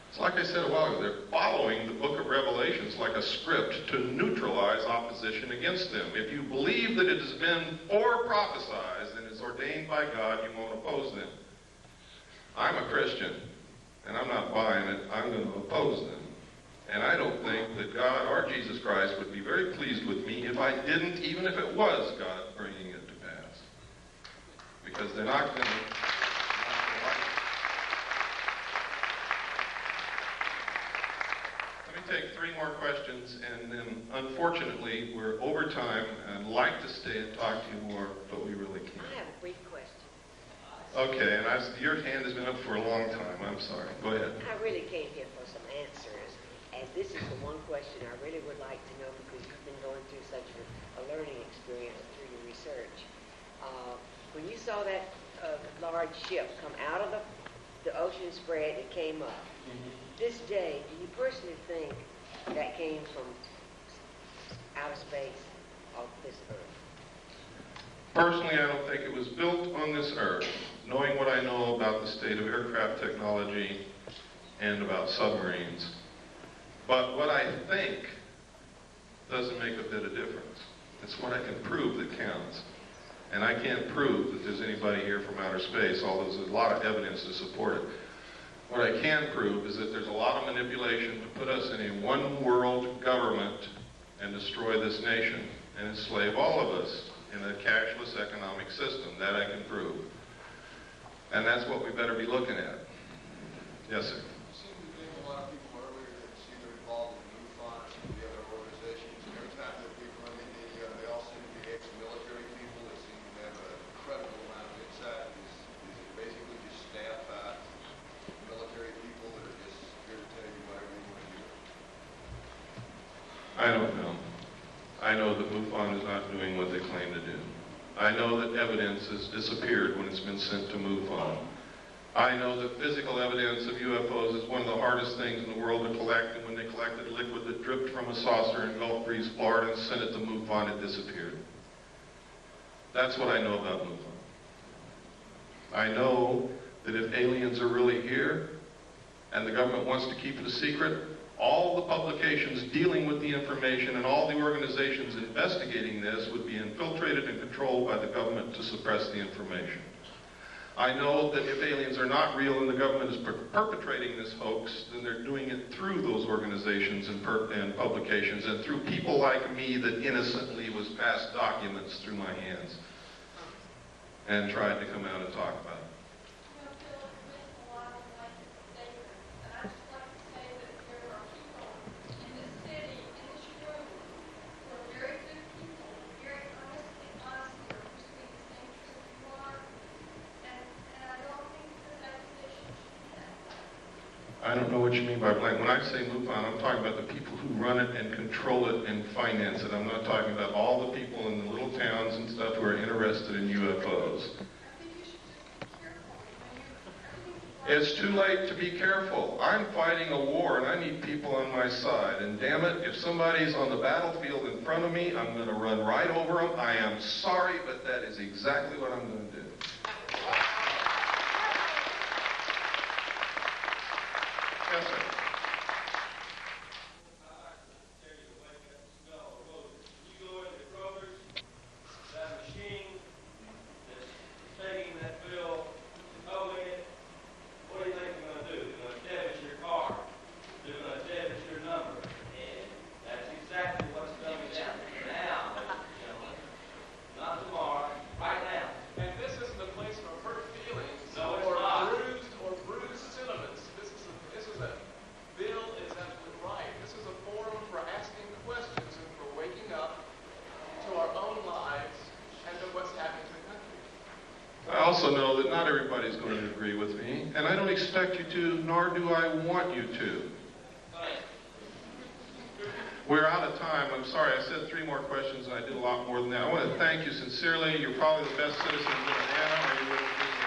It's like I said a while ago, they're following the book of Revelations like a script to neutralize opposition against them. If you believe that it has been prophesied and is ordained by God, you won't oppose them. I'm a Christian, and I'm not buying it. I'm going to oppose them. And I don't think that God or Jesus Christ would be very pleased with me if I didn't, even if it was God bringing it to pass. Because they're not going to like it. Let me take 3 more questions, and then unfortunately we're over time. I'd like to stay and talk to you more, but we really can't. I have a brief question. Okay, and your hand has been up for a long time. I'm sorry. Go ahead. I really came here for some answers, and this is the one question I really would like to know because you've been going through such a learning experience through your research. When you saw that large ship come out of the ocean spread, it came up. This day, do you personally think that came from outer space? of this earth? Personally, I don't think it was built on this earth, knowing what I know about the state of aircraft technology and about submarines. But what I think doesn't make a bit of difference. It's what I can prove that counts. And I can't prove that there's anybody here from outer space, although there's a lot of evidence to support it. What I can prove is that there's a lot of manipulation to put us in a one-world government and destroy this nation and enslave all of us in a cashless economic system. That I can prove. And that's what we better be looking at. Yes, sir. You seem to be getting a lot of people earlier that seem to be involved in MUFON and the other organizations. And every time that we run into they all seem to be ex-military people that seem to have an incredible amount of insight. Is it basically just staff military people that are just here to tell you whatever you want to hear? I don't know. I know that MUFON is not doing what they claim to do. I know that evidence has disappeared when it's been sent to MUFON. I know that physical evidence of UFOs is one of the hardest things in the world to collect, and when they collected liquid that dripped from a saucer in Gulf Breeze, Florida, and sent it to MUFON, it disappeared. That's what I know about MUFON. I know that if aliens are really here, and the government wants to keep it a secret, all the publications dealing with the information and all the organizations investigating this would be infiltrated and controlled by the government to suppress the information. I know that if aliens are not real and the government is perpetrating this hoax, then they're doing it through those organizations and publications and through people like me that innocently was passed documents through my hands and tried to come out and talk about it. I don't know what you mean by blank. When I say MUFON, I'm talking about the people who run it and control it and finance it. I'm not talking about all the people in the little towns and stuff who are interested in UFOs. It's too late to be careful. I'm fighting a war and I need people on my side. And damn it, if somebody's on the battlefield in front of me, I'm going to run right over them. I am sorry, but that is exactly what I'm going to do. Yes, sir. I also know that not everybody's going to agree with me, and I don't expect you to, nor do I want you to. We're out of time. I'm sorry, I said 3 more questions, and I did a lot more than that. I want to thank you sincerely. You're probably the best citizens in Atlanta, or you wouldn't be